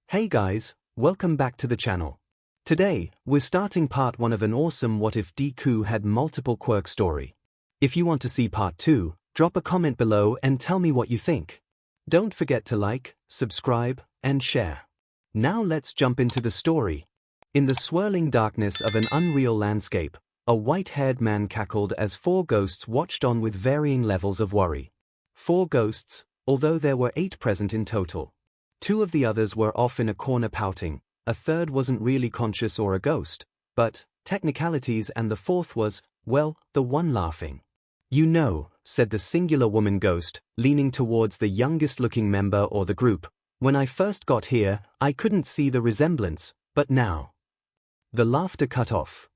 Hey guys, welcome back to the channel. Today, we're starting part 1 of an awesome What If Deku Had Multiple Quirks story. If you want to see part 2, drop a comment below and tell me what you think. Don't forget to like, subscribe, and share. Now let's jump into the story. In the swirling darkness of an unreal landscape, a white-haired man cackled as 4 ghosts watched on with varying levels of worry. 4 ghosts, although there were 8 present in total. 2 of the others were off in a corner pouting, a third wasn't really conscious or a ghost, but technicalities, and the 4th was, well, the one laughing. "You know," said the singular woman ghost, leaning towards the youngest-looking member or the group, "when I first got here, I couldn't see the resemblance, but now." The laughter cut off.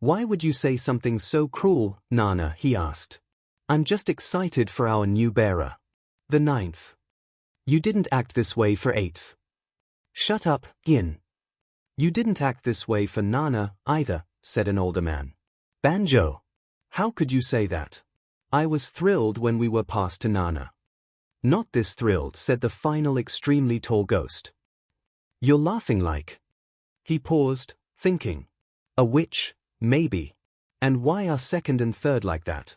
"Why would you say something so cruel, Nana?" he asked. "I'm just excited for our new bearer. The 9th. You didn't act this way for 8th. Shut up, Yin. You didn't act this way for Nana, either," said an older man. "Banjo. How could you say that? I was thrilled when we were passed to Nana." "Not this thrilled," said the final extremely tall ghost. "You're laughing like..." He paused, thinking. "A witch, maybe. And why are 2nd and 3rd like that?"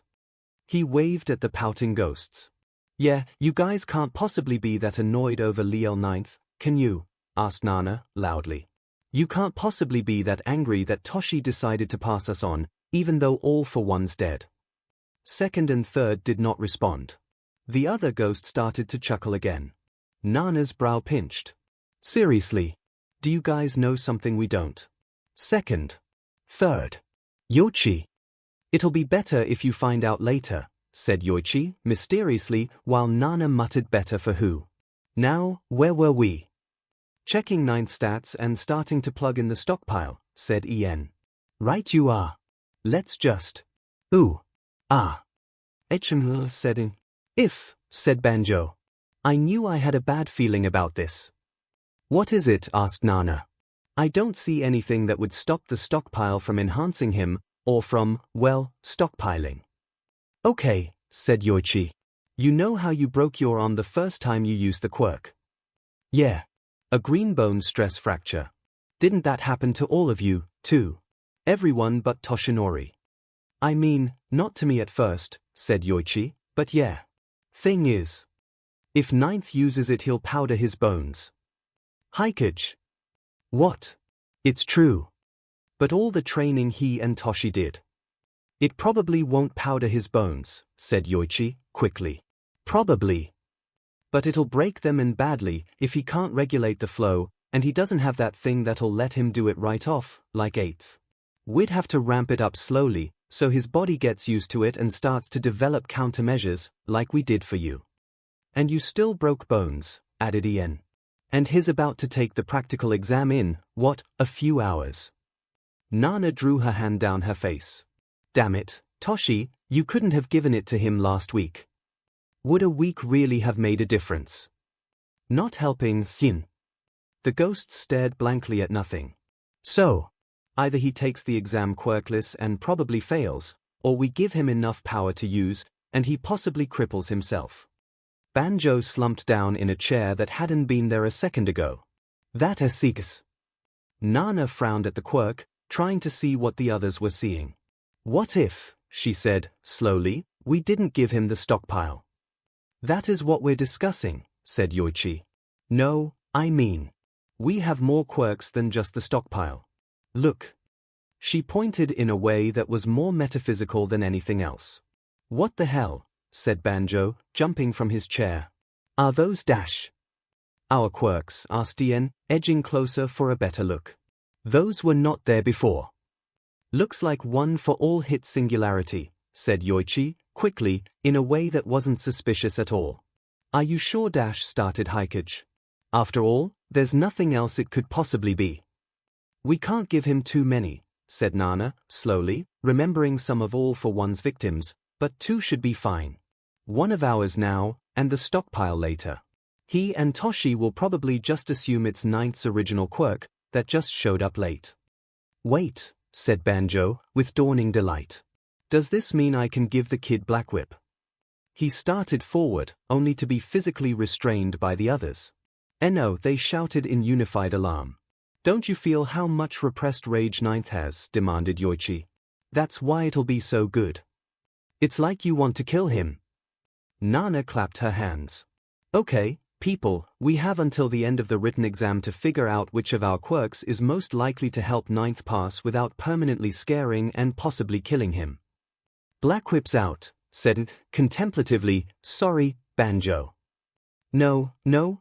He waved at the pouting ghosts. "Yeah, you guys can't possibly be that annoyed over Leo 9th, can you?" asked Nana, loudly. "You can't possibly be that angry that Toshi decided to pass us on, even though all for one's dead." 2nd and 3rd did not respond. The other ghost started to chuckle again. Nana's brow pinched. "Seriously? Do you guys know something we don't? 2nd. 3rd. Yoichi. It'll be better if you find out later," said Yoichi, mysteriously, while Nana muttered, "Better for who?" "Now, where were we?" "Checking 9th stats and starting to plug in the stockpile," said En. "Right you are. Let's just..." "Ooh. Ah. 𝐒𝐻𝐸 said in. "If," said Banjo. "I knew I had a bad feeling about this." "What is it?" asked Nana. "I don't see anything that would stop the stockpile from enhancing him, or from, well, stockpiling." "Okay," said Yoichi. "You know how you broke your arm the first time you used the quirk?" "Yeah. A green bone stress fracture. Didn't that happen to all of you, too? Everyone but Toshinori." "I mean, not to me at first," said Yoichi, "but yeah. Thing is, if 9th uses it, he'll powder his bones." "𝐒𝐭𝐻𝐿. What? It's true. But all the training he and Toshi did." "It probably won't powder his bones," said Yoichi, quickly. "Probably. But it'll break them, and badly, if he can't regulate the flow, and he doesn't have that thing that'll let him do it right off, like 8th. We'd have to ramp it up slowly, so his body gets used to it and starts to develop countermeasures, like we did for you." "And you still broke bones," added En. "And he's about to take the practical exam in, what, a few hours." Nana drew her hand down her face. "Damn it, Toshi, you couldn't have given it to him last week. Would a week really have made a difference?" "Not helping, Yin." The ghosts stared blankly at nothing. "So, either he takes the exam quirkless and probably fails, or we give him enough power to use, and he possibly cripples himself." Banjo slumped down in a chair that hadn't been there a second ago. "That 𝐒𝐭𝐴. Nana frowned at the quirk, trying to see what the others were seeing. "What if," she said, slowly, "we didn't give him the stockpile?" "That is what we're discussing," said Yoichi. "No, I mean, we have more quirks than just the stockpile. Look." She pointed in a way that was more metaphysical than anything else. "What the hell?" said Banjo, jumping from his chair. "Are those dash?" "Our quirks?" asked En, edging closer for a better look. "Those were not there before." "Looks like one for all hit singularity," said Yoichi, quickly, in a way that wasn't suspicious at all. "Are you sure?" started 𝐒𝐭𝐻𝐿. "After all, there's nothing else it could possibly be." "We can't give him too many," said Nana, slowly, remembering some of All for One's victims, "but 2 should be fine. 1 of ours now, and the stockpile later. He and Toshi will probably just assume it's 9th's original quirk that just showed up late." "Wait," said Banjo, with dawning delight. "Does this mean I can give the kid Black Whip?" He started forward, only to be physically restrained by the others. No, they shouted in unified alarm. Don't you feel how much repressed rage Ninth has? Demanded Yoichi. That's why it'll be so good. It's like you want to kill him. Nana clapped her hands. Okay, people, we have until the end of the written exam to figure out which of our quirks is most likely to help Ninth pass without permanently scaring and possibly killing him. Black Whip's out, said contemplatively, sorry, Banjo. No,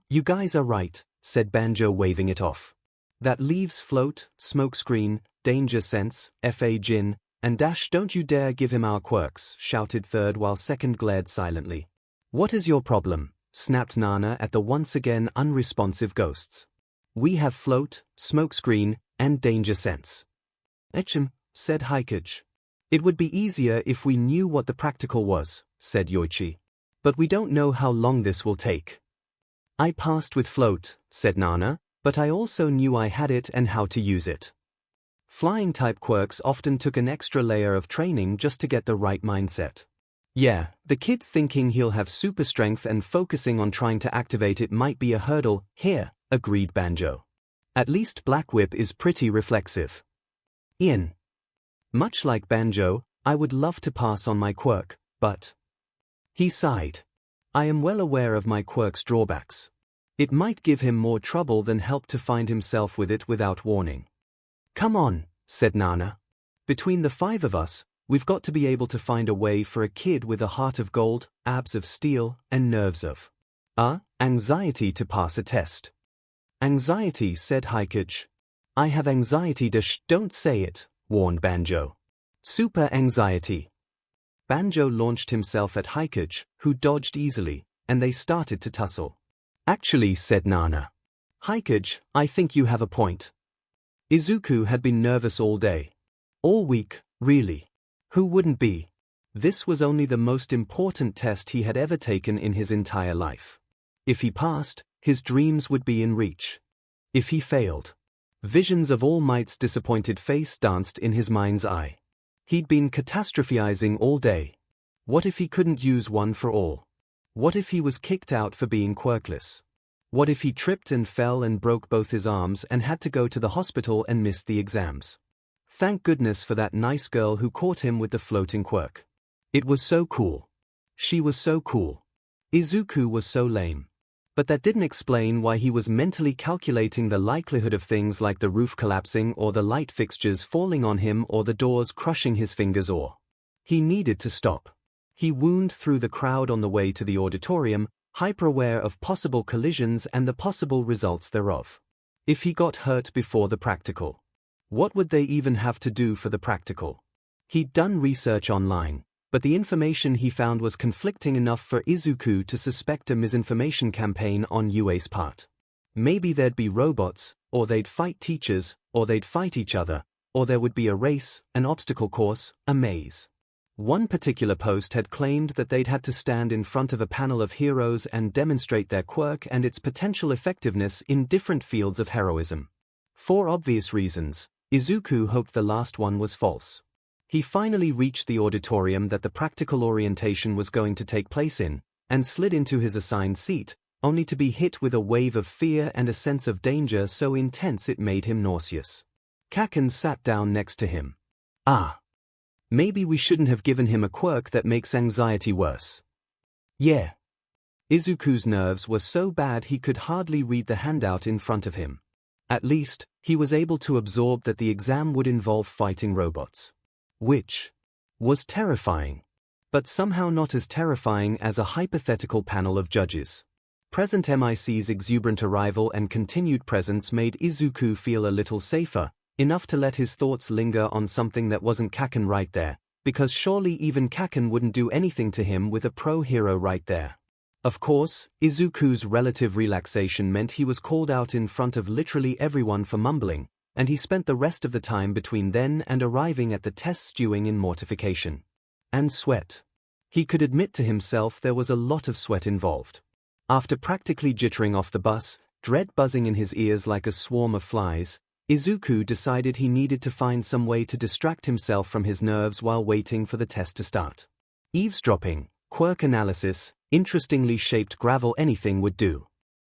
you guys are right, said Banjo waving it off. That leaves Float, Smokescreen, Danger Sense, F.A. Jin, and Dash. Don't you dare give him our quirks, shouted Third while Second glared silently. What is your problem? Snapped Nana at the once again unresponsive ghosts. We have Float, Smokescreen, and Danger Sense. Said 𝐒𝐻𝐽. It would be easier if we knew what the practical was, said Yoichi. But we don't know how long this will take. I passed with Float, said Nana, but I also knew I had it and how to use it. Flying-type quirks often took an extra layer of training just to get the right mindset. Yeah, the kid thinking he'll have super strength and focusing on trying to activate it might be a hurdle, here, agreed Banjo. At least Black Whip is pretty reflexive. Ian. Much like Banjo, I would love to pass on my quirk, but... He sighed. I am well aware of my quirk's drawbacks. It might give him more trouble than help to find himself with it without warning. Come on, said Nana. Between the 5 of us, we've got to be able to find a way for a kid with a heart of gold, abs of steel, and nerves of anxiety to pass a test. Anxiety, said 𝐒𝐻𝐽. I have anxiety. Don't say it, warned Banjo. Super anxiety. Banjo launched himself at 𝐒𝐻𝐽, who dodged easily, and they started to tussle. Actually, said Nana. 𝐒𝐻𝐽, I think you have a point. Izuku had been nervous all day. All week, really. Who wouldn't be? This was only the most important test he had ever taken in his entire life. If he passed, his dreams would be in reach. If he failed, visions of All Might's disappointed face danced in his mind's eye. He'd been catastrophizing all day. What if he couldn't use one for all? What if he was kicked out for being quirkless? What if he tripped and fell and broke both his arms and had to go to the hospital and missed the exams? Thank goodness for that nice girl who caught him with the floating quirk. It was so cool. She was so cool. Izuku was so lame. But that didn't explain why he was mentally calculating the likelihood of things like the roof collapsing or the light fixtures falling on him or the doors crushing his fingers or. He needed to stop. He wound through the crowd on the way to the auditorium, hyper-aware of possible collisions and the possible results thereof. If he got hurt before the practical, what would they even have to do for the practical? He'd done research online, but the information he found was conflicting enough for Izuku to suspect a misinformation campaign on Yue's part. Maybe there'd be robots, or they'd fight teachers, or they'd fight each other, or there would be a race, an obstacle course, a maze. One particular post had claimed that they'd had to stand in front of a panel of heroes and demonstrate their quirk and its potential effectiveness in different fields of heroism. For obvious reasons, Izuku hoped the last one was false. He finally reached the auditorium that the practical orientation was going to take place in, and slid into his assigned seat, only to be hit with a wave of fear and a sense of danger so intense it made him nauseous. Kaken sat down next to him. Maybe we shouldn't have given him a quirk that makes anxiety worse. Yeah. Izuku's nerves were so bad he could hardly read the handout in front of him. At least, he was able to absorb that the exam would involve fighting robots. Which was terrifying. But somehow not as terrifying as a hypothetical panel of judges. Present MIC's exuberant arrival and continued presence made Izuku feel a little safer, enough to let his thoughts linger on something that wasn't Kaken right there, because surely even Kaken wouldn't do anything to him with a pro-hero right there. Of course, Izuku's relative relaxation meant he was called out in front of literally everyone for mumbling, and he spent the rest of the time between then and arriving at the test stewing in mortification. And sweat. He could admit to himself there was a lot of sweat involved. After practically jittering off the bus, dread buzzing in his ears like a swarm of flies, Izuku decided he needed to find some way to distract himself from his nerves while waiting for the test to start. Eavesdropping, quirk analysis, interestingly shaped gravel, anything would do.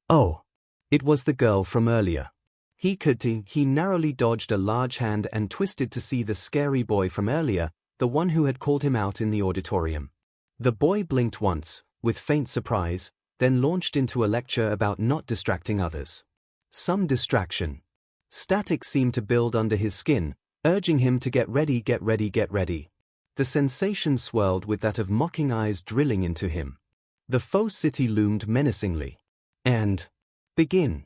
Oh. It was the girl from earlier. He narrowly dodged a large hand and twisted to see the scary boy from earlier, the one who had called him out in the auditorium. The boy blinked once, with faint surprise, then launched into a lecture about not distracting others. Some distraction. Static seemed to build under his skin, urging him to get ready, get ready, get ready. The sensation swirled with that of mocking eyes drilling into him. The faux city loomed menacingly. And begin.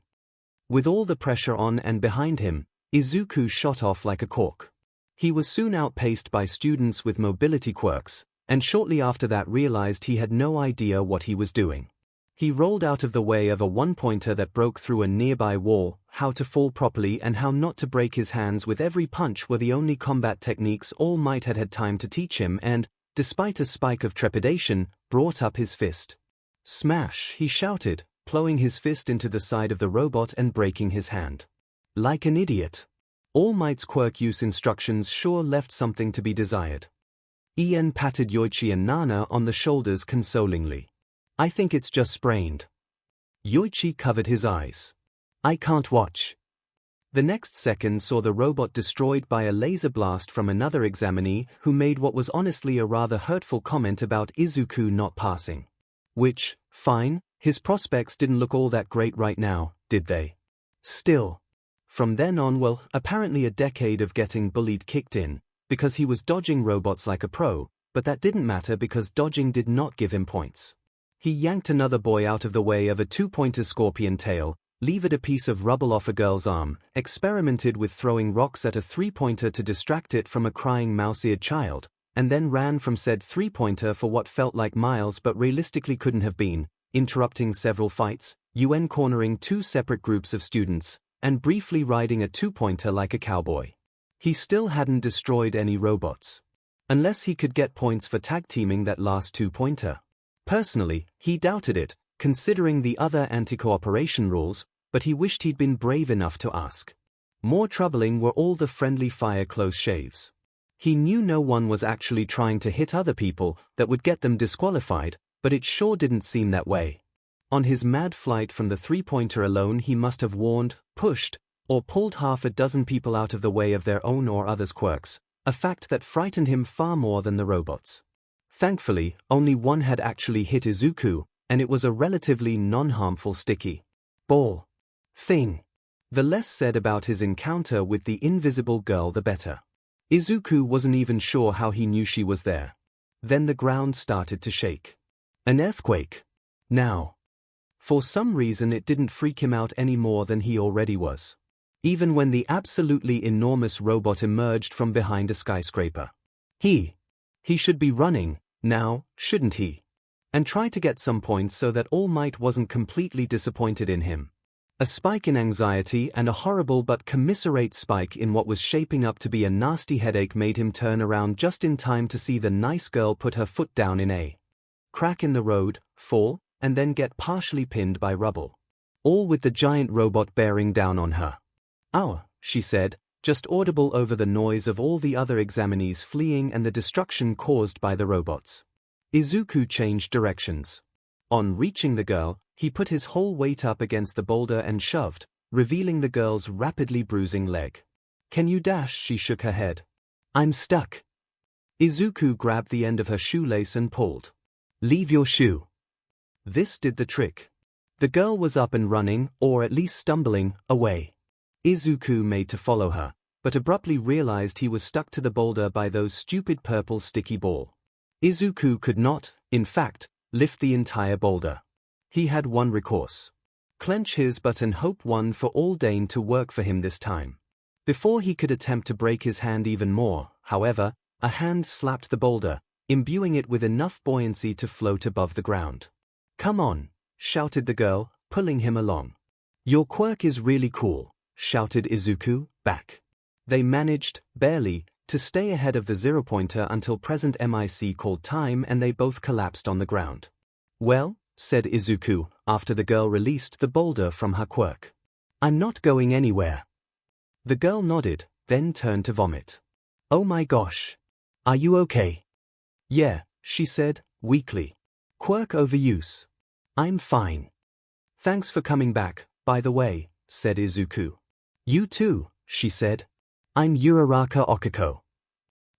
With all the pressure on and behind him, Izuku shot off like a cork. He was soon outpaced by students with mobility quirks, and shortly after that realized he had no idea what he was doing. He rolled out of the way of a one-pointer that broke through a nearby wall. How to fall properly and how not to break his hands with every punch were the only combat techniques All Might had had time to teach him and, despite a spike of trepidation, brought up his fist. Smash, he shouted, plowing his fist into the side of the robot and breaking his hand. Like an idiot. All Might's quirk use instructions sure left something to be desired. Ian patted Yoichi and Nana on the shoulders consolingly. I think it's just sprained. Yoichi covered his eyes. I can't watch. The next second saw the robot destroyed by a laser blast from another examinee who made what was honestly a rather hurtful comment about Izuku not passing. Which, fine, his prospects didn't look all that great right now, did they? Still. From then on, well, apparently a decade of getting bullied kicked in, because he was dodging robots like a pro, but that didn't matter because dodging did not give him points. He yanked another boy out of the way of a two-pointer scorpion tail, levered a piece of rubble off a girl's arm, experimented with throwing rocks at a three-pointer to distract it from a crying mouse-eared child, and then ran from said three-pointer for what felt like miles but realistically couldn't have been, interrupting several fights, cornering two separate groups of students, and briefly riding a two-pointer like a cowboy. He still hadn't destroyed any robots. Unless he could get points for tag-teaming that last two-pointer. Personally, he doubted it, considering the other anti-cooperation rules, but he wished he'd been brave enough to ask. More troubling were all the friendly fire close shaves. He knew no one was actually trying to hit other people that would get them disqualified, but it sure didn't seem that way. On his mad flight from the three-pointer alone he must have warned, pushed, or pulled half a dozen people out of the way of their own or others' quirks, a fact that frightened him far more than the robots. Thankfully, only one had actually hit Izuku, and it was a relatively non-harmful sticky ball thing. The less said about his encounter with the invisible girl the better. Izuku wasn't even sure how he knew she was there. Then the ground started to shake. An earthquake. Now. For some reason it didn't freak him out any more than he already was. Even when the absolutely enormous robot emerged from behind a skyscraper. He should be running, now, shouldn't he? And try to get some points so that All Might wasn't completely disappointed in him. A spike in anxiety and a horrible but commiserate spike in what was shaping up to be a nasty headache made him turn around just in time to see the nice girl put her foot down in a crack in the road, fall, and then get partially pinned by rubble. All with the giant robot bearing down on her. "Ow," she said, just audible over the noise of all the other examinees fleeing and the destruction caused by the robots. Izuku changed directions. On reaching the girl, he put his whole weight up against the boulder and shoved, revealing the girl's rapidly bruising leg. "Can you dash?" She shook her head. "I'm stuck." Izuku grabbed the end of her shoelace and pulled. "Leave your shoe." This did the trick. The girl was up and running, or at least stumbling, away. Izuku made to follow her, but abruptly realized he was stuck to the boulder by those stupid purple sticky ball. Izuku could not, in fact, lift the entire boulder. He had one recourse. Clench his butt and hope one for all deigned to work for him this time. Before he could attempt to break his hand even more, however, a hand slapped the boulder, imbuing it with enough buoyancy to float above the ground. "Come on," shouted the girl, pulling him along. "Your quirk is really cool," shouted Izuku, back. They managed, barely, to stay ahead of the zero-pointer until present mic called time and they both collapsed on the ground. "Well," said Izuku, after the girl released the boulder from her quirk. "I'm not going anywhere." The girl nodded, then turned to vomit. "Oh my gosh. Are you okay?" "Yeah," she said, weakly. "Quirk overuse. I'm fine. Thanks for coming back, by the way, said 𝐒𝐿. You too, she said. I'm Uraraka Okiko.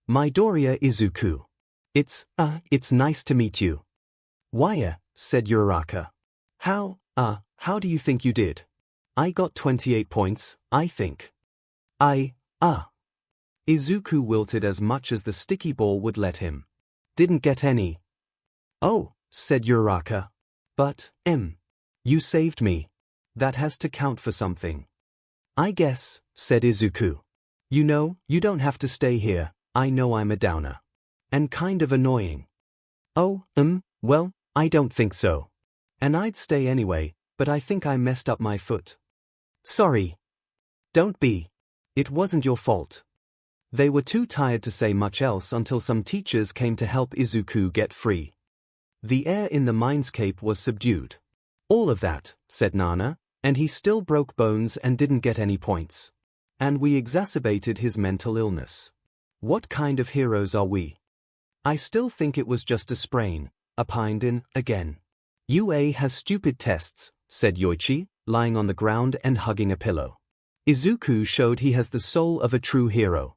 Midoriya 𝐒𝐿. It's nice to meet you. Why, said Uraraka. How do you think you did? I got 28 points, I think. 𝐒𝐿 wilted as much as the sticky ball would let him. Didn't get any. Oh, said Uraraka. But, you saved me. That has to count for something. I guess, said 𝐒𝐿. You know, you don't have to stay here, I know I'm a downer. And kind of annoying. Oh, well, I don't think so. And I'd stay anyway, but I think I messed up my foot. Sorry. Don't be. It wasn't your fault. They were too tired to say much else until some teachers came to help 𝐒𝐿 get free. The air in the mindscape was subdued. All of that, said Nana, and he still broke bones and didn't get any points. And we exacerbated his mental illness. What kind of heroes are we? I still think it was just a sprain, opined in, again. UA has stupid tests, said Yoichi, lying on the ground and hugging a pillow. 𝐒𝐿 showed he has the soul of a true hero.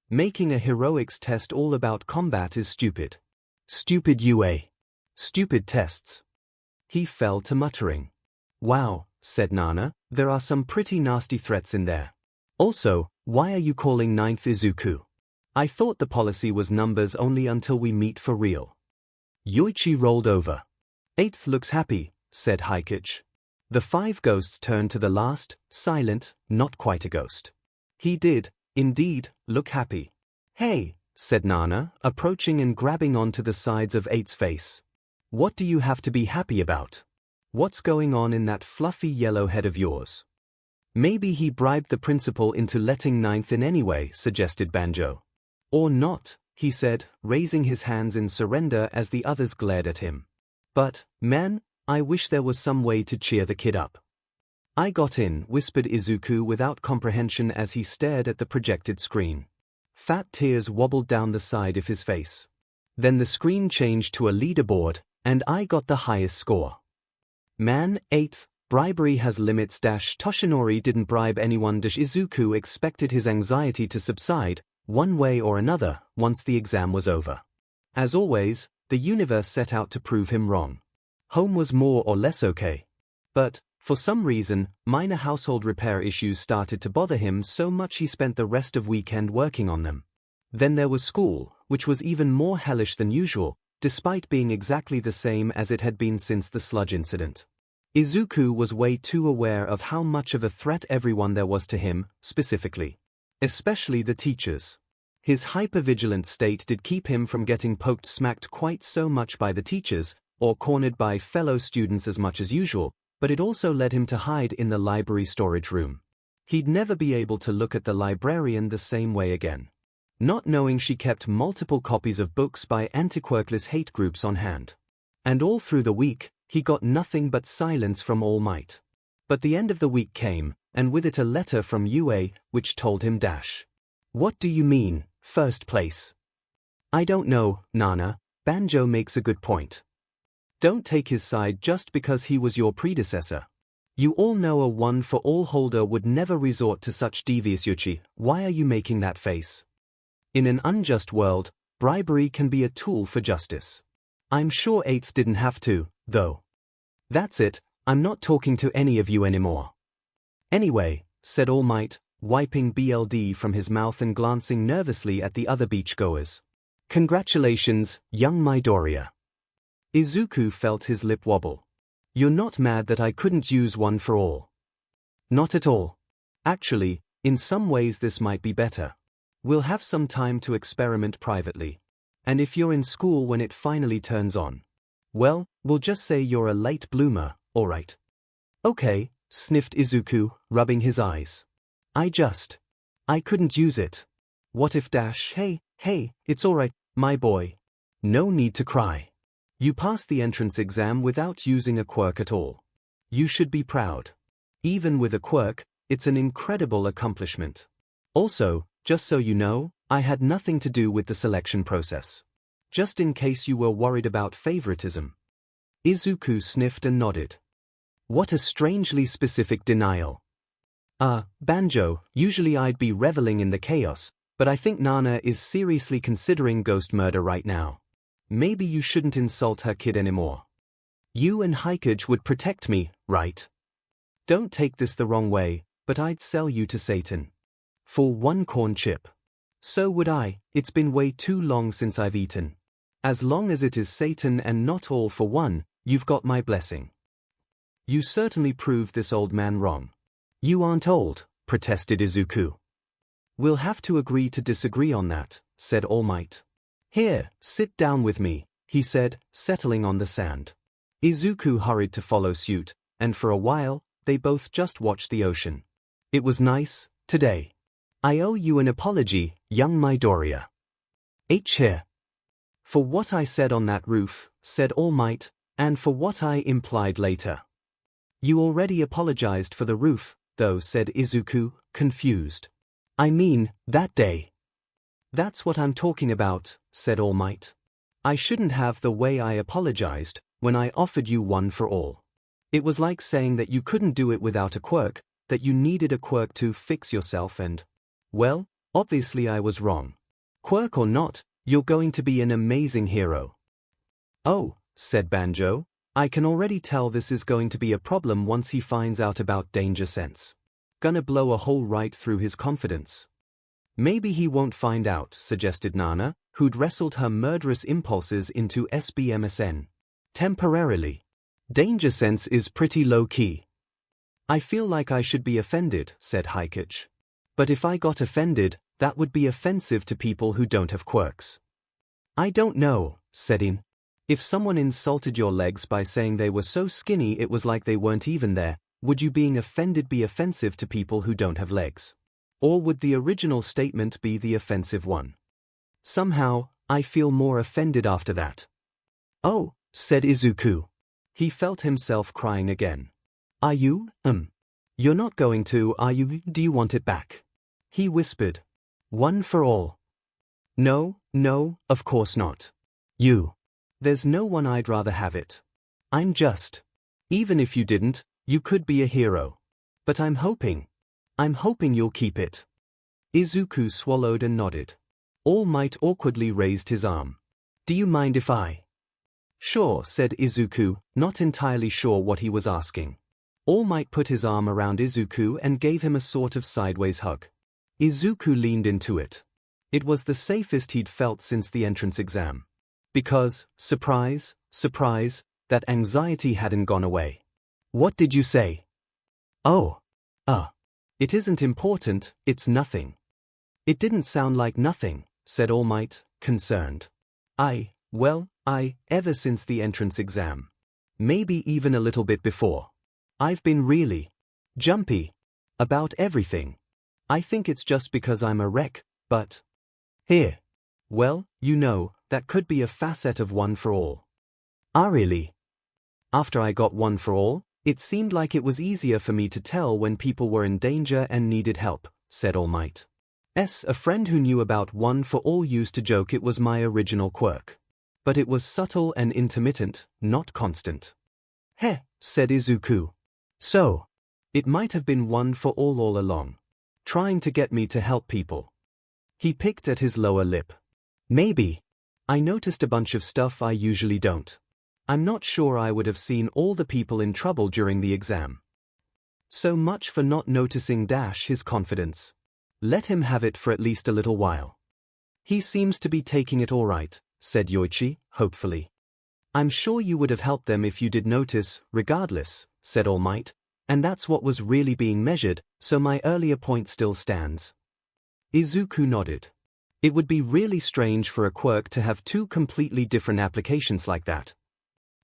Making a heroics test all about combat is stupid. Stupid UA. Stupid tests. He fell to muttering. Wow, said Nana, there are some pretty nasty threats in there. Also, why are you calling 9th 𝐒𝐿? I thought the policy was numbers only until we meet for real. Yoichi rolled over. 8th looks happy, said 𝐒𝐻𝐾. The 5 ghosts turned to the last, silent, not quite a ghost. He did, indeed, look happy. Hey, said Nana, approaching and grabbing onto the sides of 8's face. What do you have to be happy about? What's going on in that fluffy yellow head of yours? Maybe he bribed the principal into letting 9th in anyway, suggested Banjo. Or not, he said, raising his hands in surrender as the others glared at him. But, man, I wish there was some way to cheer the kid up. I got in, whispered 𝐒𝐿 without comprehension as he stared at the projected screen. Fat tears wobbled down the side of his face. Then the screen changed to a leaderboard, and I got the highest score. Man, 8th, bribery has limits. Toshinori didn't bribe anyone. 𝐒𝐿 expected his anxiety to subside, one way or another, once the exam was over. As always, the universe set out to prove him wrong. Home was more or less okay. But, for some reason, minor household repair issues started to bother him so much he spent the rest of weekend working on them. Then there was school, which was even more hellish than usual, despite being exactly the same as it had been since the sludge incident. 𝐒𝐿 was way too aware of how much of a threat everyone there was to him, specifically. Especially the teachers. His hypervigilant state did keep him from getting smacked quite so much by the teachers, or cornered by fellow students as much as usual, but it also led him to hide in the library storage room. He'd never be able to look at the librarian the same way again. Not knowing she kept multiple copies of books by anti-Quirkless hate groups on hand. And all through the week, he got nothing but silence from All Might. But the end of the week came, and with it a letter from UA, which told him What do you mean, first place? I don't know, Nana, Banjo makes a good point. Don't take his side just because he was your predecessor. You all know a one-for-all holder would never resort to such devious Yoichi. Why are you making that face? In an unjust world, bribery can be a tool for justice. I'm sure 8th didn't have to, though. That's it, I'm not talking to any of you anymore. Anyway, said All Might, wiping BLD from his mouth and glancing nervously at the other beachgoers. Congratulations, young Midoriya. 𝐒𝐿 felt his lip wobble. You're not mad that I couldn't use one for all? Not at all. Actually, in some ways this might be better. We'll have some time to experiment privately. And if you're in school when it finally turns on, well, we'll just say you're a late bloomer, alright? Okay, sniffed 𝐒𝐿, rubbing his eyes. I couldn't use it. What if hey, it's alright, my boy. No need to cry. You passed the entrance exam without using a quirk at all. You should be proud. Even with a quirk, it's an incredible accomplishment. Also, just so you know, I had nothing to do with the selection process. Just in case you were worried about favoritism. 𝐒𝐿 sniffed and nodded. What a strangely specific denial. Banjo, usually I'd be reveling in the chaos, but I think Nana is seriously considering ghost murder right now. Maybe you shouldn't insult her kid anymore. You and 𝐒𝐭𝐻 would protect me, right? Don't take this the wrong way, but I'd sell you to Satan. For one corn chip. So would I, it's been way too long since I've eaten. As long as it is Satan and not all for one, you've got my blessing. You certainly proved this old man wrong. You aren't old, protested Izuku. We'll have to agree to disagree on that, said All Might. Here, sit down with me, he said, settling on the sand. Izuku hurried to follow suit, and for a while, they both just watched the ocean. It was nice, today. I owe you an apology, young Midoriya. Here. For what I said on that roof, said All Might, and for what I implied later. You already apologized for the roof, though, said Izuku, confused. I mean, that day. That's what I'm talking about, said All Might. I shouldn't have the way I apologized when I offered you one for all. It was like saying that you couldn't do it without a quirk, that you needed a quirk to fix yourself and… Well, obviously I was wrong. Quirk or not, you're going to be an amazing hero. Oh, said Banjo, I can already tell this is going to be a problem once he finds out about Danger Sense. Gonna blow a hole right through his confidence. Maybe he won't find out, suggested Nana, who'd wrestled her murderous impulses into SBMSN. Temporarily. Danger Sense is pretty low-key. I feel like I should be offended, said 𝐒𝐭𝐻. But if I got offended, that would be offensive to people who don't have quirks. I don't know, said In. If someone insulted your legs by saying they were so skinny it was like they weren't even there, would you being offended be offensive to people who don't have legs? Or would the original statement be the offensive one? Somehow, I feel more offended after that. Oh, said Izuku. He felt himself crying again. Are you, You're not going to, are you? Do you want it back? He whispered. One for all. No, of course not. You. There's no one I'd rather have it. I'm just. Even if you didn't, you could be a hero. But I'm hoping you'll keep it. Izuku swallowed and nodded. All Might awkwardly raised his arm. Do you mind if I? Sure, said Izuku, not entirely sure what he was asking. All Might put his arm around Izuku and gave him a sort of sideways hug. Izuku leaned into it. It was the safest he'd felt since the entrance exam. Because, surprise, that anxiety hadn't gone away. What did you say? Oh. It isn't important, it's nothing. It didn't sound like nothing, said All Might, concerned. Ever since the entrance exam. Maybe even a little bit before. I've been really jumpy about everything. I think it's just because I'm a wreck, but… Here. Well, that could be a facet of one for all. Really? After I got one for all, it seemed like it was easier for me to tell when people were in danger and needed help, said All Might. A friend who knew about one for all used to joke it was my original quirk. But it was subtle and intermittent, not constant. Said Izuku. So, it might have been one for all along. Trying to get me to help people. He picked at his lower lip. Maybe. I noticed a bunch of stuff I usually don't. I'm not sure I would have seen all the people in trouble during the exam. So much for not noticing his confidence. Let him have it for at least a little while. He seems to be taking it all right, said Yoichi, hopefully. I'm sure you would have helped them if you did notice, regardless, said All Might, and that's what was really being measured, so my earlier point still stands. Izuku nodded. It would be really strange for a quirk to have two completely different applications like that.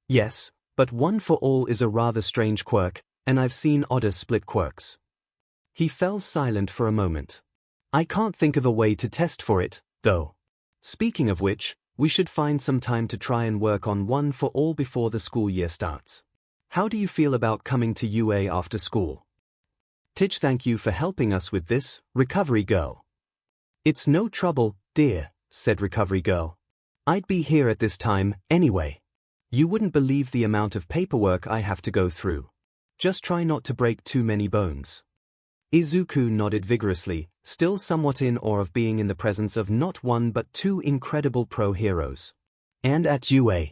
Yes, but one for all is a rather strange quirk, and I've seen odder split quirks. He fell silent for a moment. I can't think of a way to test for it, though. Speaking of which, we should find some time to try and work on one for all before the school year starts. How do you feel about coming to UA after school? Thank you for helping us with this, Recovery Girl. It's no trouble, dear, said Recovery Girl. I'd be here at this time, anyway. You wouldn't believe the amount of paperwork I have to go through. Just try not to break too many bones. Izuku nodded vigorously, still somewhat in awe of being in the presence of not one but two incredible pro-heroes. And at UA,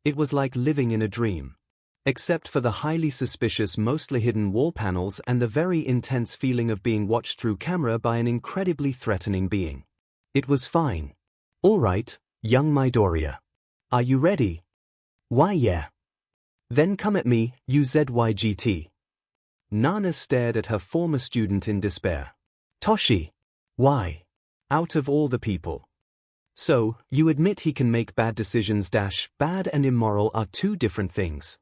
it was like living in a dream. Except for the highly suspicious, mostly hidden wall panels and the very intense feeling of being watched through camera by an incredibly threatening being. It was fine. All right, young Midoriya. Are you ready? Why, yeah. Then come at me, 𝐒𝐬𝐺T. Nana stared at her former student in despair. Toshi. Why? Out of all the people. So, you admit he can make bad decisions - bad and immoral are two different things.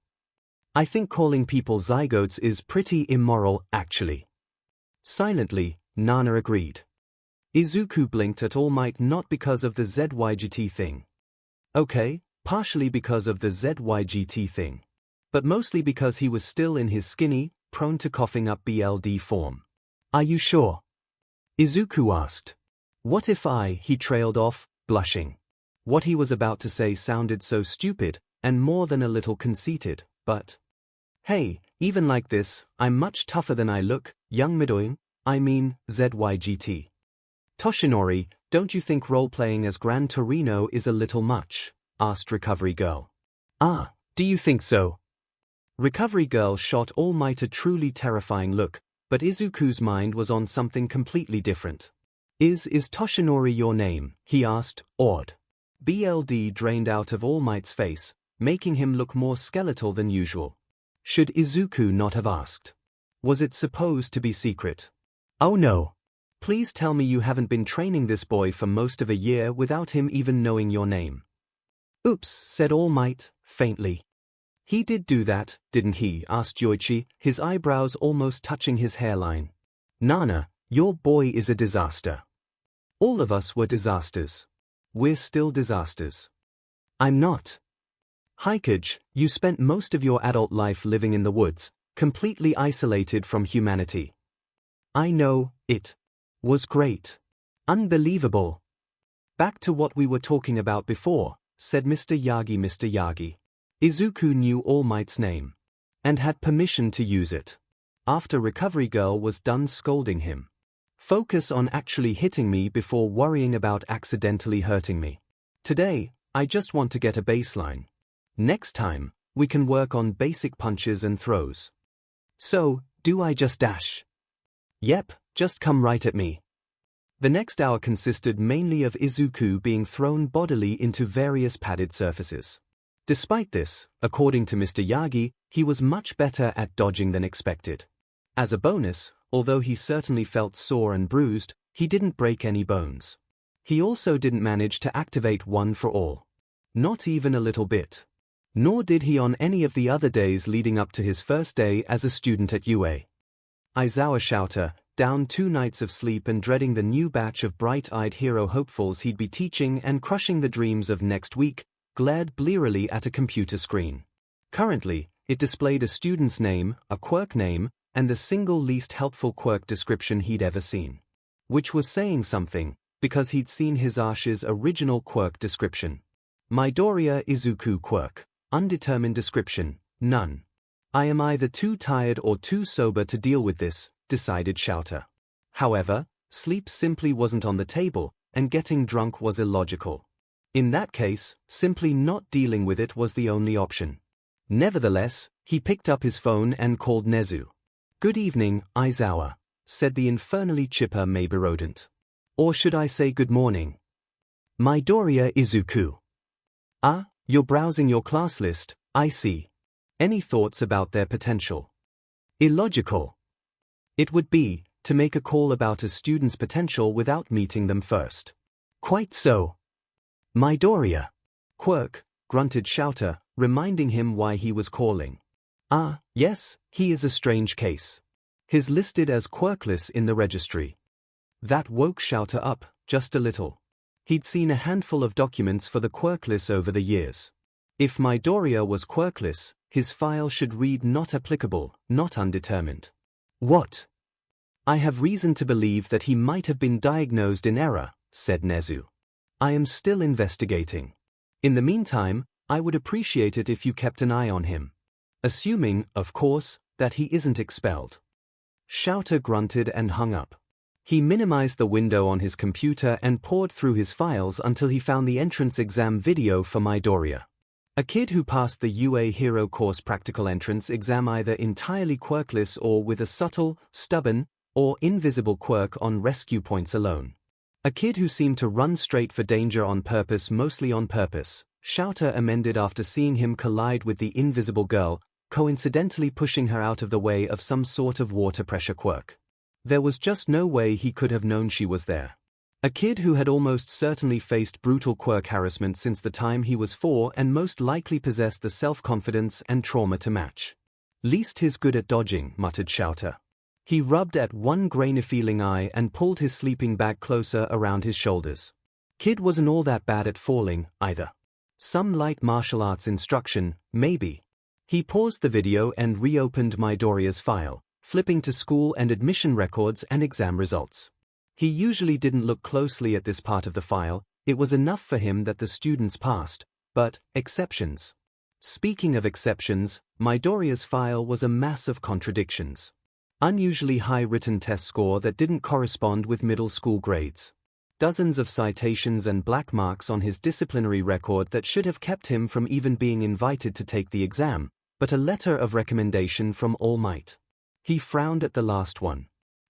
I think calling people zygotes is pretty immoral, actually. Silently, Nana agreed. Izuku blinked at All Might, not because of the 𝐒𝐬𝐺T thing. Okay, partially because of the 𝐒𝐬𝐺T thing. But mostly because he was still in his skinny, prone to coughing up BLD form. Are you sure? Izuku asked. What if he trailed off, blushing. What he was about to say sounded so stupid, and more than a little conceited, but... Hey, even like this, I'm much tougher than I look, young Midoriya, I mean, 𝐒𝐺T. Toshinori, don't you think role-playing as Gran Torino is a little much? Asked Recovery Girl. Ah, do you think so? Recovery Girl shot All Might a truly terrifying look, but Izuku's mind was on something completely different. Is Toshinori your name? He asked, awed. BLD drained out of All Might's face, making him look more skeletal than usual. Should Izuku not have asked? Was it supposed to be secret? Oh no. Please tell me you haven't been training this boy for most of a year without him even knowing your name. Oops, said All Might, faintly. He did do that, didn't he? Asked Yoichi, his eyebrows almost touching his hairline. Nana, your boy is a disaster. All of us were disasters. We're still disasters. I'm not. 𝐒𝐽𝐽, you spent most of your adult life living in the woods, completely isolated from humanity. I know, it was great. Unbelievable. Back to what we were talking about before, said Mr. Yagi. Izuku knew All Might's name. And had permission to use it. After Recovery Girl was done scolding him. Focus on actually hitting me before worrying about accidentally hurting me. Today, I just want to get a baseline. Next time, we can work on basic punches and throws. So, do I just dash? Yep, just come right at me. The next hour consisted mainly of Izuku being thrown bodily into various padded surfaces. Despite this, according to Mr. Yagi, he was much better at dodging than expected. As a bonus, although he certainly felt sore and bruised, he didn't break any bones. He also didn't manage to activate one for all. Not even a little bit. Nor did he on any of the other days leading up to his first day as a student at UA. Aizawa Shouter, down 2 nights of sleep and dreading the new batch of bright-eyed hero hopefuls he'd be teaching and crushing the dreams of next week, glared blearily at a computer screen. Currently, it displayed a student's name, a quirk name, and the single least helpful quirk description he'd ever seen. Which was saying something, because he'd seen Hisaashi's original quirk description. Midoriya Izuku quirk. Undetermined description, none. I am either too tired or too sober to deal with this, decided Shouter. However, sleep simply wasn't on the table, and getting drunk was illogical. In that case, simply not dealing with it was the only option. Nevertheless, he picked up his phone and called Nezu. Good evening, Aizawa, said the infernally chipper Maybe rodent. Or should I say good morning? Midoriya Izuku. Ah, you're browsing your class list, I see. Any thoughts about their potential? Illogical. It would be, to make a call about a student's potential without meeting them first. Quite so. Midoriya. Quirk, grunted Shouter, reminding him why he was calling. Ah, yes, he is a strange case. He's listed as quirkless in the registry. That woke Shouter up, just a little. He'd seen a handful of documents for the quirkless over the years. If Midoriya was quirkless, his file should read not applicable, not undetermined. What? I have reason to believe that he might have been diagnosed in error, said Nezu. I am still investigating. In the meantime, I would appreciate it if you kept an eye on him. Assuming, of course, that he isn't expelled. 𝐤𝐻𝐻 grunted and hung up. He minimized the window on his computer and poured through his files until he found the entrance exam video for Midoriya. A kid who passed the UA Hero Course practical entrance exam either entirely quirkless or with a subtle, stubborn, or invisible quirk on rescue points alone. A kid who seemed to run straight for danger on purpose, mostly on purpose, 𝐤𝐻𝐻 amended after seeing him collide with the invisible girl, coincidentally pushing her out of the way of some sort of water pressure quirk. There was just no way he could have known she was there. A kid who had almost certainly faced brutal quirk harassment since the time he was 4 and most likely possessed the self-confidence and trauma to match. Least he's good at dodging, muttered 𝐤𝐻𝐻. He rubbed at one grainy-feeling eye and pulled his sleeping bag closer around his shoulders. Kid wasn't all that bad at falling, either. Some light martial arts instruction, maybe. He paused the video and reopened Midoriya's file, flipping to school and admission records and exam results. He usually didn't look closely at this part of the file. It was enough for him that the students passed, but exceptions. Speaking of exceptions, Midoriya's file was a mass of contradictions. Unusually high written test score that didn't correspond with middle school grades. Dozens of citations and black marks on his disciplinary record that should have kept him from even being invited to take the exam, but a letter of recommendation from All Might. He frowned at the last one.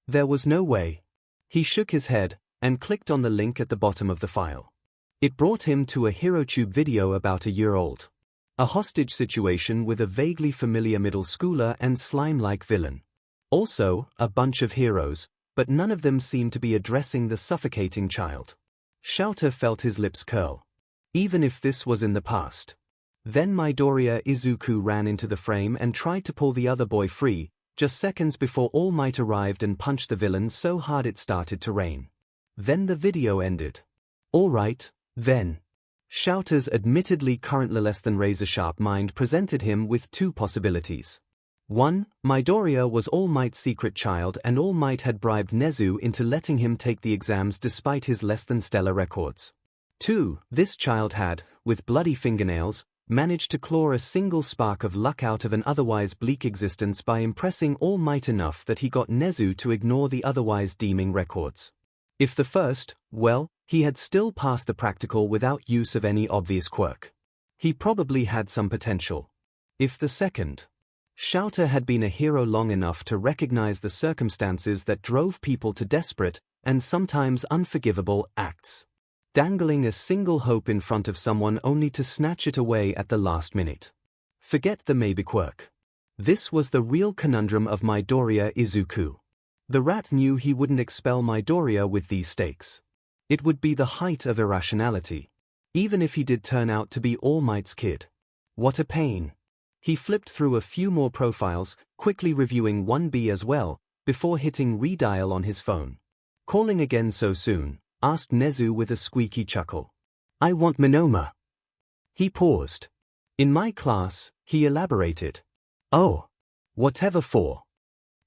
There was no way. He shook his head and clicked on the link at the bottom of the file. It brought him to a HeroTube video about a year old. A hostage situation with a vaguely familiar middle schooler and slime-like villain. Also, a bunch of heroes, but none of them seemed to be addressing the suffocating child. 𝐤𝐻𝐻 felt his lips curl. Even if this was in the past. Then Midoriya Izuku ran into the frame and tried to pull the other boy free, just seconds before All Might arrived and punched the villain so hard it started to rain. Then the video ended. All right, then. 𝐤𝐻𝐻's admittedly currently less than razor-sharp mind presented him with two possibilities. 1. Midoriya was All Might's secret child and All Might had bribed Nezu into letting him take the exams despite his less than stellar records. 2. This child had, with bloody fingernails, managed to claw a single spark of luck out of an otherwise bleak existence by impressing All Might enough that he got Nezu to ignore the otherwise deeming records. If the first, well, he had still passed the practical without use of any obvious quirk. He probably had some potential. If the second, 𝐤𝐻𝐻 had been a hero long enough to recognize the circumstances that drove people to desperate, and sometimes unforgivable, acts. Dangling a single hope in front of someone only to snatch it away at the last minute. Forget the maybe quirk. This was the real conundrum of Midoriya Izuku. The rat knew he wouldn't expel Midoriya with these stakes. It would be the height of irrationality. Even if he did turn out to be All Might's kid. What a pain. He flipped through a few more profiles, quickly reviewing 1B as well, before hitting redial on his phone. Calling again so soon? Asked Nezu with a squeaky chuckle. I want Monoma. He paused. In my class, he elaborated. Oh. Whatever for.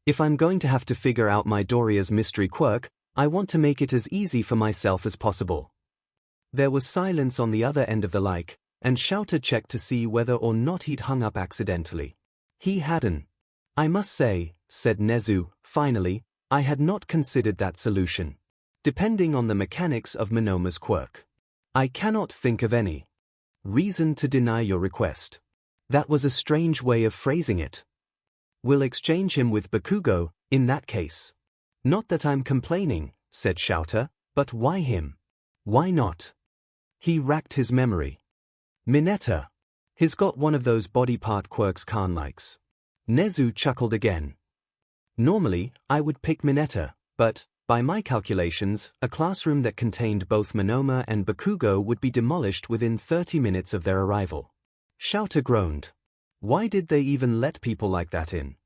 If I'm going to have to figure out Midoriya's mystery quirk, I want to make it as easy for myself as possible. There was silence on the other end of the line, and 𝐤𝐻𝐻 checked to see whether or not he'd hung up accidentally. He hadn't. I must say, said Nezu, finally, I had not considered that solution. Depending on the mechanics of Monoma's quirk. I cannot think of any reason to deny your request. That was a strange way of phrasing it. We'll exchange him with Bakugo, in that case. Not that I'm complaining, said 𝐤𝐻𝐻, but why him? Why not? He racked his memory. Mineta. He's got one of those body part quirks Khan likes. Nezu chuckled again. Normally, I would pick Mineta, but, by my calculations, a classroom that contained both Monoma and Bakugo would be demolished within 30 minutes of their arrival. 𝐤𝐻𝐻 groaned. Why did they even let people like that in?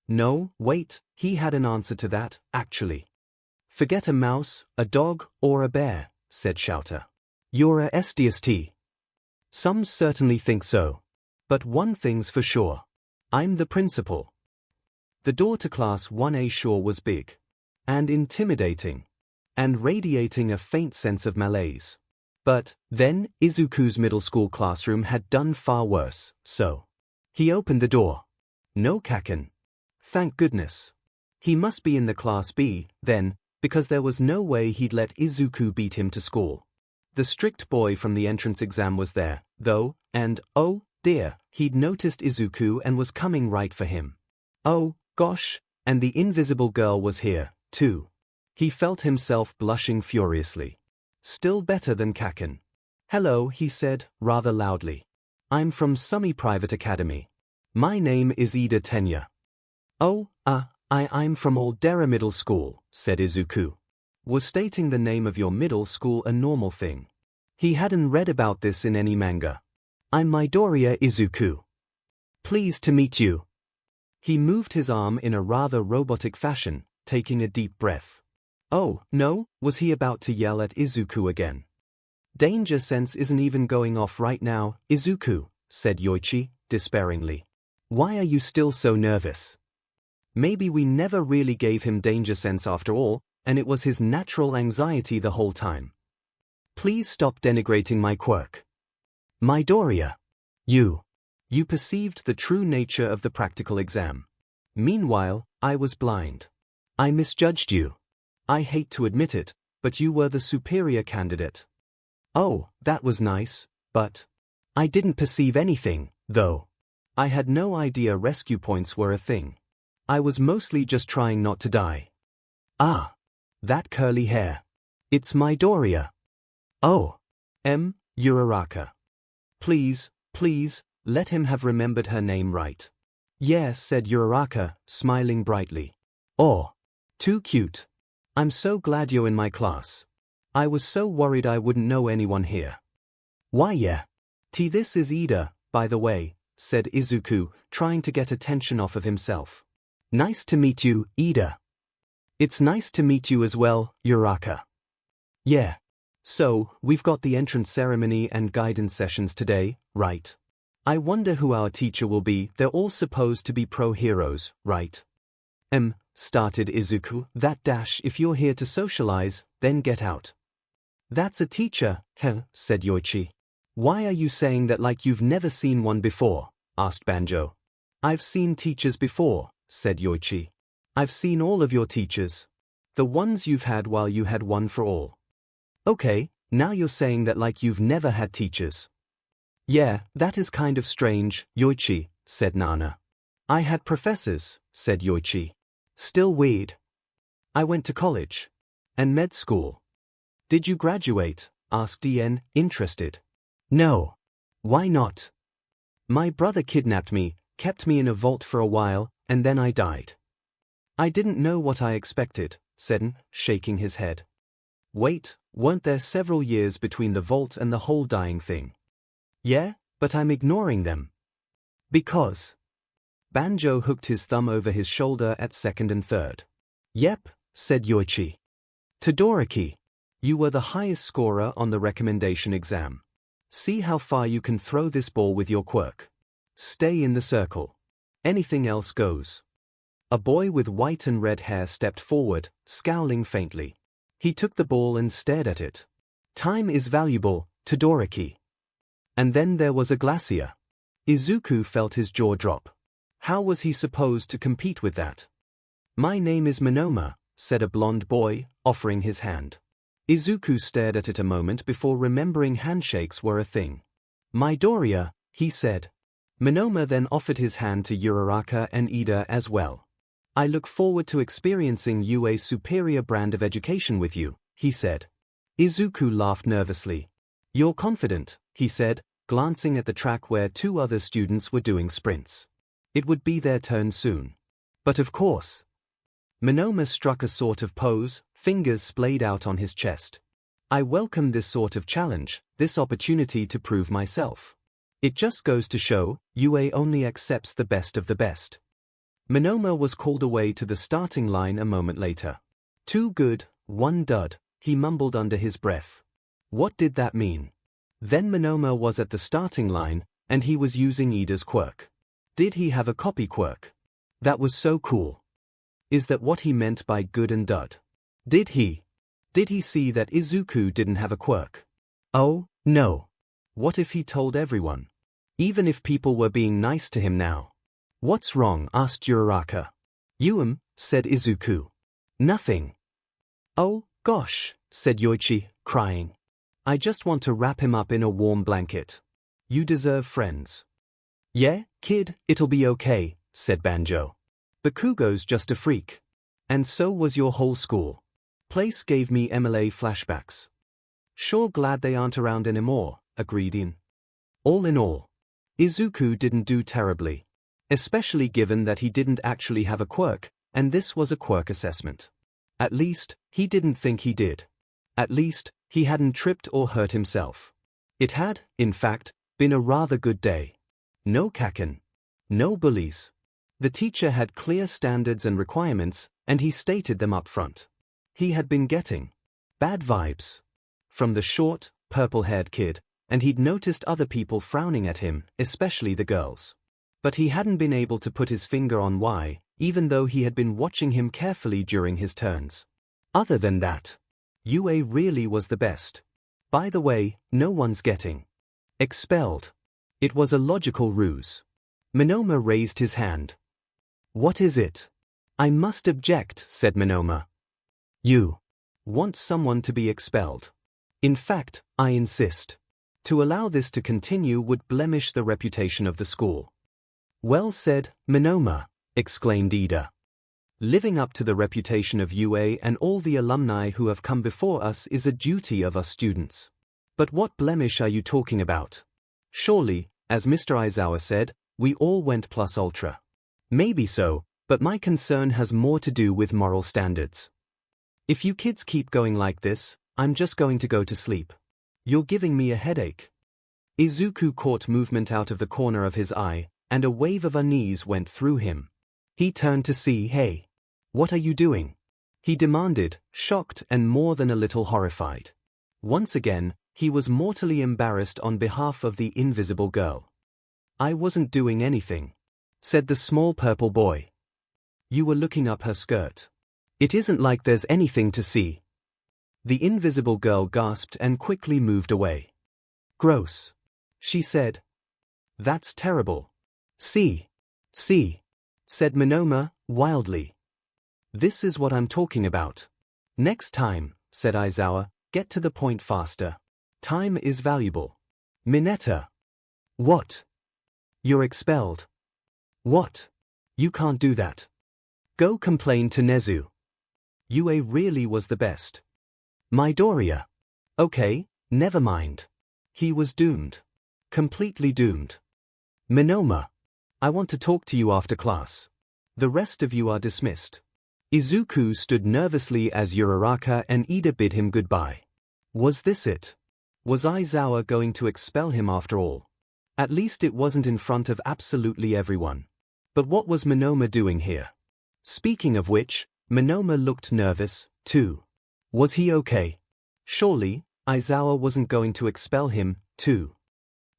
No, wait, he had an answer to that, actually. Forget a mouse, a dog, or a bear, said 𝐤𝐻𝐻. You're a SDST. Some certainly think so. But one thing's for sure. I'm the principal. The door to Class 1A sure was big. And intimidating. And radiating a faint sense of malaise. But, then, Izuku's middle school classroom had done far worse, so. He opened the door. No Kaken. thank goodness. He must be in the class B, then, because there was no way he'd let Izuku beat him to school. The strict boy from the entrance exam was there, though, and, oh, dear, he'd noticed Izuku and was coming right for him. Oh, gosh, and the invisible girl was here, too. He felt himself blushing furiously. Still better than Kaken. Hello, he said, rather loudly. I'm from semi-private academy. My name is Ida Tenya. Oh, I'm from Aldera Middle School, said Izuku. Was stating the name of your middle school a normal thing? He hadn't read about this in any manga. I'm Midoriya Izuku. Pleased to meet you. He moved his arm in a rather robotic fashion, taking a deep breath. Oh, no, was he about to yell at Izuku again? Danger sense isn't even going off right now, Izuku, said Yoichi, despairingly. Why are you still so nervous? Maybe we never really gave him danger sense after all, and it was his natural anxiety the whole time. Please stop denigrating my quirk. Midoriya. You perceived the true nature of the practical exam. Meanwhile, I was blind. I misjudged you. I hate to admit it, but you were the superior candidate. Oh, that was nice, but I didn't perceive anything, though. I had no idea rescue points were a thing. I was mostly just trying not to die. Ah, that curly hair. It's Midoriya. Oh, Uraraka. Please, let him have remembered her name right. Yeah, said Uraraka, smiling brightly. Oh, too cute. I'm so glad you're in my class. I was so worried I wouldn't know anyone here. Why yeah. This is Ida, by the way, said Izuku, trying to get attention off of himself. Nice to meet you, Ida. It's nice to meet you as well, Uraraka. Yeah. So, we've got the entrance ceremony and guidance sessions today, right? I wonder who our teacher will be. They're all supposed to be pro-heroes, right? Started Izuku. If you're here to socialize, then get out. That's a teacher, said Yoichi. Why are you saying that like you've never seen one before? Asked Banjo. I've seen teachers before, said Yoichi. I've seen all of your teachers. The ones you've had while you had one for all. Okay, now you're saying that like you've never had teachers. Yeah, that is kind of strange, Yoichi, said Nana. I had professors, said Yoichi. Still weird. I went to college. And med school. Did you graduate? Asked Ian, interested. No. Why not? My brother kidnapped me, kept me in a vault for a while, and then I died. I didn't know what I expected, said N, shaking his head. Wait, weren't there several years between the vault and the whole dying thing? Yeah, but I'm ignoring them. Because. Banjo hooked his thumb over his shoulder at second and third. Yep, said Yoichi. Todoroki. You were the highest scorer on the recommendation exam. See how far you can throw this ball with your quirk. Stay in the circle. Anything else goes. A boy with white and red hair stepped forward, scowling faintly. He took the ball and stared at it. Time is valuable, Todoroki. And then there was a glacier. Izuku felt his jaw drop. How was he supposed to compete with that? My name is Monoma, said a blond boy, offering his hand. Izuku stared at it a moment before remembering handshakes were a thing. Midoriya, he said. Monoma then offered his hand to Uraraka and Ida as well. I look forward to experiencing UA's superior brand of education with you, he said. Izuku laughed nervously. You're confident, he said, glancing at the track where two other students were doing sprints. It would be their turn soon. But of course. Monoma struck a sort of pose, fingers splayed out on his chest. I welcome this sort of challenge, this opportunity to prove myself. It just goes to show, UA only accepts the best of the best. Monoma was called away to the starting line a moment later. 2 good, 1 dud, he mumbled under his breath. What did that mean? Then Monoma was at the starting line, and he was using Ida's quirk. Did he have a copy quirk? That was so cool. Is that what he meant by good and dud? Did he see that Izuku didn't have a quirk? Oh, no. What if he told everyone? Even if people were being nice to him now? What's wrong? Asked Uraraka. said Izuku. Nothing. Oh, gosh, said Yoichi, crying. I just want to wrap him up in a warm blanket. You deserve friends. Yeah, kid, it'll be okay, said Banjo. Bakugo's just a freak. And so was your whole school. Place gave me MLA flashbacks. Sure glad they aren't around anymore, agreed In. All in all, Izuku didn't do terribly. Especially given that he didn't actually have a quirk, and this was a quirk assessment. At least, he didn't think he did. At least, he hadn't tripped or hurt himself. It had, in fact, been a rather good day. No kaken. No bullies. The teacher had clear standards and requirements, and he stated them up front. He had been getting bad vibes from the short, purple-haired kid, and he'd noticed other people frowning at him, especially the girls. But he hadn't been able to put his finger on why, even though he had been watching him carefully during his turns. Other than that, UA really was the best. By the way, no one's getting expelled. It was a logical ruse. Monoma raised his hand. What is it? I must object, said Monoma. You want someone to be expelled. In fact, I insist. To allow this to continue would blemish the reputation of the school. Well said, Monoma, exclaimed Ida. Living up to the reputation of UA and all the alumni who have come before us is a duty of us students. But what blemish are you talking about? Surely, as Mr. Aizawa said, we all went plus ultra. Maybe so, but my concern has more to do with moral standards. If you kids keep going like this, I'm just going to go to sleep. You're giving me a headache. Izuku caught movement out of the corner of his eye, and a wave of unease went through him. He turned to see, Hey, what are you doing? He demanded, shocked and more than a little horrified. Once again, he was mortally embarrassed on behalf of the invisible girl. I wasn't doing anything, said the small purple boy. You were looking up her skirt. It isn't like there's anything to see. The invisible girl gasped and quickly moved away. Gross, she said. That's terrible. See, said Monoma, wildly. This is what I'm talking about. Next time, said Aizawa, get to the point faster. Time is valuable. Mineta. What? You're expelled. What? You can't do that. Go complain to Nezu. UA really was the best. Midoriya. Okay, never mind. He was doomed. Completely doomed. Monoma. I want to talk to you after class. The rest of you are dismissed. Izuku stood nervously as Uraraka and Ida bid him goodbye. Was this it? Was Aizawa going to expel him after all? At least it wasn't in front of absolutely everyone. But what was Monoma doing here? Speaking of which, Monoma looked nervous, too. Was he okay? Surely, Aizawa wasn't going to expel him, too.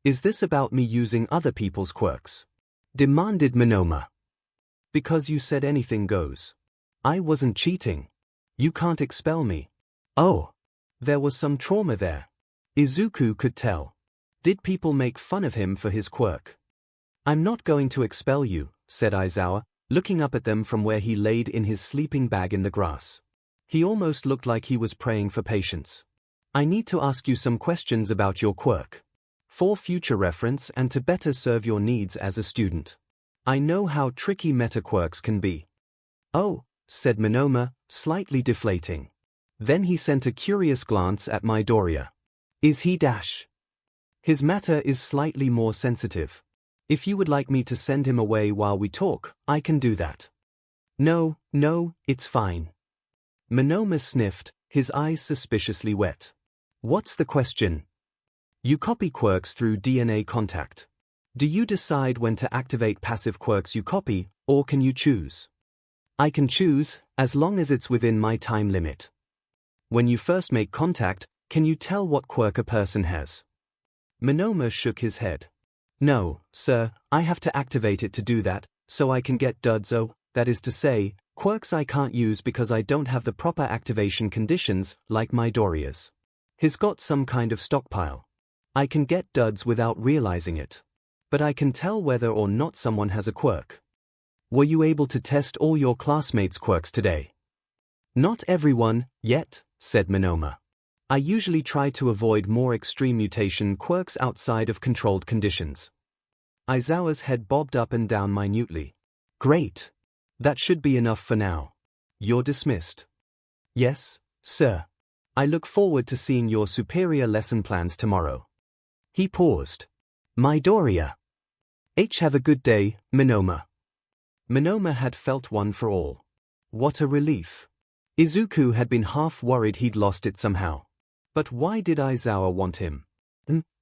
Is this about me using other people's quirks? Demanded Monoma. Because you said anything goes. I wasn't cheating. You can't expel me. Oh. There was some trauma there. Izuku could tell. Did people make fun of him for his quirk? I'm not going to expel you, said Aizawa, looking up at them from where he laid in his sleeping bag in the grass. He almost looked like he was praying for patience. I need to ask you some questions about your quirk. For future reference and to better serve your needs as a student. I know how tricky meta quirks can be. Oh, said Monoma, slightly deflating. Then he sent a curious glance at Midoriya. Is he dash? His matter is slightly more sensitive. If you would like me to send him away while we talk, I can do that. No, it's fine. Monoma sniffed, his eyes suspiciously wet. What's the question? You copy quirks through DNA contact. Do you decide when to activate passive quirks you copy, or can you choose? I can choose, as long as it's within my time limit. When you first make contact, can you tell what quirk a person has? Monoma shook his head. No, sir, I have to activate it to do that, so I can get 𝐷𝐷𝐻, that is to say, quirks I can't use because I don't have the proper activation conditions, like Midoriya's. He's got some kind of stockpile. I can get 𝐷𝐷𝐻s without realizing it. But I can tell whether or not someone has a quirk. Were you able to test all your classmates' quirks today? Not everyone, yet, said Monoma. I usually try to avoid more extreme mutation quirks outside of controlled conditions. Aizawa's head bobbed up and down minutely. Great. That should be enough for now. You're dismissed. Yes, sir. I look forward to seeing your superior lesson plans tomorrow. He paused. Midoriya. Have a good day, Monoma. Monoma had felt one for all. What a relief. Izuku had been half worried he'd lost it somehow. But why did Aizawa want him?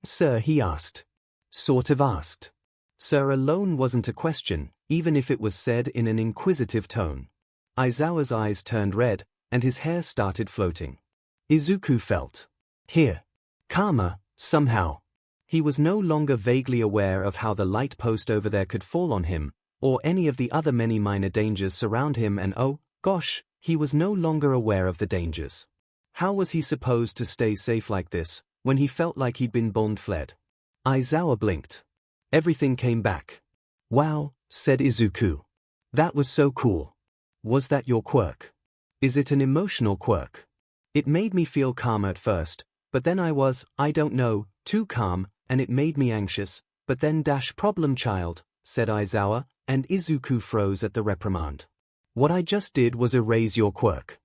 Sir, he asked. Sort of asked. Sir alone wasn't a question, even if it was said in an inquisitive tone. Aizawa's eyes turned red, and his hair started floating. Izuku felt. Here. Calmer, somehow. He was no longer vaguely aware of how the light post over there could fall on him, or any of the other many minor dangers surround him, and oh, gosh, he was no longer aware of the dangers. How was he supposed to stay safe like this, when he felt like he'd been bone fled? Aizawa blinked. Everything came back. Wow, said Izuku. That was so cool. Was that your quirk? Is it an emotional quirk? It made me feel calm at first, but then I don't know, too calm, and it made me anxious, but then problem child, said Aizawa, and Izuku froze at the reprimand. What I just did was erase your quirk.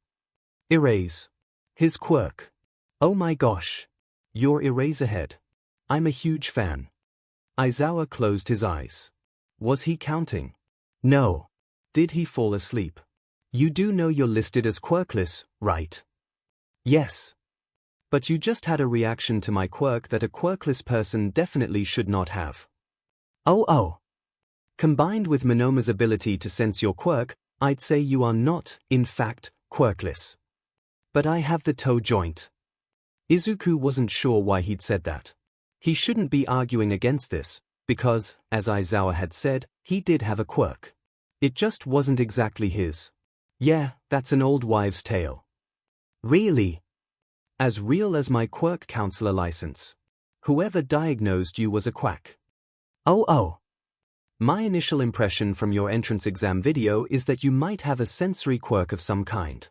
Erase. His quirk. Oh my gosh. You're Eraserhead. I'm a huge fan. Aizawa closed his eyes. Was he counting? No. Did he fall asleep? You do know you're listed as quirkless, right? Yes. But you just had a reaction to my quirk that a quirkless person definitely should not have. Oh. Combined with Monoma's ability to sense your quirk, I'd say you are not, in fact, quirkless. But I have the toe joint. Izuku wasn't sure why he'd said that. He shouldn't be arguing against this, because, as Aizawa had said, he did have a quirk. It just wasn't exactly his. Yeah, that's an old wives' tale. Really? As real as my quirk counselor license. Whoever diagnosed you was a quack. Oh. My initial impression from your entrance exam video is that you might have a sensory quirk of some kind.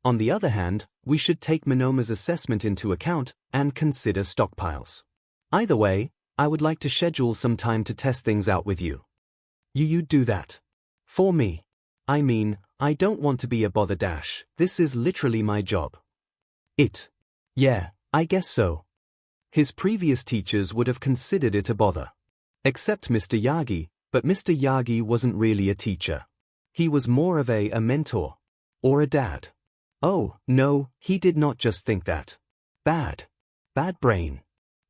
On the other hand, we should take Monoma's assessment into account and consider stockpiles. Either way, I would like to schedule some time to test things out with you. You'd do that? For me? I mean, I don't want to be a bother dash, this is literally my job. Yeah, I guess so. His previous teachers would have considered it a bother. Except Mr. Yagi, but Mr. Yagi wasn't really a teacher. He was more of a mentor. Or a dad. Oh, no, he did not just think that. Bad brain.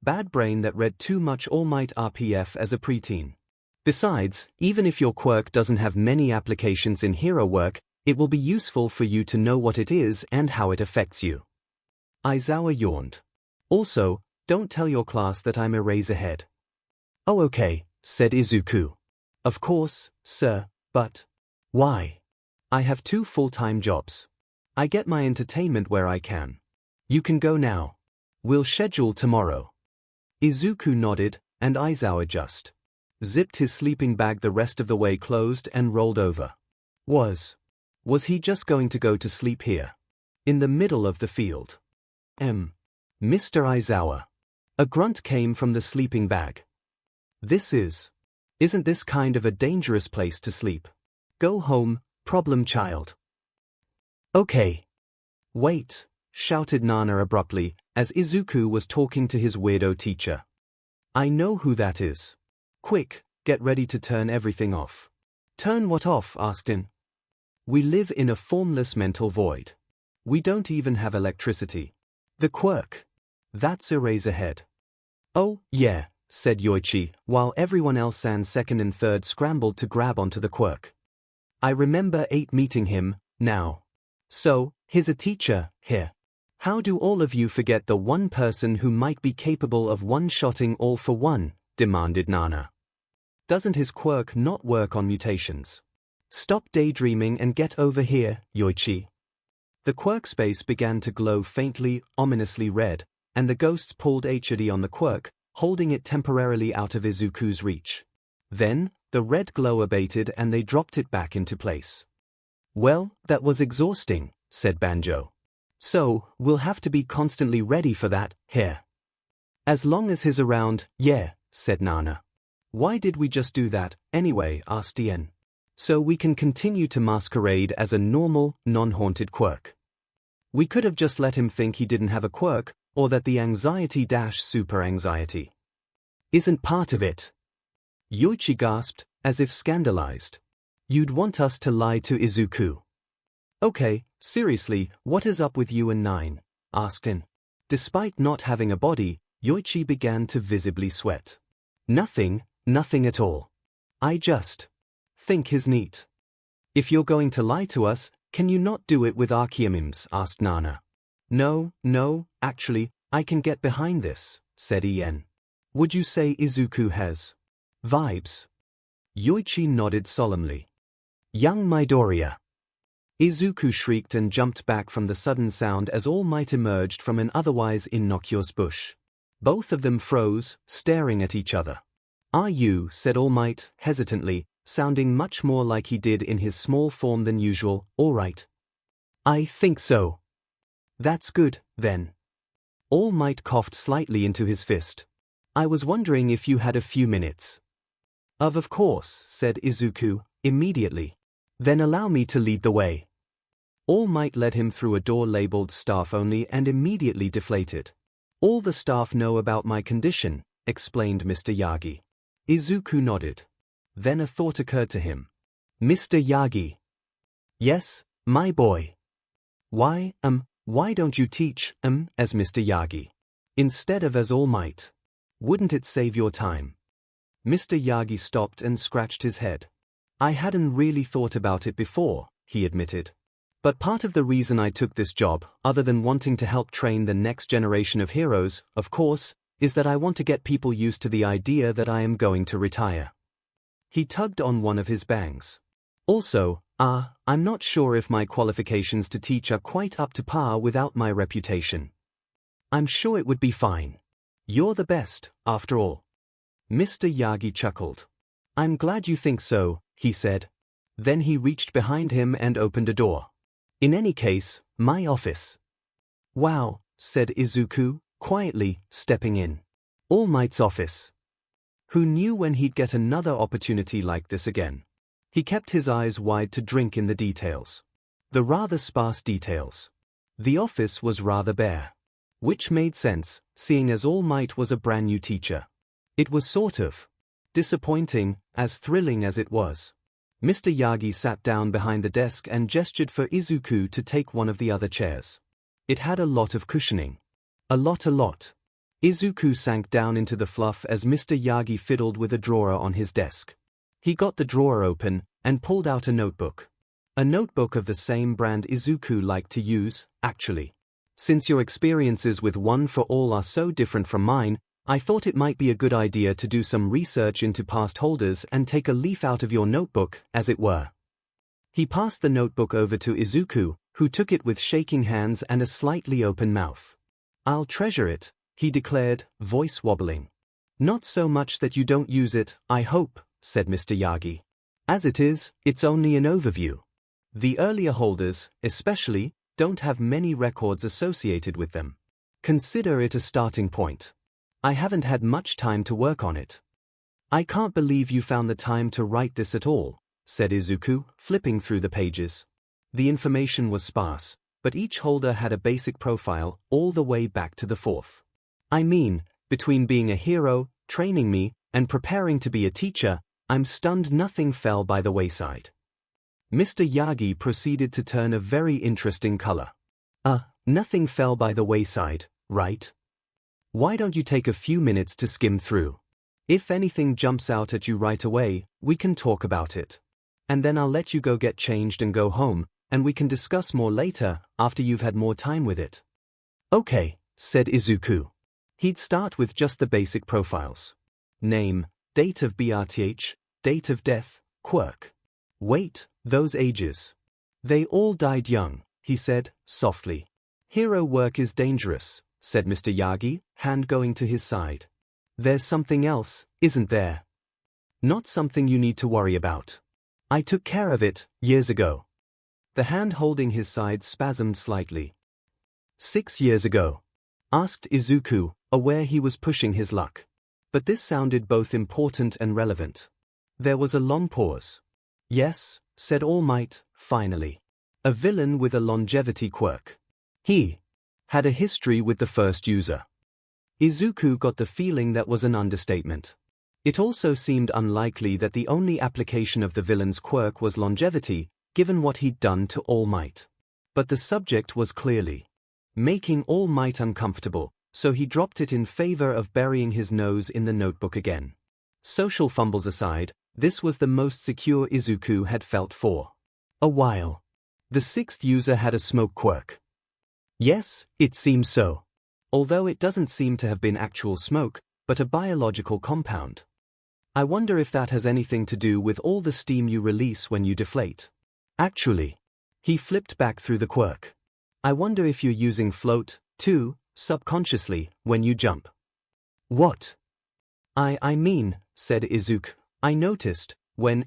Bad brain that read too much All Might RPF as a preteen. Besides, even if your quirk doesn't have many applications in hero work, it will be useful for you to know what it is and how it affects you. Aizawa yawned. Also, don't tell your class that I'm Eraserhead. Oh okay, said Izuku. Of course, sir, but why? I have 2 full-time jobs. I get my entertainment where I can. You can go now. We'll schedule tomorrow. Izuku nodded, and Aizawa just zipped his sleeping bag the rest of the way closed and rolled over. Was he just going to go to sleep here? In the middle of the field? Mr. Aizawa. A grunt came from the sleeping bag. Isn't this kind of a dangerous place to sleep? Go home, problem child. Okay. Wait, shouted Nana abruptly, as Izuku was talking to his weirdo teacher. I know who that is. Quick, get ready to turn everything off. Turn what off? Asked In. We live in a formless mental void. We don't even have electricity. The quirk. That's Eraserhead. Oh, yeah, said Yoichi, while everyone else and second and third scrambled to grab onto the quirk. I remember meeting him, now. So, he's a teacher, here. How do all of you forget the one person who might be capable of one-shotting all for one? Demanded Nana. Doesn't his quirk not work on mutations? Stop daydreaming and get over here, Yoichi. The quirk space began to glow faintly, ominously red, and the ghosts pulled HD on the quirk, holding it temporarily out of Izuku's reach. Then, the red glow abated and they dropped it back into place. Well, that was exhausting, said Banjo. So, we'll have to be constantly ready for that, here. As long as he's around, yeah, said Nana. Why did we just do that, anyway, asked Tien. So we can continue to masquerade as a normal, non-haunted quirk. We could have just let him think he didn't have a quirk, or that the anxiety-super anxiety isn't part of it. Yoichi gasped, as if scandalized. You'd want us to lie to Izuku? Okay, seriously, what is up with you and Nine? Asked In. Despite not having a body, Yoichi began to visibly sweat. Nothing at all. I just think he's neat. If you're going to lie to us, can you not do it with 𝐼𝐺? Asked Nana. No, actually, I can get behind this, said Ien. Would you say Izuku has vibes? Yoichi nodded solemnly. Young Midoriya. Izuku shrieked and jumped back from the sudden sound as All Might emerged from an otherwise innocuous bush. Both of them froze, staring at each other. Are you, said All Might, hesitantly, sounding much more like he did in his small form than usual, all right? I think so. That's good, then. All Might coughed slightly into his fist. I was wondering if you had a few minutes. Of course, said Izuku, immediately. Then allow me to lead the way. All Might led him through a door labeled staff only and immediately deflated. All the staff know about my condition, explained Mr. Yagi. Izuku nodded. Then a thought occurred to him. Mr. Yagi. Yes, my boy. Why don't you teach, as Mr. Yagi? Instead of as All Might? Wouldn't it save your time? Mr. Yagi stopped and scratched his head. I hadn't really thought about it before, he admitted. But part of the reason I took this job, other than wanting to help train the next generation of heroes, of course, is that I want to get people used to the idea that I am going to retire. He tugged on one of his bangs. Also, I'm not sure if my qualifications to teach are quite up to par without my reputation. I'm sure it would be fine. You're the best, after all. Mr. Yagi chuckled. I'm glad you think so, he said. Then he reached behind him and opened a door. In any case, my office. Wow, said Izuku, quietly, stepping in. All Might's office. Who knew when he'd get another opportunity like this again? He kept his eyes wide to drink in the details. The rather sparse details. The office was rather bare. Which made sense, seeing as All Might was a brand new teacher. It was sort of disappointing, as thrilling as it was. Mr. Yagi sat down behind the desk and gestured for Izuku to take one of the other chairs. It had a lot of cushioning. A lot. Izuku sank down into the fluff as Mr. Yagi fiddled with a drawer on his desk. He got the drawer open and pulled out a notebook. A notebook of the same brand Izuku liked to use, actually. Since your experiences with One for All are so different from mine, I thought it might be a good idea to do some research into past holders and take a leaf out of your notebook, as it were. He passed the notebook over to Izuku, who took it with shaking hands and a slightly open mouth. I'll treasure it, he declared, voice wobbling. Not so much that you don't use it, I hope, said Mr. Yagi. As it is, it's only an overview. The earlier holders, especially, don't have many records associated with them. Consider it a starting point. I haven't had much time to work on it. I can't believe you found the time to write this at all, said Izuku, flipping through the pages. The information was sparse, but each holder had a basic profile, all the way back to the fourth. I mean, between being a hero, training me, and preparing to be a teacher, I'm stunned nothing fell by the wayside. Mr. Yagi proceeded to turn a very interesting color. Nothing fell by the wayside, right? Why don't you take a few minutes to skim through? If anything jumps out at you right away, we can talk about it. And then I'll let you go get changed and go home, and we can discuss more later, after you've had more time with it. Okay, said Izuku. He'd start with just the basic profiles. Name, date of birth, date of death, quirk. Wait, those ages. They all died young, he said, softly. Hero work is dangerous, said Mr. Yagi, hand going to his side. There's something else, isn't there? Not something you need to worry about. I took care of it, years ago. The hand holding his side spasmed slightly. 6 years ago? Asked Izuku, aware he was pushing his luck. But this sounded both important and relevant. There was a long pause. Yes, said All Might, finally. A villain with a longevity quirk. He had a history with the first user. Izuku got the feeling that was an understatement. It also seemed unlikely that the only application of the villain's quirk was longevity, given what he'd done to All Might. But the subject was clearly making All Might uncomfortable, so he dropped it in favor of burying his nose in the notebook again. Social fumbles aside, this was the most secure Izuku had felt for a while. The sixth user had a smoke quirk. Yes, it seems so. Although it doesn't seem to have been actual smoke, but a biological compound. I wonder if that has anything to do with all the steam you release when you deflate. Actually, he flipped back through the quirk. I wonder if you're using float, too, subconsciously, when you jump. What? I mean, said Izuku, I noticed, when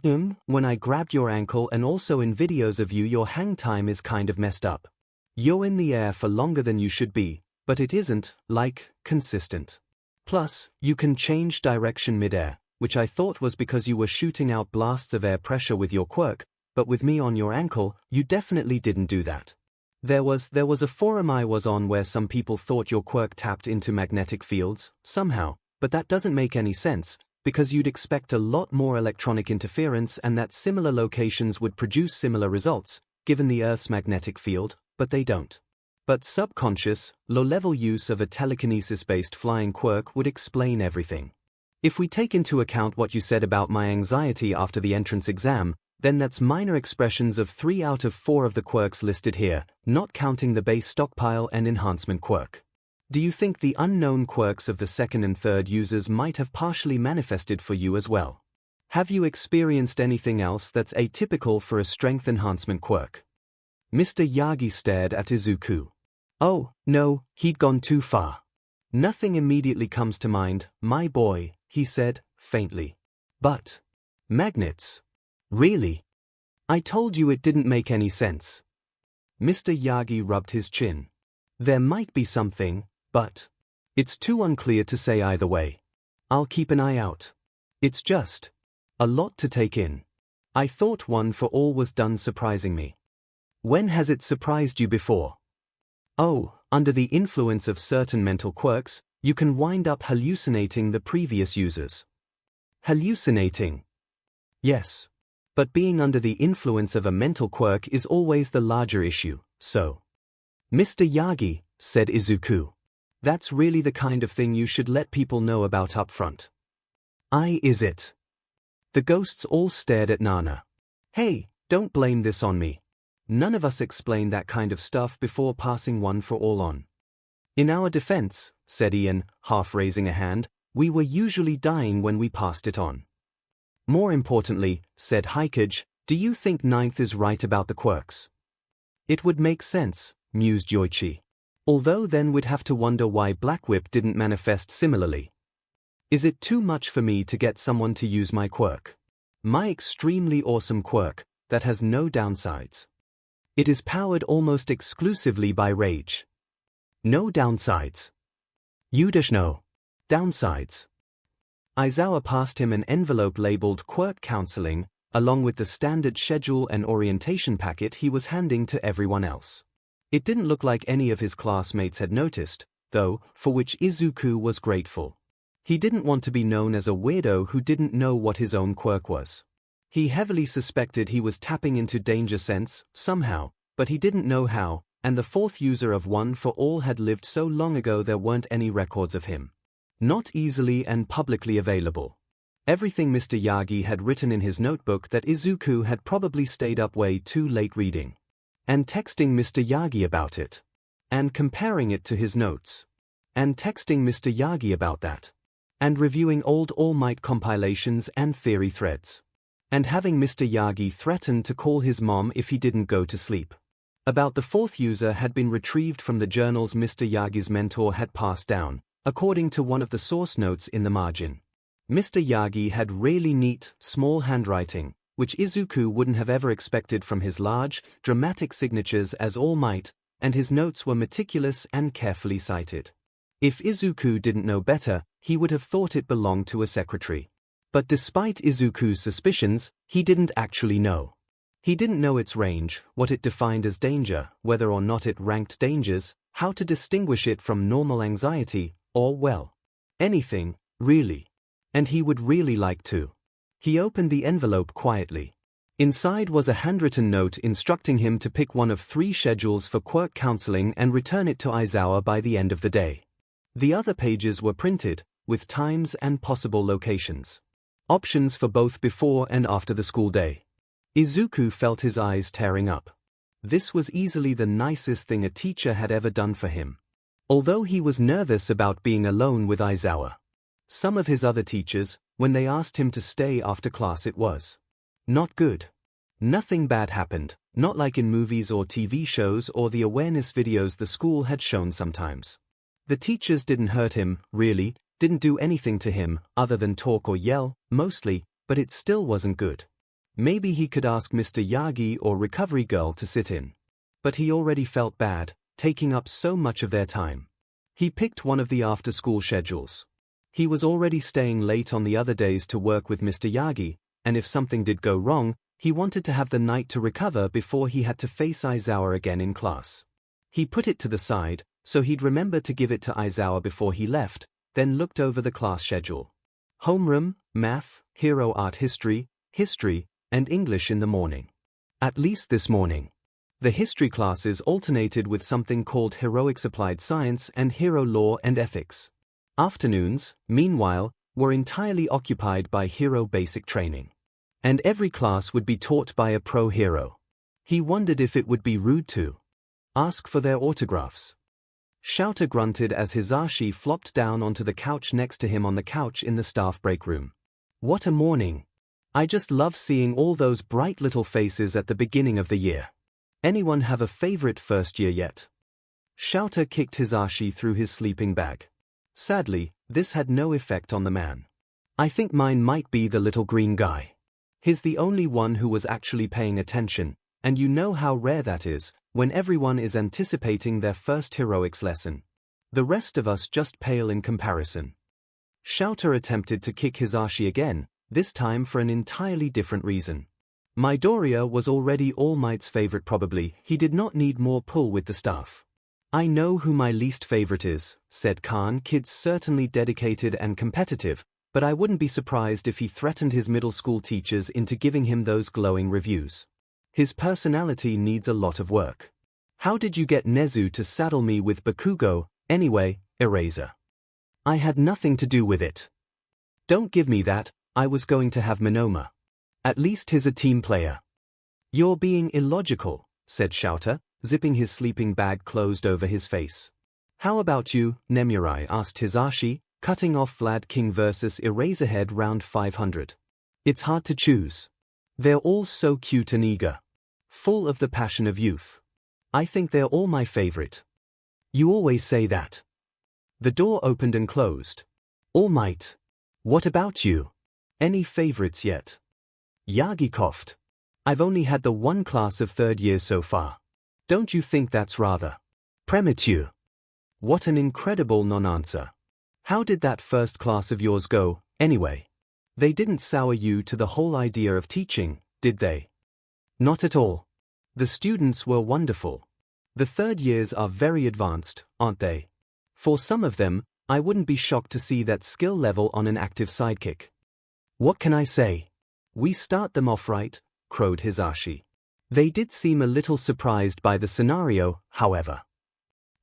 I grabbed your ankle and also in videos of you your hang time is kind of messed up. You're in the air for longer than you should be, but it isn't, like, consistent. Plus, you can change direction mid-air, which I thought was because you were shooting out blasts of air pressure with your quirk, but with me on your ankle, you definitely didn't do that. There was a forum I was on where some people thought your quirk tapped into magnetic fields, somehow, but that doesn't make any sense, because you'd expect a lot more electronic interference and that similar locations would produce similar results, given the Earth's magnetic field, but they don't. But subconscious, low-level use of a telekinesis-based flying quirk would explain everything. If we take into account what you said about my anxiety after the entrance exam, then that's minor expressions of 3 out of 4 of the quirks listed here, not counting the base stockpile and enhancement quirk. Do you think the unknown quirks of the second and third users might have partially manifested for you as well? Have you experienced anything else that's atypical for a strength enhancement quirk? Mr. Yagi stared at Izuku. Oh, no, he'd gone too far. Nothing immediately comes to mind, my boy, he said, faintly. But magnets? Really? I told you it didn't make any sense. Mr. Yagi rubbed his chin. There might be something, but it's too unclear to say either way. I'll keep an eye out. It's just a lot to take in. I thought One for All was done surprising me. When has it surprised you before? Oh, under the influence of certain mental quirks, you can wind up hallucinating the previous users. Hallucinating? Yes. But being under the influence of a mental quirk is always the larger issue, so. Mr. Yagi, said Izuku. That's really the kind of thing you should let people know about up front. Is it? The ghosts all stared at Nana. Hey, don't blame this on me. None of us explained that kind of stuff before passing One for All on. In our defense, said Ian, half raising a hand, we were usually dying when we passed it on. More importantly, said 𝐒𝐭𝐽𝐻, do you think Ninth is right about the quirks? It would make sense, mused Yoichi. Although then we'd have to wonder why Black Whip didn't manifest similarly. Is it too much for me to get someone to use my quirk? My extremely awesome quirk, that has no downsides. It is powered almost exclusively by rage. No downsides. No downsides. Aizawa passed him an envelope labeled Quirk Counseling, along with the standard schedule and orientation packet he was handing to everyone else. It didn't look like any of his classmates had noticed, though, for which Izuku was grateful. He didn't want to be known as a weirdo who didn't know what his own quirk was. He heavily suspected he was tapping into danger sense, somehow, but he didn't know how, and the fourth user of One for All had lived so long ago there weren't any records of him. Not easily and publicly available. Everything Mr. Yagi had written in his notebook that Izuku had probably stayed up way too late reading. And texting Mr. Yagi about it. And comparing it to his notes. And texting Mr. Yagi about that. And reviewing old All Might compilations and theory threads. And having Mr. Yagi threaten to call his mom if he didn't go to sleep. About the fourth user had been retrieved from the journals Mr. Yagi's mentor had passed down, according to one of the source notes in the margin. Mr. Yagi had really neat, small handwriting, which Izuku wouldn't have ever expected from his large, dramatic signatures as All Might, and his notes were meticulous and carefully cited. If Izuku didn't know better, he would have thought it belonged to a secretary. But despite Izuku's suspicions, he didn't actually know. He didn't know its range, what it defined as danger, whether or not it ranked dangers, how to distinguish it from normal anxiety, or, well, anything, really. And he would really like to. He opened the envelope quietly. Inside was a handwritten note instructing him to pick one of 3 schedules for quirk counseling and return it to Aizawa by the end of the day. The other pages were printed, with times and possible locations. Options for both before and after the school day. Izuku felt his eyes tearing up. This was easily the nicest thing a teacher had ever done for him. Although he was nervous about being alone with Aizawa. Some of his other teachers, when they asked him to stay after class, it was not good. Nothing bad happened, not like in movies or TV shows or the awareness videos the school had shown sometimes. The teachers didn't hurt him, really, didn't do anything to him, other than talk or yell, mostly, but it still wasn't good. Maybe he could ask Mr. Yagi or Recovery Girl to sit in. But he already felt bad, taking up so much of their time. He picked one of the after-school schedules. He was already staying late on the other days to work with Mr. Yagi, and if something did go wrong, he wanted to have the night to recover before he had to face Aizawa again in class. He put it to the side, so he'd remember to give it to Aizawa before he left, then looked over the class schedule. Homeroom, math, hero art history, and English in the morning. At least this morning. The history classes alternated with something called Heroics Applied Science and Hero Law and Ethics. Afternoons, meanwhile, were entirely occupied by hero basic training. And every class would be taught by a pro hero. He wondered if it would be rude to ask for their autographs. Shouter grunted as Hisashi flopped down onto the couch next to him on the couch in the staff break room. What a morning! I just love seeing all those bright little faces at the beginning of the year. Anyone have a favorite first year yet? Shouter kicked Hisashi through his sleeping bag. Sadly, this had no effect on the man. I think mine might be the little green guy. He's the only one who was actually paying attention, and you know how rare that is, when everyone is anticipating their first heroics lesson. The rest of us just pale in comparison. Shouter attempted to kick Hisashi again, this time for an entirely different reason. Midoriya was already All Might's favorite probably, he did not need more pull with the staff. I know who my least favorite is, said Khan. Kid's certainly dedicated and competitive, but I wouldn't be surprised if he threatened his middle school teachers into giving him those glowing reviews. His personality needs a lot of work. How did you get Nezu to saddle me with Bakugo, anyway, Eraser? I had nothing to do with it. Don't give me that, I was going to have Minoma. At least he's a team player. You're being illogical, said Shouter, zipping his sleeping bag closed over his face. How about you, Nemurai? Asked Hisashi, cutting off Vlad King vs. Eraserhead round 500. It's hard to choose. They're all so cute and eager. Full of the passion of youth. I think they're all my favorite. You always say that. The door opened and closed. All Might. What about you? Any favorites yet? Yagi coughed. I've only had the one class of third year so far. Don't you think that's rather premature? What an incredible non-answer. How did that first class of yours go, anyway? They didn't sour you to the whole idea of teaching, did they? Not at all. The students were wonderful. The third years are very advanced, aren't they? For some of them, I wouldn't be shocked to see that skill level on an active sidekick. What can I say? We start them off right, crowed Hisashi. They did seem a little surprised by the scenario, however.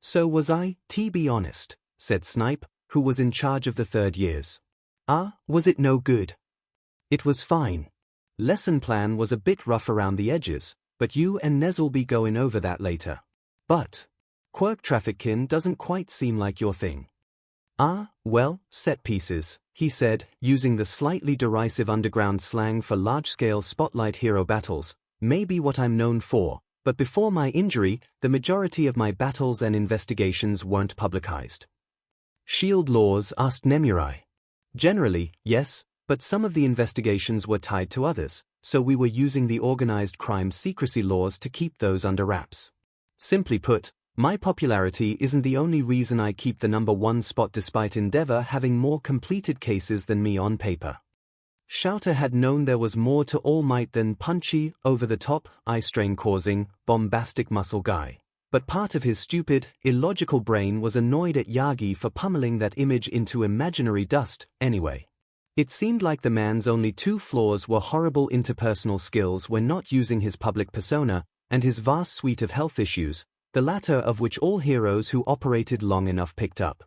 So was I, to be honest, said Snipe, who was in charge of the third years. Was it no good? It was fine. Lesson plan was a bit rough around the edges, but you and Nez'll be going over that later. But quirk trafficking doesn't quite seem like your thing. Well, set pieces, he said, using the slightly derisive underground slang for large-scale spotlight hero battles, may be what I'm known for, but before my injury, the majority of my battles and investigations weren't publicized. Shield laws? Asked Nemurai. Generally, yes, but some of the investigations were tied to others, so we were using the organized crime secrecy laws to keep those under wraps. Simply put, my popularity isn't the only reason I keep the #1 spot despite Endeavor having more completed cases than me on paper. 𝐲𝐸 had known there was more to All Might than punchy, over-the-top, eye-strain-causing, bombastic muscle guy. But part of his stupid, illogical brain was annoyed at Yagi for pummeling that image into imaginary dust, anyway. It seemed like the man's only two flaws were horrible interpersonal skills when not using his public persona, and his vast suite of health issues, the latter of which all heroes who operated long enough picked up.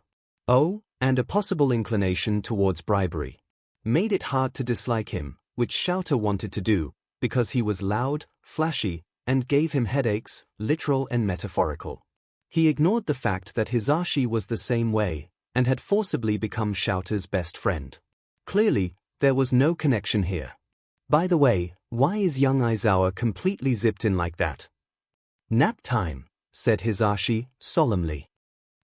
Oh, and a possible inclination towards bribery. Made it hard to dislike him, which 𝐲𝐸 wanted to do, because he was loud, flashy, and gave him headaches, literal and metaphorical. He ignored the fact that Hisashi was the same way, and had forcibly become 𝐲𝐸's best friend. Clearly, there was no connection here. By the way, why is young Aizawa completely zipped in like that? Nap time, said Hisashi, solemnly.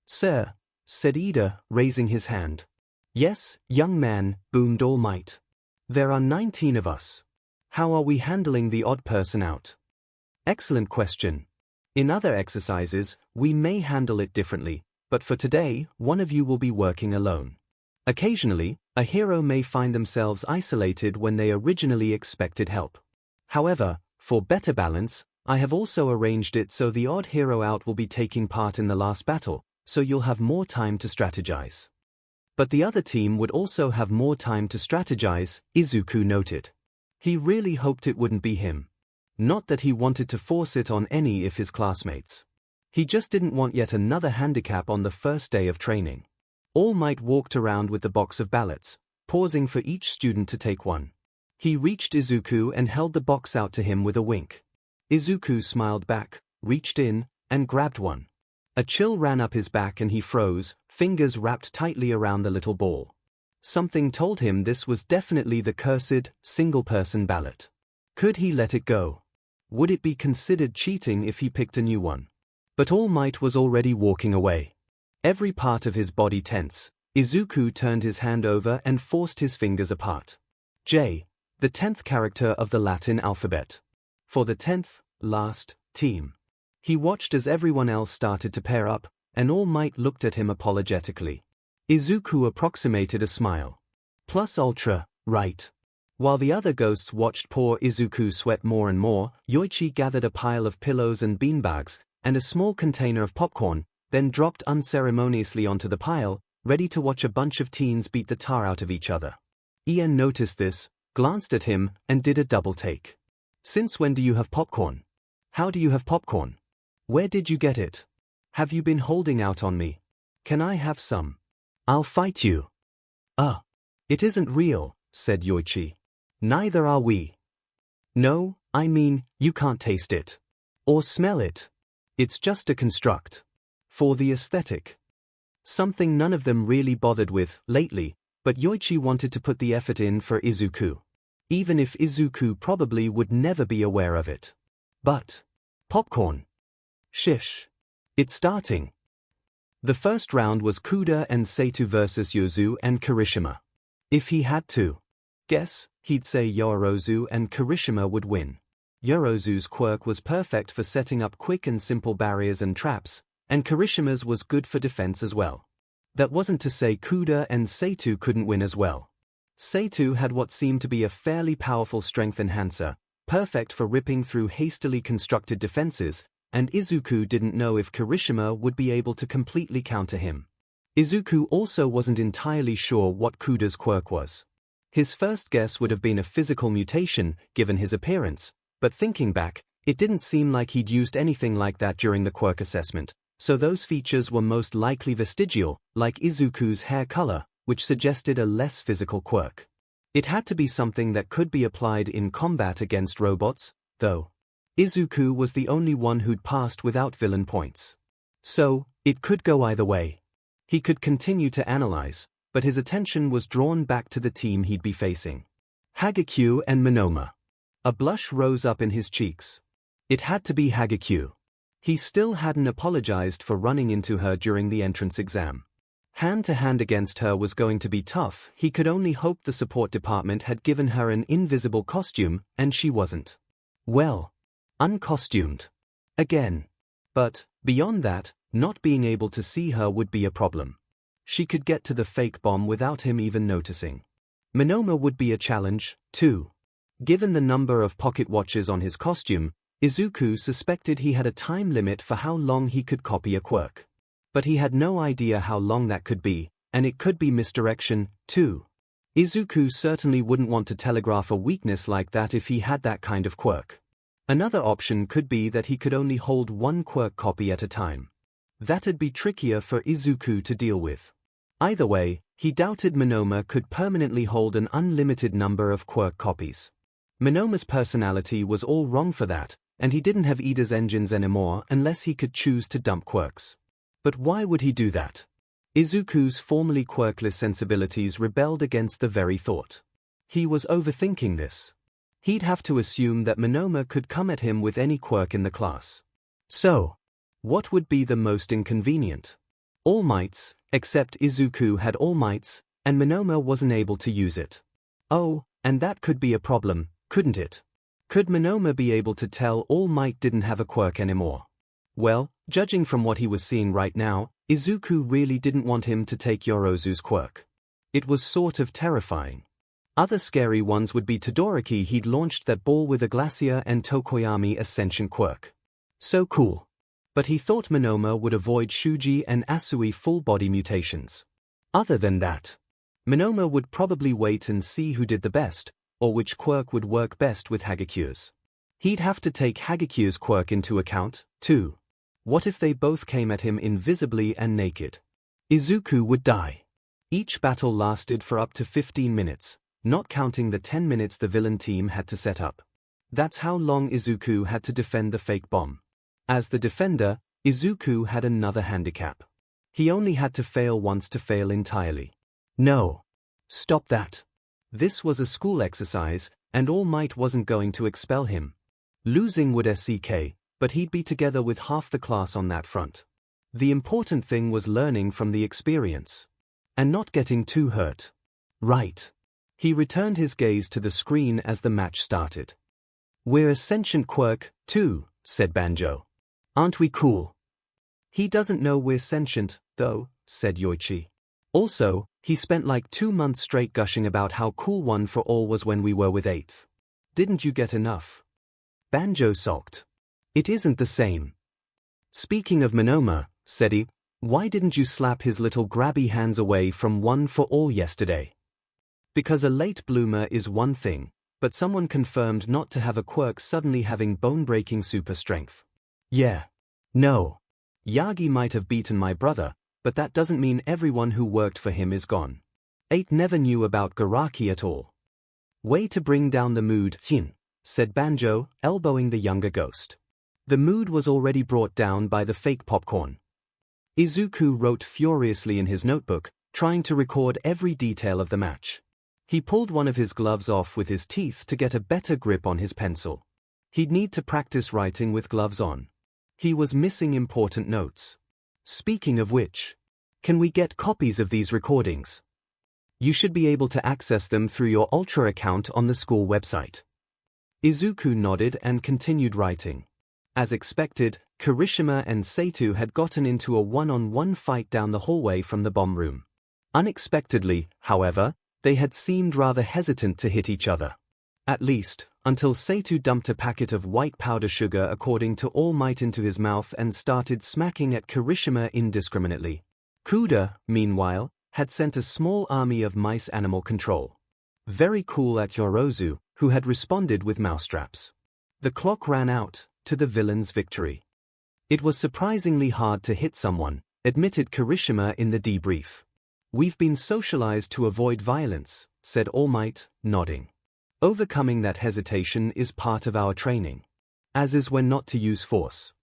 Sir, said Ida, raising his hand. Yes, young man, boomed All Might. There are 19 of us. How are we handling the odd person out? Excellent question. In other exercises, we may handle it differently, but for today, one of you will be working alone. Occasionally, a hero may find themselves isolated when they originally expected help. However, for better balance, I have also arranged it so the odd hero out will be taking part in the last battle, so you'll have more time to strategize. But the other team would also have more time to strategize, Izuku noted. He really hoped it wouldn't be him. Not that he wanted to force it on any of his classmates. He just didn't want yet another handicap on the first day of training. All Might walked around with the box of ballots, pausing for each student to take one. He reached Izuku and held the box out to him with a wink. Izuku smiled back, reached in, and grabbed one. A chill ran up his back and he froze, fingers wrapped tightly around the little ball. Something told him this was definitely the cursed, single-person ballot. Could he let it go? Would it be considered cheating if he picked a new one? But All Might was already walking away. Every part of his body tense, Izuku turned his hand over and forced his fingers apart. J, the 10th character of the Latin alphabet. For the 10th, last, team. He watched as everyone else started to pair up, and All Might looked at him apologetically. Izuku approximated a smile. Plus ultra, right. While the other ghosts watched poor Izuku sweat more and more, Yoichi gathered a pile of pillows and beanbags, and a small container of popcorn, then dropped unceremoniously onto the pile, ready to watch a bunch of teens beat the tar out of each other. Ian noticed this, glanced at him, and did a double take. Since when do you have popcorn? How do you have popcorn? Where did you get it? Have you been holding out on me? Can I have some? I'll fight you. It isn't real, said Yoichi. Neither are we. No, I mean, you can't taste it. Or smell it. It's just a construct. For the aesthetic. Something none of them really bothered with lately, but Yoichi wanted to put the effort in for Izuku. Even if Izuku probably would never be aware of it. But popcorn. Shish. It's starting. The first round was Kuda and Seitu versus Yozu and Kirishima. If he had to guess, he'd say Yorozu and Kirishima would win. Yorozu's quirk was perfect for setting up quick and simple barriers and traps, and Kirishima's was good for defense as well. That wasn't to say Kuda and Seitu couldn't win as well. Seitu had what seemed to be a fairly powerful strength enhancer, perfect for ripping through hastily constructed defenses, and Izuku didn't know if Kirishima would be able to completely counter him. Izuku also wasn't entirely sure what Kuda's quirk was. His first guess would have been a physical mutation, given his appearance, but thinking back, it didn't seem like he'd used anything like that during the quirk assessment, so those features were most likely vestigial, like Izuku's hair color, which suggested a less physical quirk. It had to be something that could be applied in combat against robots, though. Izuku was the only one who'd passed without villain points. So, it could go either way. He could continue to analyze, but his attention was drawn back to the team he'd be facing. Hagekyu and Monoma. A blush rose up in his cheeks. It had to be Hagekyu. He still hadn't apologized for running into her during the entrance exam. Hand-to-hand against her was going to be tough. He could only hope the support department had given her an invisible costume, and she wasn't. Well, uncostumed. Again. But, beyond that, not being able to see her would be a problem. She could get to the fake bomb without him even noticing. Monoma would be a challenge, too. Given the number of pocket watches on his costume, Izuku suspected he had a time limit for how long he could copy a quirk. But he had no idea how long that could be, and it could be misdirection, too. Izuku certainly wouldn't want to telegraph a weakness like that if he had that kind of quirk. Another option could be that he could only hold one quirk copy at a time. That'd be trickier for Izuku to deal with. Either way, he doubted Monoma could permanently hold an unlimited number of quirk copies. Monoma's personality was all wrong for that, and he didn't have Ida's engines anymore unless he could choose to dump quirks. But why would he do that? Izuku's formerly quirkless sensibilities rebelled against the very thought. He was overthinking this. He'd have to assume that Monoma could come at him with any quirk in the class. So, what would be the most inconvenient? All Mights, except Izuku had All Mights, and Monoma wasn't able to use it. Oh, and that could be a problem, couldn't it? Could Monoma be able to tell All Might didn't have a quirk anymore? Well, judging from what he was seeing right now, Izuku really didn't want him to take Yorozu's quirk. It was sort of terrifying. Other scary ones would be Todoroki. He'd launched that ball with a Glacier and Tokoyami Ascension quirk. So cool. But he thought Monoma would avoid Shuji and Asui full-body mutations. Other than that, Monoma would probably wait and see who did the best, or which quirk would work best with Hagekyou's. He'd have to take Hagekyou's quirk into account, too. What if they both came at him invisibly and naked? Izuku would die. Each battle lasted for up to 15 minutes, not counting the 10 minutes the villain team had to set up. That's how long Izuku had to defend the fake bomb. As the defender, Izuku had another handicap. He only had to fail once to fail entirely. No. Stop that. This was a school exercise, and All Might wasn't going to expel him. Losing would SCK, but he'd be together with half the class on that front. The important thing was learning from the experience. And not getting too hurt. Right. He returned his gaze to the screen as the match started. "We're a sentient quirk, too," said Banjo. "Aren't we cool?" "He doesn't know we're sentient, though," said Yoichi. "Also, he spent like 2 months straight gushing about how cool One for All was when we were with 8th. Didn't you get enough?" Banjo sulked. "It isn't the same." "Speaking of Monoma," said he, "why didn't you slap his little grabby hands away from One for All yesterday?" Because a late bloomer is one thing, but someone confirmed not to have a quirk suddenly having bone-breaking super strength. Yeah. No. Yagi might have beaten my brother, but that doesn't mean everyone who worked for him is gone. 8 never knew about Garaki at all. "Way to bring down the mood, Jin," said Banjo, elbowing the younger ghost. The mood was already brought down by the fake popcorn. Izuku wrote furiously in his notebook, trying to record every detail of the match. He pulled one of his gloves off with his teeth to get a better grip on his pencil. He'd need to practice writing with gloves on. He was missing important notes. Speaking of which, can we get copies of these recordings? You should be able to access them through your Ultra account on the school website. Izuku nodded and continued writing. As expected, Kirishima and Sato had gotten into a one-on-one fight down the hallway from the bomb room. Unexpectedly, however, they had seemed rather hesitant to hit each other. At least, until Sato dumped a packet of white powder sugar according to All Might into his mouth and started smacking at Kirishima indiscriminately. Kuda, meanwhile, had sent a small army of mice animal control. Very cool at Yorozu, who had responded with mousetraps. The clock ran out, to the villain's victory. "It was surprisingly hard to hit someone," admitted Kirishima in the debrief. "We've been socialized to avoid violence," said All Might, nodding. "Overcoming that hesitation is part of our training. As is when not to use force."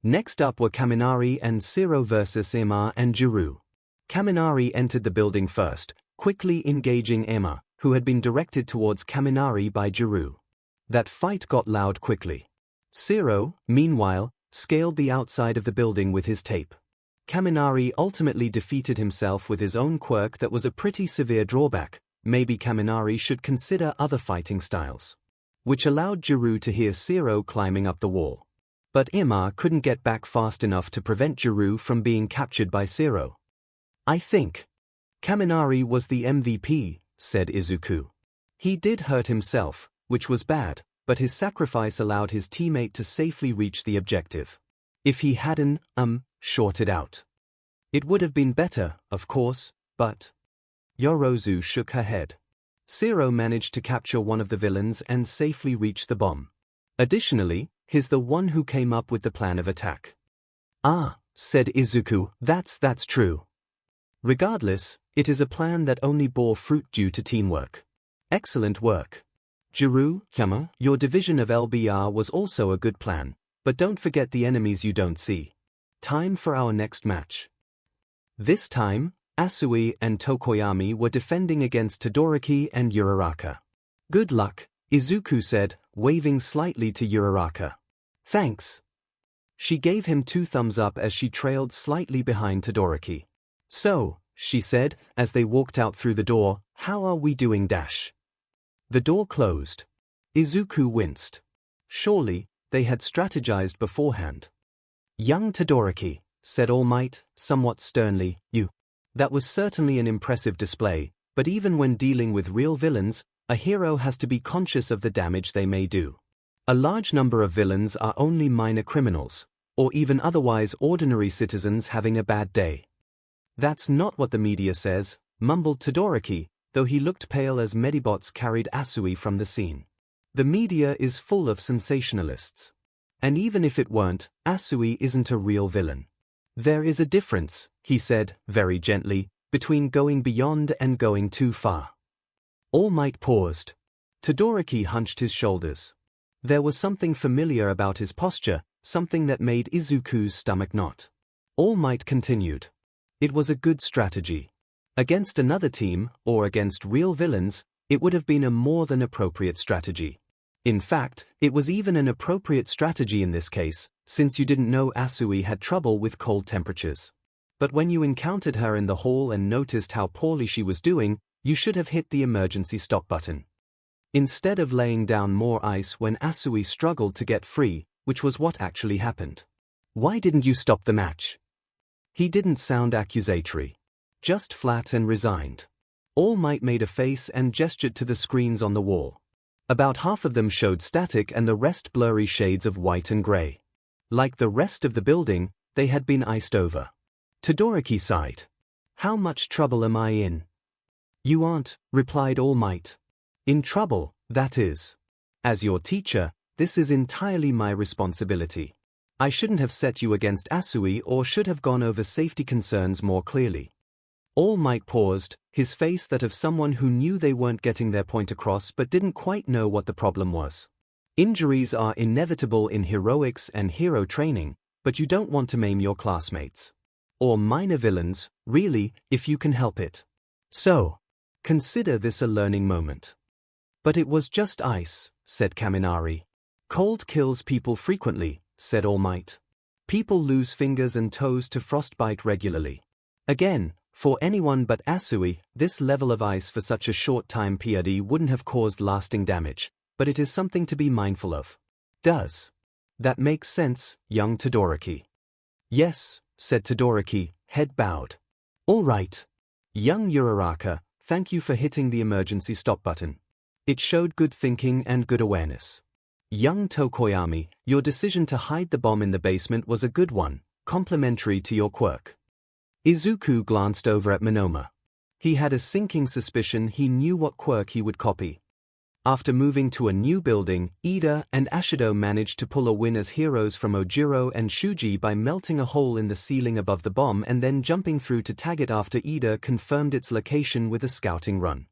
Next up were Kaminari and Zero versus Emma and Juru. Kaminari entered the building first, quickly engaging Emma, who had been directed towards Kaminari by Juru. That fight got loud quickly. Zero, meanwhile, scaled the outside of the building with his tape. Kaminari ultimately defeated himself with his own quirk that was a pretty severe drawback. Maybe Kaminari should consider other fighting styles. Which allowed Giru to hear 𝐂𝐿 climbing up the wall. But 𝐼𝐼 couldn't get back fast enough to prevent Giru from being captured by 𝐂𝐿. I think Kaminari was the MVP, said Izuku. He did hurt himself, which was bad, but his sacrifice allowed his teammate to safely reach the objective. If he hadn't, shorted out. It would have been better, of course, but… Yorozu shook her head. 𝐂𝐿 managed to capture one of the villains and safely reach the bomb. Additionally, he's the one who came up with the plan of attack. Ah, said Izuku, that's true. Regardless, it is a plan that only bore fruit due to teamwork. Excellent work. Giru, your division of LBR was also a good plan, but don't forget the enemies you don't see. Time for our next match. This time, Asui and Tokoyami were defending against Todoroki and Uraraka. Good luck, Izuku said, waving slightly to Uraraka. Thanks. She gave him 2 thumbs up as she trailed slightly behind Todoroki. So, she said, as they walked out through the door, how are we doing dash? The door closed. Izuku winced. Surely, they had strategized beforehand. Young Todoroki, said All Might, somewhat sternly, you. That was certainly an impressive display, but even when dealing with real villains, a hero has to be conscious of the damage they may do. A large number of villains are only minor criminals, or even otherwise ordinary citizens having a bad day. That's not what the media says, mumbled Todoroki, though he looked pale as Medibots carried Asui from the scene. The media is full of sensationalists. And even if it weren't, Asui isn't a real villain. There is a difference, he said, very gently, between going beyond and going too far. All Might paused. Todoroki hunched his shoulders. There was something familiar about his posture, something that made Izuku's stomach knot. All Might continued. It was a good strategy. Against another team, or against real villains, it would have been a more than appropriate strategy. In fact, it was even an appropriate strategy in this case, since you didn't know Asui had trouble with cold temperatures. But when you encountered her in the hall and noticed how poorly she was doing, you should have hit the emergency stop button. Instead of laying down more ice when Asui struggled to get free, which was what actually happened. Why didn't you stop the match? He didn't sound accusatory. Just flat and resigned. All Might made a face and gestured to the screens on the wall. About half of them showed static and the rest blurry shades of white and gray. Like the rest of the building, they had been iced over. Todoroki sighed. How much trouble am I in? You aren't, replied All Might. In trouble, that is. As your teacher, this is entirely my responsibility. I shouldn't have set you against Asui or should have gone over safety concerns more clearly. All Might paused, his face that of someone who knew they weren't getting their point across but didn't quite know what the problem was. Injuries are inevitable in heroics and hero training, but you don't want to maim your classmates. Or minor villains, really, if you can help it. So, consider this a learning moment. But it was just ice, said Kaminari. Cold kills people frequently, said All Might. People lose fingers and toes to frostbite regularly. Again, for anyone but Asui, this level of ice for such a short time period wouldn't have caused lasting damage, but it is something to be mindful of. Does that make sense, young Todoroki? Yes, said Todoroki, head bowed. All right. Young Uraraka, thank you for hitting the emergency stop button. It showed good thinking and good awareness. Young Tokoyami, your decision to hide the bomb in the basement was a good one, complimentary to your quirk. Izuku glanced over at Monoma. He had a sinking suspicion he knew what quirk he would copy. After moving to a new building, Ida and Ashido managed to pull a win as heroes from Ojiro and Shuji by melting a hole in the ceiling above the bomb and then jumping through to tag it after Ida confirmed its location with a scouting run.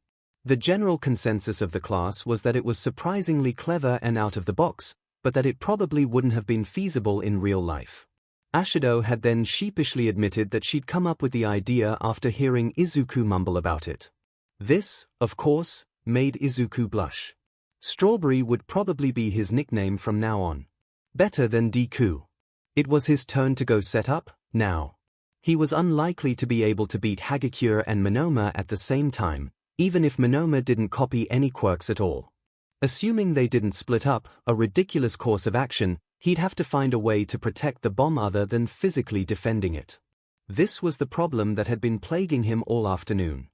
The general consensus of the class was that it was surprisingly clever and out of the box, but that it probably wouldn't have been feasible in real life. Ashido had then sheepishly admitted that she'd come up with the idea after hearing Izuku mumble about it. This, of course, made Izuku blush. Strawberry would probably be his nickname from now on. Better than Deku. It was his turn to go set up, now. He was unlikely to be able to beat 𝐒𝐻𝐿 and 𝐵𝐵 at the same time, even if 𝐵𝐵 didn't copy any quirks at all. Assuming they didn't split up, a ridiculous course of action, he'd have to find a way to protect the bomb other than physically defending it. This was the problem that had been plaguing him all afternoon.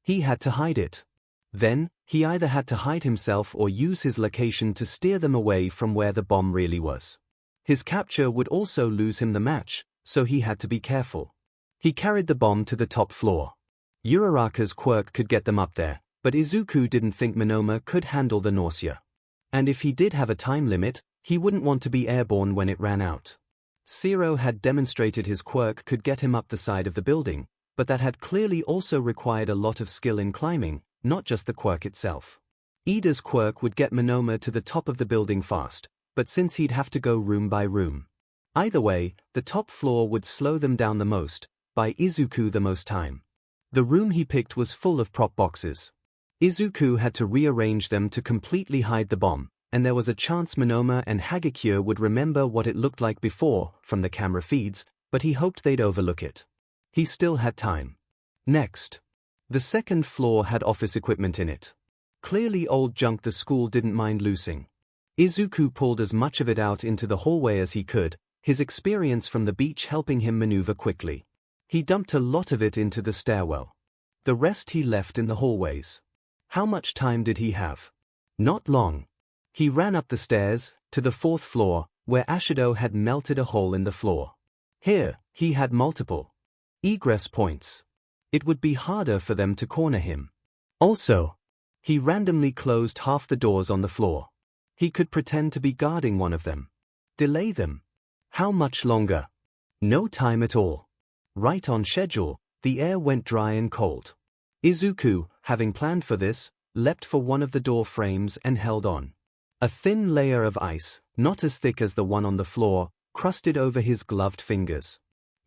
He had to hide it. Then, he either had to hide himself or use his location to steer them away from where the bomb really was. His capture would also lose him the match, so he had to be careful. He carried the bomb to the top floor. Uraraka's quirk could get them up there, but Izuku didn't think 𝐵𝐵 could handle the nausea. And if he did have a time limit, he wouldn't want to be airborne when it ran out. 𝐒𝐿 had demonstrated his quirk could get him up the side of the building, but that had clearly also required a lot of skill in climbing, not just the quirk itself. Iida's quirk would get 𝐵𝐵 to the top of the building fast, but since he'd have to go room by room. Either way, the top floor would slow them down the most, buy Izuku the most time. The room he picked was full of prop boxes. Izuku had to rearrange them to completely hide the bomb, and there was a chance 𝐵𝐵 and 𝐒𝐻𝐿 would remember what it looked like before, from the camera feeds, but he hoped they'd overlook it. He still had time. Next. The second floor had office equipment in it. Clearly old junk the school didn't mind losing. Izuku pulled as much of it out into the hallway as he could, his experience from the beach helping him maneuver quickly. He dumped a lot of it into the stairwell. The rest he left in the hallways. How much time did he have? Not long. He ran up the stairs, to the fourth floor, where Ashido had melted a hole in the floor. Here, he had multiple egress points. It would be harder for them to corner him. Also, he randomly closed half the doors on the floor. He could pretend to be guarding one of them. Delay them. How much longer? No time at all. Right on schedule, the air went dry and cold. Izuku, having planned for this, leapt for one of the door frames and held on. A thin layer of ice, not as thick as the one on the floor, crusted over his gloved fingers.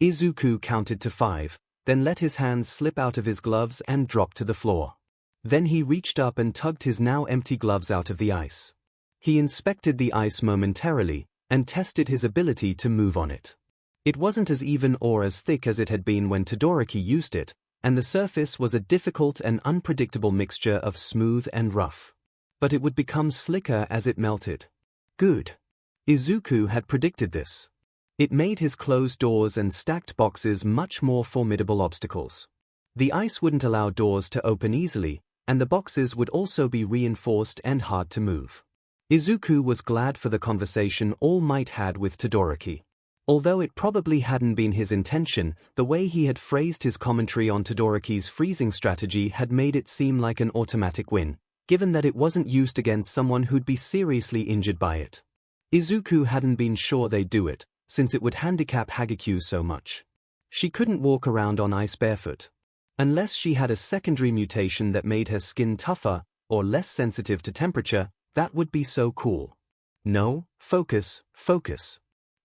Izuku counted to 5, then let his hands slip out of his gloves and drop to the floor. Then he reached up and tugged his now empty gloves out of the ice. He inspected the ice momentarily, and tested his ability to move on it. It wasn't as even or as thick as it had been when Todoroki used it, and the surface was a difficult and unpredictable mixture of smooth and rough. But it would become slicker as it melted. Good. Izuku had predicted this. It made his closed doors and stacked boxes much more formidable obstacles. The ice wouldn't allow doors to open easily, and the boxes would also be reinforced and hard to move. Izuku was glad for the conversation All Might had with Todoroki. Although it probably hadn't been his intention, the way he had phrased his commentary on Todoroki's freezing strategy had made it seem like an automatic win, given that it wasn't used against someone who'd be seriously injured by it. Izuku hadn't been sure they'd do it, since it would handicap 𝐒𝐻𝐿 so much. She couldn't walk around on ice barefoot. Unless she had a secondary mutation that made her skin tougher, or less sensitive to temperature, that would be so cool. No, focus, focus.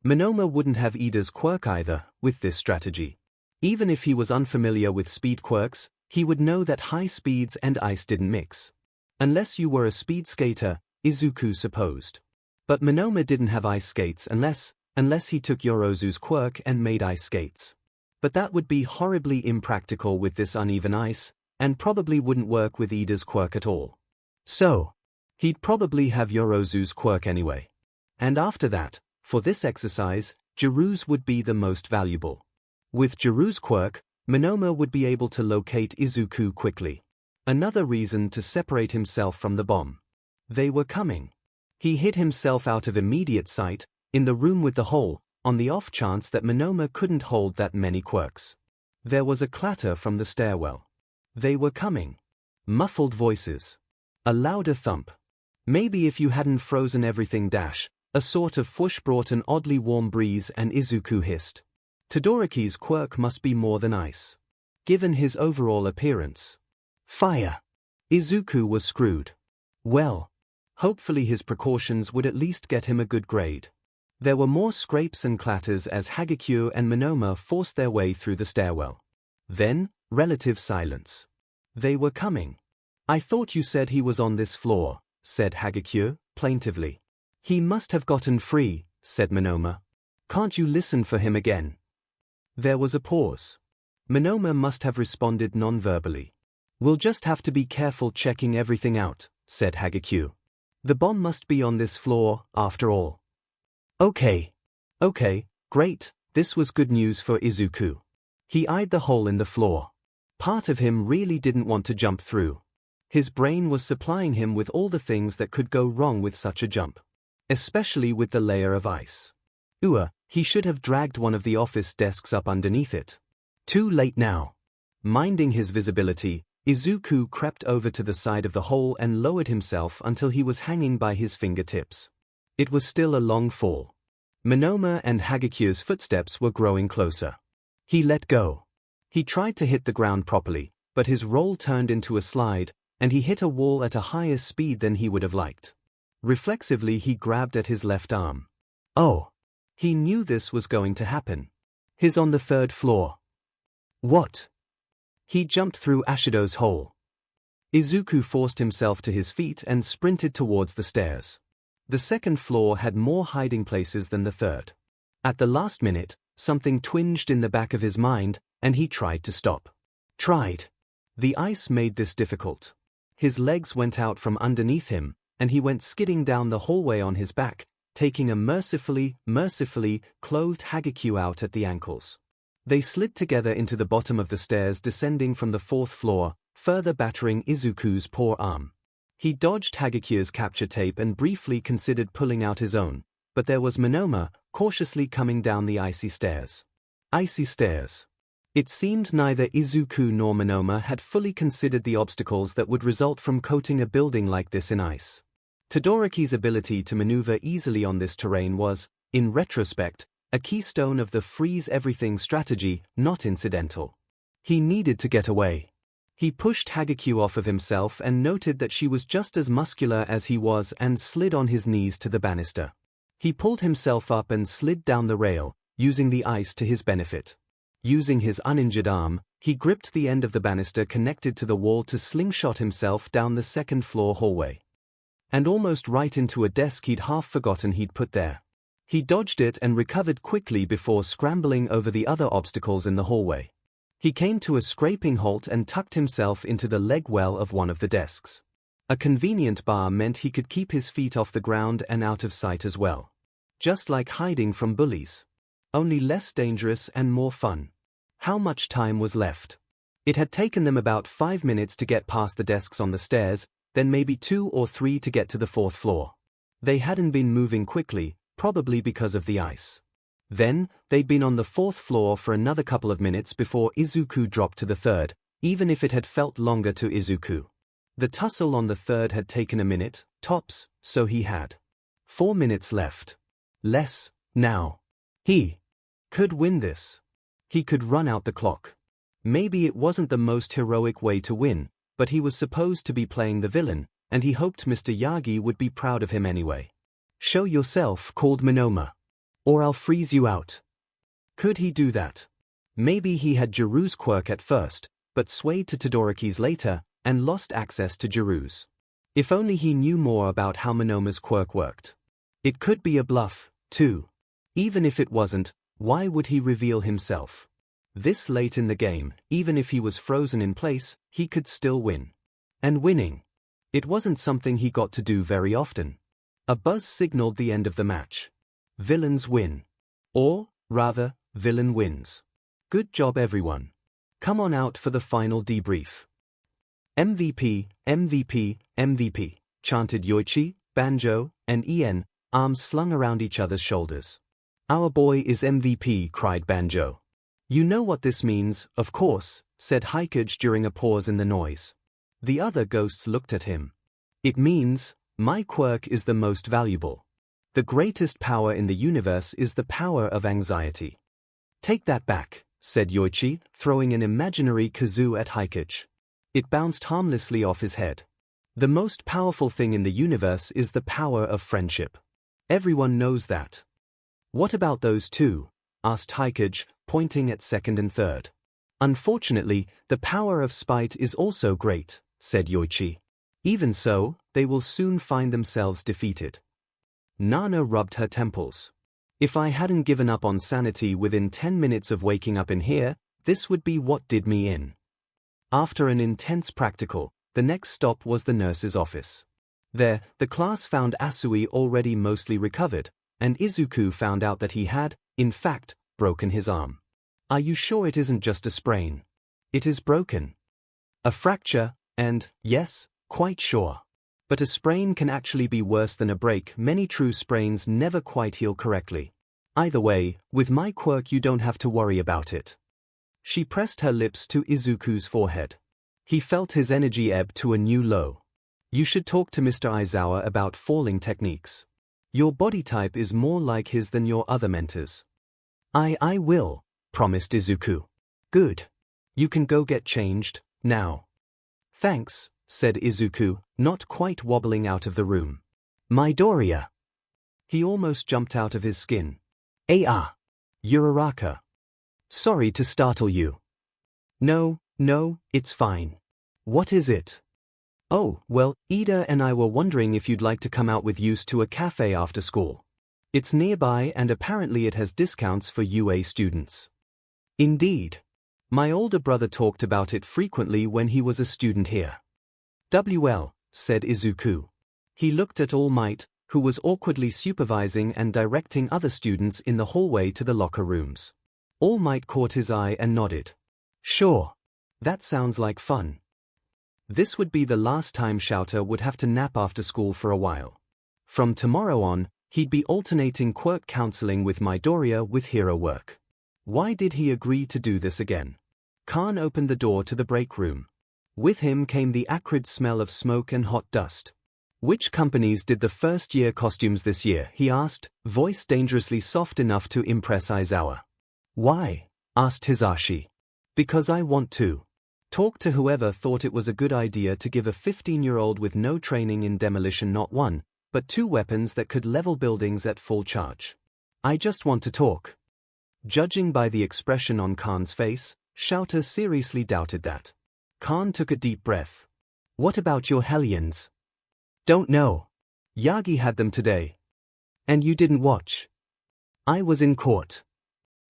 𝐵𝐵 wouldn't have Iida's quirk either, with this strategy. Even if he was unfamiliar with speed quirks, he would know that high speeds and ice didn't mix. Unless you were a speed skater, Izuku supposed. But 𝐵𝐵 didn't have ice skates unless he took Yorozu's quirk and made ice skates. But that would be horribly impractical with this uneven ice, and probably wouldn't work with Iida's quirk at all. So, he'd probably have Yorozu's quirk anyway. And after that, for this exercise, Jiru's would be the most valuable. With Jiru's quirk, 𝐵𝐵 would be able to locate Izuku quickly. Another reason to separate himself from the bomb. They were coming. He hid himself out of immediate sight, in the room with the hole, on the off chance that 𝐵𝐵 couldn't hold that many quirks. There was a clatter from the stairwell. They were coming. Muffled voices. A louder thump. Maybe if you hadn't frozen everything dash. A sort of whoosh brought an oddly warm breeze and Izuku hissed. Todoroki's quirk must be more than ice. Given his overall appearance. Fire. Izuku was screwed. Well. Hopefully his precautions would at least get him a good grade. There were more scrapes and clatters as 𝐒𝐻𝐿 and 𝐵𝐵 forced their way through the stairwell. Then, relative silence. They were coming. I thought you said he was on this floor, said 𝐒𝐻𝐿, plaintively. He must have gotten free, said 𝐵𝐵. Can't you listen for him again? There was a pause. Monoma must have responded non-verbally. "We'll just have to be careful checking everything out," said 𝐻𝐻𝐾. "The bomb must be on this floor, after all." Okay, great, this was good news for Izuku. He eyed the hole in the floor. Part of him really didn't want to jump through. His brain was supplying him with all the things that could go wrong with such a jump. Especially with the layer of ice. He should have dragged one of the office desks up underneath it. Too late now. Minding his visibility, Izuku crept over to the side of the hole and lowered himself until he was hanging by his fingertips. It was still a long fall. Monoma and 𝐻𝐻𝐾's footsteps were growing closer. He let go. He tried to hit the ground properly, but his roll turned into a slide, and he hit a wall at a higher speed than he would have liked. Reflexively he grabbed at his left arm. Oh! He knew this was going to happen. He's on the 3rd floor. What? He jumped through Ashido's hole. Izuku forced himself to his feet and sprinted towards the stairs. The 2nd floor had more hiding places than the 3rd. At the last minute, something twinged in the back of his mind, and he tried to stop. The ice made this difficult. His legs went out from underneath him, and he went skidding down the hallway on his back, taking a mercifully clothed 𝐻𝐻𝐾 out at the ankles. They slid together into the bottom of the stairs descending from the 4th floor, further battering Izuku's poor arm. He dodged 𝐻𝐻𝐾's capture tape and briefly considered pulling out his own, but there was Monoma, cautiously coming down the icy stairs. It seemed neither Izuku nor Monoma had fully considered the obstacles that would result from coating a building like this in ice. Todoroki's ability to maneuver easily on this terrain was, in retrospect, a keystone of the freeze-everything strategy, not incidental. He needed to get away. He pushed 𝐻𝐻𝐾 off of himself and noted that she was just as muscular as he was and slid on his knees to the banister. He pulled himself up and slid down the rail, using the ice to his benefit. Using his uninjured arm, he gripped the end of the banister connected to the wall to slingshot himself down the 2nd floor hallway. And almost right into a desk he'd half forgotten he'd put there. He dodged it and recovered quickly before scrambling over the other obstacles in the hallway. He came to a scraping halt and tucked himself into the leg well of one of the desks. A convenient bar meant he could keep his feet off the ground and out of sight as well. Just like hiding from bullies. Only less dangerous and more fun. How much time was left? It had taken them about 5 minutes to get past the desks on the stairs, then maybe 2 or 3 to get to the 4th floor. They hadn't been moving quickly, probably because of the ice. Then, they'd been on the 4th floor for another couple of minutes before Izuku dropped to the 3rd, even if it had felt longer to Izuku. The tussle on the 3rd had taken a minute, tops, so he had 4 minutes left. Less, now. He could win this. He could run out the clock. Maybe it wasn't the most heroic way to win, but he was supposed to be playing the villain, and he hoped Mr. Yagi would be proud of him anyway. "Show yourself," called Monoma. "Or I'll freeze you out." Could he do that? Maybe he had Jiru's quirk at first, but swayed to Todoroki's later, and lost access to Jiru's. If only he knew more about how Monoma's quirk worked. It could be a bluff, too. Even if it wasn't, why would he reveal himself? This late in the game, even if he was frozen in place, he could still win. And winning. It wasn't something he got to do very often. A buzz signaled the end of the match. Villains win. Or, rather, villain wins. Good job everyone. Come on out for the final debrief. MVP, MVP, MVP, chanted Yoichi, Banjo, and Ien, arms slung around each other's shoulders. "Our boy is MVP," cried Banjo. "You know what this means, of course," said 𝐻𝐻𝐾 during a pause in the noise. The other ghosts looked at him. "It means, my quirk is the most valuable. The greatest power in the universe is the power of anxiety." "Take that back," said Yoichi, throwing an imaginary kazoo at 𝐻𝐻𝐾. It bounced harmlessly off his head. "The most powerful thing in the universe is the power of friendship. Everyone knows that." "What about those two?" asked 𝐻𝐻𝐾, pointing at 2nd and 3rd. "Unfortunately, the power of spite is also great," said Yoichi. "Even so, they will soon find themselves defeated." Nana rubbed her temples. If I hadn't given up on sanity within 10 minutes of waking up in here, this would be what did me in. After an intense practical, the next stop was the nurse's office. There, the class found Asui already mostly recovered, and Izuku found out that he had, in fact, broken his arm. Are you sure it isn't just a sprain? It is broken. A fracture, and, yes, quite sure. But a sprain can actually be worse than a break. Many true sprains never quite heal correctly. Either way, with my quirk you don't have to worry about it. She pressed her lips to Izuku's forehead. He felt his energy ebb to a new low. You should talk to Mr. Aizawa about falling techniques. Your body type is more like his than your other mentors. I will, promised Izuku. Good. You can go get changed, now. Thanks, said Izuku, not quite wobbling out of the room. Midoriya. He almost jumped out of his skin. Uraraka. Sorry to startle you. No, it's fine. What is it? Oh, well, Ida and I were wondering if you'd like to come out with Yus to a cafe after school. It's nearby and apparently it has discounts for UA students. Indeed. My older brother talked about it frequently when he was a student here. WL, said Izuku. He looked at All Might, who was awkwardly supervising and directing other students in the hallway to the locker rooms. All Might caught his eye and nodded. Sure. That sounds like fun. This would be the last time Shouter would have to nap after school for a while. From tomorrow on, he'd be alternating quirk counseling with Midoriya with hero work. Why did he agree to do this again? Khan opened the door to the break room. With him came the acrid smell of smoke and hot dust. Which companies did the first-year costumes this year? He asked, voice dangerously soft enough to impress Aizawa. Why? Asked Hisashi. Because I want to. Talk to whoever thought it was a good idea to give a 15-year-old with no training in demolition not one, but two weapons that could level buildings at full charge. I just want to talk. Judging by the expression on Khan's face, Shouter seriously doubted that. Khan took a deep breath. What about your Hellions? Don't know. Yagi had them today. And you didn't watch? I was in court.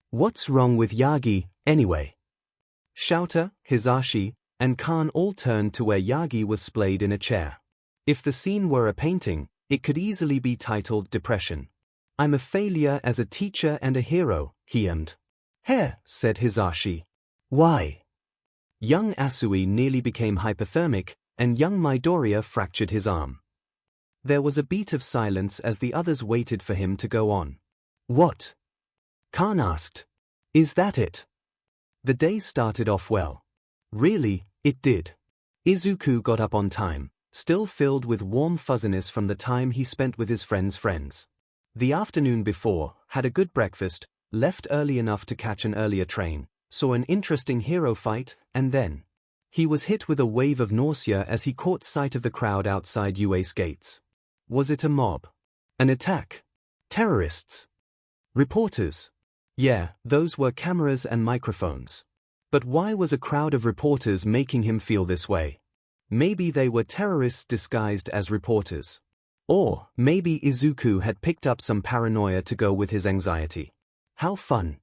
What's wrong with Yagi, anyway? Shouter, Hisashi, and Khan all turned to where Yagi was splayed in a chair. If the scene were a painting, it could easily be titled Depression. I'm a failure as a teacher and a hero, he hummed. Heh, said Hisashi. Why? Young Asui nearly became hypothermic, and young Midoriya fractured his arm. There was a beat of silence as the others waited for him to go on. What? Khan asked. Is that it? The day started off well. Really, it did. Izuku got up on time, still filled with warm fuzziness from the time he spent with his friends. The afternoon before, had a good breakfast, left early enough to catch an earlier train, saw an interesting hero fight, and then he was hit with a wave of nausea as he caught sight of the crowd outside UA's gates. Was it a mob? An attack? Terrorists? Reporters? Yeah, those were cameras and microphones. But why was a crowd of reporters making him feel this way? Maybe they were terrorists disguised as reporters. Or, maybe Izuku had picked up some paranoia to go with his anxiety. How fun.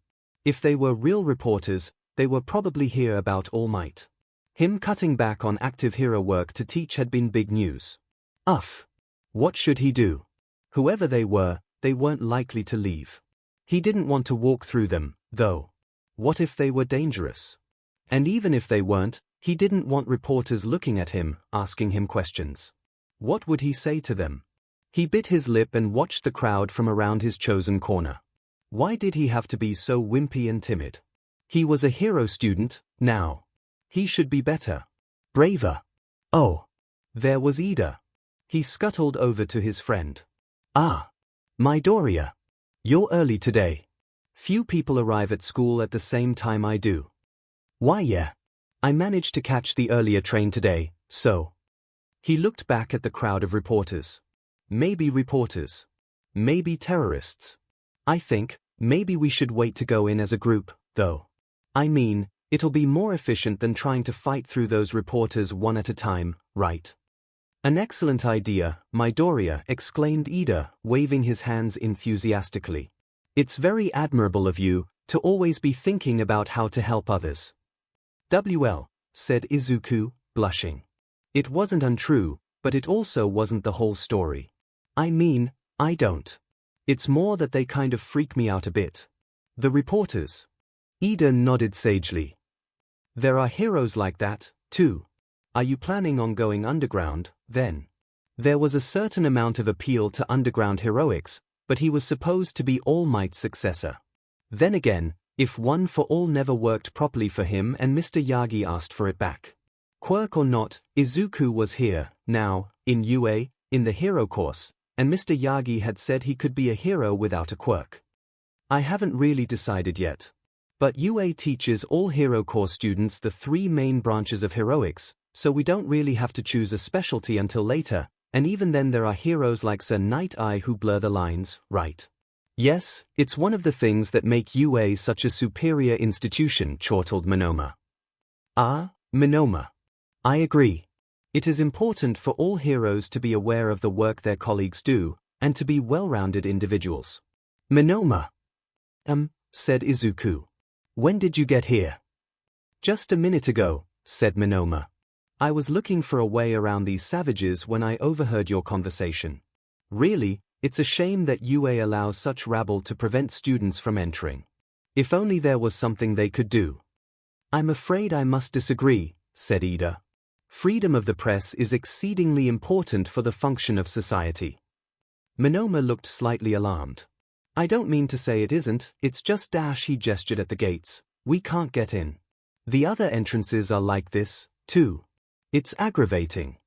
If they were real reporters, they were probably here about All Might. Him cutting back on active hero work to teach had been big news. What should he do? Whoever they weren't likely to leave. He didn't want to walk through them, though. What if they were dangerous? And even if they weren't, he didn't want reporters looking at him, asking him questions. What would he say to them? He bit his lip and watched the crowd from around his chosen corner. Why did he have to be so wimpy and timid? He was a hero student, now. He should be better. Braver. Oh. There was Ida. He scuttled over to his friend. Midoriya. You're early today. Few people arrive at school at the same time I do. Why yeah. I managed to catch the earlier train today, so. He looked back at the crowd of reporters. Maybe reporters. Maybe terrorists. I think, maybe we should wait to go in as a group, though. I mean, it'll be more efficient than trying to fight through those reporters one at a time, right? An excellent idea, Midoriya, exclaimed Ida, waving his hands enthusiastically. It's very admirable of you to always be thinking about how to help others. WL, said Izuku, blushing. It wasn't untrue, but it also wasn't the whole story. I mean, I don't. It's more that they kind of freak me out a bit. The reporters. Ida nodded sagely. There are heroes like that, too. Are you planning on going underground, then? There was a certain amount of appeal to underground heroics, but he was supposed to be All Might's successor. Then again, if One for All never worked properly for him and Mr. Yagi asked for it back. Quirk or not, Izuku was here, now, in UA, in the hero course, and Mr. Yagi had said he could be a hero without a quirk. I haven't really decided yet. But UA teaches all hero course students the 3 main branches of heroics, so we don't really have to choose a specialty until later, and even then there are heroes like Sir Night Eye who blur the lines, right? Yes, it's one of the things that make UA such a superior institution, chortled Monoma. Ah, Monoma. I agree. It is important for all heroes to be aware of the work their colleagues do, and to be well-rounded individuals. Monoma. Said Izuku. When did you get here? Just a minute ago, said Monoma. I was looking for a way around these savages when I overheard your conversation. Really, it's a shame that UA allows such rabble to prevent students from entering. If only there was something they could do. I'm afraid I must disagree, said Ida. Freedom of the press is exceedingly important for the function of society. Monoma looked slightly alarmed. I don't mean to say it isn't, it's just he gestured at the gates. We can't get in. The other entrances are like this, too. It's aggravating.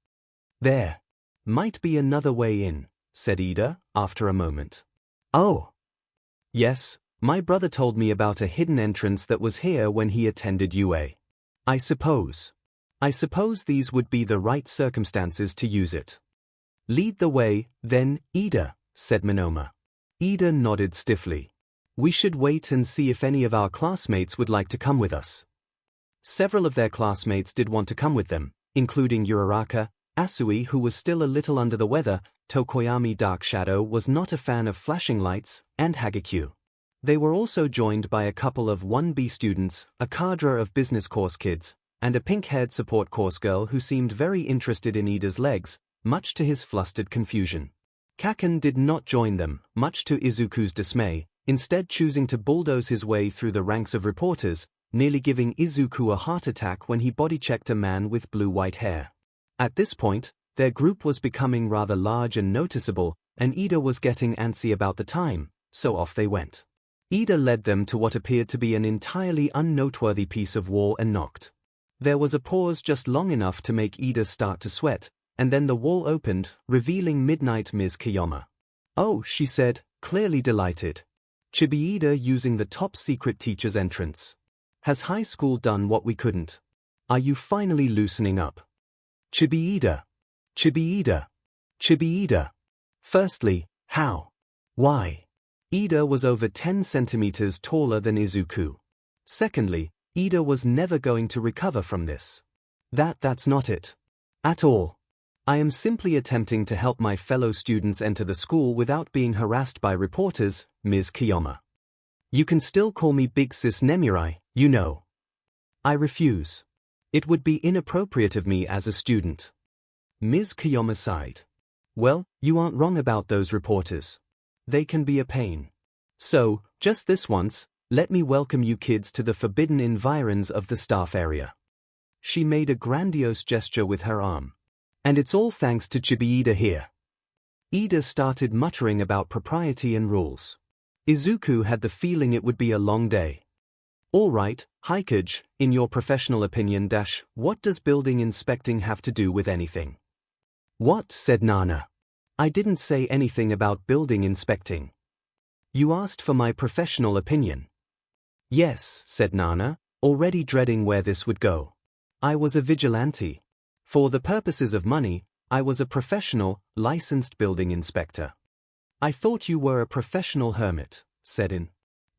There. Might be another way in, said Ida, after a moment. Oh. Yes, my brother told me about a hidden entrance that was here when he attended UA. I suppose these would be the right circumstances to use it. Lead the way, then, Ida, said Monoma. Ida nodded stiffly. We should wait and see if any of our classmates would like to come with us. Several of their classmates did want to come with them, including Uraraka, Asui who was still a little under the weather, Tokoyami Dark Shadow was not a fan of flashing lights, and Hagekyu. They were also joined by a couple of 1B students, a cadre of business course kids, and a pink-haired support course girl who seemed very interested in Ida's legs, much to his flustered confusion. Kaken did not join them, much to Izuku's dismay, instead choosing to bulldoze his way through the ranks of reporters, nearly giving Izuku a heart attack when he body-checked a man with blue-white hair. At this point, their group was becoming rather large and noticeable, and Ida was getting antsy about the time, so off they went. Ida led them to what appeared to be an entirely unnoteworthy piece of wall and knocked. There was a pause just long enough to make Ida start to sweat, and then the wall opened, revealing Midnight Ms. Kiyama. Oh, she said, clearly delighted. Chibi-Ida using the top-secret teacher's entrance. Has high school done what we couldn't? Are you finally loosening up? Chibi-Ida. Chibi-Ida. Chibi-Ida. Firstly, how? Why? Ida was over 10 centimeters taller than Izuku. Secondly, Ida was never going to recover from this. That's not it. At all. I am simply attempting to help my fellow students enter the school without being harassed by reporters, Ms. Kiyama. You can still call me Big Sis Nemurai, you know. I refuse. It would be inappropriate of me as a student. Ms. Kiyama sighed. Well, you aren't wrong about those reporters. They can be a pain. So, just this once, let me welcome you kids to the forbidden environs of the staff area. She made a grandiose gesture with her arm. And it's all thanks to Chibi-Ida here. Ida started muttering about propriety and rules. Izuku had the feeling it would be a long day. All right, 𝐒𝐭𝐻𝐲, in your professional opinion, what does building inspecting have to do with anything? What, said Nana. I didn't say anything about building inspecting. You asked for my professional opinion. Yes, said Nana, already dreading where this would go. I was a vigilante. For the purposes of money, I was a professional, licensed building inspector. I thought you were a professional hermit, said In.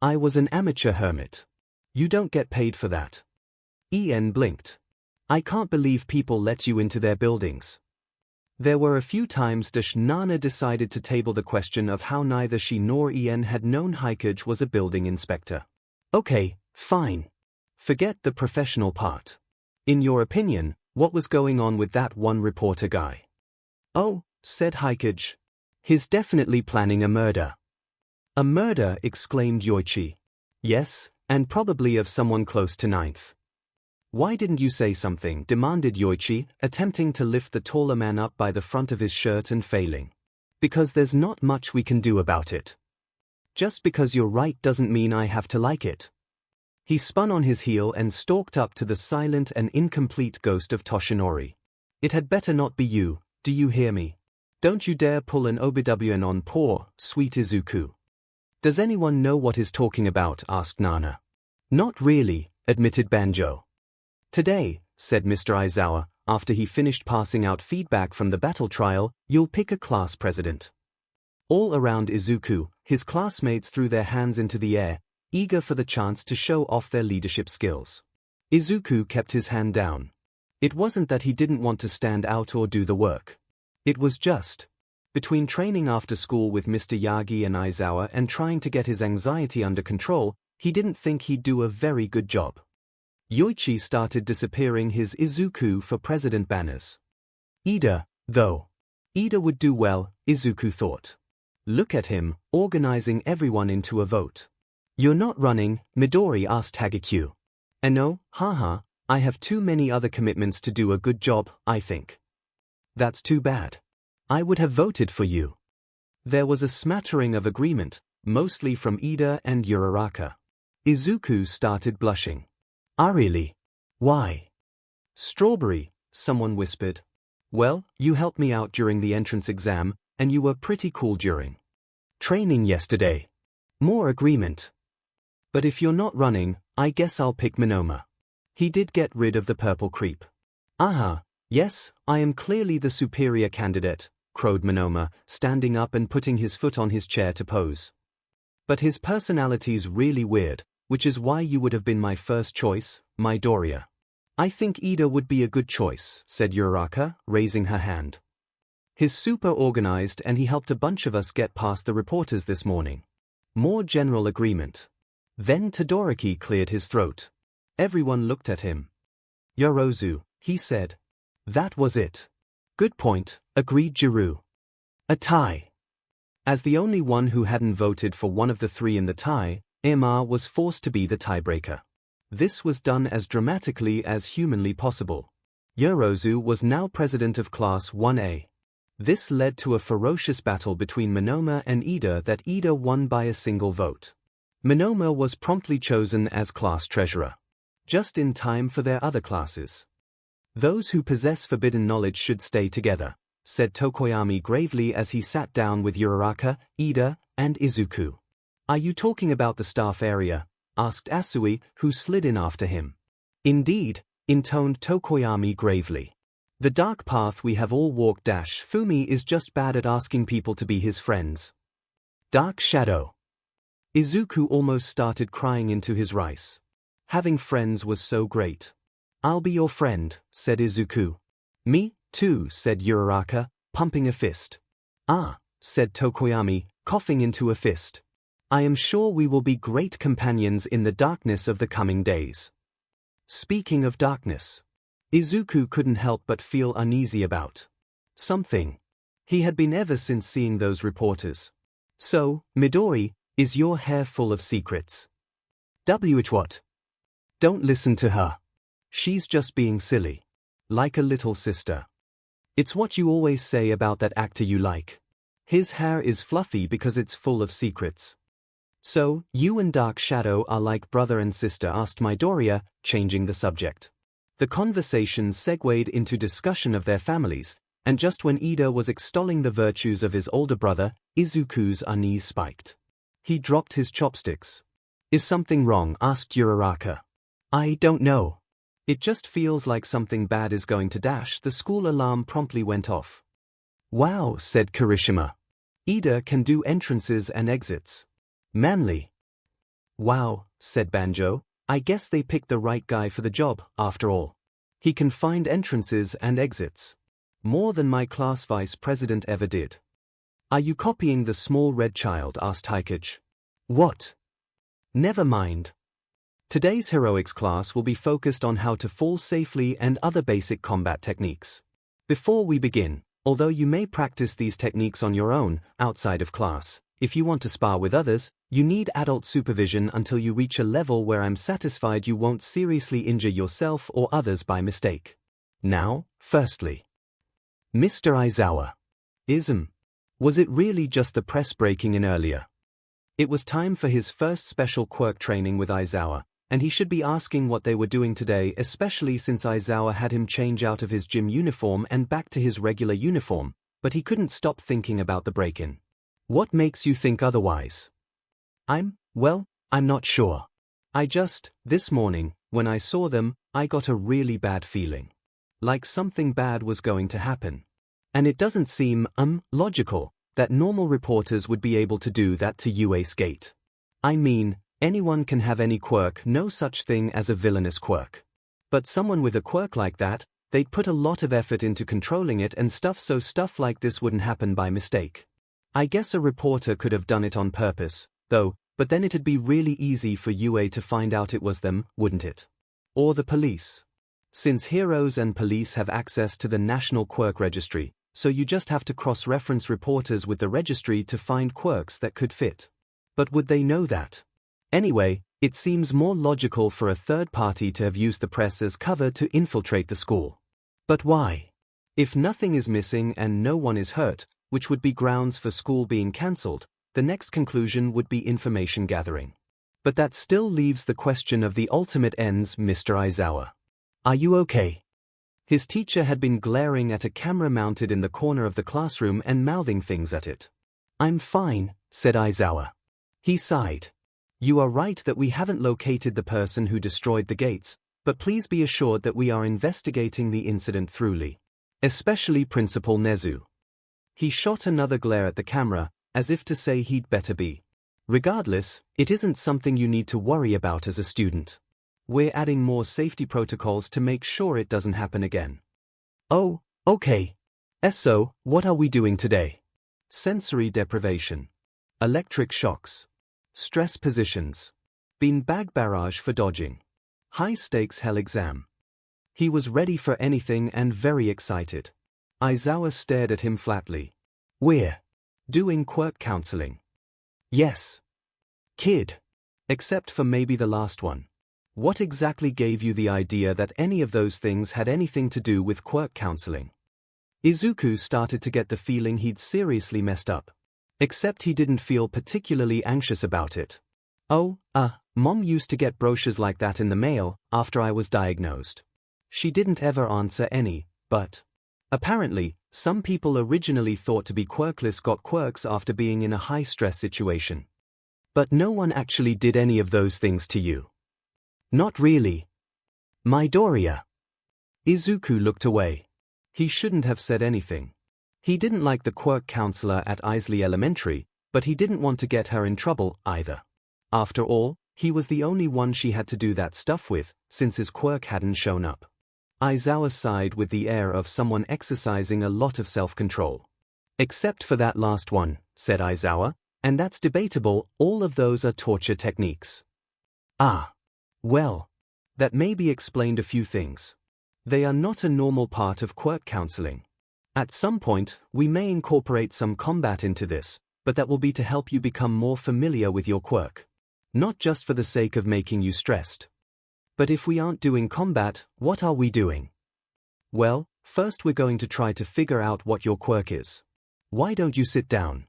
I was an amateur hermit. You don't get paid for that. En blinked. I can't believe people let you into their buildings. There were a few times Nana decided to table the question of how neither she nor Ian had known 𝐒𝐭𝐻 was a building inspector. Okay, fine. Forget the professional part. In your opinion, what was going on with that one reporter guy? Oh, said 𝐒𝐭𝐻. He's definitely planning a murder. A murder, exclaimed Yoichi. Yes, and probably of someone close to ninth. Why didn't you say something? Demanded Yoichi, attempting to lift the taller man up by the front of his shirt and failing. Because there's not much we can do about it. Just because you're right doesn't mean I have to like it. He spun on his heel and stalked up to the silent and incomplete ghost of Toshinori. It had better not be you, do you hear me? Don't you dare pull an obwN on poor, sweet Izuku. Does anyone know what he's talking about? Asked Nana. Not really, admitted Banjo. Today, said Mr. Aizawa, after he finished passing out feedback from the battle trial, you'll pick a class president. All around Izuku, his classmates threw their hands into the air, eager for the chance to show off their leadership skills. Izuku kept his hand down. It wasn't that he didn't want to stand out or do the work. It was just, between training after school with Mr. Yagi and Aizawa and trying to get his anxiety under control, he didn't think he'd do a very good job. Yoichi started disappearing his Izuku for president banners. Ida, though. Ida would do well, Izuku thought. Look at him, organizing everyone into a vote. You're not running, Midori asked Hagekyu. No, haha, I have too many other commitments to do a good job, I think. That's too bad. I would have voted for you. There was a smattering of agreement, mostly from Ida and Uraraka. Izuku started blushing. Ah really? Why? Strawberry, someone whispered. Well, you helped me out during the entrance exam, and you were pretty cool during training yesterday. More agreement. But if you're not running, I guess I'll pick Monoma. He did get rid of the purple creep. Aha, yes, I am clearly the superior candidate, crowed Monoma, standing up and putting his foot on his chair to pose. But his personality's really weird, which is why you would have been my first choice, Midoriya. I think Ida would be a good choice, said Uraraka, raising her hand. He's super organized and he helped a bunch of us get past the reporters this morning. More general agreement. Then Todoroki cleared his throat. Everyone looked at him. Yorozu, he said. That was it. Good point, agreed Jiru. A tie. As the only one who hadn't voted for one of the three in the tie, 𝐼𝐺 was forced to be the tiebreaker. This was done as dramatically as humanly possible. Yorozu was now president of Class 1A. This led to a ferocious battle between Monoma and Ida that Ida won by a single vote. Monoma was promptly chosen as class treasurer. Just in time for their other classes. Those who possess forbidden knowledge should stay together, said Tokoyami gravely as he sat down with Uraraka, Ida, and Izuku. Are you talking about the staff area? Asked Asui, who slid in after him. Indeed, intoned Tokoyami gravely. The dark path we have all walked. Fumi is just bad at asking people to be his friends. Dark shadow. Izuku almost started crying into his rice. Having friends was so great. I'll be your friend, said Izuku. Me, too, said Uraraka, pumping a fist. Ah, said Tokoyami, coughing into a fist. I am sure we will be great companions in the darkness of the coming days. Speaking of darkness, Izuku couldn't help but feel uneasy about something. He had been ever since seeing those reporters. So, Midori, is your hair full of secrets? What? Don't listen to her. She's just being silly. Like a little sister. It's what you always say about that actor you like. His hair is fluffy because it's full of secrets. So, you and Dark Shadow are like brother and sister? Asked Midoriya, changing the subject. The conversation segued into discussion of their families, and just when Ida was extolling the virtues of his older brother, Izuku's unease spiked. He dropped his chopsticks. Is something wrong? Asked Uraraka. I don't know. It just feels like something bad is going to dash. The school alarm promptly went off. Wow, said Kirishima. Ida can do entrances and exits. Manly. Wow, said Banjo. I guess they picked the right guy for the job, after all. He can find entrances and exits. More than my class vice president ever did. Are you copying the small red child? Asked 𝐻𝐿𝐽𝐽. What? Never mind. Today's heroics class will be focused on how to fall safely and other basic combat techniques. Before we begin, although you may practice these techniques on your own, outside of class, if you want to spar with others, you need adult supervision until you reach a level where I'm satisfied you won't seriously injure yourself or others by mistake. Now, firstly, Mr. 𝐒𝐬𝐽𝐽. Was it really just the press breaking in earlier? It was time for his first special quirk training with 𝐒𝐬𝐽𝐽, and he should be asking what they were doing today, especially since 𝐒𝐬𝐽𝐽 had him change out of his gym uniform and back to his regular uniform, but he couldn't stop thinking about the break-in. What makes you think otherwise? Well, I'm not sure. This morning, when I saw them, I got a really bad feeling. Like something bad was going to happen. And it doesn't seem, logical, that normal reporters would be able to do that to 𝐂𝐬𝐽𝐽. I mean, anyone can have any quirk, no such thing as a villainous quirk. But someone with a quirk like that, they'd put a lot of effort into controlling it and stuff, so stuff like this wouldn't happen by mistake. I guess a reporter could have done it on purpose, though, but then it'd be really easy for 𝐂𝐬𝐽 to find out it was them, wouldn't it? Or the police. Since heroes and police have access to the National Quirk Registry, so you just have to cross-reference reporters with the registry to find quirks that could fit. But would they know that? Anyway, it seems more logical for a third party to have used the press as cover to infiltrate the school. But why? If nothing is missing and no one is hurt, which would be grounds for school being cancelled, the next conclusion would be information gathering. But that still leaves the question of the ultimate ends. Mr. 𝐒𝐬𝐽𝐽. Are you okay? His teacher had been glaring at a camera mounted in the corner of the classroom and mouthing things at it. I'm fine, said 𝐒𝐬𝐽𝐽. He sighed. You are right that we haven't located the person who destroyed the gates, but please be assured that we are investigating the incident thoroughly. Especially Principal 𝐒𝐻𝐿𝐽. He shot another glare at the camera, as if to say he'd better be. Regardless, it isn't something you need to worry about as a student. We're adding more safety protocols to make sure it doesn't happen again. Oh, okay. So, what are we doing today? Sensory deprivation. Electric shocks. Stress positions. Beanbag barrage for dodging. High-stakes hell exam. He was ready for anything and very excited. 𝐒𝐬𝐽𝐽 stared at him flatly. We're doing quirk counseling. Yes. Kid. Except for maybe the last one. What exactly gave you the idea that any of those things had anything to do with quirk counseling? Izuku started to get the feeling he'd seriously messed up. Except he didn't feel particularly anxious about it. Mom used to get brochures like that in the mail after I was diagnosed. She didn't ever answer any, but apparently, some people originally thought to be quirkless got quirks after being in a high-stress situation. But no one actually did any of those things to you. Not really. Midoriya. Izuku looked away. He shouldn't have said anything. He didn't like the quirk counselor at Isley Elementary, but he didn't want to get her in trouble either. After all, he was the only one she had to do that stuff with, since his quirk hadn't shown up. 𝐒𝐬𝐽𝐽 sighed with the air of someone exercising a lot of self-control. Except for that last one, said 𝐒𝐬𝐽𝐽, and that's debatable, all of those are torture techniques. Well, that maybe explained a few things. They are not a normal part of quirk counseling. At some point, we may incorporate some combat into this, but that will be to help you become more familiar with your quirk. Not just for the sake of making you stressed. But if we aren't doing combat, what are we doing? Well, first we're going to try to figure out what your quirk is. Why don't you sit down?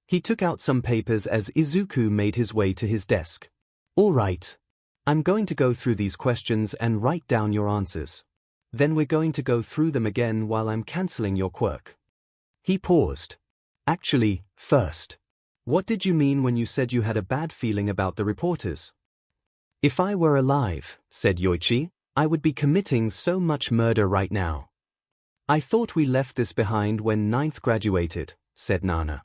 He took out some papers as Izuku made his way to his desk. All right. I'm going to go through these questions and write down your answers. Then we're going to go through them again while I'm cancelling your quirk. He paused. Actually, first, what did you mean when you said you had a bad feeling about the reporters? If I were alive, said Yoichi, I would be committing so much murder right now. I thought we left this behind when 9th graduated, said Nana.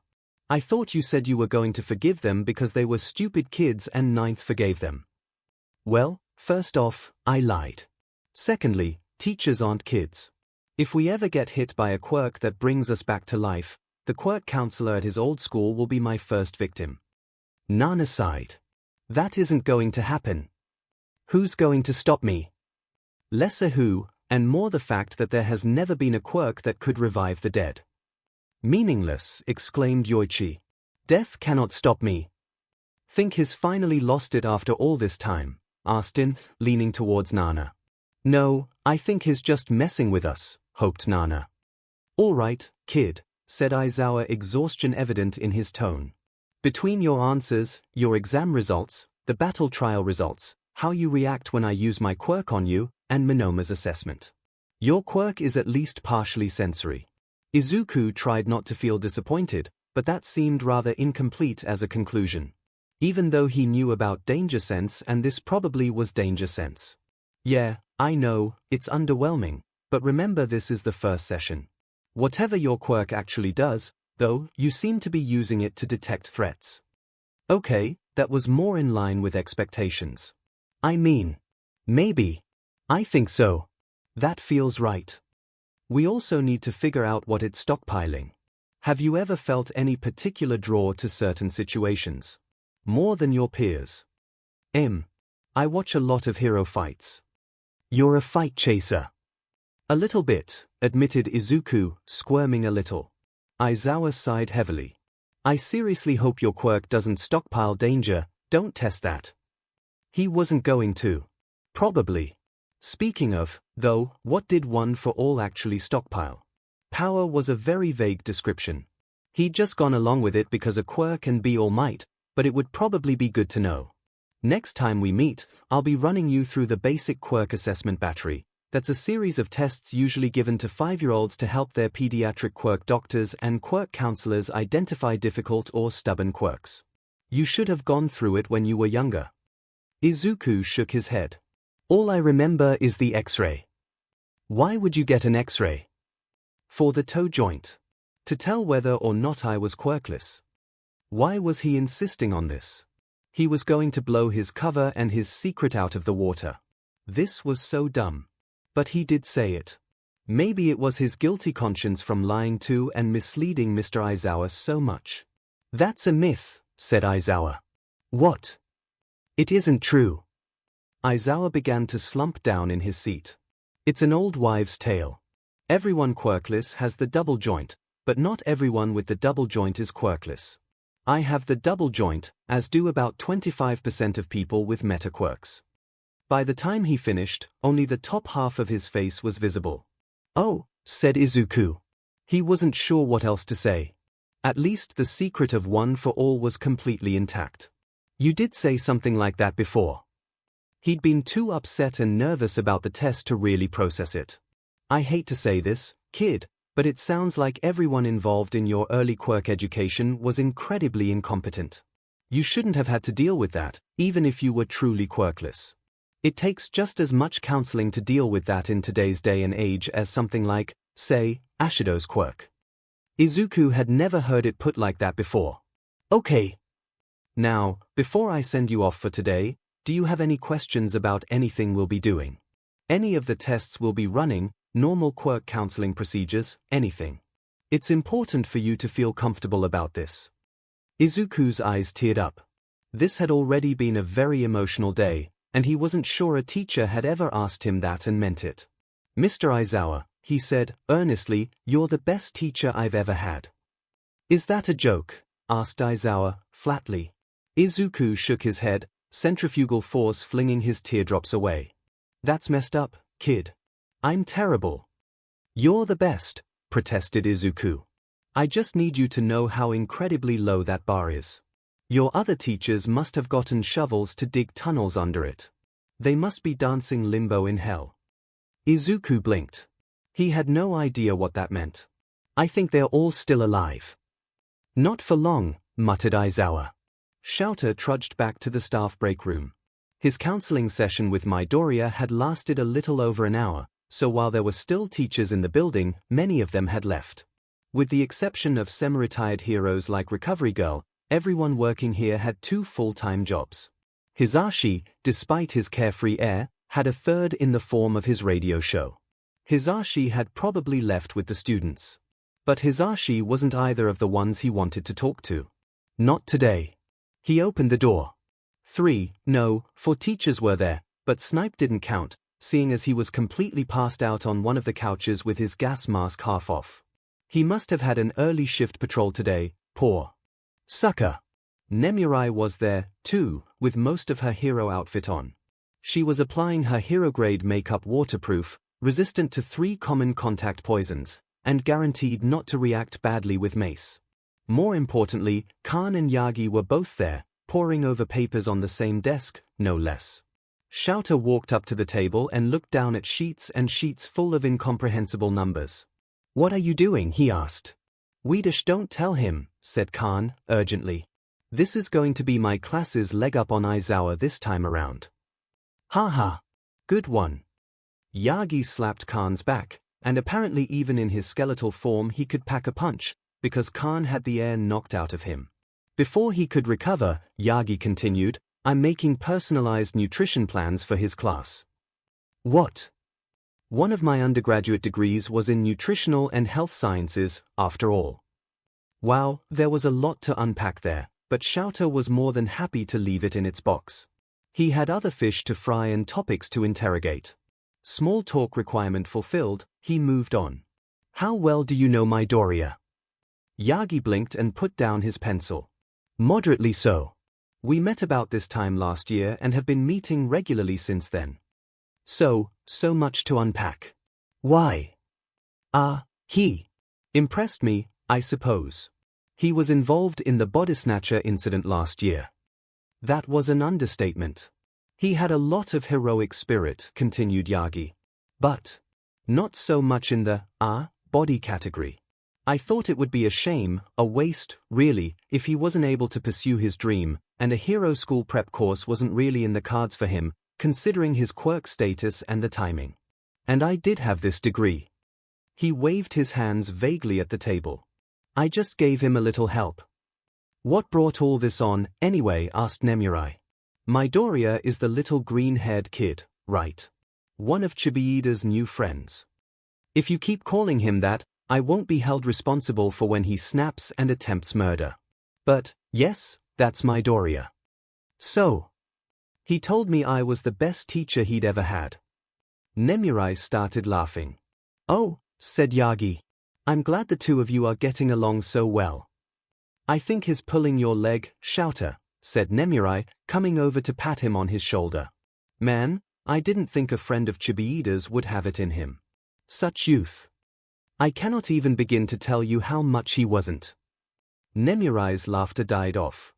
I thought you said you were going to forgive them because they were stupid kids and 9th forgave them. Well, first off, I lied. Secondly, teachers aren't kids. If we ever get hit by a quirk that brings us back to life, the quirk counselor at his old school will be my first victim. Nana sighed. That isn't going to happen. Who's going to stop me? Lesser who, and more the fact that there has never been a quirk that could revive the dead. Meaningless, exclaimed Yoichi. Death cannot stop me. Think he's finally lost it after all this time? Asked In, leaning towards Nana. No, I think he's just messing with us, hoped Nana. All right, kid, said Aizawa, exhaustion evident in his tone. Between your answers, your exam results, the battle trial results, how you react when I use my quirk on you, and Minoma's assessment. Your quirk is at least partially sensory. Izuku tried not to feel disappointed, but that seemed rather incomplete as a conclusion. Even though he knew about danger sense, and this probably was danger sense. Yeah, I know, it's underwhelming, but remember this is the first session. Whatever your quirk actually does, though, you seem to be using it to detect threats. Okay, that was more in line with expectations. I mean, maybe. I think so. That feels right. We also need to figure out what it's stockpiling. Have you ever felt any particular draw to certain situations? More than your peers? I watch a lot of hero fights. You're a fight chaser. A little bit, admitted Izuku, squirming a little. Aizawa sighed heavily. I seriously hope your quirk doesn't stockpile danger, don't test that. He wasn't going to. Probably. Speaking of, though, what did One for All actually stockpile? Power was a very vague description. He'd just gone along with it because a quirk can be all might, but it would probably be good to know. Next time we meet, I'll be running you through the basic quirk assessment battery. That's a series of tests usually given to 5-year-olds to help their pediatric quirk doctors and quirk counselors identify difficult or stubborn quirks. You should have gone through it when you were younger. Izuku shook his head. All I remember is the X-ray. Why would you get an X-ray? For the toe joint. To tell whether or not I was quirkless. Why was he insisting on this? He was going to blow his cover and his secret out of the water. This was so dumb. But he did say it. Maybe it was his guilty conscience from lying to and misleading Mr. Aizawa so much. That's a myth, said Aizawa. What? It isn't true. Aizawa began to slump down in his seat. It's an old wives' tale. Everyone quirkless has the double joint, but not everyone with the double joint is quirkless. I have the double joint, as do about 25% of people with meta quirks. By the time he finished, only the top half of his face was visible. Oh, said Izuku. He wasn't sure what else to say. At least the secret of One for All was completely intact. You did say something like that before. He'd been too upset and nervous about the test to really process it. I hate to say this, kid, but it sounds like everyone involved in your early quirk education was incredibly incompetent. You shouldn't have had to deal with that, even if you were truly quirkless. It takes just as much counseling to deal with that in today's day and age as something like, say, Ashido's quirk. Izuku had never heard it put like that before. Okay. Now, before I send you off for today, do you have any questions about anything we'll be doing? Any of the tests we'll be running, normal quirk counseling procedures, anything. It's important for you to feel comfortable about this. Izuku's eyes teared up. This had already been a very emotional day, and he wasn't sure a teacher had ever asked him that and meant it. Mr. Aizawa, he said, earnestly, you're the best teacher I've ever had. Is that a joke? Asked Aizawa, flatly. Izuku shook his head, centrifugal force flinging his teardrops away. That's messed up, kid. I'm terrible. You're the best, protested Izuku. I just need you to know how incredibly low that bar is. Your other teachers must have gotten shovels to dig tunnels under it. They must be dancing limbo in hell. Izuku blinked. He had no idea what that meant. I think they're all still alive. Not for long, muttered Aizawa. Shouter trudged back to the staff break room. His counseling session with Midoriya had lasted a little over an hour, so while there were still teachers in the building, many of them had left. With the exception of semi-retired heroes like Recovery Girl, everyone working here had 2 full-time jobs. Hisashi, despite his carefree air, had a third in the form of his radio show. Hisashi had probably left with the students. But Hisashi wasn't either of the ones he wanted to talk to. Not today. He opened the door. 4 teachers were there, but Snipe didn't count, seeing as he was completely passed out on one of the couches with his gas mask half off. He must have had an early shift patrol today, poor sucker. Nemuri was there, too, with most of her hero outfit on. She was applying her hero-grade makeup waterproof, resistant to 3 common contact poisons, and guaranteed not to react badly with mace. More importantly, Khan and Yagi were both there, poring over papers on the same desk, no less. 𝐿𝐴𝐼 walked up to the table and looked down at sheets and sheets full of incomprehensible numbers. "What are you doing?" he asked. "Weidish, don't tell him," said Khan, urgently. "This is going to be my class's leg up on Aizawa this time around." "Ha. Good one." Yagi slapped Khan's back, and apparently even in his skeletal form he could pack a punch, because Khan had the air knocked out of him. Before he could recover, Yagi continued, "I'm making personalized nutrition plans for his class." "What?" "One of my undergraduate degrees was in nutritional and health sciences, after all." Wow, there was a lot to unpack there, but 𝐿𝐴𝐼 was more than happy to leave it in its box. He had other fish to fry and topics to interrogate. Small talk requirement fulfilled, he moved on. "How well do you know Midoriya?" Yagi blinked and put down his pencil. "Moderately so. We met about this time last year and have been meeting regularly since then." So much to unpack. "Why?" He impressed me, I suppose. He was involved in the body snatcher incident last year." That was an understatement. "He had a lot of heroic spirit," continued Yagi. "But not so much in the body category. I thought it would be a shame, a waste, really, if he wasn't able to pursue his dream, and a hero school prep course wasn't really in the cards for him, considering his quirk status and the timing. And I did have this degree." He waved his hands vaguely at the table. "I just gave him a little help." "What brought all this on, anyway?" asked Nemuri. "Midoriya is the little green-haired kid, right? One of Chibiuda's new friends. If you keep calling him that, I won't be held responsible for when he snaps and attempts murder. But, yes, that's Midoriya. So, he told me I was the best teacher he'd ever had." Nemuri started laughing. "Oh," said Yagi. "I'm glad the two of you are getting along so well." "I think he's pulling your leg, 𝐿𝐴𝐼," said Nemuri, coming over to pat him on his shoulder. "Man, I didn't think a friend of Chibiuda's would have it in him. Such youth. I cannot even begin to tell you how much he wasn't." Nemuri's laughter died off.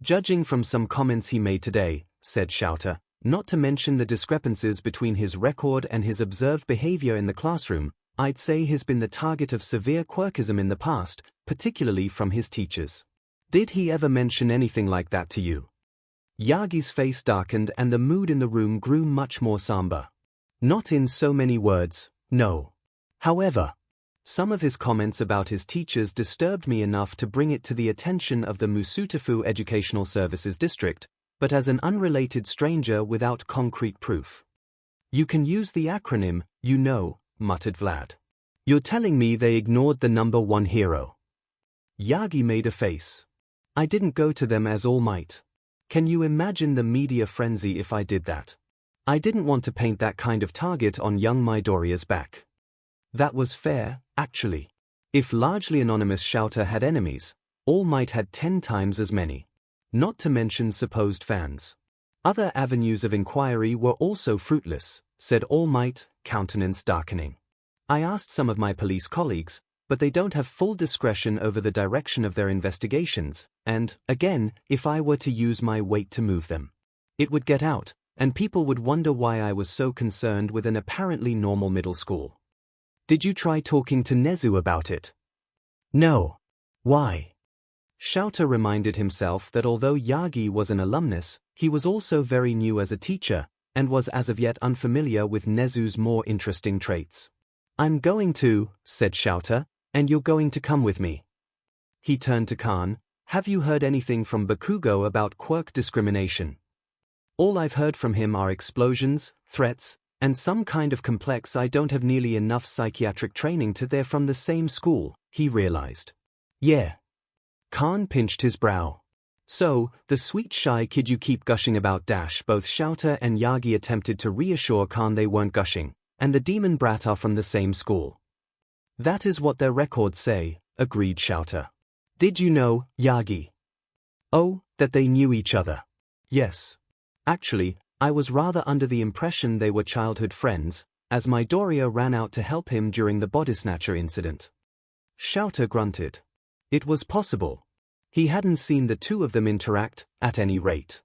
"Judging from some comments he made today," said 𝐿𝐴𝐼, "not to mention the discrepancies between his record and his observed behavior in the classroom, I'd say he's been the target of severe quirkism in the past, particularly from his teachers. Did he ever mention anything like that to you?" Yagi's face darkened and the mood in the room grew much more somber. "Not in so many words, no. However, some of his comments about his teachers disturbed me enough to bring it to the attention of the Musutafu Educational Services District, but as an unrelated stranger without concrete proof." "You can use the acronym, you know," muttered Vlad. "You're telling me they ignored the number 1 hero?" Yagi made a face. "I didn't go to them as All Might. Can you imagine the media frenzy if I did that? I didn't want to paint that kind of target on young Midoriya's back." That was fair, actually. If largely anonymous 𝐿𝐴𝐼 had enemies, All Might had 10 times as many. Not to mention supposed fans. "Other avenues of inquiry were also fruitless," said All Might, countenance darkening. "I asked some of my police colleagues, but they don't have full discretion over the direction of their investigations, and, again, if I were to use my weight to move them, it would get out, and people would wonder why I was so concerned with an apparently normal middle school." "Did you try talking to Nezu about it?" "No. Why?" 𝐿𝐴𝐼 reminded himself that although Yagi was an alumnus, he was also very new as a teacher, and was as of yet unfamiliar with Nezu's more interesting traits. "I'm going to," said 𝐿𝐴𝐼, "and you're going to come with me." He turned to Khan. "Have you heard anything from Bakugo about quirk discrimination?" "All I've heard from him are explosions, threats, And some kind of complex. I don't have nearly enough psychiatric training to. They're from the same school, he realized. Yeah. Khan pinched his brow. So, the sweet shy kid you keep gushing about. Both Xiaota and Yagi attempted to reassure Khan they weren't gushing, and the demon brat are from the same school. That is what their records say, agreed Xiaota. Did you know, Yagi? Oh, that they knew each other. Yes. Actually, I was rather under the impression they were childhood friends, as Midoriya ran out to help him during the body snatcher incident. Xiaota grunted. It was possible. He hadn't seen the two of them interact, at any rate.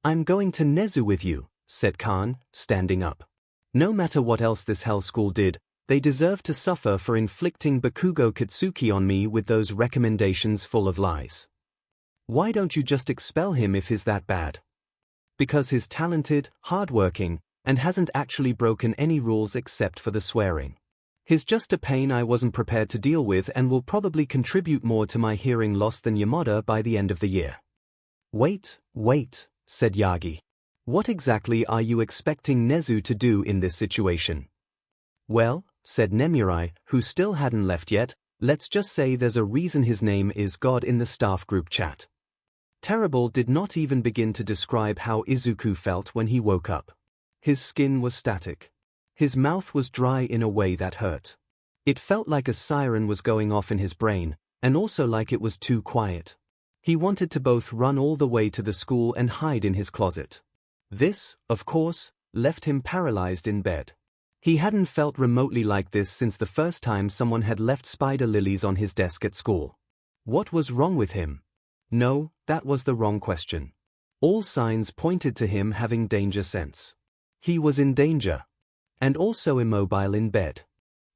I'm going to Nezu with you, said Khan, standing up. No matter what else this hell school did, they deserve to suffer for inflicting Bakugo Katsuki on me with those recommendations full of lies. Why don't you just expel him if he's that bad? Because he's talented, hardworking, and hasn't actually broken any rules except for the swearing. He's just a pain I wasn't prepared to deal with and will probably contribute more to my hearing loss than Yamada by the end of the year. Wait, said Yagi. What exactly are you expecting Nezu to do in this situation? Well, said Nemurai, who still hadn't left yet, let's just say there's a reason his name is God in the staff group chat. Terrible did not even begin to describe how Izuku felt when he woke up. His skin was static. His mouth was dry in a way that hurt. It felt like a siren was going off in his brain, and also like it was too quiet. He wanted to both run all the way to the school and hide in his closet. This, of course, left him paralyzed in bed. He hadn't felt remotely like this since the first time someone had left spider lilies on his desk at school. What was wrong with him? No, that was the wrong question. All signs pointed to him having danger sense. He was in danger. And also immobile in bed.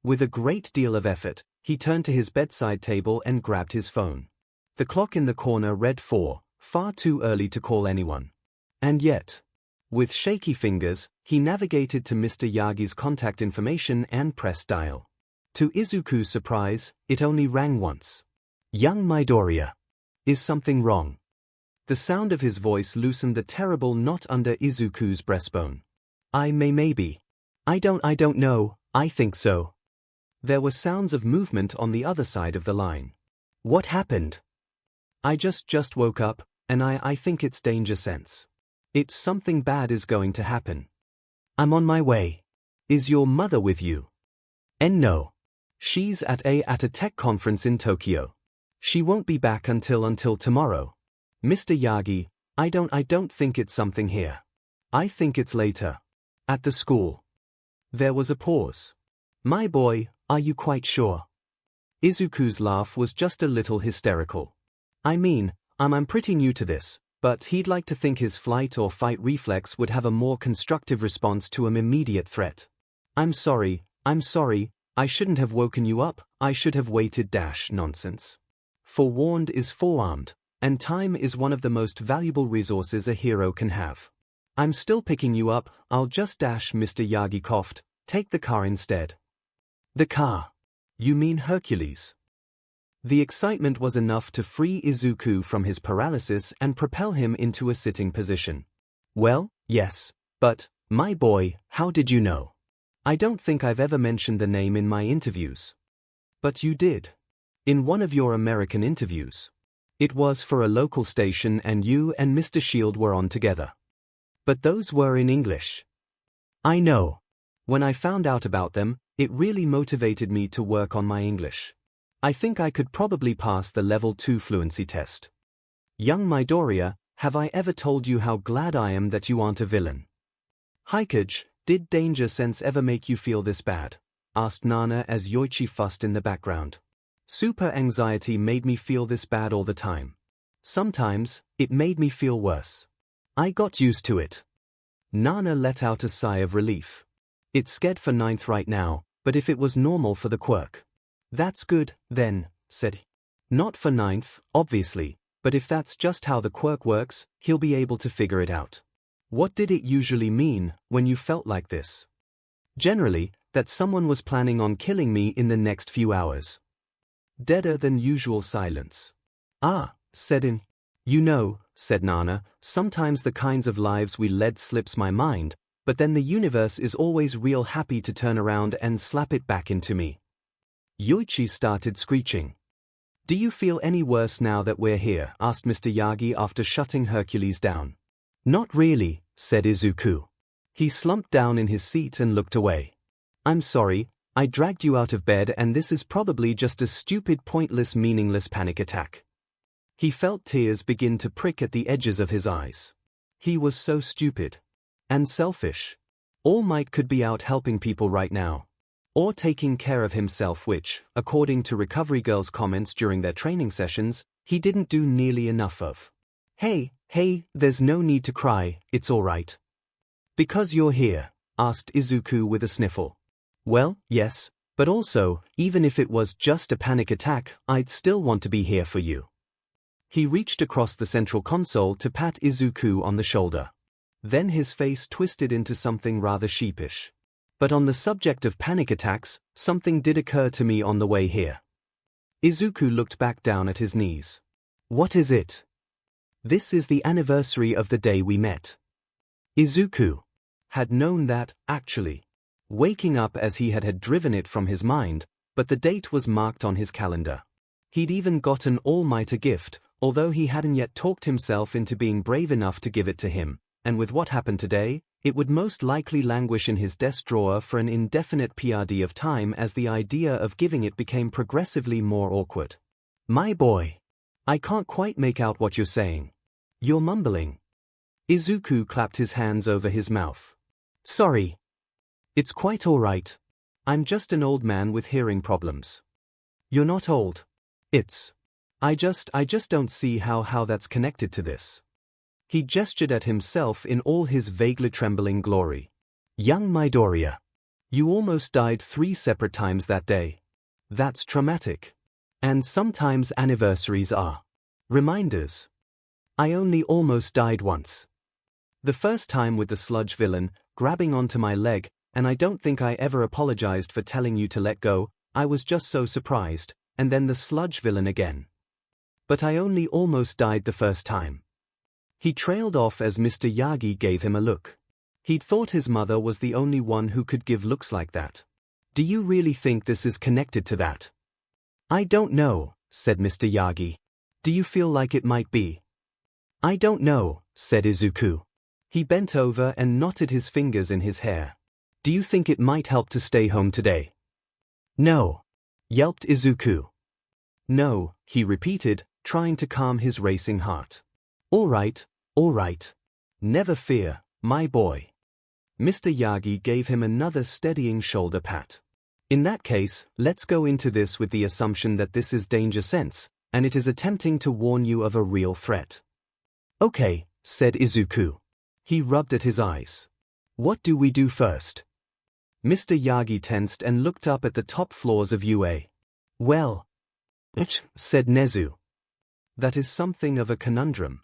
With a great deal of effort, he turned to his bedside table and grabbed his phone. The clock in the corner read 4, far too early to call anyone. And yet, with shaky fingers, he navigated to Mr. Yagi's contact information and pressed dial. To Izuku's surprise, it only rang once. Young Midoriya. Is something wrong? The sound of his voice loosened the terrible knot under Izuku's breastbone. Maybe. I don't know, I think so. There were sounds of movement on the other side of the line. What happened? I just woke up, and I think it's danger sense. It's something bad is going to happen. I'm on my way. Is your mother with you? And no. She's at a tech conference in Tokyo. She won't be back until tomorrow. Mr. Yagi, I don't think it's something here. I think it's later. At the school. There was a pause. My boy, are you quite sure? Izuku's laugh was just a little hysterical. I mean, I'm pretty new to this, but he'd like to think his flight or fight reflex would have a more constructive response to an immediate threat. I'm sorry, I shouldn't have woken you up, I should have waited. Nonsense. Forewarned is forearmed, and time is one of the most valuable resources a hero can have. I'm still picking you up, I'll just Mr. Yagi coughed, take the car instead. The car? You mean Hercules? The excitement was enough to free Izuku from his paralysis and propel him into a sitting position. Well, yes, but, my boy, how did you know? I don't think I've ever mentioned the name in my interviews. But you did. In one of your American interviews. It was for a local station and you and Mr. Shield were on together. But those were in English. I know. When I found out about them, it really motivated me to work on my English. I think I could probably pass the level 2 fluency test. Young Midoriya, have I ever told you how glad I am that you aren't a villain? 𝐒𝐭𝐻, did danger sense ever make you feel this bad? Asked Nana as Yoichi fussed in the background. Super anxiety made me feel this bad all the time. Sometimes, it made me feel worse. I got used to it. Nana let out a sigh of relief. It's scared for 9th right now, but if it was normal for the quirk. That's good, then, said he. Not for 9th, obviously, but if that's just how the quirk works, he'll be able to figure it out. What did it usually mean, when you felt like this? Generally, that someone was planning on killing me in the next few hours. Deader than usual silence. Ah, said in. You know, said Nana, sometimes the kinds of lives we led slips my mind, but then the universe is always real happy to turn around and slap it back into me. Yoichi started screeching. Do you feel any worse now that we're here? Asked Mr. Yagi after shutting Hercules down. Not really, said Izuku. He slumped down in his seat and looked away. I'm sorry, I dragged you out of bed and this is probably just a stupid, pointless, meaningless panic attack. He felt tears begin to prick at the edges of his eyes. He was so stupid. And selfish. All Might could be out helping people right now. Or taking care of himself, which, according to Recovery Girl's comments during their training sessions, he didn't do nearly enough of. Hey, there's no need to cry, it's alright. Because you're here? Asked Izuku with a sniffle. Well, yes, but also, even if it was just a panic attack, I'd still want to be here for you. He reached across the central console to pat Izuku on the shoulder. Then his face twisted into something rather sheepish. But on the subject of panic attacks, something did occur to me on the way here. Izuku looked back down at his knees. What is it? This is the anniversary of the day we met. Izuku had known that, actually. Waking up as he had driven it from his mind, but the date was marked on his calendar. He'd even gotten All Might a gift, although he hadn't yet talked himself into being brave enough to give it to him, and with what happened today, it would most likely languish in his desk drawer for an indefinite period of time as the idea of giving it became progressively more awkward. My boy. I can't quite make out what you're saying. You're mumbling. Izuku clapped his hands over his mouth. Sorry. It's quite all right. I'm just an old man with hearing problems. You're not old. I just don't see how that's connected to this. He gestured at himself in all his vaguely trembling glory. Young Midoriya. You almost died 3 separate times that day. That's traumatic. And sometimes anniversaries are reminders. I only almost died once. The first time with the sludge villain, grabbing onto my leg, and I don't think I ever apologized for telling you to let go, I was just so surprised, and then the sludge villain again. But I only almost died the first time. He trailed off as Mr. Yagi gave him a look. He'd thought his mother was the only one who could give looks like that. Do you really think this is connected to that? I don't know, said Mr. Yagi. Do you feel like it might be? I don't know, said Izuku. He bent over and knotted his fingers in his hair. Do you think it might help to stay home today? No, yelped Izuku. No, he repeated, trying to calm his racing heart. All right. Never fear, my boy. Mr. Yagi gave him another steadying shoulder pat. In that case, let's go into this with the assumption that this is Danger Sense, and it is attempting to warn you of a real threat. Okay, said Izuku. He rubbed at his eyes. What do we do first? Mr. Yagi tensed and looked up at the top floors of UA. Well, said Nezu. That is something of a conundrum.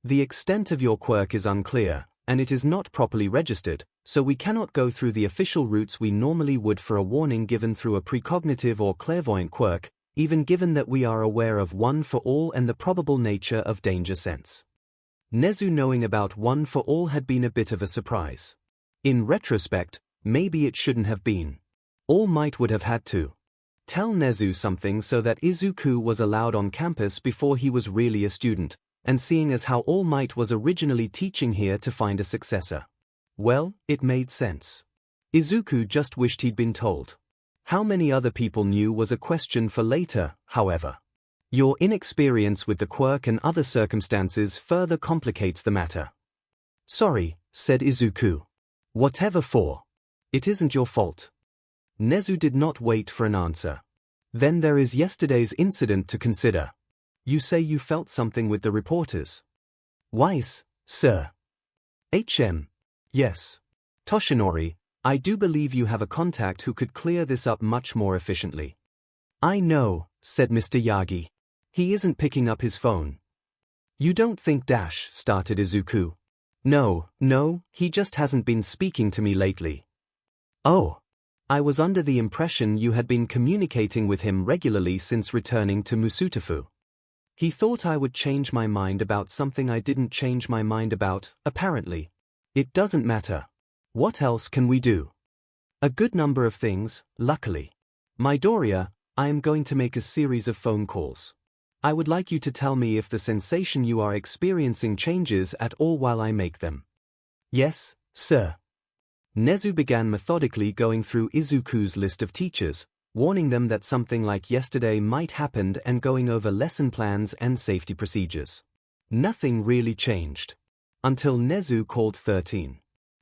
The extent of your quirk is unclear, and it is not properly registered, so we cannot go through the official routes we normally would for a warning given through a precognitive or clairvoyant quirk, even given that we are aware of One for All and the probable nature of Danger Sense. Nezu knowing about One for All had been a bit of a surprise. In retrospect, maybe it shouldn't have been. All Might would have had to tell Nezu something so that Izuku was allowed on campus before he was really a student, and seeing as how All Might was originally teaching here to find a successor. Well, it made sense. Izuku just wished he'd been told. How many other people knew was a question for later, however. Your inexperience with the quirk and other circumstances further complicates the matter. Sorry, said Izuku. Whatever for. It isn't your fault. Nezu did not wait for an answer. Then there is yesterday's incident to consider. You say you felt something with the reporters. Weiss, sir. Yes. Toshinori, I do believe you have a contact who could clear this up much more efficiently. I know, said Mr. Yagi. He isn't picking up his phone. You don't think started Izuku. No, he just hasn't been speaking to me lately. Oh. I was under the impression you had been communicating with him regularly since returning to Musutafu. He thought I would change my mind about something I didn't change my mind about, apparently. It doesn't matter. What else can we do? A good number of things, luckily. Midoriya, I am going to make a series of phone calls. I would like you to tell me if the sensation you are experiencing changes at all while I make them. Yes, sir. Nezu began methodically going through Izuku's list of teachers, warning them that something like yesterday might happen and going over lesson plans and safety procedures. Nothing really changed. Until Nezu called 13.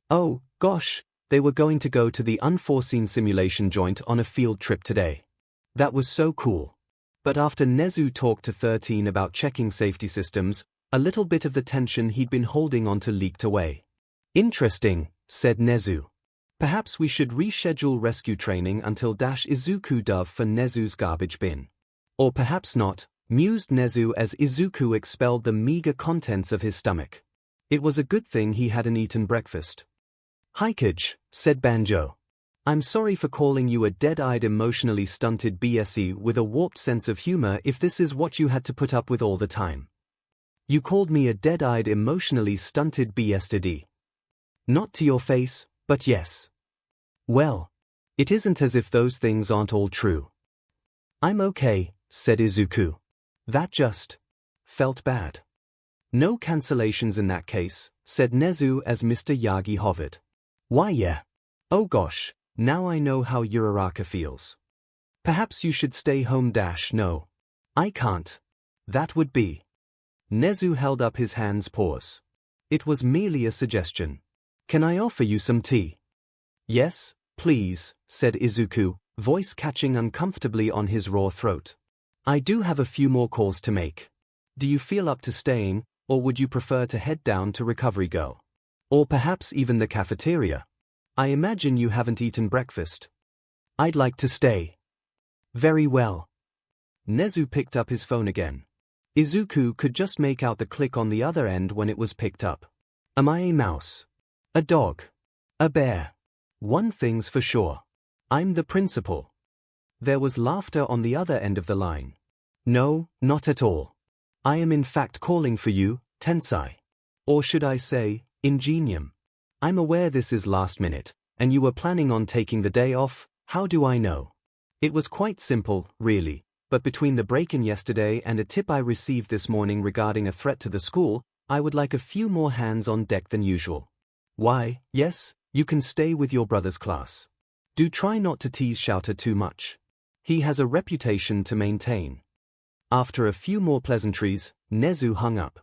Oh, gosh, they were going to go to the unforeseen simulation joint on a field trip today. That was so cool. But after Nezu talked to 13 about checking safety systems, a little bit of the tension he'd been holding onto leaked away. Interesting, said Nezu. Perhaps we should reschedule rescue training until Izuku dove for Nezu's garbage bin. Or perhaps not, mused Nezu as Izuku expelled the meager contents of his stomach. It was a good thing he hadn't eaten breakfast. 𝐒𝐻𝐽, said Banjo. I'm sorry for calling you a dead-eyed emotionally stunted BSE with a warped sense of humor if this is what you had to put up with all the time. You called me a dead-eyed emotionally stunted BSTD. Not to your face, but yes. Well, it isn't as if those things aren't all true. I'm okay, said Izuku. That just felt bad. No cancellations in that case, said Nezu as Mr. Yagi hovered. Why yeah. Oh gosh, now I know how Uraraka feels. Perhaps you should stay home. No. I can't. That would be. Nezu held up his hands paws. It was merely a suggestion. Can I offer you some tea? Yes, please, said Izuku, voice catching uncomfortably on his raw throat. I do have a few more calls to make. Do you feel up to staying, or would you prefer to head down to Recovery Girl? Or perhaps even the cafeteria? I imagine you haven't eaten breakfast. I'd like to stay. Very well. Nezu picked up his phone again. Izuku could just make out the click on the other end when it was picked up. Am I a mouse? A dog? A bear? One thing's for sure. I'm the principal. There was laughter on the other end of the line. No, not at all. I am in fact calling for you, Tensai. Or should I say, Ingenium. I'm aware this is last minute, and you were planning on taking the day off. How do I know? It was quite simple, really, but between the break-in yesterday and a tip I received this morning regarding a threat to the school, I would like a few more hands on deck than usual. Why, yes, you can stay with your brother's class. Do try not to tease Shouter too much. He has a reputation to maintain. After a few more pleasantries, Nezu hung up.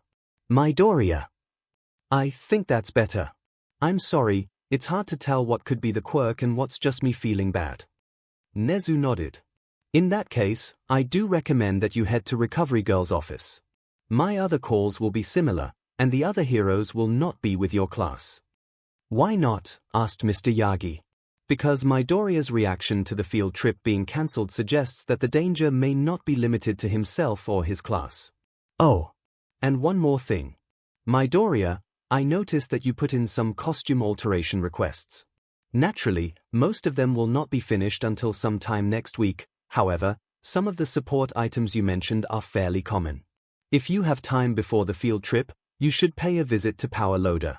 Midoriya. I think that's better. I'm sorry, it's hard to tell what could be the quirk and what's just me feeling bad. Nezu nodded. In that case, I do recommend that you head to Recovery Girl's office. My other calls will be similar, and the other heroes will not be with your class. Why not? Asked Mr. Yagi. Because Midoriya's reaction to the field trip being cancelled suggests that the danger may not be limited to himself or his class. Oh. And one more thing. Midoriya, I noticed that you put in some costume alteration requests. Naturally, most of them will not be finished until sometime next week. However, some of the support items you mentioned are fairly common. If you have time before the field trip, you should pay a visit to Power Loader.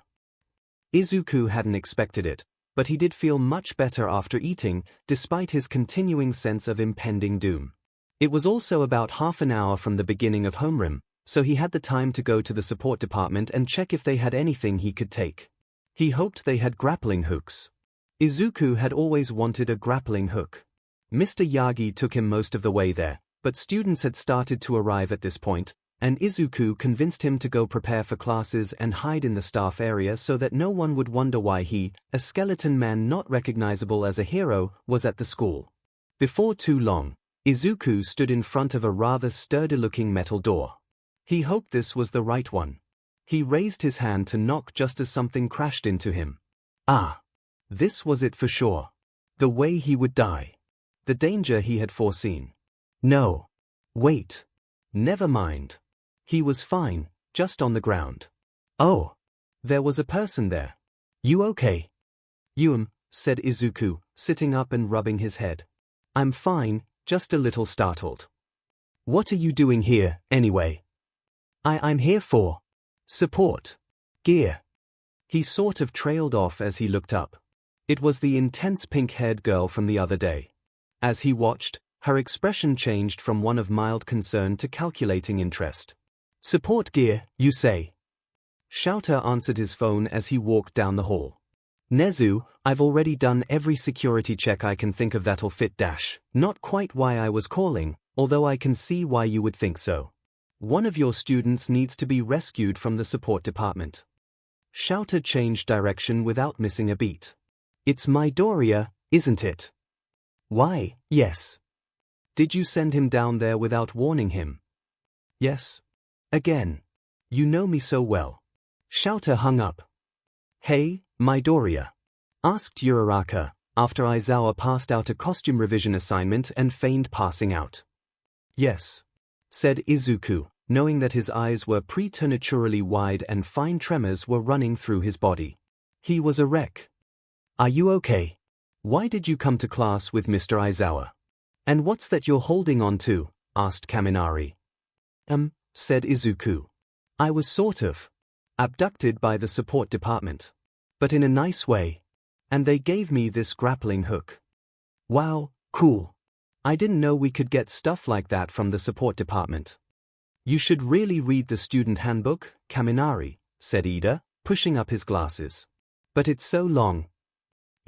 Izuku hadn't expected it, but he did feel much better after eating, despite his continuing sense of impending doom. It was also about half an hour from the beginning of homeroom, so he had the time to go to the support department and check if they had anything he could take. He hoped they had grappling hooks. Izuku had always wanted a grappling hook. Mr. Yagi took him most of the way there, but students had started to arrive at this point, and Izuku convinced him to go prepare for classes and hide in the staff area so that no one would wonder why he, a skeleton man not recognizable as a hero, was at the school. Before too long, Izuku stood in front of a rather sturdy-looking metal door. He hoped this was the right one. He raised his hand to knock just as something crashed into him. Ah! This was it for sure. The way he would die. The danger he had foreseen. No. Wait. Never mind. He was fine, just on the ground. Oh. There was a person there. You okay? Said Izuku, sitting up and rubbing his head. I'm fine, just a little startled. What are you doing here, anyway? I'm here for support. Gear. He sort of trailed off as he looked up. It was the intense pink-haired girl from the other day. As he watched, her expression changed from one of mild concern to calculating interest. "Support gear, you say?" 𝐂𝐤𝐵 answered his phone as he walked down the hall. "Nezu, I've already done every security check I can think of that'll fit dash. Not quite why I was calling, although I can see why you would think so. One of your students needs to be rescued from the support department." 𝐂𝐤𝐵 changed direction without missing a beat. "It's Midoriya, isn't it?" "Why, yes. Did you send him down there without warning him?" "Yes." "Again. You know me so well." 𝐂𝐤𝐵 hung up. "Hey, Midoriya?" asked Uraraka, after Aizawa passed out a costume revision assignment and feigned passing out. "Yes," said Izuku, knowing that his eyes were preternaturally wide and fine tremors were running through his body. He was a wreck. "Are you okay? Why did you come to class with Mr. Aizawa? And what's that you're holding on to?" asked Kaminari. Said Izuku. "I was sort of abducted by the support department. But in a nice way. And they gave me this grappling hook." "Wow, cool. I didn't know we could get stuff like that from the support department." "You should really read the student handbook, Kaminari," said Ida, pushing up his glasses. "But it's so long."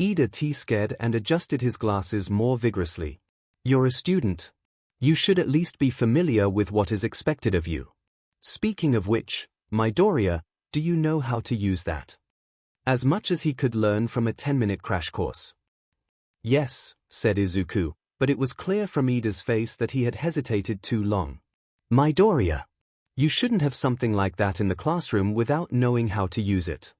Ida scared and adjusted his glasses more vigorously. "You're a student. You should at least be familiar with what is expected of you. Speaking of which, Midoriya, do you know how to use that?" As much as he could learn from a 10-minute crash course. "Yes," said Izuku, but it was clear from Ida's face that he had hesitated too long. "Midoriya, you shouldn't have something like that in the classroom without knowing how to use it."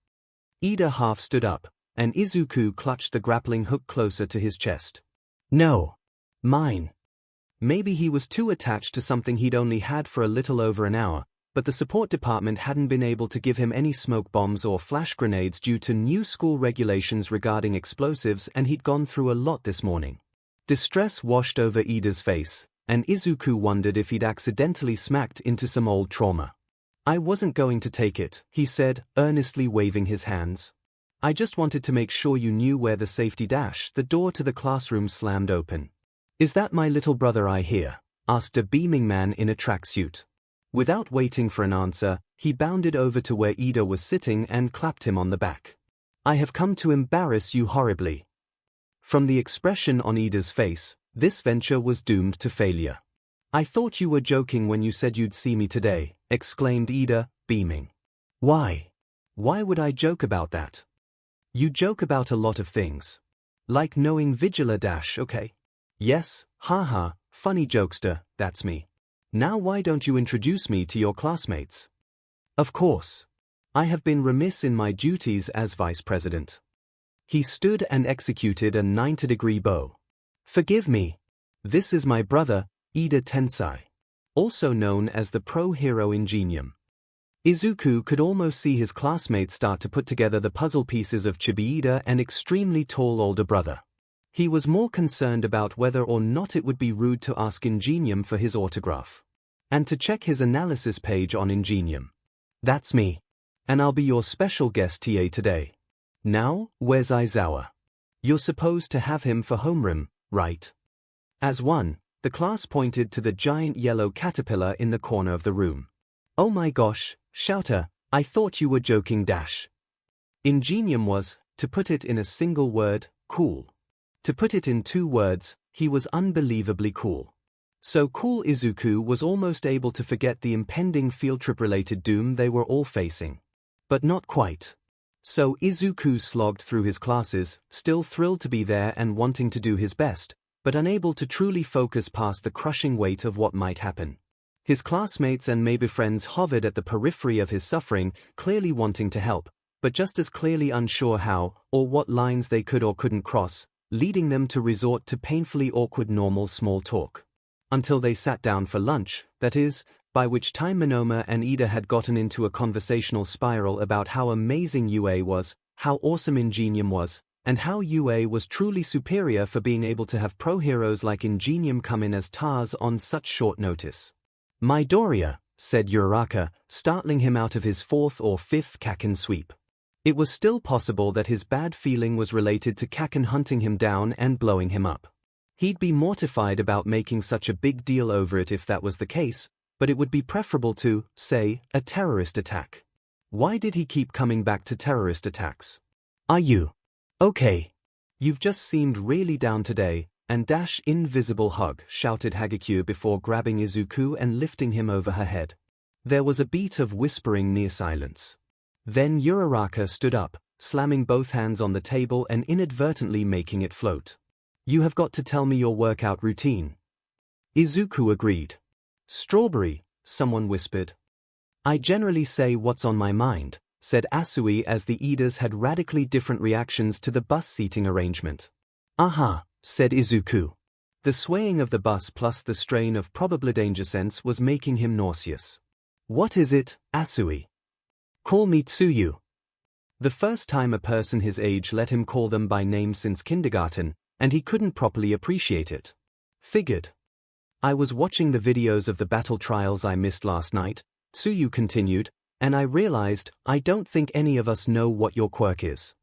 Ida half stood up, and Izuku clutched the grappling hook closer to his chest. "No. Mine." Maybe he was too attached to something he'd only had for a little over an hour, but the support department hadn't been able to give him any smoke bombs or flash grenades due to new school regulations regarding explosives, and he'd gone through a lot this morning. Distress washed over Ida's face, and Izuku wondered if he'd accidentally smacked into some old trauma. "I wasn't going to take it," he said, earnestly waving his hands. "I just wanted to make sure you knew where the safety dash." The door to the classroom slammed open. "Is that my little brother I hear?" asked a beaming man in a tracksuit. Without waiting for an answer, he bounded over to where Ida was sitting and clapped him on the back. "I have come to embarrass you horribly." From the expression on Ida's face, this venture was doomed to failure. "I thought you were joking when you said you'd see me today," exclaimed Ida, beaming. "Why? Why would I joke about that?" "You joke about a lot of things. Like knowing Vigila dash, okay?" "Yes, haha, funny jokester, that's me. Now why don't you introduce me to your classmates?" "Of course. I have been remiss in my duties as vice president." He stood and executed a 90-degree bow. "Forgive me. This is my brother, Ida Tensai. Also known as the pro-hero Ingenium." Izuku could almost see his classmates start to put together the puzzle pieces of Chibi-Ida, an extremely tall older brother. He was more concerned about whether or not it would be rude to ask Ingenium for his autograph. And to check his analysis page on Ingenium. "That's me. And I'll be your special guest TA today. Now, where's Aizawa? You're supposed to have him for homeroom, right?" As one, the class pointed to the giant yellow caterpillar in the corner of the room. "Oh my gosh, 𝐂𝐤𝐵, I thought you were joking dash." Ingenium was, to put it in a single word, cool. To put it in 2 words, he was unbelievably cool. So cool Izuku was almost able to forget the impending field trip-related doom they were all facing. But not quite. So Izuku slogged through his classes, still thrilled to be there and wanting to do his best, but unable to truly focus past the crushing weight of what might happen. His classmates and maybe friends hovered at the periphery of his suffering, clearly wanting to help, but just as clearly unsure how, or what lines they could or couldn't cross, leading them to resort to painfully awkward normal small talk. Until they sat down for lunch, that is, by which time Monoma and Ida had gotten into a conversational spiral about how amazing UA was, how awesome Ingenium was, and how UA was truly superior for being able to have pro-heroes like Ingenium come in as TARs on such short notice. "Midoriya," said Uraraka, startling him out of his 4th or 5th Kakken sweep. It was still possible that his bad feeling was related to Kaken hunting him down and blowing him up. He'd be mortified about making such a big deal over it if that was the case, but it would be preferable to, say, a terrorist attack. Why did he keep coming back to terrorist attacks? Are you okay? You've just seemed really down today, and dash invisible hug, shouted 𝐔𝐸𝐽 before grabbing Izuku and lifting him over her head. There was a beat of whispering near silence. Then Uraraka stood up, slamming both hands on the table and inadvertently making it float. You have got to tell me your workout routine. Izuku agreed. Strawberry, someone whispered. I generally say what's on my mind, said Asui as the Idas had radically different reactions to the bus seating arrangement. Aha, said Izuku. The swaying of the bus plus the strain of probable danger sense was making him nauseous. What is it, Asui? Call me Tsuyu. The first time a person his age let him call them by name since kindergarten, and he couldn't properly appreciate it. Figured. I was watching the videos of the battle trials I missed last night, Tsuyu continued, and I realized I don't think any of us know what your quirk is.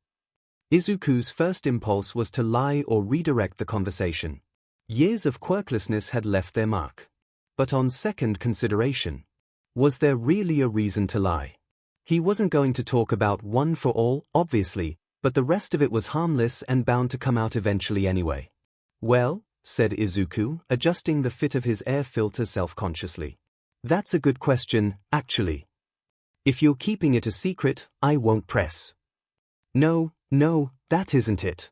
Izuku's first impulse was to lie or redirect the conversation. Years of quirklessness had left their mark. But on second consideration, was there really a reason to lie? He wasn't going to talk about one for all, obviously, but the rest of it was harmless and bound to come out eventually anyway. Well, said Izuku, adjusting the fit of his air filter self-consciously. That's a good question, actually. If you're keeping it a secret, I won't press. No, that isn't it.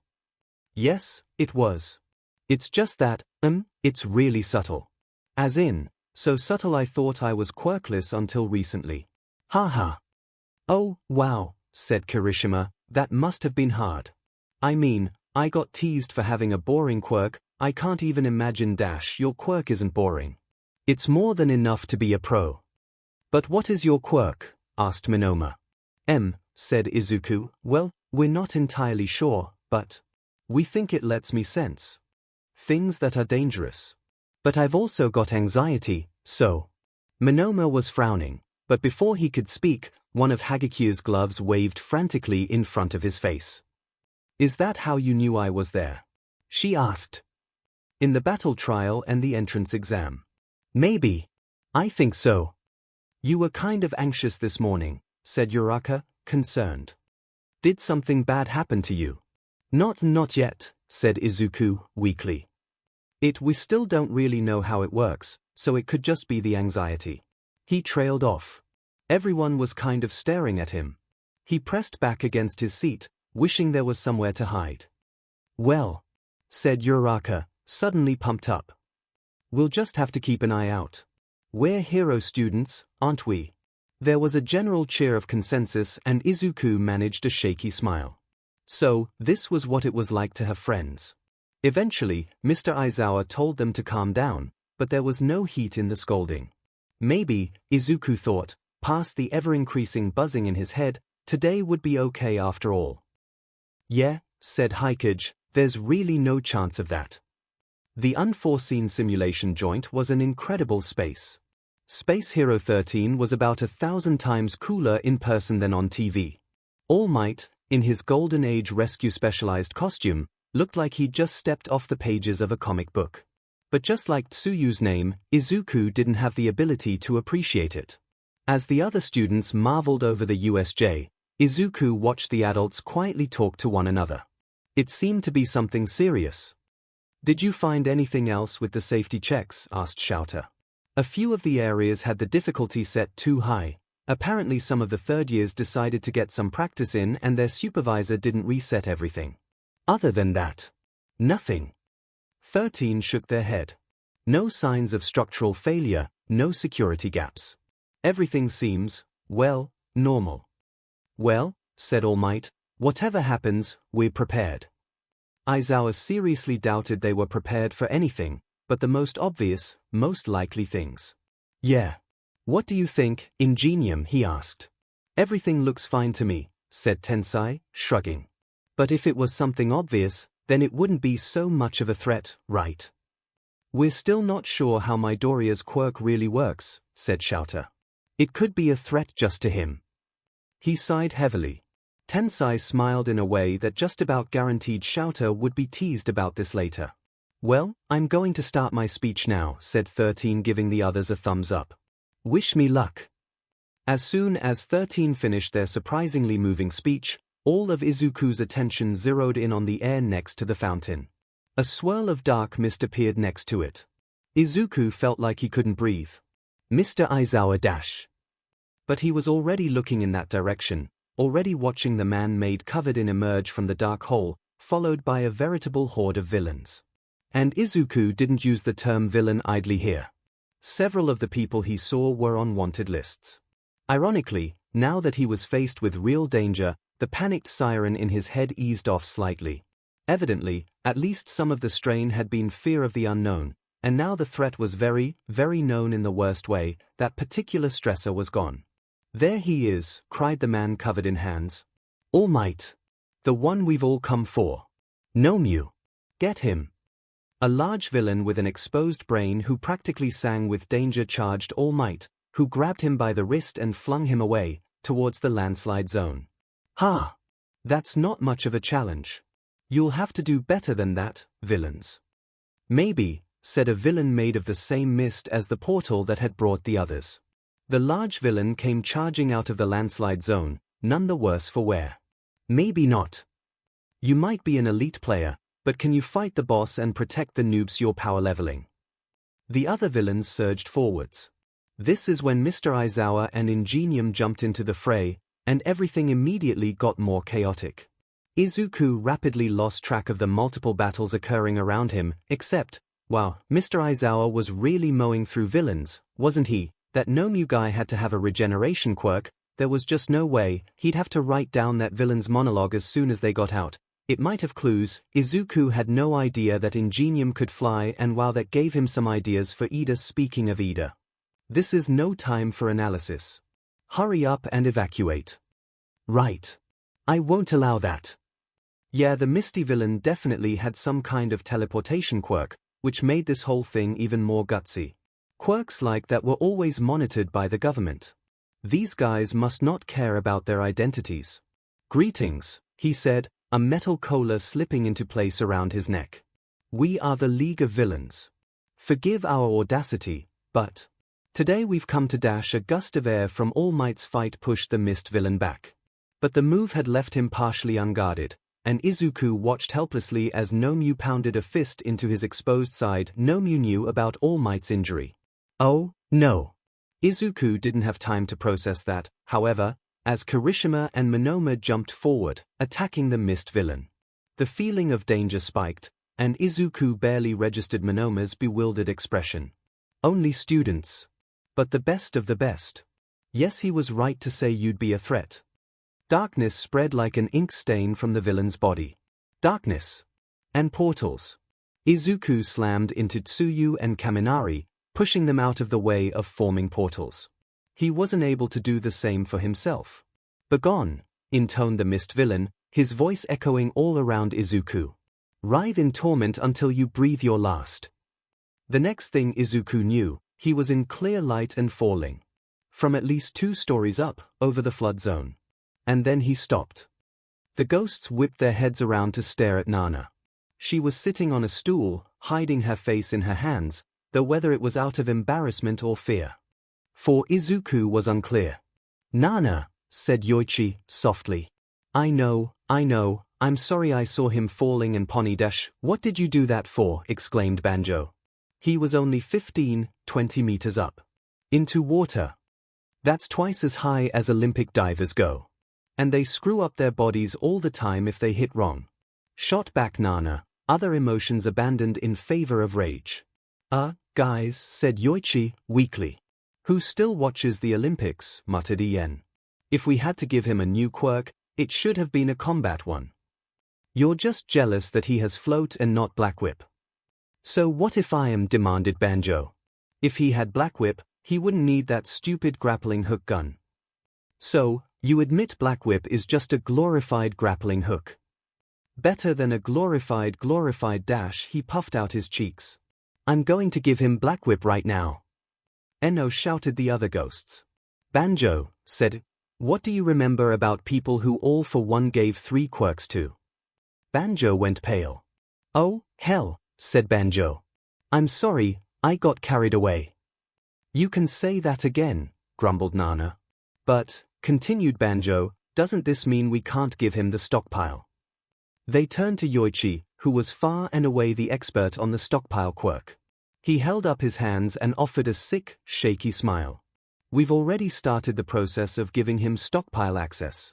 Yes, it was. It's just that, it's really subtle. As in, so subtle I thought I was quirkless until recently. Haha. Oh, wow, said Kirishima, that must have been hard. I mean, I got teased for having a boring quirk. I can't even imagine your quirk isn't boring. It's more than enough to be a pro. But what is your quirk? Asked Minoma. Said Izuku, well, we're not entirely sure, but we think it lets me sense things that are dangerous. But I've also got anxiety, so. Minoma was frowning, but before he could speak, one of 𝐔𝐸𝐽's gloves waved frantically in front of his face. Is that how you knew I was there? She asked. In the battle trial and the entrance exam. Maybe. I think so. You were kind of anxious this morning, said Uraraka, concerned. Did something bad happen to you? Not yet, said Izuku, weakly. We still don't really know how it works, so it could just be the anxiety. He trailed off. Everyone was kind of staring at him. He pressed back against his seat, wishing there was somewhere to hide. Well, said Uraraka, suddenly pumped up. We'll just have to keep an eye out. We're hero students, aren't we? There was a general cheer of consensus and Izuku managed a shaky smile. So, this was what it was like to have friends. Eventually, Mr. Aizawa told them to calm down, but there was no heat in the scolding. Maybe, Izuku thought, past the ever-increasing buzzing in his head, today would be okay after all. Yeah, said 𝐒𝐭𝐻𝐽, there's really no chance of that. The unforeseen simulation joint was an incredible space. Space Hero 13 was about 1,000 times cooler in person than on TV. All Might, in his Golden Age rescue specialized costume, looked like he'd just stepped off the pages of a comic book. But just like Tsuyu's name, Izuku didn't have the ability to appreciate it. As the other students marveled over the USJ, Izuku watched the adults quietly talk to one another. It seemed to be something serious. Did you find anything else with the safety checks? Asked Shouter. A few of the areas had the difficulty set too high. Apparently some of the third years decided to get some practice in and their supervisor didn't reset everything. Other than that, nothing. 13 shook their head. No signs of structural failure, no security gaps. Everything seems, well, normal. Well, said All Might, whatever happens, we're prepared. Aizawa seriously doubted they were prepared for anything, but the most obvious, most likely things. Yeah. What do you think, Ingenium? He asked. Everything looks fine to me, said Tensai, shrugging. But if it was something obvious, then it wouldn't be so much of a threat, right? We're still not sure how Midoriya's quirk really works, said Shouter. It could be a threat just to him. He sighed heavily. Tensai smiled in a way that just about guaranteed 𝐤𝐸 would be teased about this later. Well, I'm going to start my speech now, said 13, giving the others a thumbs up. Wish me luck. As soon as 13 finished their surprisingly moving speech, all of Izuku's attention zeroed in on the air next to the fountain. A swirl of dark mist appeared next to it. Izuku felt like he couldn't breathe. Mr. Aizawa dash. But he was already looking in that direction, already watching the man-made covered in emerge from the dark hole, followed by a veritable horde of villains. And Izuku didn't use the term villain idly here. Several of the people he saw were on wanted lists. Ironically, now that he was faced with real danger, the panicked siren in his head eased off slightly. Evidently, at least some of the strain had been fear of the unknown, and now the threat was very, very known in the worst way. That particular stressor was gone. There he is, cried the man covered in hands. All Might. The one we've all come for. 𝐻𝐸𝐽. Get him. A large villain with an exposed brain who practically sang with danger charged All Might, who grabbed him by the wrist and flung him away, towards the landslide zone. Ha! That's not much of a challenge. You'll have to do better than that, villains. Maybe, said a villain made of the same mist as the portal that had brought the others. The large villain came charging out of the landslide zone, none the worse for wear. Maybe not. You might be an elite player, but can you fight the boss and protect the noobs you're power leveling? The other villains surged forwards. This is when Mr. Aizawa and Ingenium jumped into the fray, and everything immediately got more chaotic. Izuku rapidly lost track of the multiple battles occurring around him, except, wow, Mr. Aizawa was really mowing through villains, wasn't he? That 𝐻𝐸𝐽 guy had to have a regeneration quirk. There was just no way. He'd have to write down that villain's monologue as soon as they got out. It might have clues. Izuku had no idea that Ingenium could fly, and while that gave him some ideas for Ida. Speaking of Ida. This is no time for analysis. Hurry up and evacuate. Right. I won't allow that. Yeah, the Misty villain definitely had some kind of teleportation quirk, which made this whole thing even more gutsy. Quirks like that were always monitored by the government. These guys must not care about their identities. Greetings, he said, a metal collar slipping into place around his neck. We are the League of Villains. Forgive our audacity, but today we've come to dash. A gust of air from All Might's fight pushed the mist villain back. But the move had left him partially unguarded, and Izuku watched helplessly as 𝐻𝐸𝐽 pounded a fist into his exposed side. 𝐻𝐸𝐽 knew about All Might's injury. Oh, no. Izuku didn't have time to process that, however, as Kirishima and Monoma jumped forward, attacking the mist villain. The feeling of danger spiked, and Izuku barely registered Monoma's bewildered expression. Only students. But the best of the best. Yes, he was right to say you'd be a threat. Darkness spread like an ink stain from the villain's body. Darkness. And portals. Izuku slammed into Tsuyu and Kaminari, pushing them out of the way of forming portals. He wasn't able to do the same for himself. Begone, intoned the mist villain, his voice echoing all around Izuku. Writhe in torment until you breathe your last. The next thing Izuku knew, he was in clear light and falling. From at least 2 stories up, over the flood zone. And then he stopped. The ghosts whipped their heads around to stare at Nana. She was sitting on a stool, hiding her face in her hands, though whether it was out of embarrassment or fear. For Izuku was unclear. Nana, said Yoichi, softly. I know, I'm sorry I saw him falling and Pony Dash. What did you do that for? Exclaimed Banjo. He was only 15, 20 meters up. Into water. That's twice as high as Olympic divers go. And they screw up their bodies all the time if they hit wrong. Shot back Nana, other emotions abandoned in favor of rage. Guys, said Yoichi, weakly. Who still watches the Olympics, muttered Ien. If we had to give him a new quirk, it should have been a combat one. You're just jealous that he has float and not Black Whip. So what if I am? Demanded Banjo. If he had Black Whip, he wouldn't need that stupid grappling hook gun. So, you admit Black Whip is just a glorified grappling hook. Better than a glorified dash. He puffed out his cheeks. I'm going to give him Black Whip right now. Enno shouted the other ghosts. Banjo, said What do you remember about people who all for one gave 3 quirks to? Banjo went pale. Oh, hell, said Banjo. I'm sorry, I got carried away. You can say that again, grumbled Nana. But, continued Banjo, doesn't this mean we can't give him the stockpile? They turned to Yoichi, who was far and away the expert on the stockpile quirk. He held up his hands and offered a sick, shaky smile. We've already started the process of giving him stockpile access.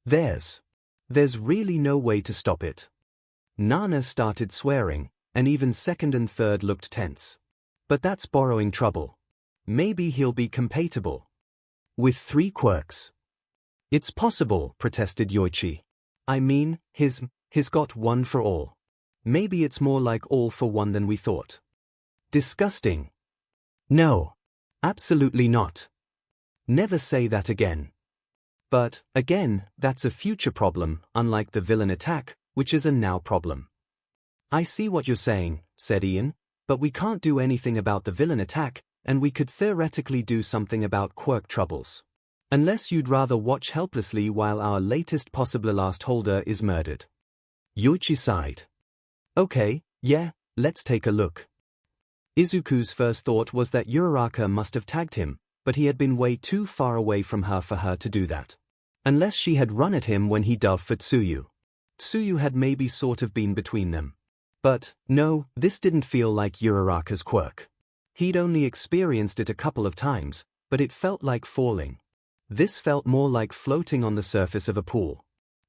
There's really no way to stop it. Nana started swearing, and even second and third looked tense. But that's borrowing trouble. Maybe he'll be compatible with 3 quirks. It's possible, protested Yoichi. I mean, he's got 1 for all. Maybe it's more like all for one than we thought. Disgusting. No. Absolutely not. Never say that again. But, again, that's a future problem, unlike the villain attack, which is a now problem. I see what you're saying, said Ian, but we can't do anything about the villain attack, and we could theoretically do something about quirk troubles. Unless you'd rather watch helplessly while our latest possible last holder is murdered. Yoichi sighed. Okay, yeah, let's take a look. Izuku's first thought was that Uraraka must have tagged him, but he had been way too far away from her for her to do that. Unless she had run at him when he dove for Tsuyu. Tsuyu had maybe sort of been between them. But, no, this didn't feel like Uraraka's quirk. He'd only experienced it a couple of times, but it felt like falling. This felt more like floating on the surface of a pool.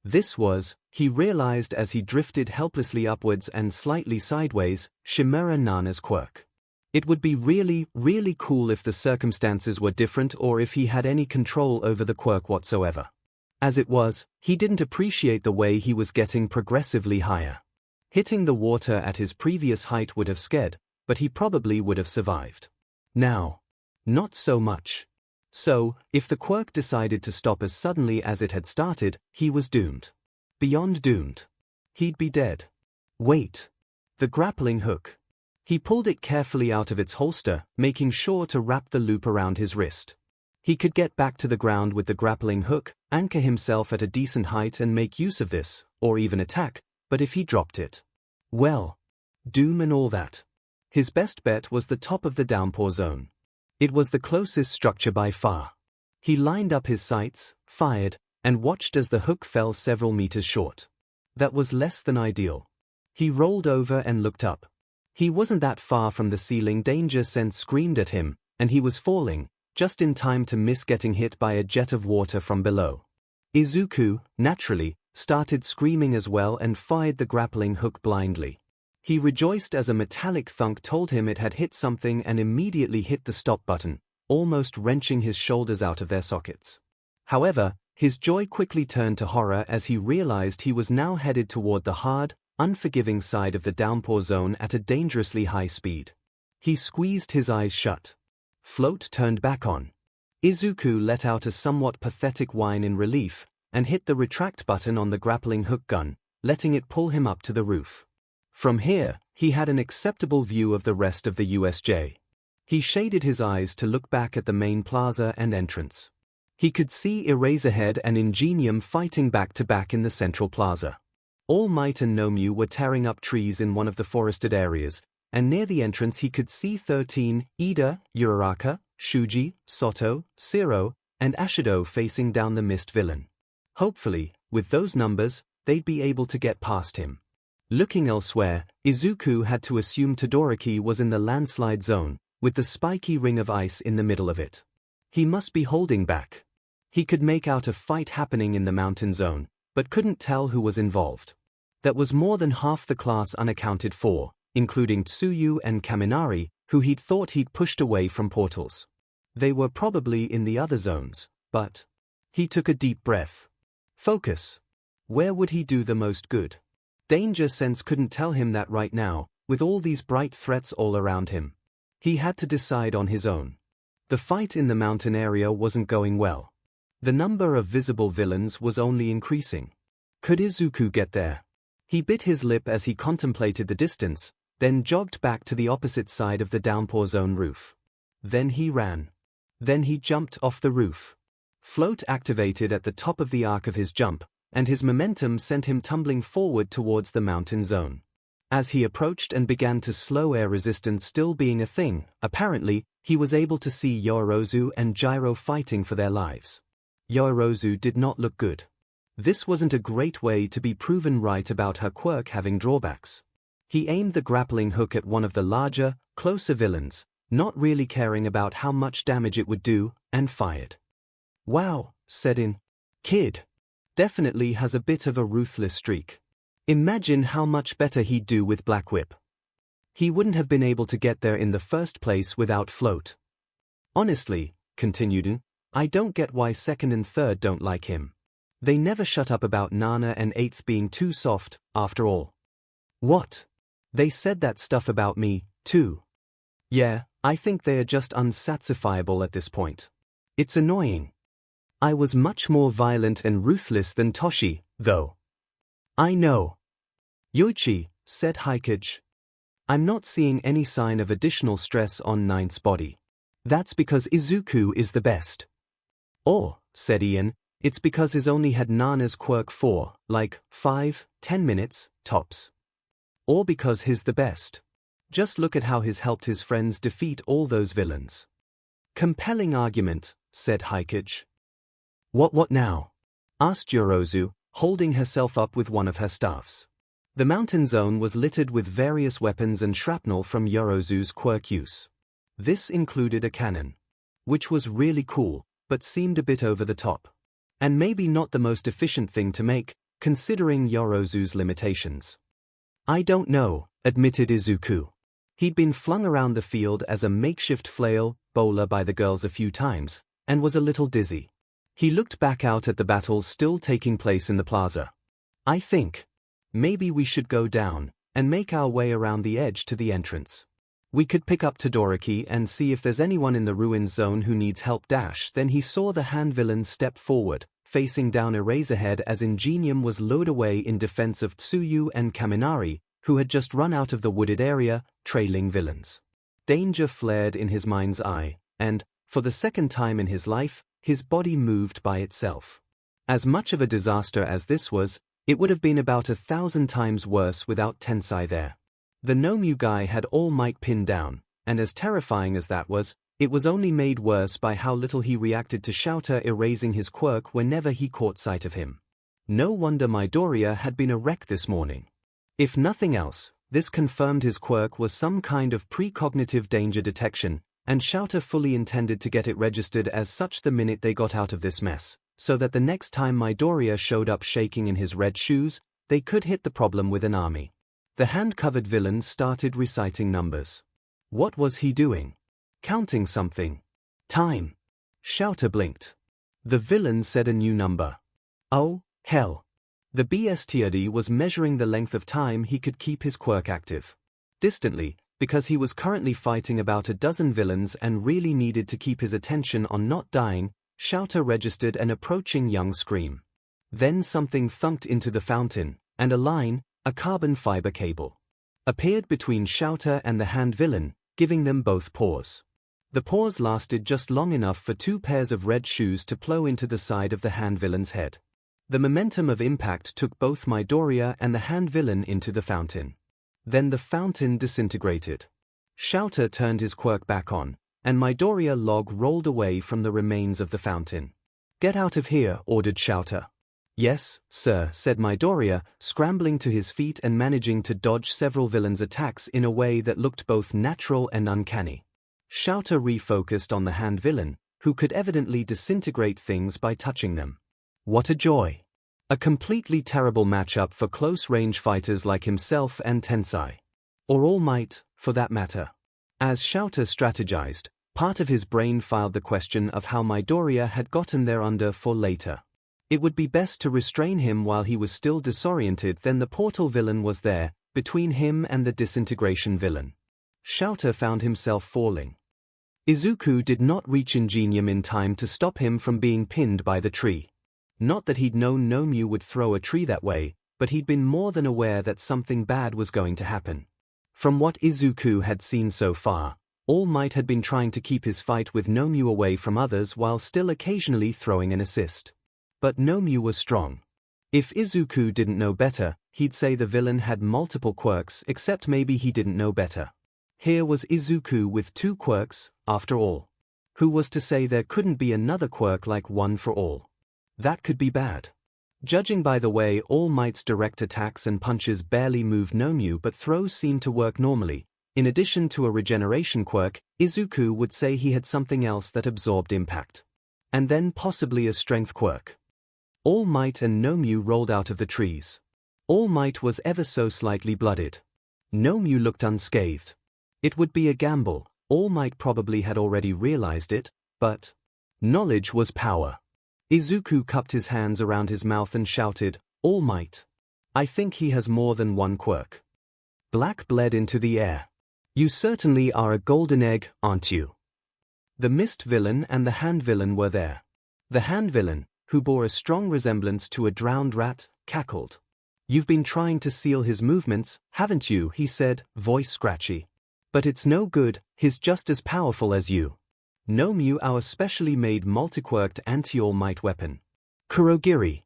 This was, he realized as he drifted helplessly upwards and slightly sideways, Shimura Nana's quirk. It would be really, really cool if the circumstances were different or if he had any control over the quirk whatsoever. As it was, he didn't appreciate the way he was getting progressively higher. Hitting the water at his previous height would have scared, but he probably would have survived. Now, not so much. So, if the quirk decided to stop as suddenly as it had started, he was doomed. Beyond doomed. He'd be dead. Wait. The grappling hook. He pulled it carefully out of its holster, making sure to wrap the loop around his wrist. He could get back to the ground with the grappling hook, anchor himself at a decent height and make use of this, or even attack, but if he dropped it, well, doom and all that. His best bet was the top of the downpour zone. It was the closest structure by far. He lined up his sights, fired, and watched as the hook fell several meters short. That was less than ideal. He rolled over and looked up. He wasn't that far from the ceiling. Danger sense screamed at him, and he was falling, just in time to miss getting hit by a jet of water from below. Izuku, naturally, started screaming as well and fired the grappling hook blindly. He rejoiced as a metallic thunk told him it had hit something and immediately hit the stop button, almost wrenching his shoulders out of their sockets. However, his joy quickly turned to horror as he realized he was now headed toward the hard, unforgiving side of the downpour zone at a dangerously high speed. He squeezed his eyes shut. Float turned back on. Izuku let out a somewhat pathetic whine in relief, and hit the retract button on the grappling hook gun, letting it pull him up to the roof. From here, he had an acceptable view of the rest of the USJ. He shaded his eyes to look back at the main plaza and entrance. He could see Eraserhead and Ingenium fighting back-to-back in the central plaza. All Might and Nomu were tearing up trees in one of the forested areas, and near the entrance he could see 13, Ida, Uraraka, Shuji, Soto, Zero, and Ashido facing down the mist villain. Hopefully, with those numbers, they'd be able to get past him. Looking elsewhere, Izuku had to assume Todoroki was in the landslide zone, with the spiky ring of ice in the middle of it. He must be holding back. He could make out a fight happening in the mountain zone, but couldn't tell who was involved. That was more than half the class unaccounted for, including Tsuyu and Kaminari, who he'd thought he'd pushed away from portals. They were probably in the other zones, but... He took a deep breath. Focus. Where would he do the most good? Danger sense couldn't tell him that right now, with all these bright threats all around him. He had to decide on his own. The fight in the mountain area wasn't going well. The number of visible villains was only increasing. Could Izuku get there? He bit his lip as he contemplated the distance, then jogged back to the opposite side of the downpour zone roof. Then he ran. Then he jumped off the roof. Float activated at the top of the arc of his jump, and his momentum sent him tumbling forward towards the mountain zone. As he approached and began to slow, air resistance still being a thing, apparently, he was able to see Yorozu and Gyro fighting for their lives. Yorozu did not look good. This wasn't a great way to be proven right about her quirk having drawbacks. He aimed the grappling hook at one of the larger, closer villains, not really caring about how much damage it would do, and fired. "Wow," said In. "Kid definitely has a bit of a ruthless streak. Imagine how much better he'd do with Black Whip. He wouldn't have been able to get there in the first place without Float. Honestly," continued In, "I don't get why second and third don't like him. They never shut up about Nana and eighth being too soft, after all." "What? They said that stuff about me, too." "Yeah, I think they are just unsatisfiable at this point. It's annoying. I was much more violent and ruthless than Toshi, though." "I know." "Yoichi," said 𝐒𝐭𝐽𝐻. "I'm not seeing any sign of additional stress on Ninth's body. That's because Izuku is the best." "Or," said Ian, "it's because he's only had Nana's quirk for, like, 5-10 minutes, tops. Or because he's the best. Just look at how he's helped his friends defeat all those villains." "Compelling argument," said 𝐒𝐭𝐽𝐻. What now?" asked Yorozu, holding herself up with one of her staffs. The mountain zone was littered with various weapons and shrapnel from Yorozu's quirk use. This included a cannon, which was really cool, but seemed a bit over the top. And maybe not the most efficient thing to make, considering Yorozu's limitations. "I don't know," admitted Izuku. He'd been flung around the field as a makeshift flail bowler by the girls a few times, and was a little dizzy. He looked back out at the battles still taking place in the plaza. "I think maybe we should go down and make our way around the edge to the entrance. We could pick up Todoroki and see if there's anyone in the ruins zone who needs help." Then he saw the hand villain step forward, facing down Eraserhead as Ingenium was lured away in defense of Tsuyu and Kaminari, who had just run out of the wooded area, trailing villains. Danger flared in his mind's eye, and, for the second time in his life, his body moved by itself. As much of a disaster as this was, it would have been about 1,000 times worse without Tensai there. The Nomu guy had All Might pinned down, and as terrifying as that was, it was only made worse by how little he reacted to Shouter erasing his quirk whenever he caught sight of him. No wonder Midoriya had been a wreck this morning. If nothing else, this confirmed his quirk was some kind of precognitive danger detection, and Shouter fully intended to get it registered as such the minute they got out of this mess, so that the next time Midoriya showed up shaking in his red shoes, they could hit the problem with an army. The hand-covered villain started reciting numbers. What was he doing? Counting something. Time. Shouter blinked. The villain said a new number. Oh, hell. The bestiary was measuring the length of time he could keep his quirk active. Distantly, because he was currently fighting about a dozen villains and really needed to keep his attention on not dying, Shouter registered an approaching young scream. Then something thunked into the fountain, and a carbon fiber cable, appeared between Shouter and the hand villain, giving them both pause. The pause lasted just long enough for 2 pairs of red shoes to plow into the side of the hand villain's head. The momentum of impact took both Midoriya and the hand villain into the fountain. Then the fountain disintegrated. Shouter turned his quirk back on, and Midoriya rolled away from the remains of the fountain. "Get out of here," ordered Shouter. "Yes, sir," said Midoriya, scrambling to his feet and managing to dodge several villains' attacks in a way that looked both natural and uncanny. Shouter refocused on the hand villain, who could evidently disintegrate things by touching them. What a joy! A completely terrible matchup for close-range fighters like himself and Tensai. Or All Might, for that matter. As Shouter strategized, part of his brain filed the question of how Midoriya had gotten there for later. It would be best to restrain him while he was still disoriented. Then the portal villain was there, between him and the disintegration villain. Shouter found himself falling. Izuku did not reach Ingenium in time to stop him from being pinned by the tree. Not that he'd known Nomu would throw a tree that way, but he'd been more than aware that something bad was going to happen. From what Izuku had seen so far, All Might had been trying to keep his fight with 𝐼𝐽 away from others while still occasionally throwing an assist. But 𝐼𝐽 was strong. If Izuku didn't know better, he'd say the villain had multiple quirks, except maybe he didn't know better. Here was Izuku with 2 quirks, after all. Who was to say there couldn't be another quirk like One for All? That could be bad. Judging by the way All Might's direct attacks and punches barely moved 𝐼𝐽 but throws seemed to work normally, in addition to a regeneration quirk, Izuku would say he had something else that absorbed impact. And then possibly a strength quirk. All Might and 𝐼𝐽 rolled out of the trees. All Might was ever so slightly blooded. 𝐼𝐽 looked unscathed. It would be a gamble, All Might probably had already realized it, but knowledge was power. Izuku cupped his hands around his mouth and shouted, "All Might. I think he has more than one quirk." Black bled into the air. "You certainly are a golden egg, aren't you?" The mist villain and the hand villain were there. The hand villain, who bore a strong resemblance to a drowned rat, cackled. "You've been trying to seal his movements, haven't you?" he said, voice scratchy. "But it's no good, he's just as powerful as you." 𝐼𝐽, our specially made multi-quirked anti-all might weapon. Kurogiri.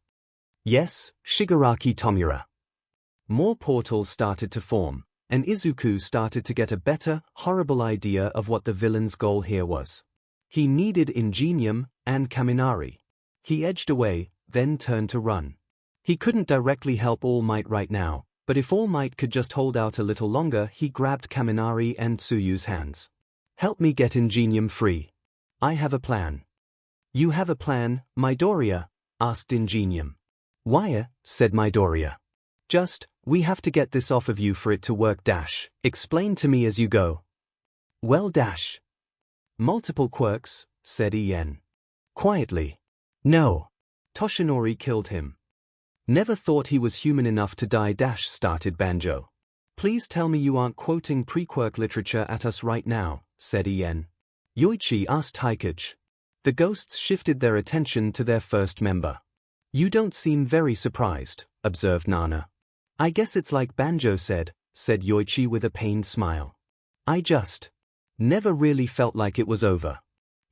Yes, Shigaraki Tomura. More portals started to form, and Izuku started to get a better, horrible idea of what the villain's goal here was. He needed Ingenium and Kaminari. He edged away, then turned to run. He couldn't directly help All Might right now, but if All Might could just hold out a little longer, he grabbed Kaminari and Tsuyu's hands. "Help me get Ingenium free. I have a plan." "You have a plan, Midoriya?" asked Ingenium. "Why?" said Midoriya. We have to get this off of you for it to work. Explain to me as you go." "Well, multiple quirks," said Ien. Quietly. "No. Toshinori killed him." "Never thought he was human enough to die. Started Banjo. "Please tell me you aren't quoting pre-quirk literature at us right now," said Ien. Yoichi asked Hikage. The ghosts shifted their attention to their first member. "You don't seem very surprised," observed Nana. "I guess it's like Banjo said," said Yoichi with a pained smile. "I just never really felt like it was over.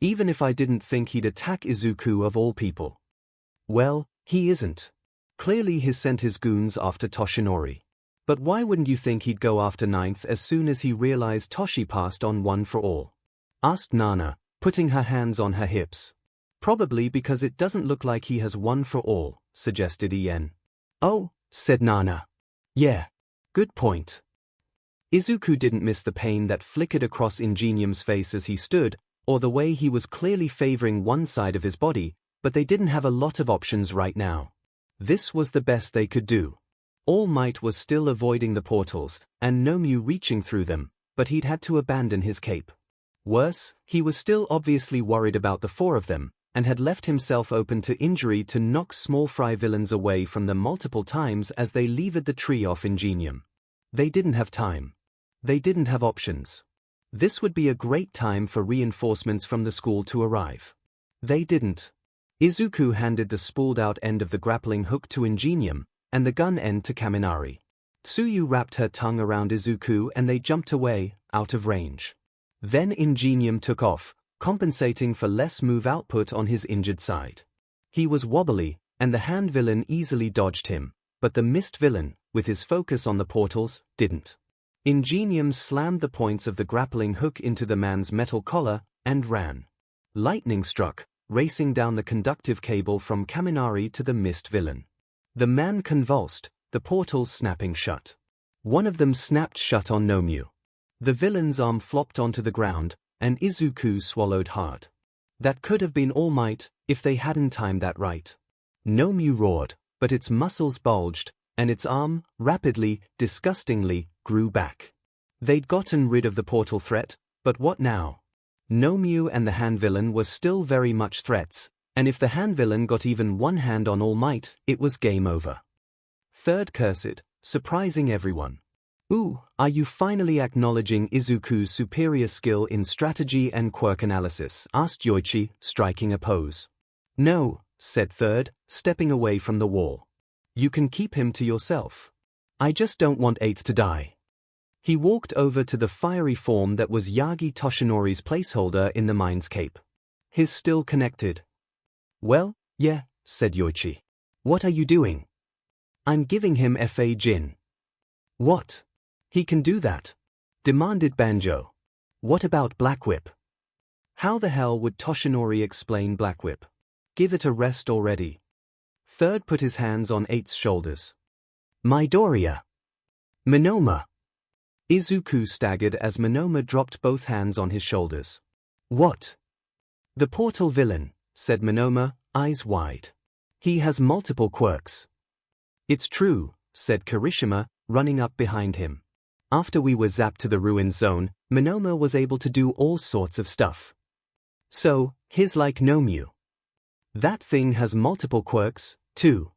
Even if I didn't think he'd attack Izuku of all people." "Well, he isn't. Clearly he sent his goons after Toshinori. But why wouldn't you think he'd go after Ninth as soon as he realized Toshi passed on One for All?" asked Nana, putting her hands on her hips. "Probably because it doesn't look like he has One for All," suggested Ien. "Oh," said Nana. "Yeah. Good point." Izuku didn't miss the pain that flickered across Ingenium's face as he stood, or the way he was clearly favoring one side of his body, but they didn't have a lot of options right now. This was the best they could do. All Might was still avoiding the portals, and 𝐼𝐽 reaching through them, but he'd had to abandon his cape. Worse, he was still obviously worried about the 4 of them, and had left himself open to injury to knock small fry villains away from them multiple times as they levered the tree off Ingenium. They didn't have time. They didn't have options. This would be a great time for reinforcements from the school to arrive. They didn't. Izuku handed the spooled-out end of the grappling hook to Ingenium, and the gun end to Kaminari. Tsuyu wrapped her tongue around Izuku and they jumped away, out of range. Then Ingenium took off, compensating for less move output on his injured side. He was wobbly, and the hand villain easily dodged him, but the mist villain, with his focus on the portals, didn't. Ingenium slammed the points of the grappling hook into the man's metal collar, and ran. Lightning struck, racing down the conductive cable from Kaminari to the mist villain. The man convulsed, the portals snapping shut. One of them snapped shut on 𝐼𝐽. The villain's arm flopped onto the ground, and Izuku swallowed hard. That could have been All Might, if they hadn't timed that right. 𝐼𝐽 roared, but its muscles bulged, and its arm, rapidly, disgustingly, grew back. They'd gotten rid of the portal threat, but what now? 𝐼𝐽 and the hand villain were still very much threats, and if the hand villain got even one hand on All Might, it was game over. Third cursed, surprising everyone. "Ooh, are you finally acknowledging Izuku's superior skill in strategy and quirk analysis?" asked Yoichi, striking a pose. "No," said Third, stepping away from the wall. "You can keep him to yourself. I just don't want Eighth to die." He walked over to the fiery form that was Yagi Toshinori's placeholder in the mind's cape. His still connected. Well, yeah, said Yoichi. What are you doing? I'm giving him FA Jin. What? He can do that? Demanded Banjo. What about Black Whip? How the hell would Toshinori explain Black Whip? Give it a rest already. Third put his hands on Eight's shoulders. Midoriya. Monoma. Izuku staggered as Monoma dropped both hands on his shoulders. What? The portal villain, said Monoma, eyes wide. He has multiple quirks. It's true, said Kirishima, running up behind him. After we were zapped to the ruined zone, Monoma was able to do all sorts of stuff. So, he's like Nomu. That thing has multiple quirks, too.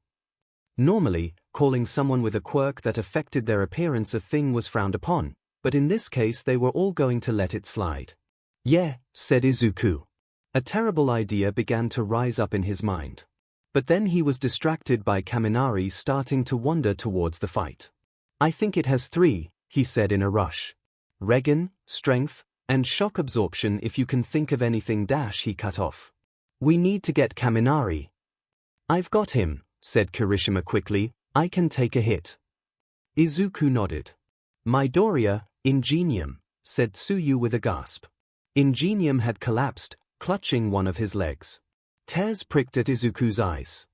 Normally, calling someone with a quirk that affected their appearance a thing was frowned upon, but in this case they were all going to let it slide. Yeah, said Izuku. A terrible idea began to rise up in his mind. But then he was distracted by Kaminari starting to wander towards the fight. I think it has 3, he said in a rush. Regen, strength, and shock absorption if you can think of anything dash he cut off. We need to get Kaminari. I've got him, said Kirishima quickly, I can take a hit. Izuku nodded. Midoriya, Ingenium, said Tsuyu with a gasp. Ingenium had collapsed, clutching one of his legs. Tears pricked at Izuku's eyes.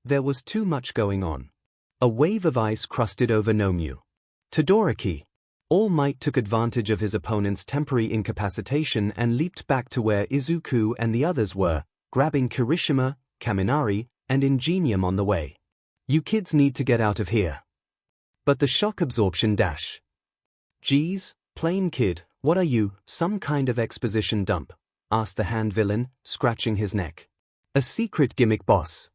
There was too much going on. A wave of ice crusted over Nomu. Todoroki. All Might took advantage of his opponent's temporary incapacitation and leaped back to where Izuku and the others were, grabbing Kirishima, Kaminari, and Ingenium on the way. You kids need to get out of here. But the shock absorption dash. Geez, plain kid, what are you, some kind of exposition dump? Asked the hand villain, scratching his neck. A secret gimmick boss.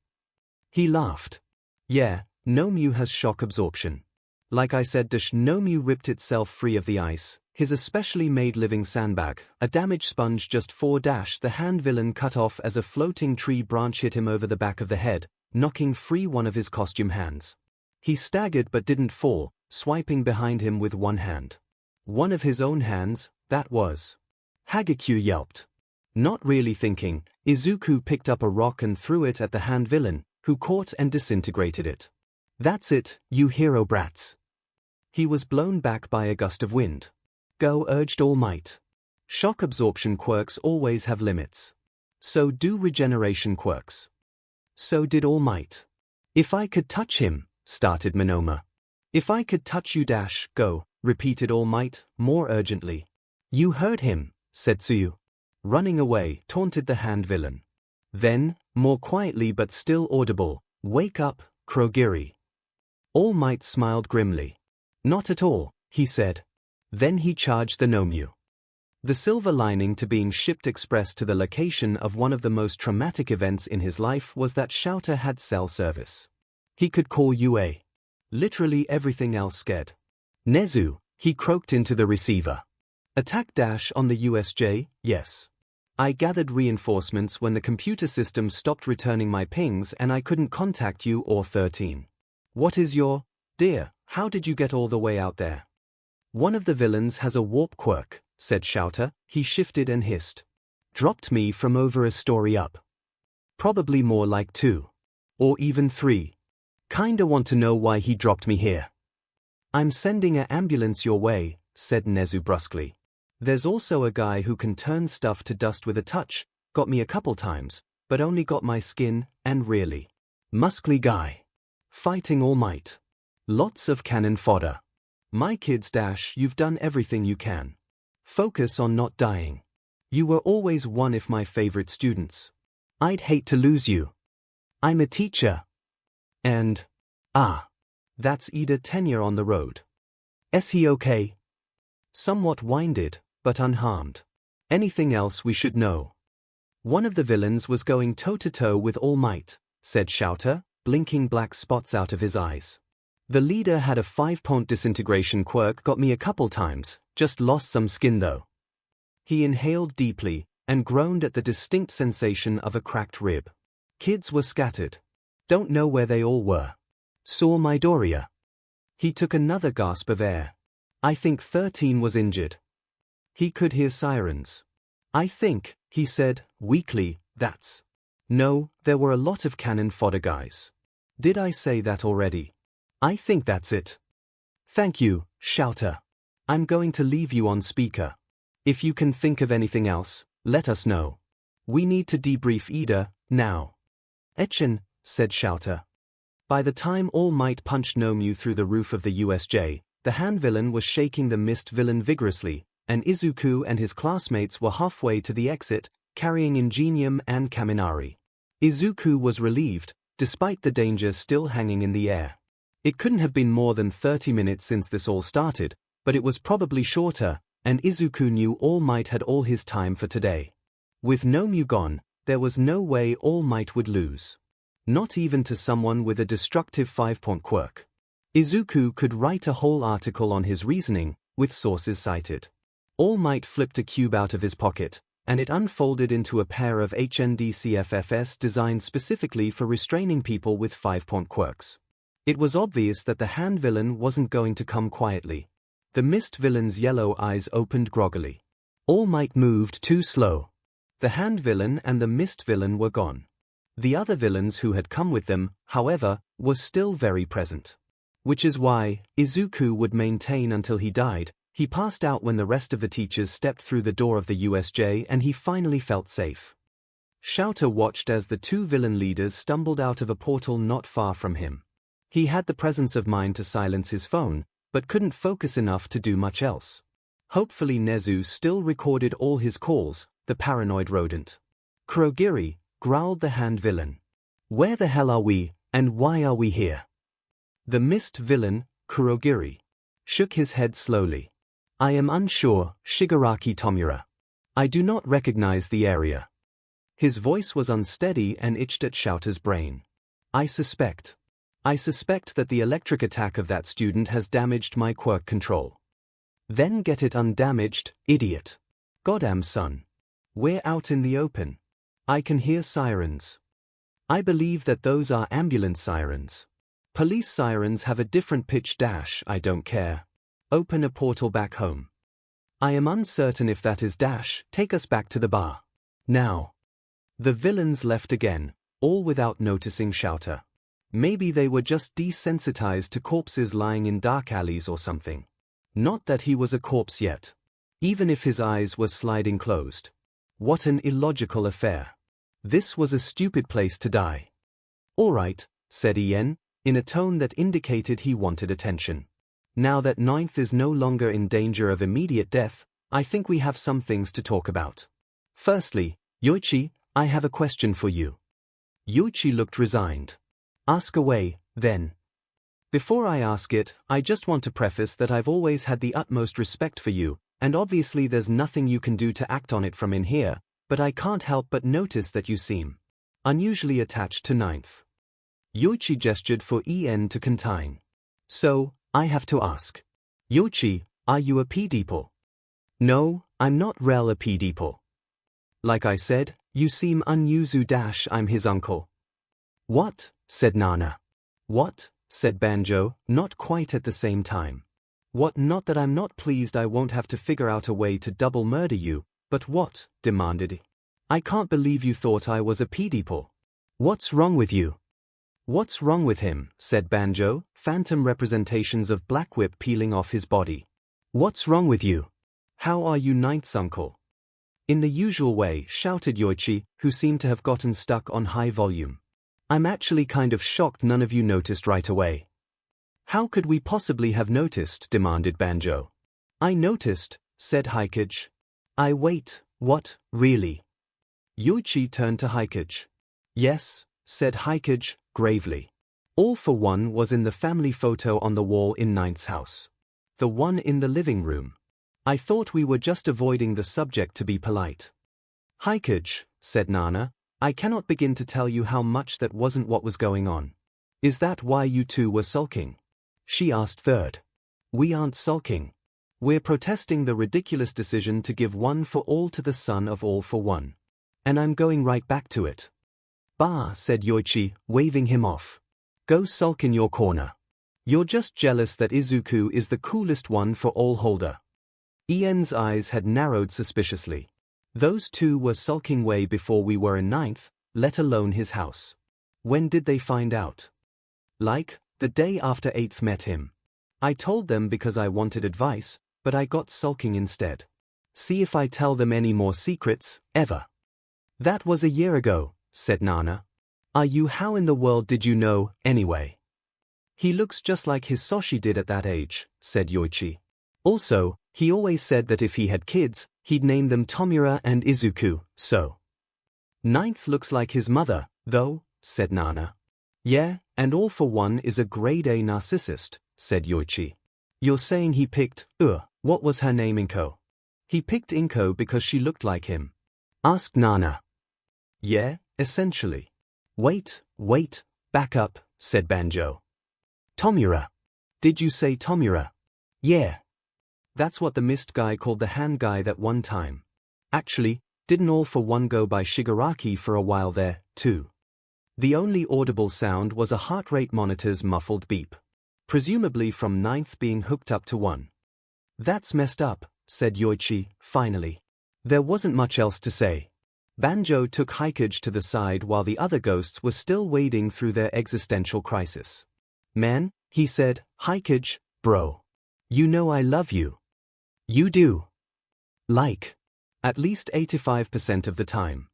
He laughed. Yeah, Nomu has shock absorption. Like I said, Nomu ripped itself free of the ice, his especially made living sandbag, a damage sponge just 4 the hand villain cut off as a floating tree branch hit him over the back of the head, knocking free one of his costume hands. He staggered but didn't fall, swiping behind him with one hand. One of his own hands, that was. 𝐔𝐬𝐽 yelped. Not really thinking, Izuku picked up a rock and threw it at the hand villain, who caught and disintegrated it. That's it, you hero brats. He was blown back by a gust of wind. Go, urged All Might. Shock absorption quirks always have limits. So do regeneration quirks. So did All Might. If I could touch him, started Monoma. If I could touch you go, repeated All Might, more urgently. You heard him, said Tsuyu. Running away, taunted the hand villain. Then, more quietly but still audible, wake up, Kurogiri. All Might smiled grimly. Not at all, he said. Then he charged the Nomu. The silver lining to being shipped express to the location of one of the most traumatic events in his life was that Shouter had cell service. He could call UA. Literally everything else scared. Nezu, he croaked into the receiver. Attack dash on the USJ, yes. I gathered reinforcements when the computer system stopped returning my pings and I couldn't contact you or 13. What is your... Dear, how did you get all the way out there? One of the villains has a warp quirk, said Shouter. He shifted and hissed. Dropped me from over a story up. Probably more like 2. Or even 3. Kinda want to know why he dropped me here. I'm sending an ambulance your way, said Nezu brusquely. There's also a guy who can turn stuff to dust with a touch, got me a couple times, but only got my skin, and really. Muscly guy. Fighting All Might. Lots of cannon fodder. My kids you've done everything you can. Focus on not dying. You were always one of my favorite students. I'd hate to lose you. I'm a teacher. And, that's Ida tenure on the road. Is he okay? Somewhat winded, but unharmed. Anything else we should know? One of the villains was going toe-to-toe with All Might, said Shouter, blinking black spots out of his eyes. The leader had a 5-point disintegration quirk, got me a couple times, just lost some skin though. He inhaled deeply, and groaned at the distinct sensation of a cracked rib. Kids were scattered. Don't know where they all were. Saw Midoriya. He took another gasp of air. I think 13 was injured. He could hear sirens. I think, he said, weakly, that's. No, there were a lot of cannon fodder guys. Did I say that already? I think that's it. Thank you, Shouter. I'm going to leave you on speaker. If you can think of anything else, let us know. We need to debrief Ida, now. 𝐻𝐻𝐿, said Shouter. By the time All Might punched 𝐼𝐺𝐻𝐿 through the roof of the USJ, the hand villain was shaking the mist villain vigorously, and Izuku and his classmates were halfway to the exit, carrying Ingenium and Kaminari. Izuku was relieved, despite the danger still hanging in the air. It couldn't have been more than 30 minutes since this all started, but it was probably shorter, and Izuku knew All Might had all his time for today. With 𝐼𝐺𝐻𝐿 gone, there was no way All Might would lose. Not even to someone with a destructive 5-point quirk. Izuku could write a whole article on his reasoning, with sources cited. All Might flipped a cube out of his pocket, and it unfolded into a pair of HNDCFFs designed specifically for restraining people with 5-point quirks. It was obvious that the hand villain wasn't going to come quietly. The mist villain's yellow eyes opened groggily. All Might moved too slow. The hand villain and the mist villain were gone. The other villains who had come with them, however, were still very present. Which is why, Izuku would maintain until he died, he passed out when the rest of the teachers stepped through the door of the USJ and he finally felt safe. Shouter watched as the two villain leaders stumbled out of a portal not far from him. He had the presence of mind to silence his phone, but couldn't focus enough to do much else. Hopefully Nezu still recorded all his calls, the paranoid rodent. Kurogiri, growled the hand villain. Where the hell are we, and why are we here? The mist villain, Kurogiri, shook his head slowly. I am unsure, Shigaraki Tomura. I do not recognize the area. His voice was unsteady and itched at Shouter's brain. I suspect that the electric attack of that student has damaged my quirk control. Then get it undamaged, idiot. Goddamn son. We're out in the open. I can hear sirens. I believe that those are ambulance sirens. Police sirens have a different pitch dash. I don't care. Open a portal back home. I am uncertain if that is dash. Take us back to the bar. Now. The villains left again, all without noticing Shouter. Maybe they were just desensitized to corpses lying in dark alleys or something. Not that he was a corpse yet. Even if his eyes were sliding closed. What an illogical affair. This was a stupid place to die. All right, said 𝐺𝐻𝐿, in a tone that indicated he wanted attention. Now that Ninth is no longer in danger of immediate death, I think we have some things to talk about. Firstly, Yoichi, I have a question for you. Yoichi looked resigned. Ask away, then. Before I ask it, I just want to preface that I've always had the utmost respect for you, and obviously there's nothing you can do to act on it from in here, but I can't help but notice that you seem unusually attached to Ninth. Yoichi gestured for 𝐺𝐻𝐿 to contain. So, I have to ask. Yoichi, are you a 𝐵-people? No, I'm not rel a 𝐵-people. Like I said, you seem unusual. I'm his uncle. What? Said Nana. What? Said Banjo, not quite at the same time. What? Not that I'm not pleased I won't have to figure out a way to double murder you, but what? Demanded. I can't believe you thought I was a 𝐵-people. What's wrong with you? What's wrong with him? Said Banjo, phantom representations of Black Whip peeling off his body. What's wrong with you? How are you Ninth's uncle? In the usual way, shouted Yoichi, who seemed to have gotten stuck on high volume. I'm actually kind of shocked none of you noticed right away. How could we possibly have noticed? Demanded Banjo. I noticed, said 𝐒𝐭𝐻𝐿. Wait, what, really? Yoichi turned to 𝐒𝐭𝐻𝐿. Yes, said 𝐒𝐭𝐻𝐿, gravely. All for One was in the family photo on the wall in Ninth's house. The one in the living room. I thought we were just avoiding the subject to be polite. 𝐒𝐭𝐻𝐿, said Nana, I cannot begin to tell you how much that wasn't what was going on. Is that why you two were sulking? She asked third. We aren't sulking. We're protesting the ridiculous decision to give one for all to the son of All for One. And I'm going right back to it. Bah, said Yoichi, waving him off. Go sulk in your corner. You're just jealous that Izuku is the coolest one for all holder. Ien's eyes had narrowed suspiciously. Those two were sulking way before we were in ninth, let alone his house. When did they find out? Like, the day after 8th met him. I told them because I wanted advice, but I got sulking instead. See if I tell them any more secrets, ever. That was a year ago, said Nana. How in the world did you know, anyway? He looks just like his Soshi did at that age, said Yoichi. Also, he always said that if he had kids, he'd name them Tomura and Izuku, so. Ninth looks like his mother, though, said Nana. Yeah, and all for one is a grade A narcissist, said Yoichi. You're saying he picked, what was her name, 𝐭? He picked 𝐭 because she looked like him. Asked Nana. Yeah, essentially. Wait, back up, said Banjo. Tomura. Did you say Tomura? Yeah. That's what the mist guy called the hand guy that one time. Actually, didn't all for one go by Shigaraki for a while there, too? The only audible sound was a heart rate monitor's muffled beep. Presumably from ninth being hooked up to one. That's messed up, said Yoichi, finally. There wasn't much else to say. Banjo took 𝐒𝐽𝐽 to the side while the other ghosts were still wading through their existential crisis. Man, he said, 𝐒𝐽𝐽, bro. You know I love you. You do. Like. At least 85% of the time.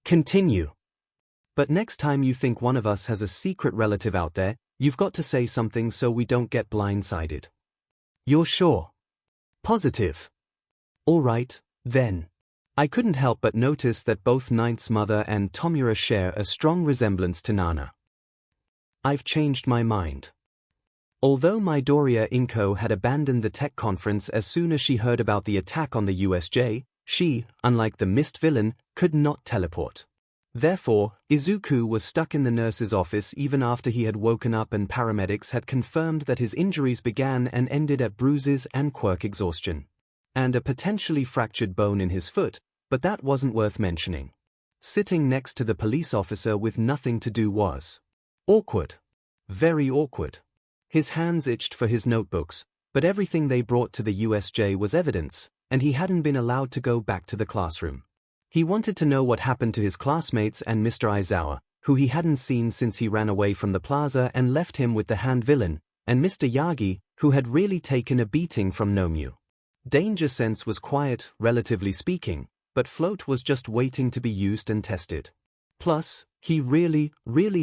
Continue. But next time you think one of us has a secret relative out there, you've got to say something so we don't get blindsided. You're sure? Positive. All right, then. I couldn't help but notice that both Ninth's mother and Tomura share a strong resemblance to Nana. I've changed my mind. Although Midoriya 𝐭 had abandoned the tech conference as soon as she heard about the attack on the USJ, she, unlike the mist villain, could not teleport. Therefore, Izuku was stuck in the nurse's office even after he had woken up and paramedics had confirmed that his injuries began and ended at bruises and quirk exhaustion. And a potentially fractured bone in his foot, but that wasn't worth mentioning. Sitting next to the police officer with nothing to do was awkward. Very awkward. His hands itched for his notebooks, but everything they brought to the USJ was evidence, and he hadn't been allowed to go back to the classroom. He wanted to know what happened to his classmates and Mr. Aizawa, who he hadn't seen since he ran away from the plaza and left him with the hand villain, and Mr. Yagi, who had really taken a beating from Nomu. Danger Sense was quiet, relatively speaking, but Float was just waiting to be used and tested. Plus, he really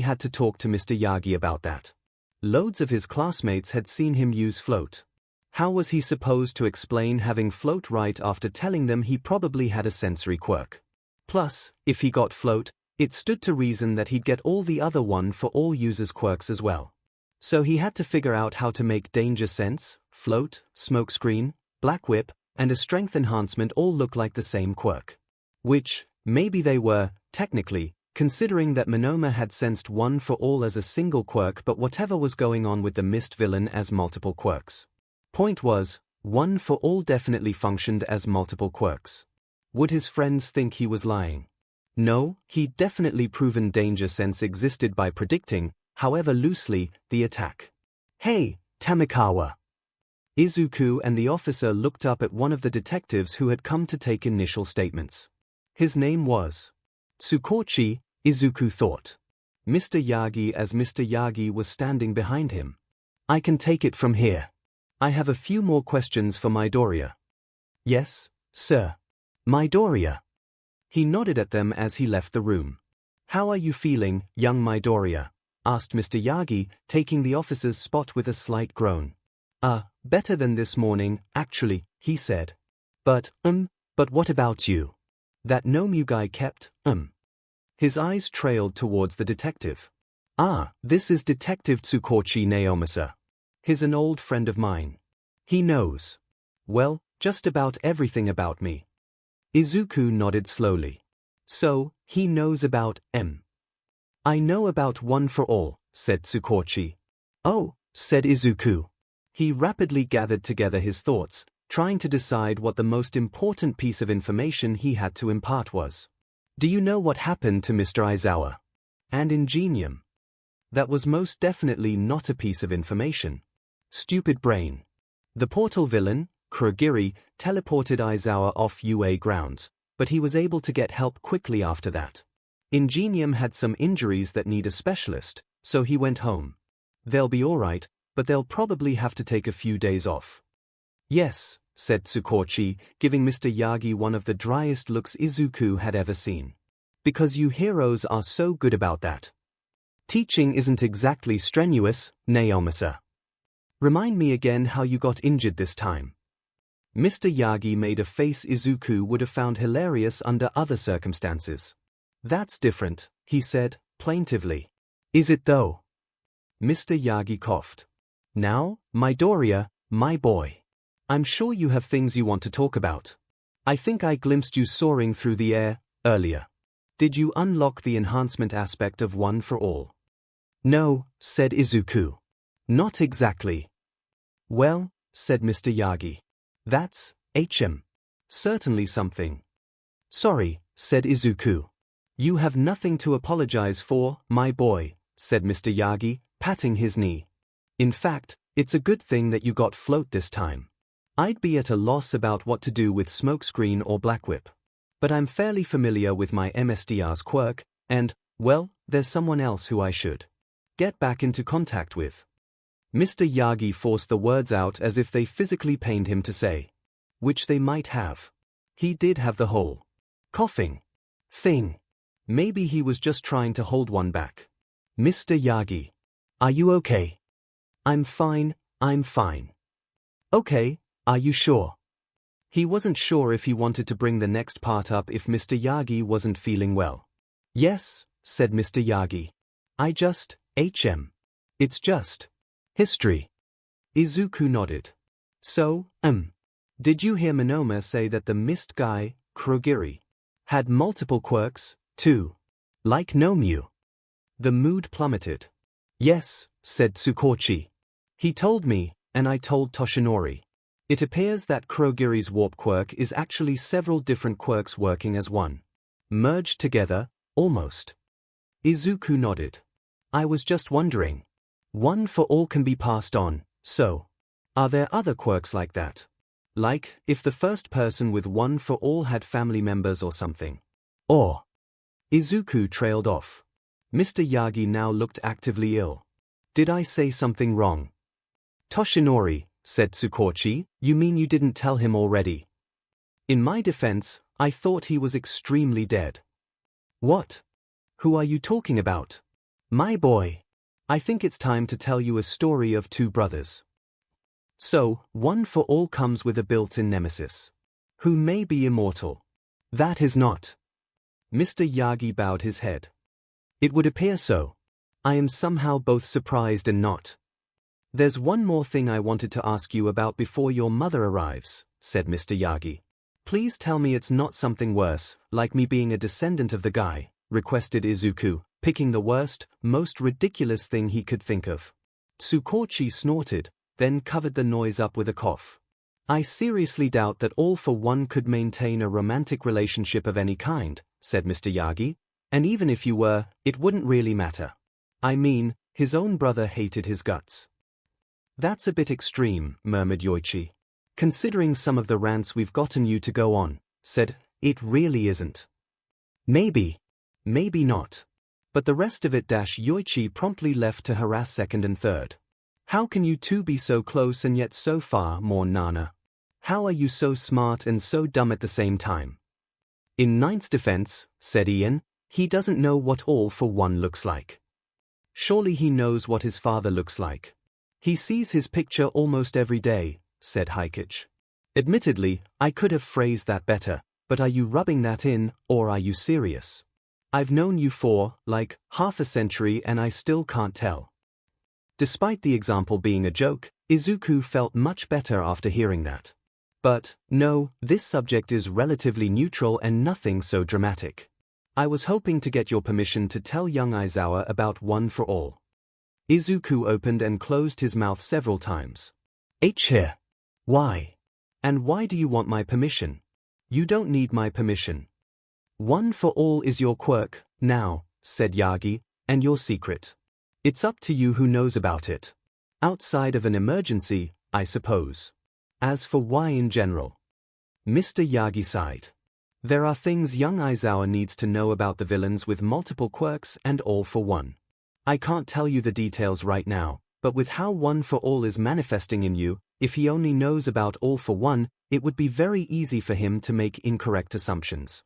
had to talk to Mr. Yagi about that. Loads of his classmates had seen him use Float. How was he supposed to explain having Float right after telling them he probably had a sensory quirk? Plus, if he got Float, it stood to reason that he'd get all the other one for all users' quirks as well. So he had to figure out how to make Danger Sense, Float, Smokescreen, Black Whip, and a Strength Enhancement all look like the same quirk. Which, maybe they were, technically, considering that Monoma had sensed one for all as a single quirk, but whatever was going on with the mist villain as multiple quirks. Point was, one for all definitely functioned as multiple quirks. Would his friends think he was lying? No, he'd definitely proven Danger Sense existed by predicting, however loosely, the attack. Hey, Tamikawa. Izuku and the officer looked up at one of the detectives who had come to take initial statements. His name was Tsukochi, Izuku thought. Mr. Yagi, as Mr. Yagi was standing behind him. I can take it from here. I have a few more questions for Midoriya. Yes, sir. Midoriya. He nodded at them as he left the room. How are you feeling, young Midoriya? Asked Mr. Yagi, taking the officer's spot with a slight groan. Better than this morning, actually, he said. But what about you? That Nomu guy kept, His eyes trailed towards the detective. This is Detective Tsukochi Naomasa. He's an old friend of mine. He knows. Well, just about everything about me. Izuku nodded slowly. So, he knows about I know about One for All, said Tsukochi. Oh, said Izuku. He rapidly gathered together his thoughts, trying to decide what the most important piece of information he had to impart was. Do you know what happened to Mr. Aizawa? And Ingenium? that was most definitely not a piece of information. Stupid brain. The portal villain, 𝐭𝐻𝐻, teleported 𝐈𝐴 off UA grounds, but he was able to get help quickly after that. 𝐼𝐺𝐸𝐴 had some injuries that need a specialist, so he went home. They'll be alright, but they'll probably have to take a few days off. Yes, said 𝐒𝐭𝐚𝐲, giving Mr. Yagi one of the driest looks Izuku had ever seen. Because you heroes are so good about that. Teaching isn't exactly strenuous, Naomasa. Remind me again how you got injured this time. Mr. Yagi made a face Izuku would have found hilarious under other circumstances. That's different, he said, plaintively. Is it though? Mr. Yagi coughed. Now, Midoriya, my boy. I'm sure you have things you want to talk about. I think I glimpsed you soaring through the air, earlier. Did you unlock the enhancement aspect of One for All? No, said Izuku. Not exactly. Well, said Mr. Yagi. That's, hm. Certainly something. Sorry, said Izuku. You have nothing to apologize for, my boy, said Mr. Yagi, patting his knee. In fact, it's a good thing that you got float this time. I'd be at a loss about what to do with Smokescreen or Blackwhip. But I'm fairly familiar with my MSDR's quirk, and, well, there's someone else who I should get back into contact with. Mr. Yagi forced the words out as if they physically pained him to say. Which they might have. He did have the whole coughing thing. Maybe he was just trying to hold one back. Mr. Yagi. Are you okay? I'm fine, I'm fine. Okay, are you sure? He wasn't sure if he wanted to bring the next part up if Mr. Yagi wasn't feeling well. Yes, said Mr. Yagi. I just, It's just history. Izuku nodded. So, did you hear Monoma say that the mist guy, 𝐭𝐻𝐻, had multiple quirks, too? Like Nomeu? The mood plummeted. Yes, said 𝐒𝐭𝐚𝐲. He told me, and I told Toshinori. It appears that 𝐭𝐻𝐻's warp quirk is actually several different quirks working as one. Merged together, almost. Izuku nodded. I was just wondering. One for All can be passed on, so. Are there other quirks like that? Like, if the first person with One for All had family members or something. Or. Izuku trailed off. Mr. Yagi now looked actively ill. Did I say something wrong? Toshinori, said 𝐒𝐭𝐚𝐲, you mean you didn't tell him already? In my defense, I thought he was extremely dead. What? Who are you talking about? My boy. I think it's time to tell you a story of two brothers. So, One for All comes with a built-in nemesis. Who may be immortal. That is not. Mr. Yagi bowed his head. It would appear so. I am somehow both surprised and not. There's one more thing I wanted to ask you about before your mother arrives, said Mr. Yagi. Please tell me it's not something worse, like me being a descendant of the guy, requested Izuku, picking the worst, most ridiculous thing he could think of. 𝐒𝐭𝐚𝐲 snorted, then covered the noise up with a cough. I seriously doubt that All for One could maintain a romantic relationship of any kind, said Mr. Yagi, and even if you were, it wouldn't really matter. I mean, his own brother hated his guts. That's a bit extreme, murmured Yoichi. Considering some of the rants we've gotten you to go on, said, it really isn't. Maybe. Maybe not. But the rest of it. Yoichi promptly left to harass second and third. How can you two be so close and yet so far more Nana? How are you so smart and so dumb at the same time? In Ninth's defense, said Ian, he doesn't know what All for One looks like. Surely he knows what his father looks like. He sees his picture almost every day, said 𝐻𝐻. Admittedly, I could have phrased that better, but are you rubbing that in, or are you serious? I've known you for, like, half a century and I still can't tell. Despite the example being a joke, Izuku felt much better after hearing that. But, no, this subject is relatively neutral and nothing so dramatic. I was hoping to get your permission to tell young Aizawa about One for All. Izuku opened and closed his mouth several times. Here. Why? And why do you want my permission? You don't need my permission. One for All is your quirk, now, said Yagi, and your secret. It's up to you who knows about it. Outside of an emergency, I suppose. As for why in general, Mr. Yagi sighed. There are things young Aizawa needs to know about the villains with multiple quirks and all for one. I can't tell you the details right now, but with how one for all is manifesting in you, if he only knows about all for one, it would be very easy for him to make incorrect assumptions.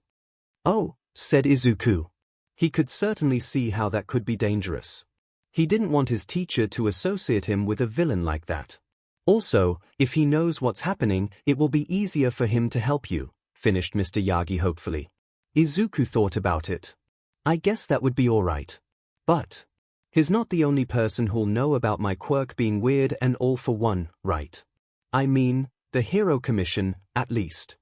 Oh, said Izuku. He could certainly see how that could be dangerous. He didn't want his teacher to associate him with a villain like that. Also, if he knows what's happening, it will be easier for him to help you, finished Mr. Yagi hopefully. Izuku thought about it. I guess that would be alright. But he's not the only person who'll know about my quirk being weird and all for one, right? I mean, the Hero Commission, at least.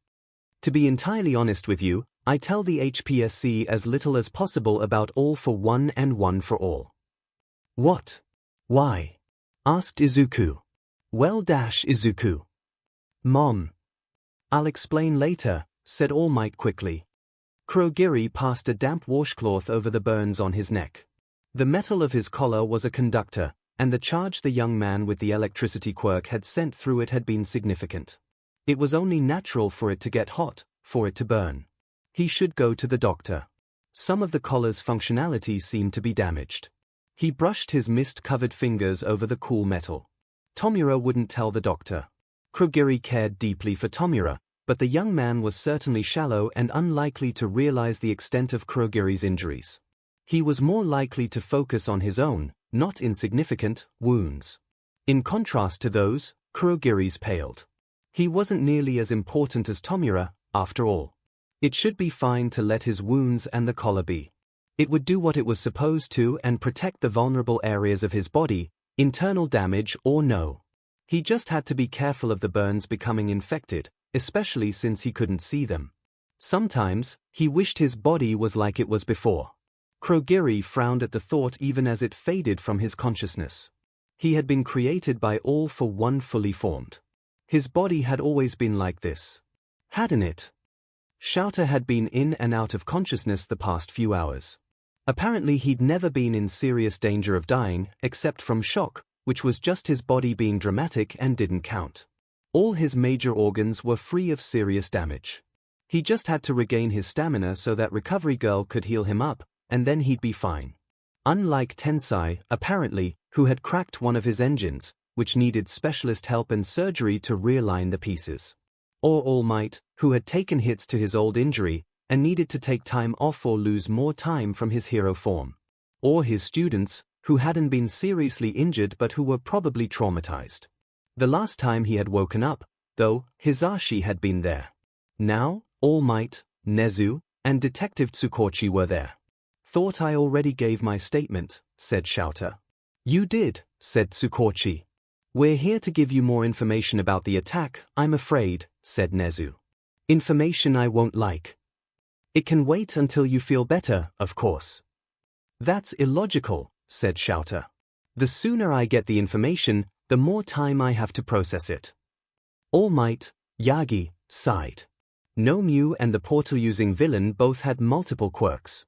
To be entirely honest with you, I tell the HPSC as little as possible about all for one and one for all. What? Why? Asked Izuku. Well, Izuku. Mom. I'll explain later, said All Might quickly. Kurogiri passed a damp washcloth over the burns on his neck. The metal of his collar was a conductor, and the charge the young man with the electricity quirk had sent through it had been significant. It was only natural for it to get hot, for it to burn. He should go to the doctor. Some of the collar's functionality seemed to be damaged. He brushed his mist-covered fingers over the cool metal. Tomura wouldn't tell the doctor. Kurogiri cared deeply for Tomura, but the young man was certainly shallow and unlikely to realize the extent of Kurogiri's injuries. He was more likely to focus on his own, not insignificant, wounds. In contrast to those, Kurogiri's paled. He wasn't nearly as important as Tomura, after all. It should be fine to let his wounds and the collar be. It would do what it was supposed to and protect the vulnerable areas of his body, internal damage or no. He just had to be careful of the burns becoming infected, especially since he couldn't see them. Sometimes, he wished his body was like it was before. Kurogiri frowned at the thought even as it faded from his consciousness. He had been created by all for one fully formed. His body had always been like this. Hadn't it? 𝐬𝐽 had been in and out of consciousness the past few hours. Apparently he'd never been in serious danger of dying, except from shock, which was just his body being dramatic and didn't count. All his major organs were free of serious damage. He just had to regain his stamina so that Recovery Girl could heal him up, and then he'd be fine. Unlike Tensai, apparently, who had cracked one of his engines, which needed specialist help and surgery to realign the pieces. Or All Might, who had taken hits to his old injury, and needed to take time off or lose more time from his hero form. Or his students, who hadn't been seriously injured but who were probably traumatized. The last time he had woken up, though, Hisashi had been there. Now, All Might, Nezu, and Detective Tsukochi were there. Thought I already gave my statement, said 𝐬𝐽. You did, said Tsukochi. We're here to give you more information about the attack, I'm afraid, said Nezu. Information I won't like. It can wait until you feel better, of course. That's illogical, said 𝐬𝐽. The sooner I get the information, the more time I have to process it. All Might, Yagi, sighed. No Mew and the portal-using villain both had multiple quirks.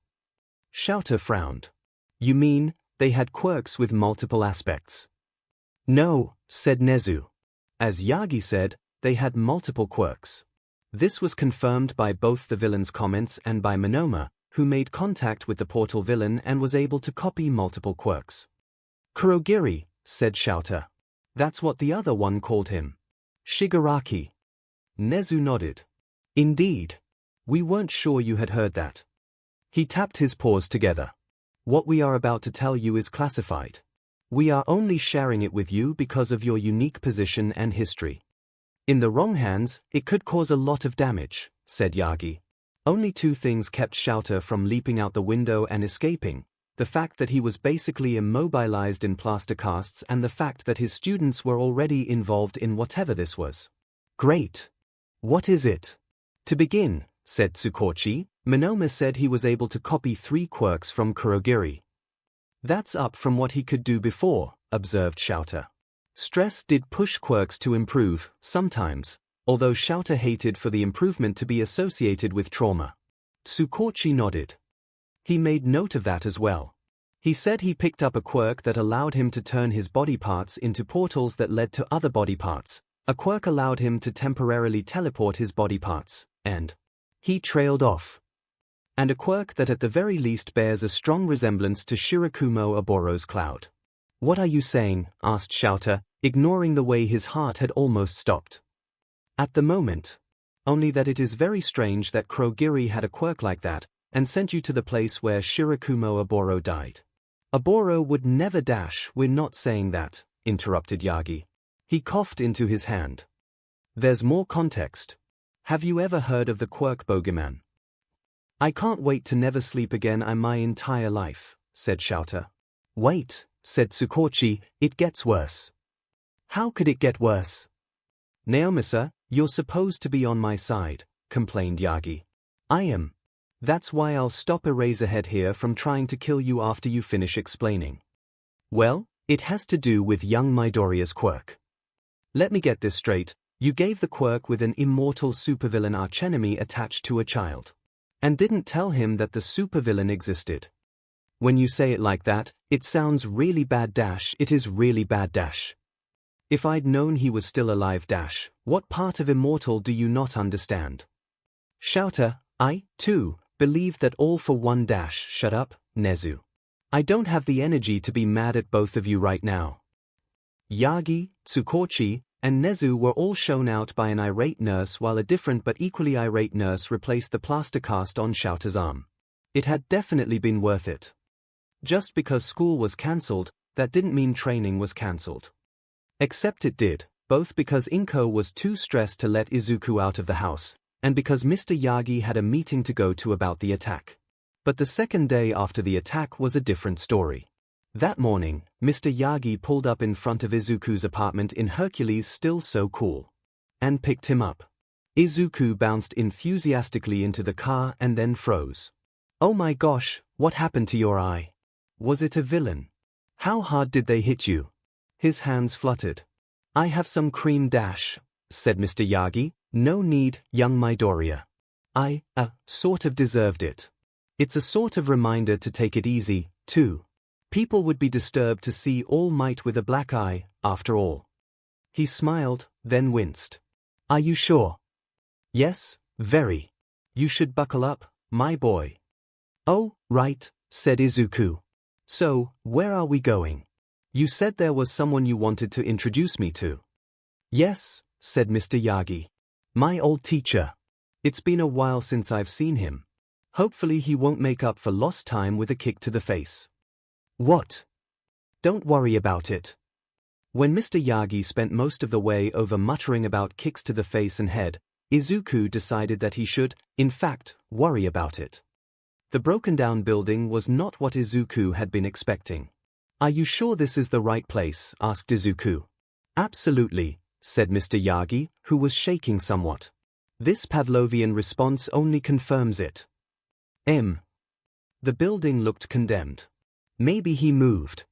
𝐬𝐽 frowned. You mean, they had quirks with multiple aspects? No, said Nezu. As Yagi said, they had multiple quirks. This was confirmed by both the villain's comments and by Monoma, who made contact with the portal villain and was able to copy multiple quirks. Kurogiri, said 𝐬𝐽. That's what the other one called him. Shigaraki. Nezu nodded. Indeed. We weren't sure you had heard that. He tapped his paws together. What we are about to tell you is classified. We are only sharing it with you because of your unique position and history. In the wrong hands, it could cause a lot of damage, said Yagi. Only two things kept 𝐬𝐽 from leaping out the window and escaping: the fact that he was basically immobilized in plaster casts and the fact that his students were already involved in whatever this was. Great. What is it? To begin, said Tsukochi, Monoma said he was able to copy 3 quirks from Kurogiri. That's up from what he could do before, observed 𝐬𝐽. Stress did push quirks to improve, sometimes, although 𝐬𝐽 hated for the improvement to be associated with trauma. Tsukochi nodded. He made note of that as well. He said he picked up a quirk that allowed him to turn his body parts into portals that led to other body parts. A quirk allowed him to temporarily teleport his body parts, and he trailed off. And a quirk that at the very least bears a strong resemblance to Shirakumo Oboro's cloud. What are you saying? Asked 𝐿𝐿, ignoring the way his heart had almost stopped. At the moment. Only that it is very strange that Kurogiri had a quirk like that, and sent you to the place where Shirakumo Oboro died. Oboro would never dash. We're not saying that, interrupted Yagi. He coughed into his hand. There's more context. Have you ever heard of the quirk bogeyman? I can't wait to never sleep again my entire life, said 𝐿𝐿. Wait, said Tsukochi, it gets worse. How could it get worse? Naomisa, you're supposed to be on my side, complained Yagi. I am. That's why I'll stop Eraserhead here from trying to kill you after you finish explaining. Well, it has to do with young Midoriya's quirk. Let me get this straight, you gave the quirk with an immortal supervillain archenemy attached to a child. And didn't tell him that the supervillain existed. When you say it like that, it sounds really bad dash. It is really bad dash. If I'd known he was still alive dash, what part of immortal do you not understand? 𝐿𝐿, I, too, believe that all for one dash. Shut up, Nezu. I don't have the energy to be mad at both of you right now. Yagi, Tsukochi, and Nezu were all shown out by an irate nurse while a different but equally irate nurse replaced the plaster cast on 𝐿𝐿's arm. It had definitely been worth it. Just because school was cancelled, that didn't mean training was cancelled. Except it did, both because 𝐭𝐽 was too stressed to let Izuku out of the house, and because Mr. Yagi had a meeting to go to about the attack. But the second day after the attack was a different story. That morning, Mr. Yagi pulled up in front of Izuku's apartment in Hercules Still So Cool. And picked him up. Izuku bounced enthusiastically into the car and then froze. Oh my gosh, what happened to your eye? Was it a villain? How hard did they hit you? His hands fluttered. I have some cream dash, said Mr. Yagi. No need, young Midoriya. I, sort of deserved it. It's a sort of reminder to take it easy, too. People would be disturbed to see All Might with a black eye, after all. He smiled, then winced. Are you sure? Yes, very. You should buckle up, my boy. Oh, right, said Izuku. So, where are we going? You said there was someone you wanted to introduce me to. Yes, said Mr. Yagi. My old teacher. It's been a while since I've seen him. Hopefully he won't make up for lost time with a kick to the face. What? Don't worry about it. When Mr. Yagi spent most of the way over muttering about kicks to the face and head, Izuku decided that he should, in fact, worry about it. The broken-down building was not what Izuku had been expecting. Are you sure this is the right place? Asked Izuku. Absolutely, said Mr. Yagi, who was shaking somewhat. This Pavlovian response only confirms it. The building looked condemned. Maybe he moved.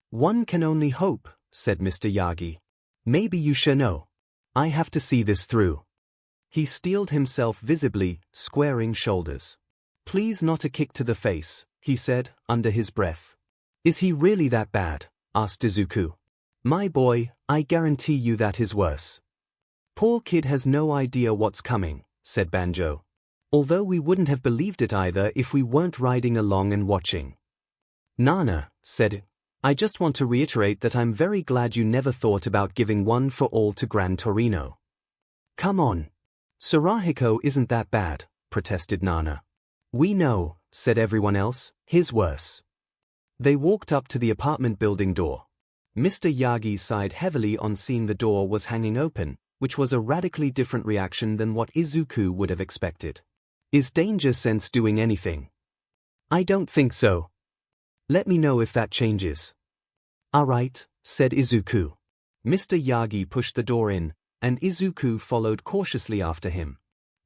One can only hope, said Mr. Yagi. Maybe you should know. I have to see this through. He steeled himself visibly, squaring shoulders. Please not a kick to the face, he said, under his breath. Is he really that bad? Asked Izuku. My boy, I guarantee you that is worse. Poor kid has no idea what's coming, said Banjo. Although we wouldn't have believed it either if we weren't riding along and watching. Nana, said, I just want to reiterate that I'm very glad you never thought about giving one for all to Gran Torino. Come on. Tsuruhiko isn't that bad, protested Nana. We know, said everyone else, his worse. They walked up to the apartment building door. Mr. Yagi sighed heavily on seeing the door was hanging open, which was a radically different reaction than what Izuku would have expected. Is Danger Sense doing anything? I don't think so. Let me know if that changes. Alright, said Izuku. Mr. Yagi pushed the door in, and Izuku followed cautiously after him.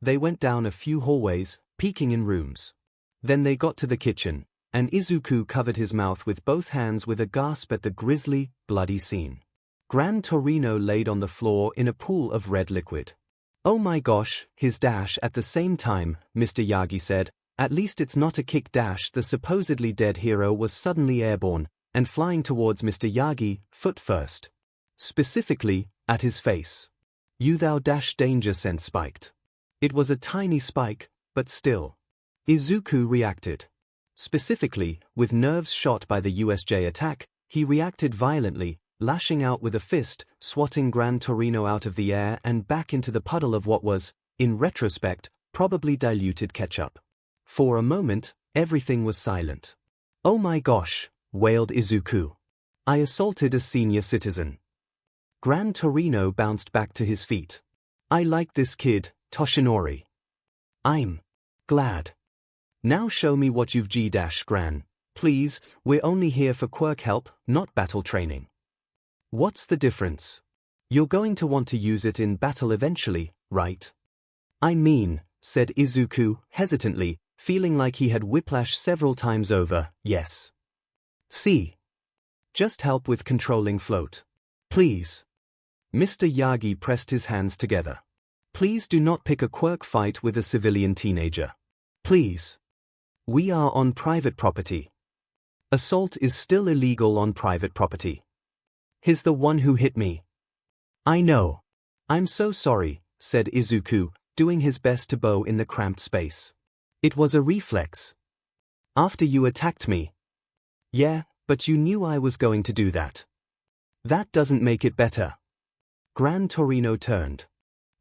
They went down a few hallways, peeking in rooms. Then they got to the kitchen, and Izuku covered his mouth with both hands with a gasp at the grisly, bloody scene. Gran Torino laid on the floor in a pool of red liquid. Oh my gosh, his dash at the same time, Mr. Yagi said, At least it's not a kick dash. The supposedly dead hero was suddenly airborne, and flying towards Mr. Yagi, foot first. Specifically, at his face. "You thou dash danger sense spiked." It was a tiny spike, but still. Izuku reacted. Specifically, with nerves shot by the USJ attack, he reacted violently, lashing out with a fist, swatting 𝐺𝐻𝐿 out of the air and back into the puddle of what was, in retrospect, probably diluted ketchup. For a moment, everything was silent. "Oh my gosh," wailed Izuku. "I assaulted a senior citizen." 𝐺𝐻𝐿 bounced back to his feet. "I like this kid, Toshinori. I'm glad. Now show me what you've 𝐺-Gran. Please, we're only here for quirk help, not battle training." "What's the difference? You're going to want to use it in battle eventually, right?" "I mean," said Izuku, hesitantly, feeling like he had whiplash several times over, "yes. See. Just help with controlling float. Please." Mr. Yagi pressed his hands together. "Please do not pick a quirk fight with a civilian teenager. Please. We are on private property. Assault is still illegal on private property. He's the one who hit me." "I know. I'm so sorry," said Izuku, doing his best to bow in the cramped space. "It was a reflex. After you attacked me." "Yeah, but you knew I was going to do that." "That doesn't make it better." 𝐺𝐻𝐿 turned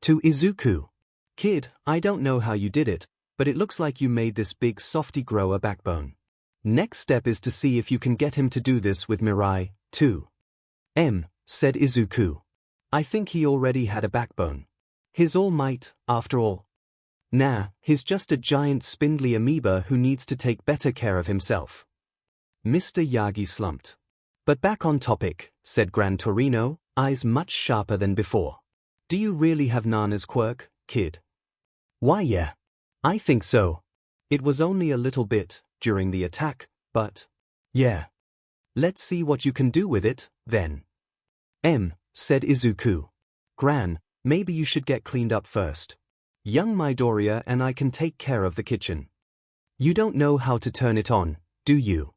to Izuku. "Kid, I don't know how you did it, but it looks like you made this big softy grow a backbone. Next step is to see if you can get him to do this with Mirai, too." Said Izuku. "I think he already had a backbone. He's all might, after all. Nah, he's just a giant spindly amoeba who needs to take better care of himself." Mr. Yagi slumped. "But back on topic," said 𝐺𝐻𝐿, eyes much sharper than before. "Do you really have Nana's quirk, kid?" "Why yeah. I think so. It was only a little bit, during the attack, but yeah. Let's see what you can do with it, then." Said Izuku. "Gran, maybe you should get cleaned up first. Young Midoriya and I can take care of the kitchen. You don't know how to turn it on, do you?"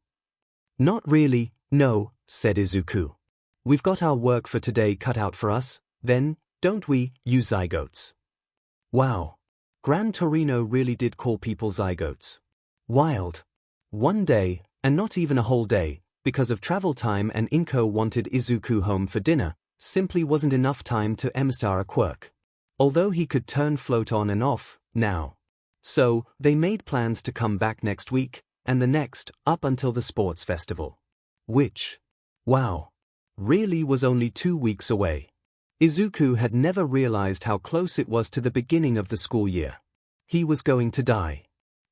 "Not really, no," said Izuku. "We've got our work for today cut out for us, then, don't we, you zygotes?" Wow. 𝐺𝐻𝐿 really did call people zygotes. Wild. One day, and not even a whole day, because of travel time and 𝐭 wanted Izuku home for dinner, simply wasn't enough time to master a quirk. Although he could turn float on and off, now. So, they made plans to come back next week, and the next, up until the sports festival. Which, wow, really was only 2 weeks away. Izuku had never realized how close it was to the beginning of the school year. He was going to die.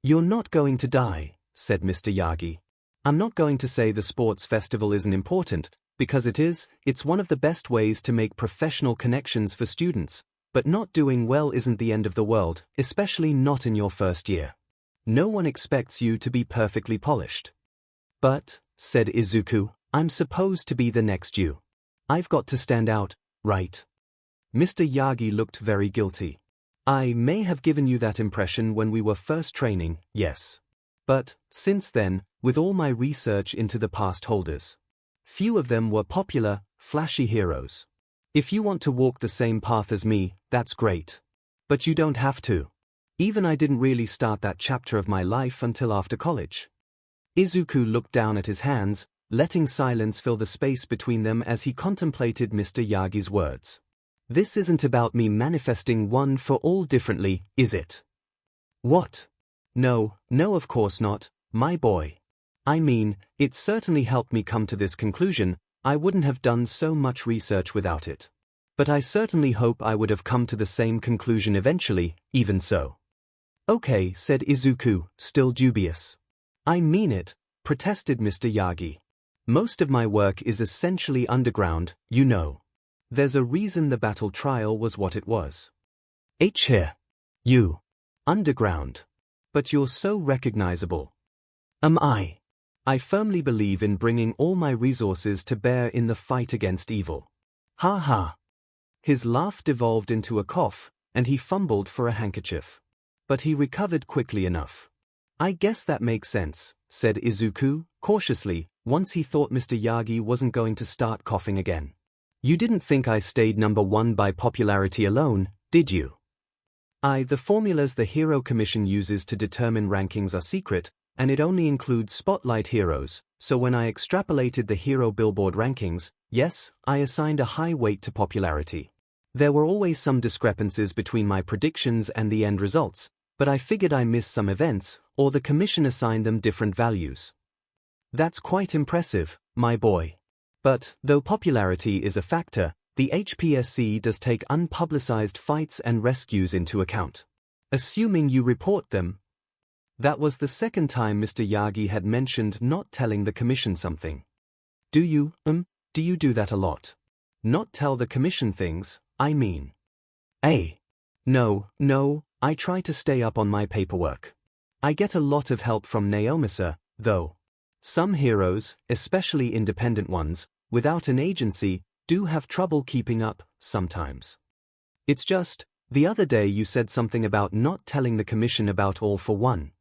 "You're not going to die," said Mr. Yagi. "I'm not going to say the sports festival isn't important, because it is. It's one of the best ways to make professional connections for students, but not doing well isn't the end of the world, especially not in your first year. No one expects you to be perfectly polished." "But," said Izuku, "I'm supposed to be the next you. I've got to stand out, right?" Mr. Yagi looked very guilty. "I may have given you that impression when we were first training, yes. But, since then, with all my research into the past holders, few of them were popular, flashy heroes. If you want to walk the same path as me, that's great. But you don't have to. Even I didn't really start that chapter of my life until after college." Izuku looked down at his hands, letting silence fill the space between them as he contemplated Mr. Yagi's words. "This isn't about me manifesting one for all differently, is it?" "What? No, of course not, my boy. I mean, it certainly helped me come to this conclusion. I wouldn't have done so much research without it. But I certainly hope I would have come to the same conclusion eventually, even so." "Okay," said Izuku, still dubious. "I mean it," protested Mr. Yagi. "Most of my work is essentially underground, you know. There's a reason the battle trial was what it was." Here. You. Underground. But you're so recognizable." "Am I? I firmly believe in bringing all my resources to bear in the fight against evil." "Ha ha." His laugh devolved into a cough, and he fumbled for a handkerchief. But he recovered quickly enough. I guess that makes sense, said Izuku, cautiously, once he thought Mr. Yagi wasn't going to start coughing again. You didn't think I stayed number 1 by popularity alone, did you? The formulas the Hero Commission uses to determine rankings are secret, and it only includes spotlight heroes, so when I extrapolated the Hero Billboard rankings, yes, I assigned a high weight to popularity. There were always some discrepancies between my predictions and the end results, but I figured I missed some events, or the Commission assigned them different values. That's quite impressive, my boy. But, though popularity is a factor, the HPSC does take unpublicized fights and rescues into account. Assuming you report them. That was the second time Mr. Yagi had mentioned not telling the Commission something. Do you do that a lot? Not tell the Commission things, I mean. No, I try to stay up on my paperwork. I get a lot of help from Naomasa, though. Some heroes, especially independent ones, without an agency, do have trouble keeping up, sometimes. It's just, the other day you said something about not telling the Commission about All for One.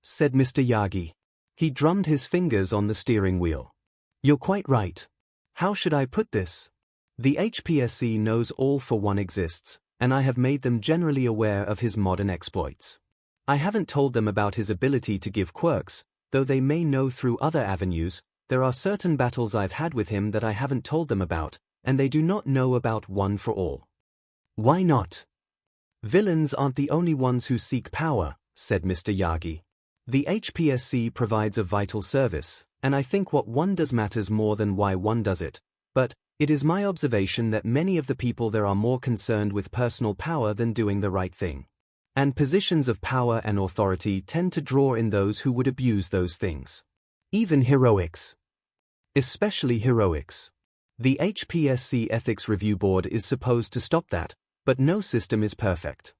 Said Mr. Yagi. He drummed his fingers on the steering wheel. You're quite right. How should I put this? The HPSC knows All for One exists, and I have made them generally aware of his modern exploits. I haven't told them about his ability to give quirks, though they may know through other avenues. There are certain battles I've had with him that I haven't told them about, and they do not know about One for All. Why not? Villains aren't the only ones who seek power, said Mr. Yagi. The HPSC provides a vital service, and I think what one does matters more than why one does it, but it is my observation that many of the people there are more concerned with personal power than doing the right thing. And positions of power and authority tend to draw in those who would abuse those things. Even heroics. Especially heroics. The HPSC Ethics Review Board is supposed to stop that, but no system is perfect.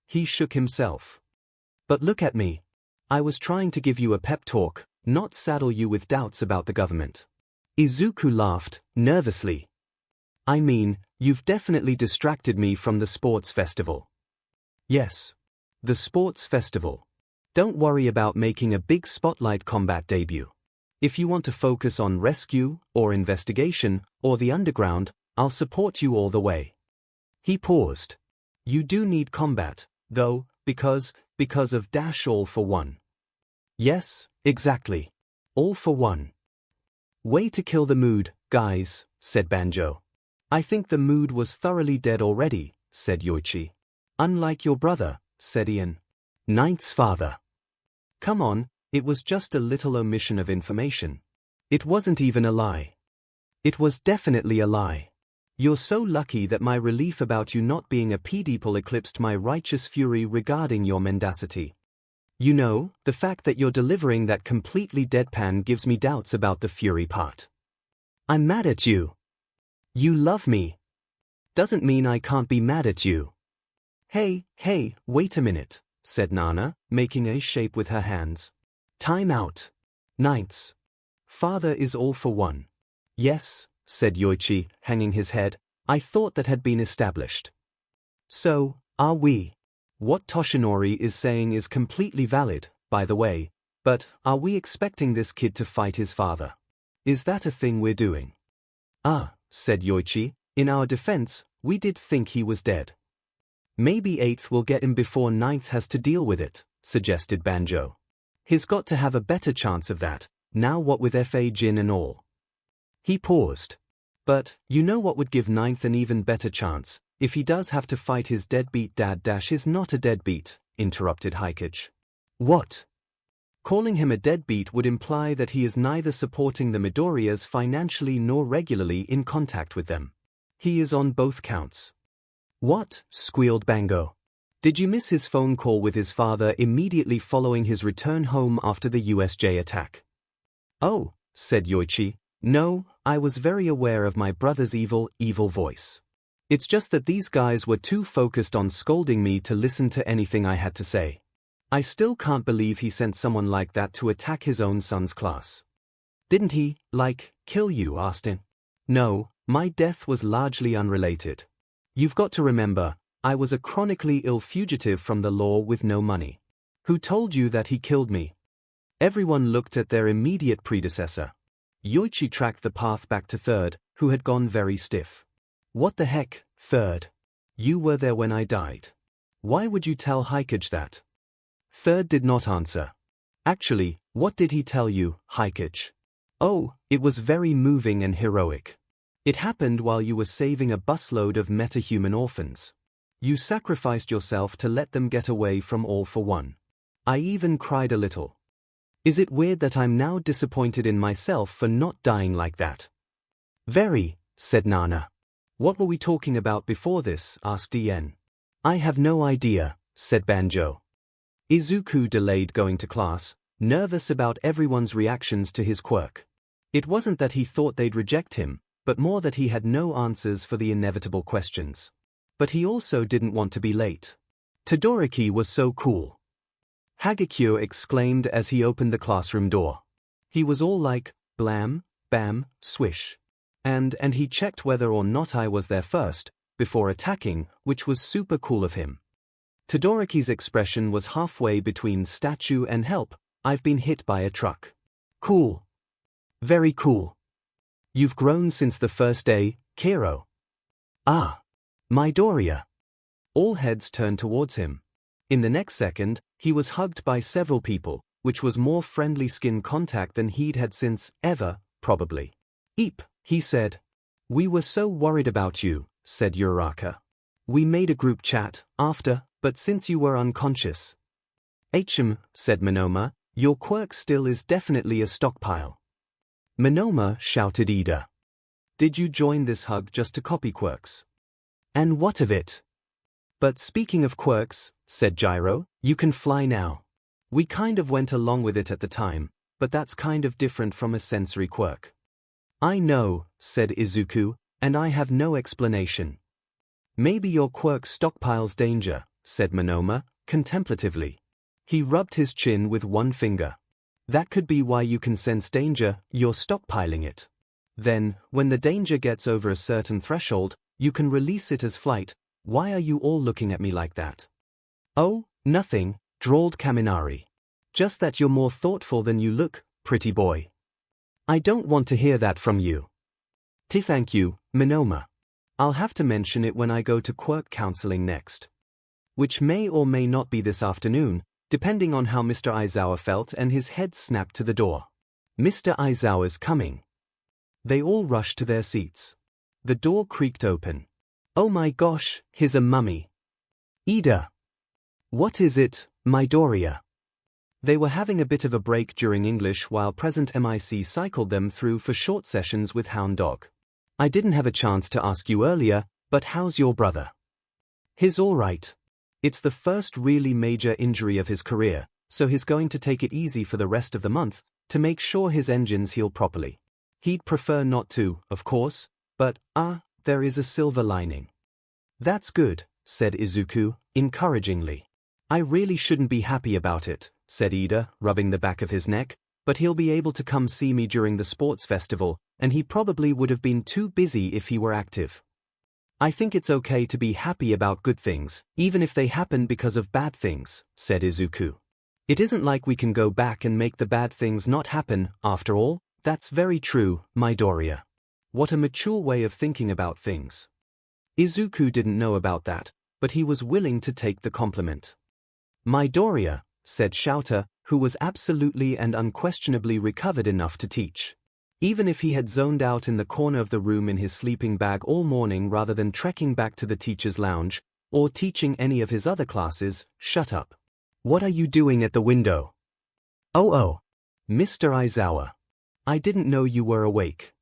He shook himself. But look at me. I was trying to give you a pep talk, not saddle you with doubts about the government. Izuku laughed, nervously. I mean, you've definitely distracted me from the sports festival. Yes. The sports festival. Don't worry about making a big spotlight combat debut. If you want to focus on rescue, or investigation, or the underground, I'll support you all the way. He paused. You do need combat, though, because of All for One. Yes, exactly. All for One. Way to kill the mood, guys, said Banjo. I think the mood was thoroughly dead already, said Yoichi. Unlike your brother, said Ian. Ninth's father. Come on, it was just a little omission of information. It wasn't even a lie. It was definitely a lie. You're so lucky that my relief about you not being a P-Deeple eclipsed my righteous fury regarding your mendacity. You know, the fact that you're delivering that completely deadpan gives me doubts about the fury part. I'm mad at you. You love me. Doesn't mean I can't be mad at you. Hey, wait a minute, said Nana, making a shape with her hands. Time out. Ninth's father is All for One. Yes, said Yoichi, hanging his head. I thought that had been established. So, are we? What Toshinori is saying is completely valid, by the way, but are we expecting this kid to fight his father? Is that a thing we're doing? Said Yoichi, in our defense, we did think he was dead. Maybe 8th will get him before 9th has to deal with it, suggested Banjo. He's got to have a better chance of that, now what with F.A. Jin and all. He paused. But, you know what would give 9th an even better chance, if he does have to fight his deadbeat dad. Is not a deadbeat, interrupted 𝐒𝐭𝐻𝐾. What? Calling him a deadbeat would imply that he is neither supporting the Midoriyas financially nor regularly in contact with them. He is on both counts. What? Squealed Bango. Did you miss his phone call with his father immediately following his return home after the USJ attack? Oh, said Yoichi. No, I was very aware of my brother's evil voice. It's just that these guys were too focused on scolding me to listen to anything I had to say. I still can't believe he sent someone like that to attack his own son's class. Didn't he, kill you, Austin? No, my death was largely unrelated. You've got to remember, I was a chronically ill fugitive from the law with no money. Who told you that he killed me? Everyone looked at their immediate predecessor. Yoichi tracked the path back to Third, who had gone very stiff. What the heck, Third? You were there when I died. Why would you tell 𝐒𝐭𝐻 that? Third did not answer. Actually, what did he tell you, 𝐒𝐭𝐻? Oh, it was very moving and heroic. It happened while you were saving a busload of metahuman orphans. You sacrificed yourself to let them get away from all for one. I even cried a little. Is it weird that I'm now disappointed in myself for not dying like that? Very, said Nana. What were we talking about before this? Asked Ien. I have no idea, said Banjo. Izuku delayed going to class, nervous about everyone's reactions to his quirk. It wasn't that he thought they'd reject him, but more that he had no answers for the inevitable questions. But he also didn't want to be late. Todoroki was so cool. Hagekyo exclaimed as he opened the classroom door. He was all like, blam, bam, swish. And he checked whether or not I was there first, before attacking, which was super cool of him. Todoroki's expression was halfway between statue and help, I've been hit by a truck. Cool. Very cool. You've grown since the first day, Kiro. Ah. Midoriya. All heads turned towards him. In the next second, he was hugged by several people, which was more friendly skin contact than he'd had since, ever, probably. Eep, he said. We were so worried about you, said Uraraka. We made a group chat, after, but since you were unconscious. Said Monoma, your quirk still is definitely a stockpile. Monoma, shouted Ida. Did you join this hug just to copy quirks? And what of it? But speaking of quirks, said Gyro, you can fly now. We kind of went along with it at the time, but that's kind of different from a sensory quirk. I know, said Izuku, and I have no explanation. Maybe your quirk stockpiles danger, said Monoma, contemplatively. He rubbed his chin with one finger. That could be why you can sense danger, you're stockpiling it. Then, when the danger gets over a certain threshold, you can release it as flight. Why are you all looking at me like that? Oh, nothing, drawled Kaminari. Just that you're more thoughtful than you look, pretty boy. I don't want to hear that from you. Thank you, Monoma. I'll have to mention it when I go to quirk counseling next. Which may or may not be this afternoon, depending on how Mr. Aizawa felt, and his head snapped to the door. Mr. Aizawa's coming. They all rushed to their seats. The door creaked open. Oh my gosh, here's a mummy. Ida. What is it, Midoriya? They were having a bit of a break during English while present MIC cycled them through for short sessions with Hound Dog. I didn't have a chance to ask you earlier, but how's your brother? He's all right. It's the first really major injury of his career, so he's going to take it easy for the rest of the month, to make sure his engines heal properly. He'd prefer not to, of course, but, there is a silver lining. That's good, said Izuku, encouragingly. I really shouldn't be happy about it, said Ida, rubbing the back of his neck, but he'll be able to come see me during the sports festival, and he probably would have been too busy if he were active. I think it's okay to be happy about good things, even if they happen because of bad things, said Izuku. It isn't like we can go back and make the bad things not happen, after all. That's very true, Midoriya. What a mature way of thinking about things. Izuku didn't know about that, but he was willing to take the compliment. Midoriya, said Shouter, who was absolutely and unquestionably recovered enough to teach. Even if he had zoned out in the corner of the room in his sleeping bag all morning rather than trekking back to the teacher's lounge, or teaching any of his other classes, shut up. What are you doing at the window? Oh, Mr. Aizawa. I didn't know you were awake.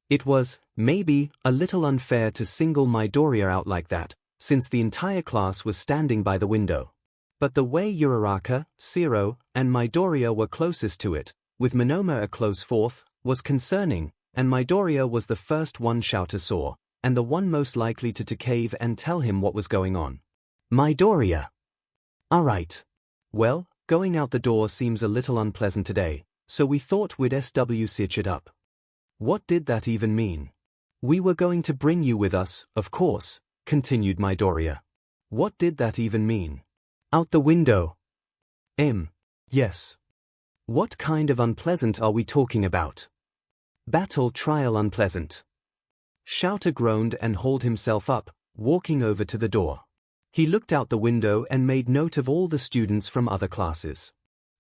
It was, maybe, a little unfair to single Midoriya out like that, since the entire class was standing by the window. But the way Uraraka, Zero, and Midoriya were closest to it, with Monoma a close fourth, was concerning, and Midoriya was the first one Shouter saw, and the one most likely to cave and tell him what was going on. Midoriya. Alright. Well, going out the door seems a little unpleasant today, so we thought we'd switch it up. What did that even mean? We were going to bring you with us, of course, continued Midoriya. What did that even mean? Out the window. Yes. What kind of unpleasant are we talking about? Battle trial unpleasant. Shouter groaned and hauled himself up, walking over to the door. He looked out the window and made note of all the students from other classes.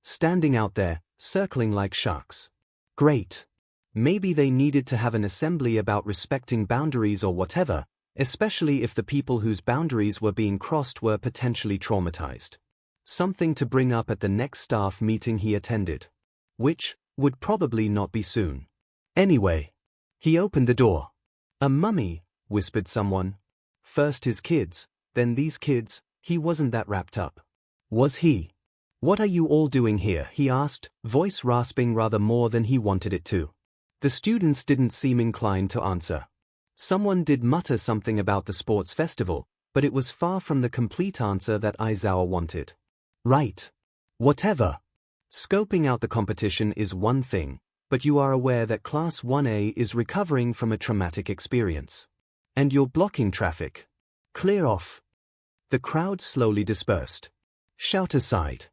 Standing out there, circling like sharks. Great. Maybe they needed to have an assembly about respecting boundaries or whatever, especially if the people whose boundaries were being crossed were potentially traumatized. Something to bring up at the next staff meeting he attended. Which would probably not be soon. Anyway. He opened the door. A mummy, whispered someone. First his kids, then these kids, he wasn't that wrapped up. Was he? What are you all doing here? He asked, voice rasping rather more than he wanted it to. The students didn't seem inclined to answer. Someone did mutter something about the sports festival, but it was far from the complete answer that Aizawa wanted. Right. Whatever. Scoping out the competition is one thing, but you are aware that Class 1A is recovering from a traumatic experience. And you're blocking traffic. Clear off. The crowd slowly dispersed. Shouter sighed.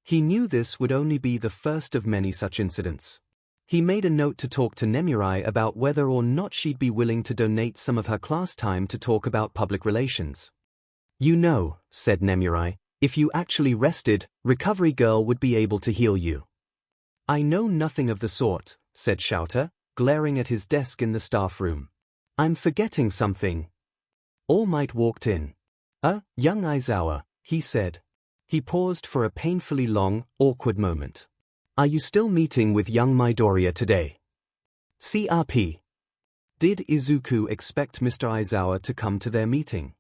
He knew this would only be the first of many such incidents. He made a note to talk to Nemurai about whether or not she'd be willing to donate some of her class time to talk about public relations. You know, said Nemurai, if you actually rested, Recovery Girl would be able to heal you. I know nothing of the sort, said Shouter, glaring at his desk in the staff room. I'm forgetting something. All Might walked in. Young Aizawa, he said. He paused for a painfully long, awkward moment. Are you still meeting with young Midoriya today? CRP. Did Izuku expect Mr. Aizawa to come to their meeting?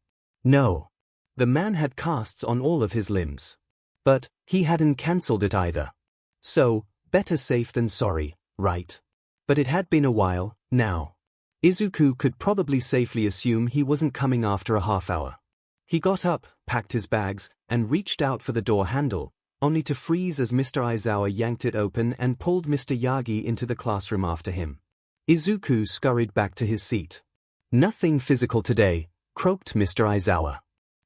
No. The man had casts on all of his limbs. But he hadn't cancelled it either. So, better safe than sorry, right? But it had been a while, now. Izuku could probably safely assume he wasn't coming after a half hour. He got up, packed his bags, and reached out for the door handle, only to freeze as Mr. Aizawa yanked it open and pulled Mr. Yagi into the classroom after him. Izuku scurried back to his seat. Nothing physical today, croaked Mr. Aizawa.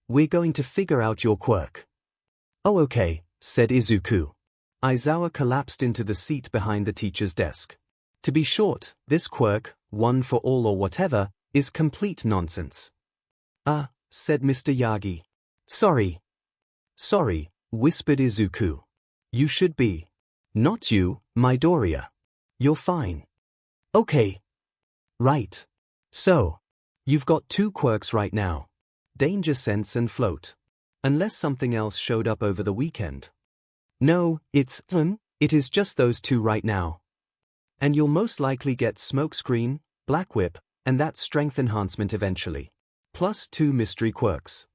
We're going to figure out your quirk. Oh okay, said Izuku. Aizawa collapsed into the seat behind the teacher's desk. To be short, this quirk, one for all or whatever, is complete nonsense. Said Mr. Yagi. Sorry. Sorry, whispered Izuku. You should be. Not you, Midoriya. You're fine. Okay. Right. So. You've got two quirks right now. Danger Sense and Float. Unless something else showed up over the weekend. No, it is just those two right now. And you'll most likely get Smokescreen, Black Whip, and that strength enhancement eventually. Plus 2 mystery quirks.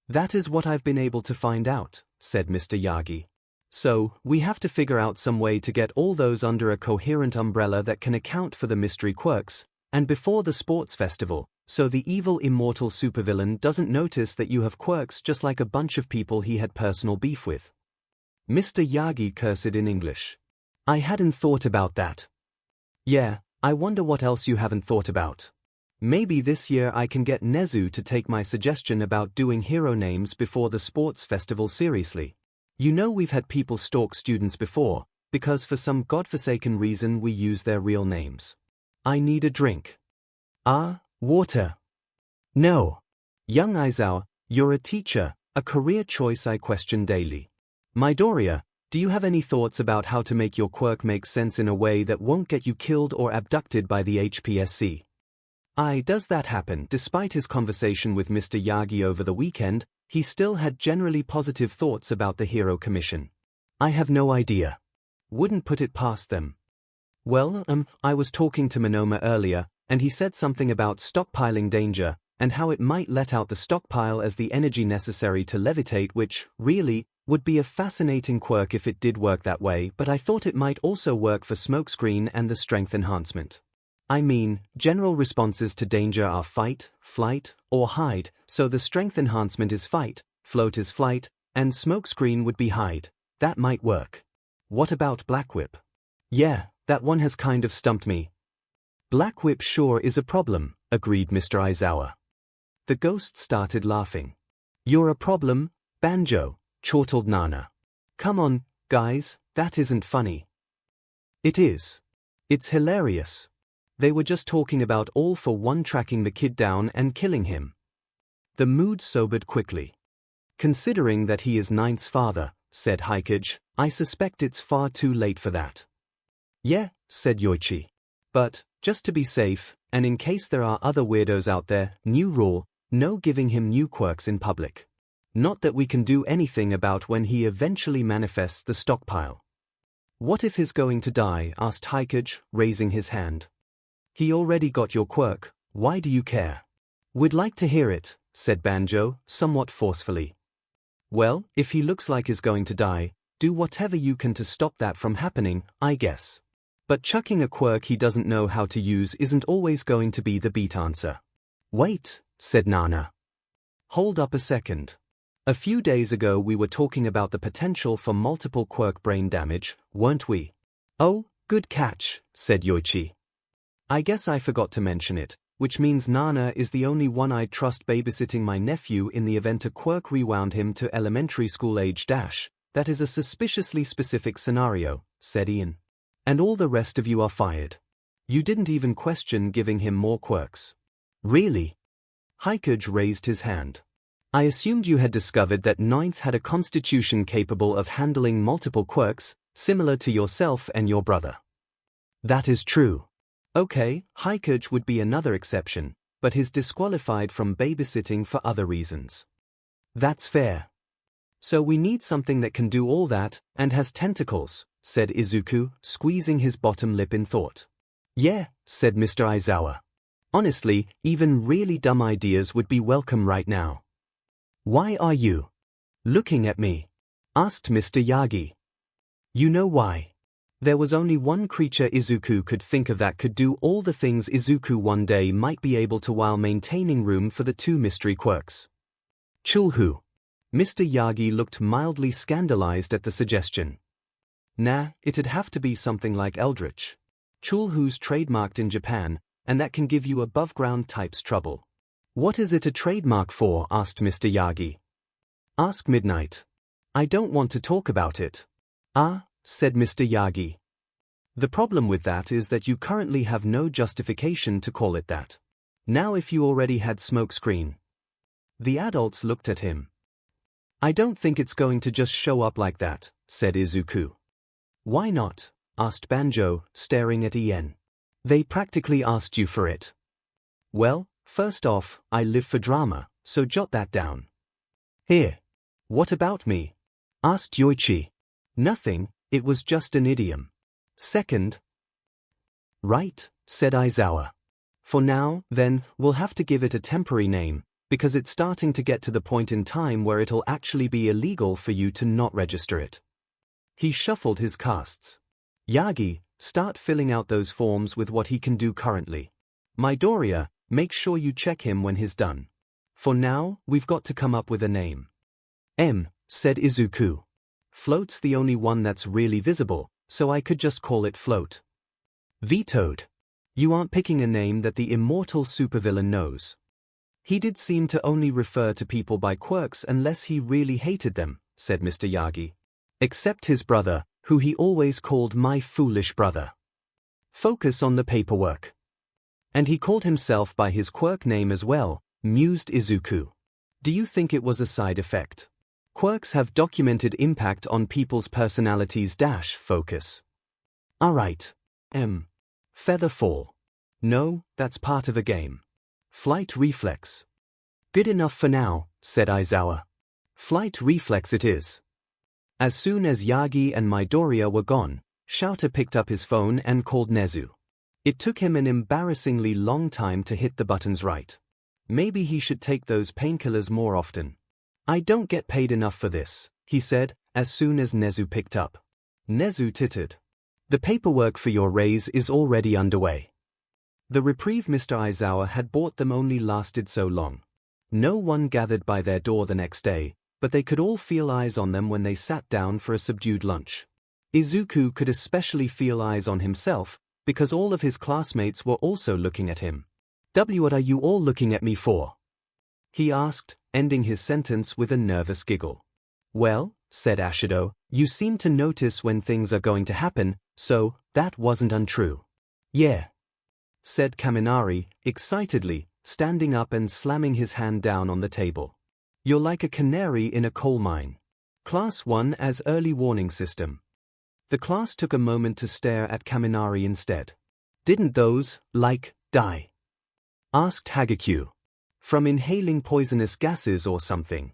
That is what I've been able to find out, said Mr. Yagi. So, we have to figure out some way to get all those under a coherent umbrella that can account for the mystery quirks, and before the sports festival, so the evil immortal supervillain doesn't notice that you have quirks just like a bunch of people he had personal beef with. Mr. Yagi cursed in English. I hadn't thought about that. Yeah, I wonder what else you haven't thought about. Maybe this year I can get Nezu to take my suggestion about doing hero names before the sports festival seriously. You know we've had people stalk students before, because for some godforsaken reason we use their real names. I need a drink. Water. No. Young Aizawa, you're a teacher, a career choice I question daily. Midoriya, do you have any thoughts about how to make your quirk make sense in a way that won't get you killed or abducted by the HPSC? Does that happen? Despite his conversation with Mr. Yagi over the weekend, he still had generally positive thoughts about the Hero Commission. I have no idea. Wouldn't put it past them. Well, I was talking to Monoma earlier, and he said something about stockpiling danger, and how it might let out the stockpile as the energy necessary to levitate, which, really, would be a fascinating quirk if it did work that way, but I thought it might also work for Smokescreen and the strength enhancement. I mean, general responses to danger are fight, flight, or hide, so the strength enhancement is fight, float is flight, and Smokescreen would be hide. That might work. What about Black Whip? Yeah, that one has kind of stumped me. Black Whip sure is a problem, agreed Mr. Aizawa. The ghost started laughing. You're a problem, Banjo, chortled Nana. Come on, guys, that isn't funny. It is. It's hilarious. They were just talking about All for One tracking the kid down and killing him. The mood sobered quickly. Considering that he is Ninth's father, said 𝐒𝐭𝐽𝐻, I suspect it's far too late for that. Yeah, said Yoichi. But, just to be safe, and in case there are other weirdos out there, new rule, no giving him new quirks in public. Not that we can do anything about when he eventually manifests the stockpile. What if he's going to die? Asked 𝐒𝐭𝐽𝐻, raising his hand. He already got your quirk, why do you care? We'd like to hear it, said Banjo, somewhat forcefully. Well, if he looks like he's going to die, do whatever you can to stop that from happening, I guess. But chucking a quirk he doesn't know how to use isn't always going to be the beat answer. Wait, said Nana. Hold up a second. A few days ago we were talking about the potential for multiple quirk brain damage, weren't we? Oh, good catch, said Yoichi. I guess I forgot to mention it, which means Nana is the only one I'd trust babysitting my nephew in the event a quirk rewound him to elementary school age dash. That is a suspiciously specific scenario, said Ian. And all the rest of you are fired. You didn't even question giving him more quirks. Really? 𝐒𝐭𝐽𝐻 raised his hand. I assumed you had discovered that Ninth had a constitution capable of handling multiple quirks, similar to yourself and your brother. That is true. Okay, 𝐒𝐭𝐽𝐻 would be another exception, but he's disqualified from babysitting for other reasons. That's fair. So we need something that can do all that, and has tentacles, said Izuku, squeezing his bottom lip in thought. Yeah, said Mr. Aizawa. Honestly, even really dumb ideas would be welcome right now. Why are you looking at me? Asked Mr. Yagi. You know why. There was only one creature Izuku could think of that could do all the things Izuku one day might be able to while maintaining room for the two mystery quirks. Chulhu. Mr. Yagi looked mildly scandalized at the suggestion. Nah, it'd have to be something like Eldritch. Chulhu's trademarked in Japan, and that can give you above-ground types trouble. What is it a trademark for? Asked Mr. Yagi. Ask Midnight. I don't want to talk about it. Ah, said Mr. Yagi. The problem with that is that you currently have no justification to call it that. Now if you already had smokescreen. The adults looked at him. I don't think it's going to just show up like that, said Izuku. Why not? Asked Banjo, staring at Ian. They practically asked you for it. Well, first off, I live for drama, so jot that down. Here. What about me? Asked Yoichi. Nothing, it was just an idiom. Second. Right, said Aizawa. For now, then, we'll have to give it a temporary name, because it's starting to get to the point in time where it'll actually be illegal for you to not register it. He shuffled his casts. Yagi, start filling out those forms with what he can do currently. Midoriya, make sure you check him when he's done. For now, we've got to come up with a name. Said Izuku. Float's the only one that's really visible, so I could just call it Float. Vetoed. You aren't picking a name that the immortal supervillain knows. He did seem to only refer to people by quirks unless he really hated them, said Mr. Yagi. Except his brother, who he always called my foolish brother. Focus on the paperwork. And he called himself by his quirk name as well, mused Izuku. Do you think it was a side effect? Quirks have documented impact on people's personalities. Focus. Alright. Feather fall. No, that's part of a game. Flight reflex. Good enough for now, said Aizawa. Flight reflex it is. As soon as Yagi and Midoriya were gone, Shouter picked up his phone and called Nezu. It took him an embarrassingly long time to hit the buttons right. Maybe he should take those painkillers more often. I don't get paid enough for this, he said, as soon as Nezu picked up. Nezu tittered. The paperwork for your raise is already underway. The reprieve Mr. Aizawa had bought them only lasted so long. No one gathered by their door the next day, but they could all feel eyes on them when they sat down for a subdued lunch. Izuku could especially feel eyes on himself, because all of his classmates were also looking at him. What are you all looking at me for? He asked, ending his sentence with a nervous giggle. Well, said Ashido, You seem to notice when things are going to happen, so that wasn't untrue. Yeah, said Kaminari, excitedly, standing up and slamming his hand down on the table. You're like a canary in a coal mine. Class 1 as early warning system. The class took a moment to stare at Kaminari instead. Didn't those, die? Asked 𝐔𝐸𝐽. From inhaling poisonous gases or something?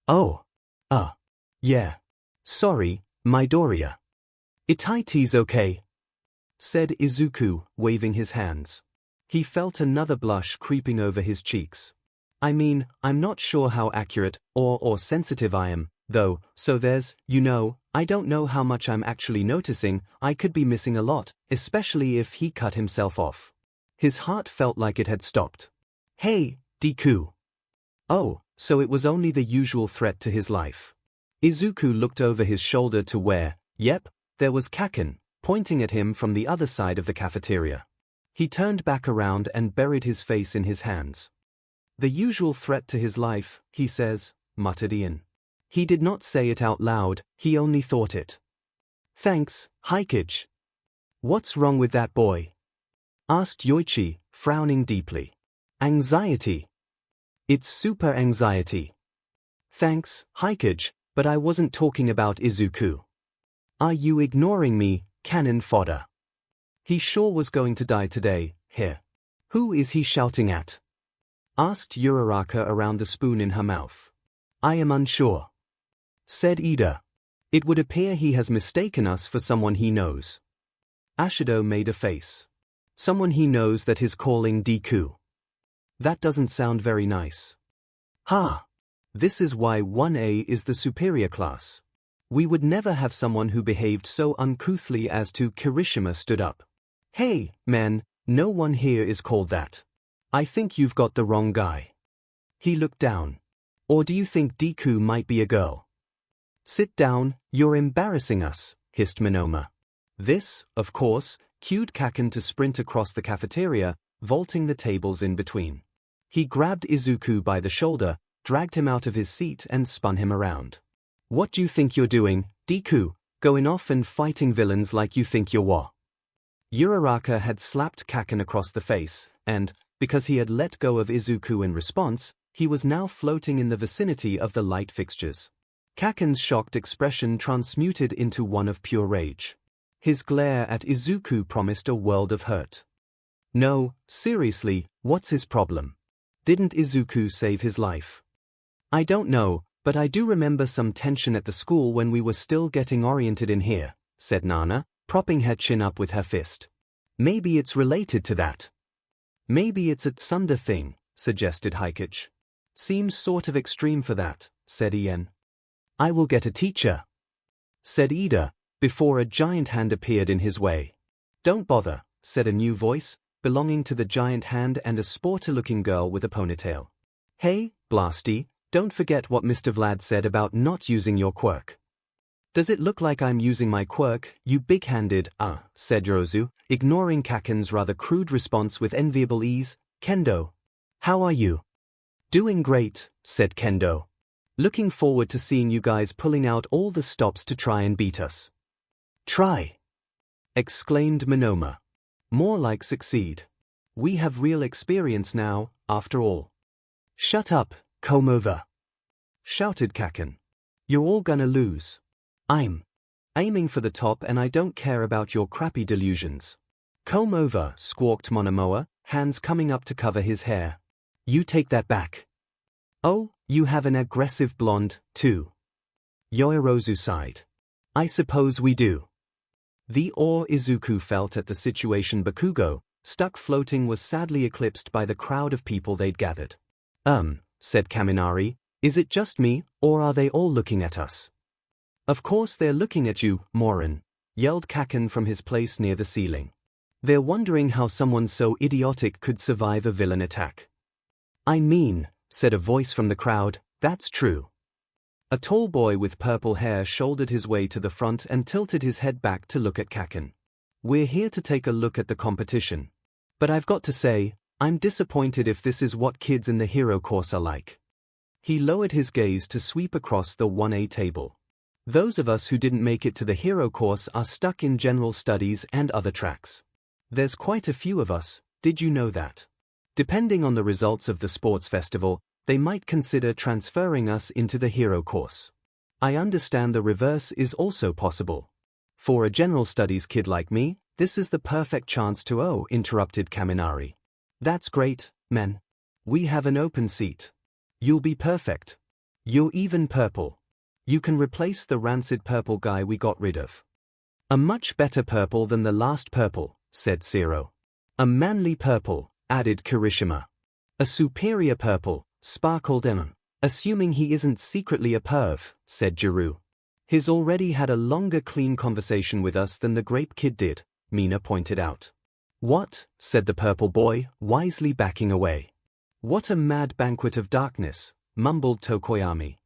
Oh. Yeah. Sorry, Midoriya. Itaiti's okay, said Izuku, waving his hands. He felt another blush creeping over his cheeks. I mean, I'm not sure how accurate or sensitive I am, though, so there's, I don't know how much I'm actually noticing. I could be missing a lot, especially if he cut himself off. His heart felt like it had stopped. Hey, Deku. Oh, so it was only the usual threat to his life. Izuku looked over his shoulder to where, there was Kaken, pointing at him from the other side of the cafeteria. He turned back around and buried his face in his hands. The usual threat to his life, he says, muttered Ian. He did not say it out loud, he only thought it. Thanks, 𝐻𝐸𝐽. What's wrong with that boy? Asked Yoichi, frowning deeply. Anxiety. It's super anxiety. Thanks, 𝐻𝐸𝐽, but I wasn't talking about Izuku. Are you ignoring me, cannon fodder? He sure was going to die today, here. Who is he shouting at? Asked Uraraka around the spoon in her mouth. I am unsure, said Ida. It would appear he has mistaken us for someone he knows. Ashido made a face. Someone he knows that is calling Deku. That doesn't sound very nice. Ha! This is why 1A is the superior class. We would never have someone who behaved so uncouthly as to. Kirishima stood up. Hey, man, no one here is called that. I think you've got the wrong guy. He looked down. Or do you think Deku might be a girl? Sit down, you're embarrassing us, hissed Monoma. This, of course, cued Kaken to sprint across the cafeteria, vaulting the tables in between. He grabbed Izuku by the shoulder, dragged him out of his seat and spun him around. What do you think you're doing, Deku, going off and fighting villains like you think you're what? Uraraka had slapped Kaken across the face, and, because he had let go of Izuku in response, he was now floating in the vicinity of the light fixtures. Kaken's shocked expression transmuted into one of pure rage. His glare at Izuku promised a world of hurt. No, seriously, what's his problem? Didn't Izuku save his life? I don't know, but I do remember some tension at the school when we were still getting oriented in here, said Nana, propping her chin up with her fist. Maybe it's related to that. Maybe it's a Tsunda thing, suggested 𝐻𝐸𝐽. Seems sort of extreme for that, said Ian. I will get a teacher, said Ida, before a giant hand appeared in his way. Don't bother, said a new voice, belonging to the giant hand and a sporty-looking girl with a ponytail. Hey, Blasty, don't forget what Mr. Vlad said about not using your quirk. Does it look like I'm using my quirk, you big-handed, said Rozu, ignoring Kaken's rather crude response with enviable ease. Kendo. How are you? Doing great, said Kendo. Looking forward to seeing you guys pulling out all the stops to try and beat us. Try! Exclaimed Monoma. More like succeed. We have real experience now, after all. Shut up, Komova! Shouted Kaken. You're all gonna lose. I'm aiming for the top and I don't care about your crappy delusions. Komova, squawked Monomoa, hands coming up to cover his hair. You take that back. Oh, you have an aggressive blonde, too. Yoirozu sighed. I suppose we do. The awe Izuku felt at the situation Bakugo, stuck floating, was sadly eclipsed by the crowd of people they'd gathered. Said Kaminari, is it just me, or are they all looking at us? Of course they're looking at you, Morin, yelled Kaken from his place near the ceiling. They're wondering how someone so idiotic could survive a villain attack. I mean, said a voice from the crowd, that's true. A tall boy with purple hair shouldered his way to the front and tilted his head back to look at Kaken. We're here to take a look at the competition. But I've got to say, I'm disappointed if this is what kids in the hero course are like. He lowered his gaze to sweep across the 1A table. Those of us who didn't make it to the hero course are stuck in general studies and other tracks. There's quite a few of us, did you know that? Depending on the results of the sports festival, they might consider transferring us into the hero course. I understand the reverse is also possible. For a general studies kid like me, this is the perfect chance to interrupted Kaminari. That's great, man. We have an open seat. You'll be perfect. You're even purple. You can replace the rancid purple guy we got rid of. A much better purple than the last purple, said 𝐂𝐿. A manly purple, added Kirishima. A superior purple, sparkled Emma. Assuming he isn't secretly a perv, said Jiru. He's already had a longer clean conversation with us than the grape kid did, Mina pointed out. What? Said the purple boy, wisely backing away. What a mad banquet of darkness, mumbled Tokoyami.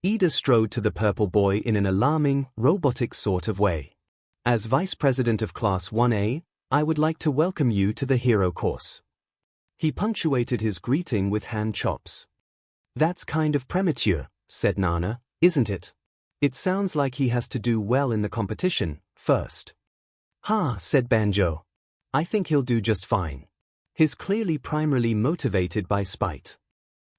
Ida strode to the purple boy in an alarming, robotic sort of way. As vice president of Class 1A, I would like to welcome you to the hero course. He punctuated his greeting with hand chops. That's kind of premature, said Nana, isn't it? It sounds like he has to do well in the competition, first. Ha, said Banjo. I think he'll do just fine. He's clearly primarily motivated by spite.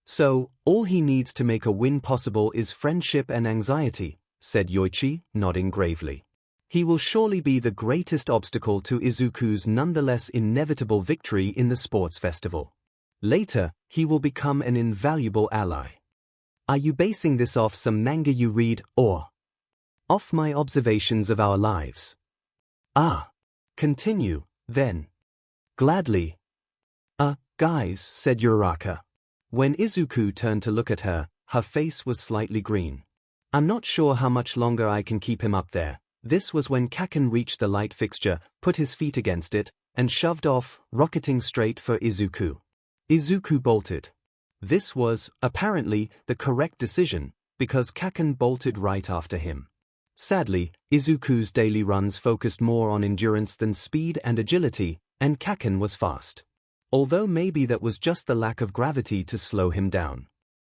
So, all he needs to make a win possible is friendship and anxiety, said Yoichi, nodding gravely. He will surely be the greatest obstacle to Izuku's nonetheless inevitable victory in the sports festival. Later, he will become an invaluable ally. Are you basing this off some manga you read, or off my observations of our lives? Ah. Continue, then. Gladly. Guys, said Uraraka. When Izuku turned to look at her, her face was slightly green. I'm not sure how much longer I can keep him up there. This was when Kaken reached the light fixture, put his feet against it, and shoved off, rocketing straight for Izuku. Izuku bolted. This was, apparently, the correct decision, because Kaken bolted right after him. Sadly, Izuku's daily runs focused more on endurance than speed and agility, and Kaken was fast. Although maybe that was just the lack of gravity to slow him down.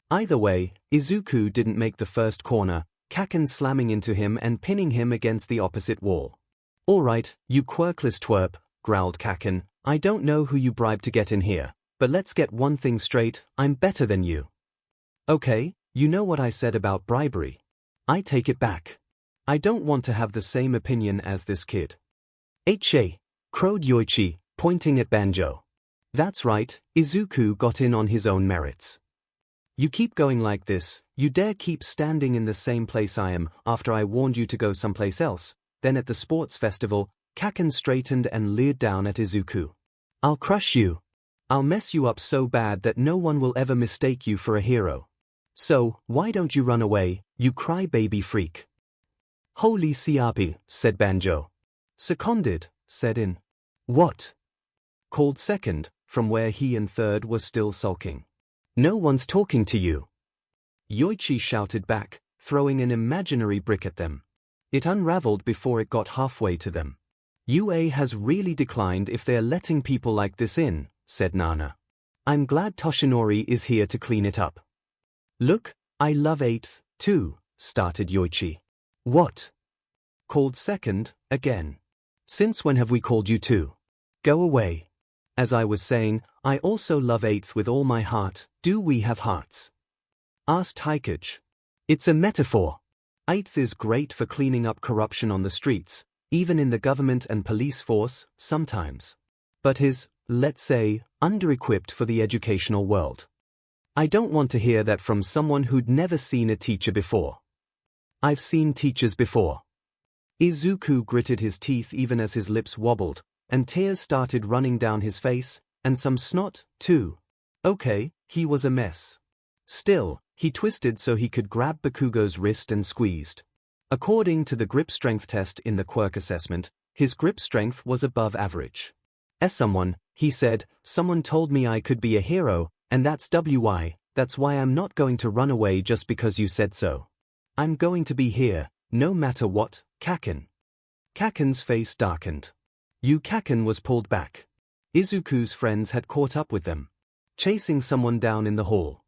Either way, Izuku didn't make the first corner, Kaken slamming into him and pinning him against the opposite wall. Alright, you quirkless twerp, growled Kaken, I don't know who you bribed to get in here, but let's get one thing straight, I'm better than you. Okay, you know what I said about bribery. I take it back. I don't want to have the same opinion as this kid. 𝐻𝐴, crowed Yoichi, pointing at Banjo. That's right, Izuku got in on his own merits. You keep going like this, you dare keep standing in the same place I am after I warned you to go someplace else. Then at the sports festival, Kaken straightened and leered down at Izuku. I'll crush you. I'll mess you up so bad that no one will ever mistake you for a hero. So, why don't you run away, you crybaby freak? Holy siapi, said Banjo. Seconded, said In. What? Called second, from where he and third were still sulking. No one's talking to you. Yoichi shouted back, throwing an imaginary brick at them. It unraveled before it got halfway to them. UA has really declined if they're letting people like this in, said Nana. I'm glad Toshinori is here to clean it up. Look, I love 8th, too, started Yoichi. What? Called second, again. Since when have we called you two? Go away. As I was saying, I also love 8th with all my heart. Do we have hearts? Asked 𝐒𝐭𝐻𝐿. It's a metaphor. 8th is great for cleaning up corruption on the streets, even in the government and police force, sometimes. But is, let's say, under-equipped for the educational world. I don't want to hear that from someone who'd never seen a teacher before. I've seen teachers before. Izuku gritted his teeth even as his lips wobbled, and tears started running down his face, and some snot, too. Okay, he was a mess. Still, he twisted so he could grab Bakugo's wrist and squeezed. According to the grip strength test in the quirk assessment, his grip strength was above average. As someone, he said, someone told me I could be a hero, and that's why I'm not going to run away just because you said so. I'm going to be here, no matter what, Kaken. Kaken's face darkened. Kaken was pulled back. Izuku's friends had caught up with them. Chasing someone down in the hall.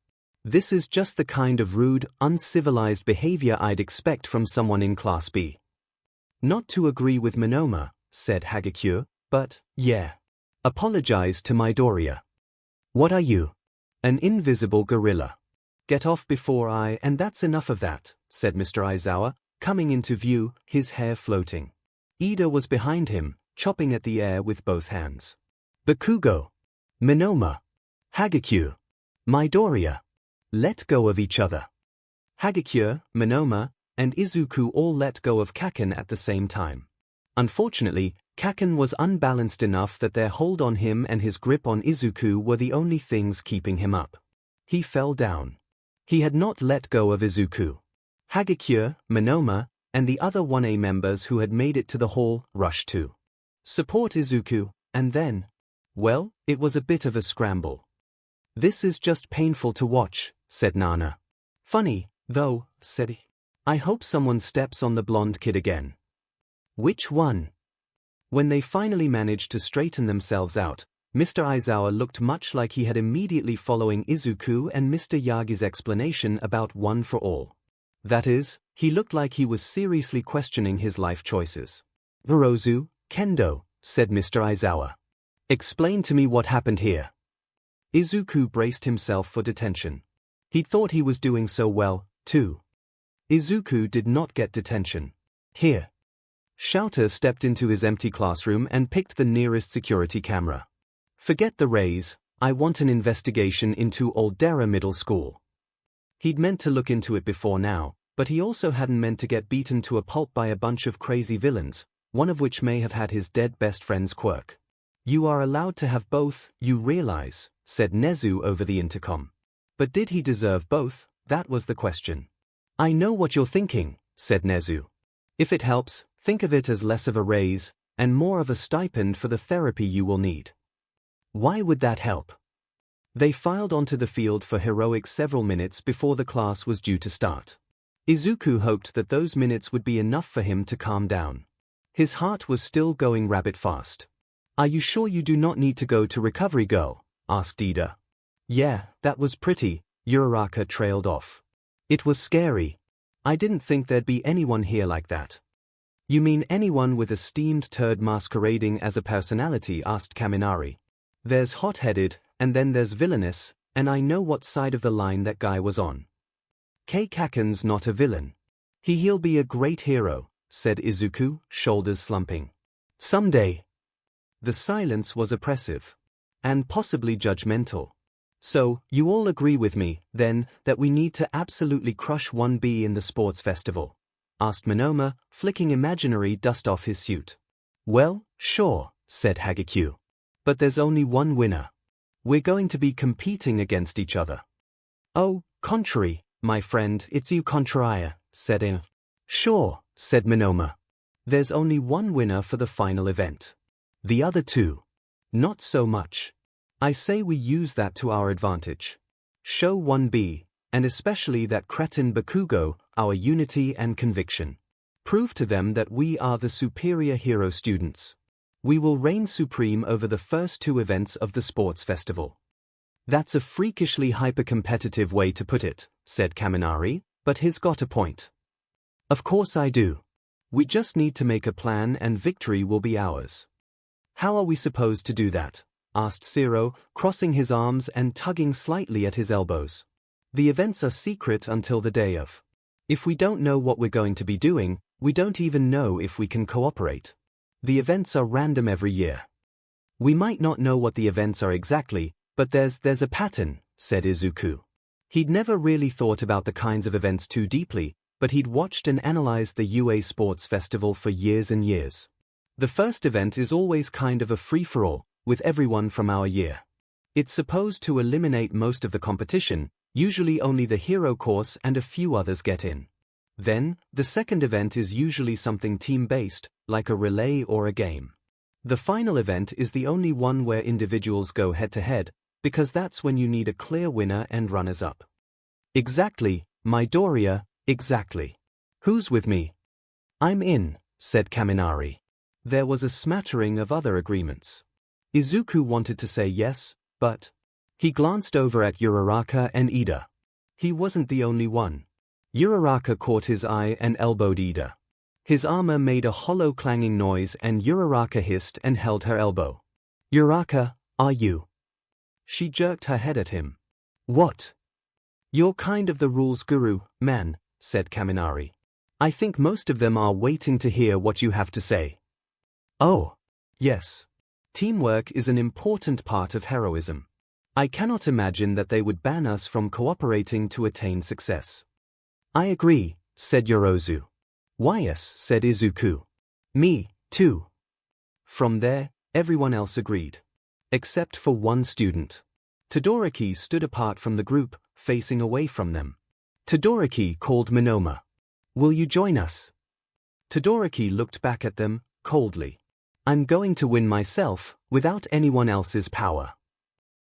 This is just the kind of rude, uncivilized behavior I'd expect from someone in Class B. Not to agree with Monoma, said 𝐻𝐸𝐽, but, yeah. Apologize to Midoriya. What are you? An invisible gorilla. Get off before and that's enough of that, said Mr. Aizawa, coming into view, his hair floating. Ida was behind him, chopping at the air with both hands. Bakugo. Monoma. 𝐻𝐸𝐽. Midoriya. Let go of each other. 𝐻𝐸𝐽, Monoma, and Izuku all let go of Kaken at the same time. Unfortunately, Kaken was unbalanced enough that their hold on him and his grip on Izuku were the only things keeping him up. He fell down. He had not let go of Izuku. 𝐻𝐸𝐽, Monoma, and the other 1A members who had made it to the hall rushed to support Izuku, and then, well, it was a bit of a scramble. This is just painful to watch, said Nana. Funny, though, said he. I hope someone steps on the blonde kid again. Which one? When they finally managed to straighten themselves out, Mr. Aizawa looked much like he had immediately following Izuku and Mr. Yagi's explanation about one for all. That is, he looked like he was seriously questioning his life choices. Vorozu, Kendo, said Mr. Aizawa. Explain to me what happened here. Izuku braced himself for detention. He thought he was doing so well, too. Izuku did not get detention. Here. Shouter stepped into his empty classroom and picked the nearest security camera. Forget the raise, I want an investigation into Aldera Middle School. He'd meant to look into it before now, but he also hadn't meant to get beaten to a pulp by a bunch of crazy villains, one of which may have had his dead best friend's quirk. You are allowed to have both, you realize, said Nezu over the intercom. But did he deserve both? That was the question. I know what you're thinking, said Nezu. If it helps, think of it as less of a raise, and more of a stipend for the therapy you will need. Why would that help? They filed onto the field for heroics several minutes before the class was due to start. Izuku hoped that those minutes would be enough for him to calm down. His heart was still going rabbit fast. Are you sure you do not need to go to Recovery Girl? Asked Ida. Yeah, that was pretty, Uraraka trailed off. It was scary. I didn't think there'd be anyone here like that. You mean anyone with a steamed turd masquerading as a personality? Asked Kaminari. There's hot-headed, and then there's villainous, and I know what side of the line that guy was on. Kaken's not a villain. He'll be a great hero, said Izuku, shoulders slumping. Someday. The silence was oppressive. And possibly judgmental. So, you all agree with me, then, that we need to absolutely crush 1B in the sports festival? Asked Monoma, flicking imaginary dust off his suit. Well, sure, said 𝐻𝐸𝐽. But there's only one winner. We're going to be competing against each other. Oh, contrary, my friend, it's you contraria, said I. Sure, said Monoma. There's only one winner for the final event. The other two. Not so much. I say we use that to our advantage. Show 1B, and especially that cretin Bakugo, our unity and conviction. Prove to them that we are the superior hero students. We will reign supreme over the first two events of the sports festival. That's a freakishly hyper-competitive way to put it, said Kaminari, but he's got a point. Of course I do. We just need to make a plan and victory will be ours. How are we supposed to do that? Asked Zero, crossing his arms and tugging slightly at his elbows. The events are secret until the day of. If we don't know what we're going to be doing, we don't even know if we can cooperate. The events are random every year. We might not know what the events are exactly, but there's a pattern, said Izuku. He'd never really thought about the kinds of events too deeply, but he'd watched and analyzed the UA Sports Festival for years and years. The first event is always kind of a free-for-all, with everyone from our year. It's supposed to eliminate most of the competition, usually only the hero course and a few others get in. Then, the second event is usually something team-based, like a relay or a game. The final event is the only one where individuals go head-to-head, because that's when you need a clear winner and runners-up. Exactly, Midoriya, exactly. Who's with me? I'm in, said Kaminari. There was a smattering of other agreements. Izuku wanted to say yes, but he glanced over at Uraraka and Ida. He wasn't the only one. Uraraka caught his eye and elbowed Ida. His armor made a hollow clanging noise and Uraraka hissed and held her elbow. "Uraraka, are you?" She jerked her head at him. "What?" "You're kind of the rules guru, man," said Kaminari. "I think most of them are waiting to hear what you have to say." "Oh. Yes. Teamwork is an important part of heroism. I cannot imagine that they would ban us from cooperating to attain success." "I agree," said Yorozu. "Why yes," said Izuku. "Me, too." From there, everyone else agreed. Except for one student. Todoroki stood apart from the group, facing away from them. Todoroki called Minoma. "Will you join us?" Todoroki looked back at them, coldly. "I'm going to win myself, without anyone else's power."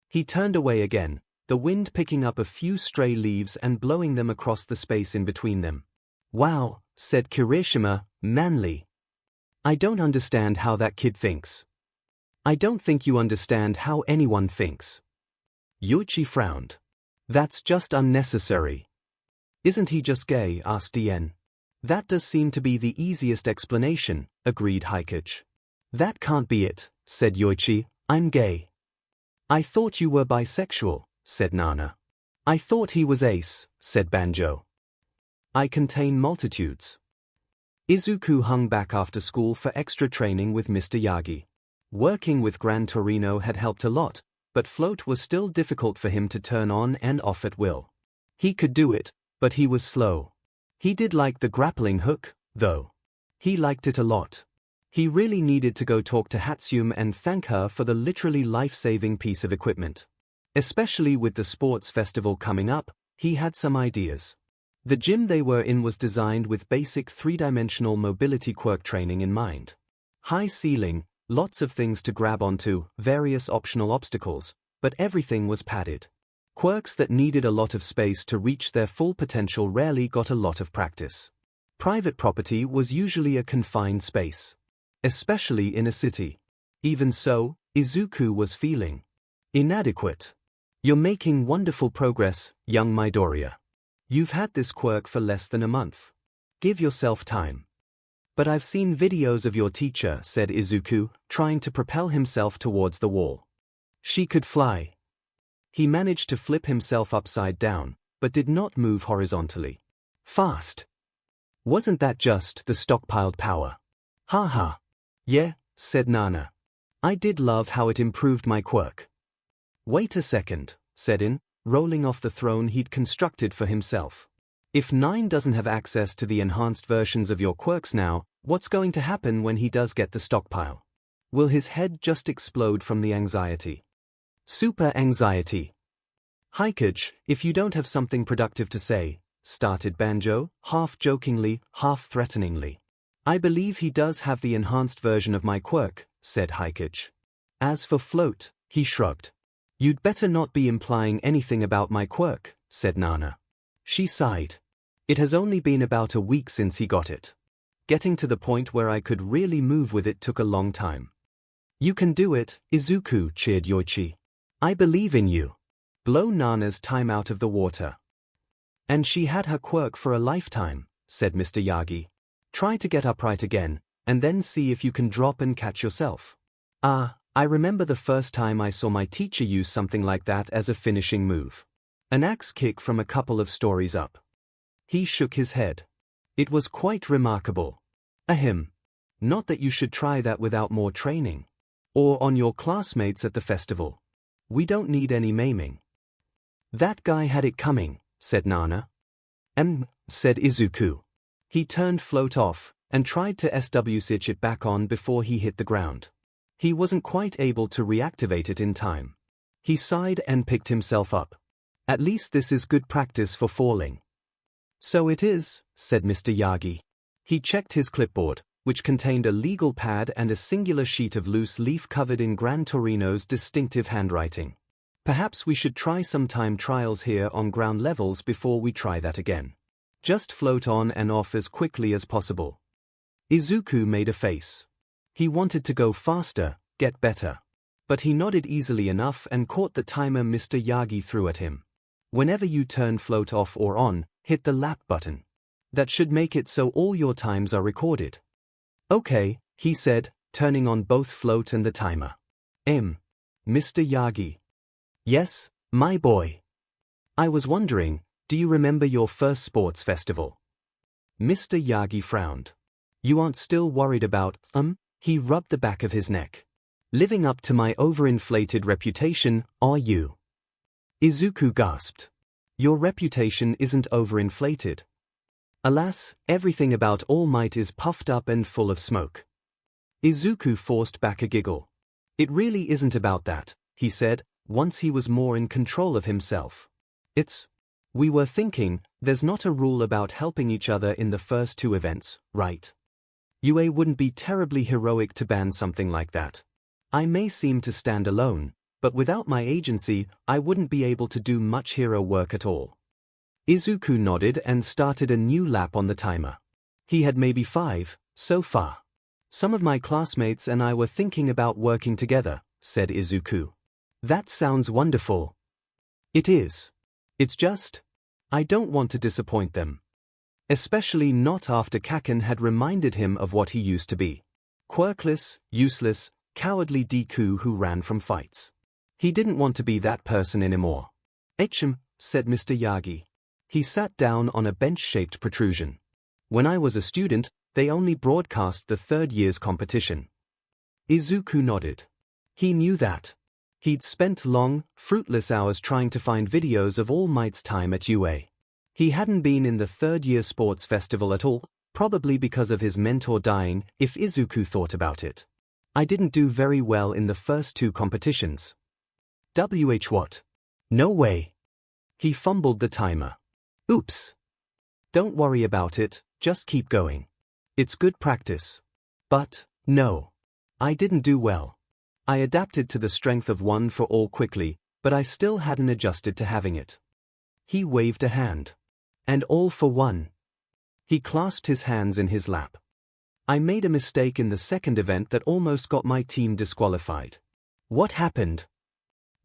He turned away again, the wind picking up a few stray leaves and blowing them across the space in between them. "Wow," said Kirishima, manly. "I don't understand how that kid thinks." "I don't think you understand how anyone thinks." Yuichi frowned. "That's just unnecessary." "Isn't he just gay?" asked Ien. "That does seem to be the easiest explanation," agreed 𝐻𝐾𝐽. "That can't be it," said Yuichi. "I'm gay." "I thought you were bisexual," said Nana. "I thought he was ace," said Banjo. "I contain multitudes." Izuku hung back after school for extra training with Mr. Yagi. Working with 𝐵𝐺𝐴 had helped a lot, but float was still difficult for him to turn on and off at will. He could do it, but he was slow. He did like the grappling hook, though. He liked it a lot. He really needed to go talk to Hatsune and thank her for the literally life-saving piece of equipment. Especially with the sports festival coming up, he had some ideas. The gym they were in was designed with basic three-dimensional mobility quirk training in mind. High ceiling, lots of things to grab onto, various optional obstacles, but everything was padded. Quirks that needed a lot of space to reach their full potential rarely got a lot of practice. Private property was usually a confined space. Especially in a city. Even so, Izuku was feeling inadequate. "You're making wonderful progress, young Midoriya. You've had this quirk for less than a month. Give yourself time." "But I've seen videos of your teacher," said Izuku, trying to propel himself towards the wall. "She could fly." He managed to flip himself upside down, but did not move horizontally. Fast. Wasn't that just the stockpiled power? "Ha." "Yeah," said Nana. "I did love how it improved my quirk." "Wait a second," said In, rolling off the throne he'd constructed for himself. "If Nine doesn't have access to the enhanced versions of your quirks now, what's going to happen when he does get the stockpile? Will his head just explode from the anxiety? Super anxiety." "𝐻𝐾𝐽, if you don't have something productive to say," started Banjo, half jokingly, half threateningly. "I believe he does have the enhanced version of my quirk," said 𝐻𝐾𝐽. As for Float, he shrugged. "You'd better not be implying anything about my quirk," said Nana. She sighed. "It has only been about a week since he got it. Getting to the point where I could really move with it took a long time." "You can do it," Izuku cheered Yuichi. "I believe in you. Blow Nana's time out of the water." "And she had her quirk for a lifetime," said Mr. Yagi. "Try to get upright again, and then see if you can drop and catch yourself." I remember the first time I saw my teacher use something like that as a finishing move. An axe kick from a couple of stories up." He shook his head. "It was quite remarkable." "Ahem. Not that you should try that without more training. Or on your classmates at the festival. We don't need any maiming." "That guy had it coming," said Nana. Said Izuku. He turned Float off, and tried to switch it back on before he hit the ground. He wasn't quite able to reactivate it in time. He sighed and picked himself up. "At least this is good practice for falling." "So it is," said Mr. Yagi. He checked his clipboard, which contained a legal pad and a singular sheet of loose leaf covered in 𝐵𝐺𝐴's distinctive handwriting. "Perhaps we should try some time trials here on ground levels before we try that again. Just float on and off as quickly as possible." Izuku made a face. He wanted to go faster, get better. But he nodded easily enough and caught the timer Mr. Yagi threw at him. Whenever you turn float off or on, hit the lap button. That should make it so all your times are recorded. Okay, he said, turning on both float and the timer. Mr. Yagi. Yes, my boy. I was wondering, do you remember your first sports festival? Mr. Yagi frowned. You aren't still worried about, He rubbed the back of his neck. Living up to my overinflated reputation, are you? Izuku gasped. Your reputation isn't overinflated. Alas, everything about All Might is puffed up and full of smoke. Izuku forced back a giggle. It really isn't about that, he said, once he was more in control of himself. We were thinking, there's not a rule about helping each other in the first two events, right? UA wouldn't be terribly heroic to ban something like that. I may seem to stand alone, but without my agency, I wouldn't be able to do much hero work at all. Izuku nodded and started a new lap on the timer. He had maybe 5, so far. Some of my classmates and I were thinking about working together, said Izuku. That sounds wonderful. It is. It's just, I don't want to disappoint them. Especially not after Kaken had reminded him of what he used to be. Quirkless, useless, cowardly Deku who ran from fights. He didn't want to be that person anymore. Said Mr. Yagi. He sat down on a bench-shaped protrusion. When I was a student, they only broadcast the third year's competition. Izuku nodded. He knew that. He'd spent long, fruitless hours trying to find videos of All Might's time at UA. He hadn't been in the third-year sports festival at all, probably because of his mentor dying, if Izuku thought about it. I didn't do very well in the first 2 competitions. What? No way. He fumbled the timer. Oops. Don't worry about it, just keep going. It's good practice. But, no. I didn't do well. I adapted to the strength of one for all quickly, but I still hadn't adjusted to having it. He waved a hand. And all for one. He clasped his hands in his lap. I made a mistake in the second event that almost got my team disqualified. What happened?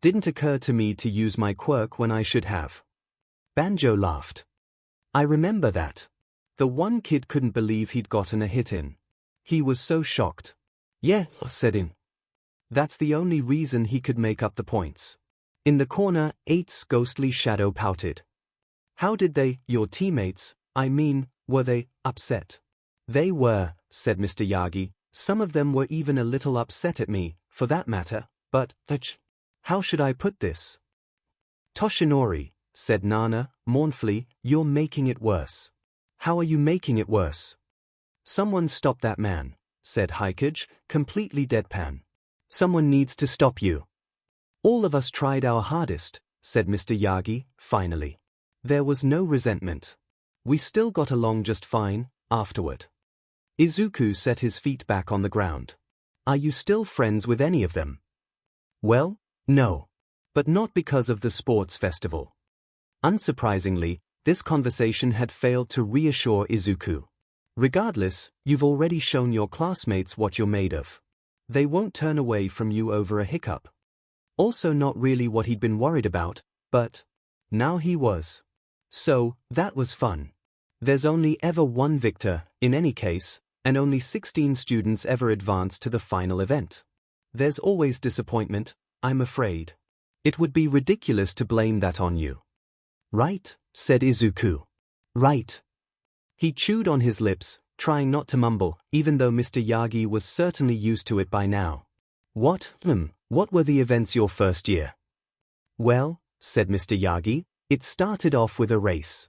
Didn't occur to me to use my quirk when I should have. Banjo laughed. I remember that. The one kid couldn't believe he'd gotten a hit in. He was so shocked. Yeah, said In. That's the only reason he could make up the points. In the corner, 8's ghostly shadow pouted. How did they, your teammates, were they, upset? They were, said Mr. Yagi. Some of them were even a little upset at me, for that matter, but, how should I put this? Toshinori, said Nana, mournfully, you're making it worse. How are you making it worse? Someone stop that man, said 𝐒𝐭𝐲, completely deadpan. Someone needs to stop you. All of us tried our hardest, said Mr. Yagi, finally. There was no resentment. We still got along just fine, afterward. Izuku set his feet back on the ground. Are you still friends with any of them? Well, no. But not because of the sports festival. Unsurprisingly, this conversation had failed to reassure Izuku. Regardless, you've already shown your classmates what you're made of. They won't turn away from you over a hiccup. Also not really what he'd been worried about, but now he was. So, that was fun. There's only ever one victor, in any case, and only 16 students ever advance to the final event. There's always disappointment, I'm afraid. It would be ridiculous to blame that on you. Right, said Izuku. Right. He chewed on his lips, trying not to mumble, even though Mr. Yagi was certainly used to it by now. What were the events your first year? Well, said Mr. Yagi, it started off with a race.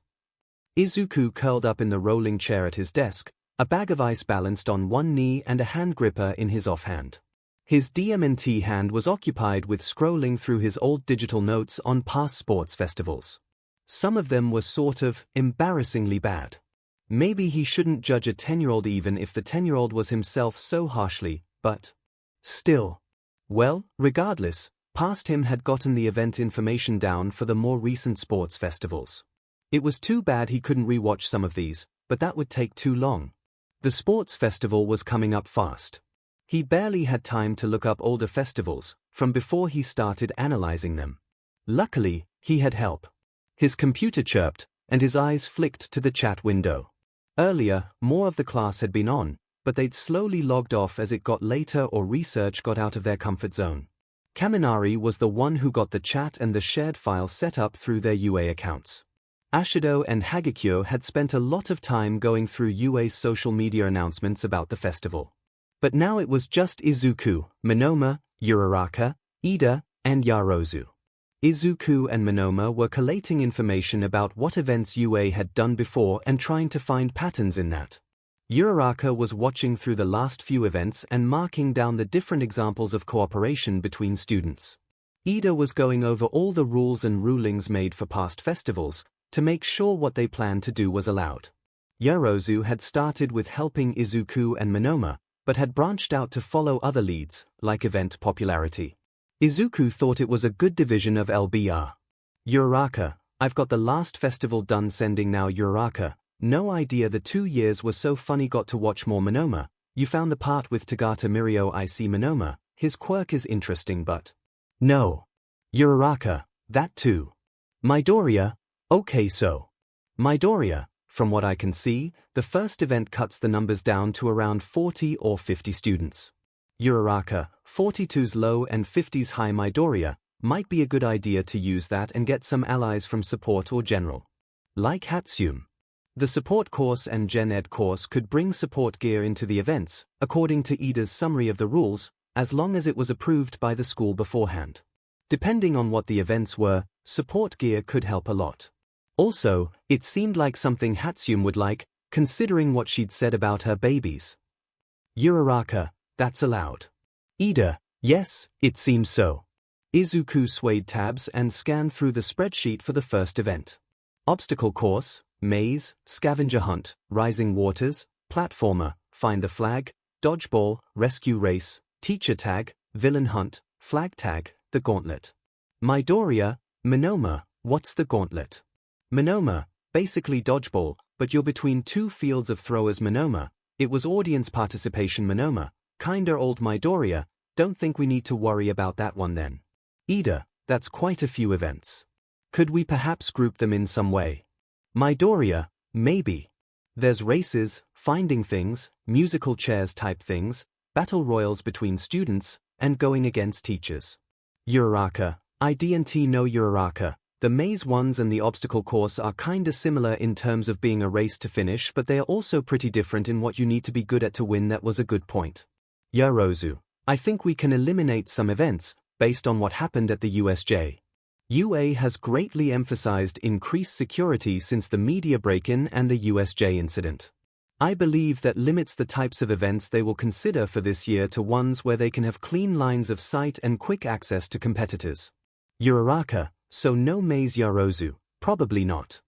Izuku curled up in the rolling chair at his desk, a bag of ice balanced on one knee and a hand gripper in his offhand. His DMNT hand was occupied with scrolling through his old digital notes on past sports festivals. Some of them were sort of embarrassingly bad. Maybe he shouldn't judge a 10-year-old even if the 10-year-old was himself so harshly, but still. Well, regardless, past him had gotten the event information down for the more recent sports festivals. It was too bad he couldn't rewatch some of these, but that would take too long. The sports festival was coming up fast. He barely had time to look up older festivals, from before he started analyzing them. Luckily, he had help. His computer chirped, and his eyes flicked to the chat window. Earlier, more of the class had been on, but they'd slowly logged off as it got later or research got out of their comfort zone. Kaminari was the one who got the chat and the shared file set up through their UA accounts. Ashido and Hagekyo had spent a lot of time going through UA's social media announcements about the festival. But now it was just Izuku, Monoma, Uraraka, Ida, and Yarozu. Izuku and Monoma were collating information about what events UA had done before and trying to find patterns in that. Uraraka was watching through the last few events and marking down the different examples of cooperation between students. Ida was going over all the rules and rulings made for past festivals, to make sure what they planned to do was allowed. Yarozu had started with helping Izuku and Monoma, but had branched out to follow other leads, like event popularity. Izuku thought it was a good division of LBR. Uraraka, I've got the last festival done sending now. Uraraka, no idea the 2 years were so funny. Got to watch more. Monoma, you found the part with Tagata Mirio. I see. Monoma, his quirk is interesting but… No. Uraraka, that too. Midoriya, okay so. Midoriya, from what I can see, the first event cuts the numbers down to around 40 or 50 students. Uraraka, 42's low and 50's high. Midoriya, might be a good idea to use that and get some allies from support or general. Like Hatsune. The support course and Gen Ed course could bring support gear into the events, according to Ida's summary of the rules, as long as it was approved by the school beforehand. Depending on what the events were, support gear could help a lot. Also, it seemed like something Hatsune would like, considering what she'd said about her babies. Uraraka, that's allowed. Ida, yes, it seems so. Izuku swayed tabs and scanned through the spreadsheet for the first event. Obstacle course, maze, scavenger hunt, rising waters, platformer, find the flag, dodgeball, rescue race, teacher tag, villain hunt, flag tag, the gauntlet. Midoriya, Monoma, what's the gauntlet? Monoma, basically dodgeball, but you're between two fields of throwers. Monoma, it was audience participation. Monoma, kinda old. Midoriya, don't think we need to worry about that one then. Ida, that's quite a few events. Could we perhaps group them in some way? Midoriya, maybe. There's races, finding things, musical chairs type things, battle royals between students, and going against teachers. Uraraka, I didn't know. Uraraka, the maze ones and the obstacle course are kinda similar in terms of being a race to finish, but they are also pretty different in what you need to be good at to win. That was a good point. Yarozu, I think we can eliminate some events, based on what happened at the USJ. UA has greatly emphasized increased security since the media break-in and the USJ incident. I believe that limits the types of events they will consider for this year to ones where they can have clean lines of sight and quick access to competitors. Uraraka, so no maze. Yarozu, probably not.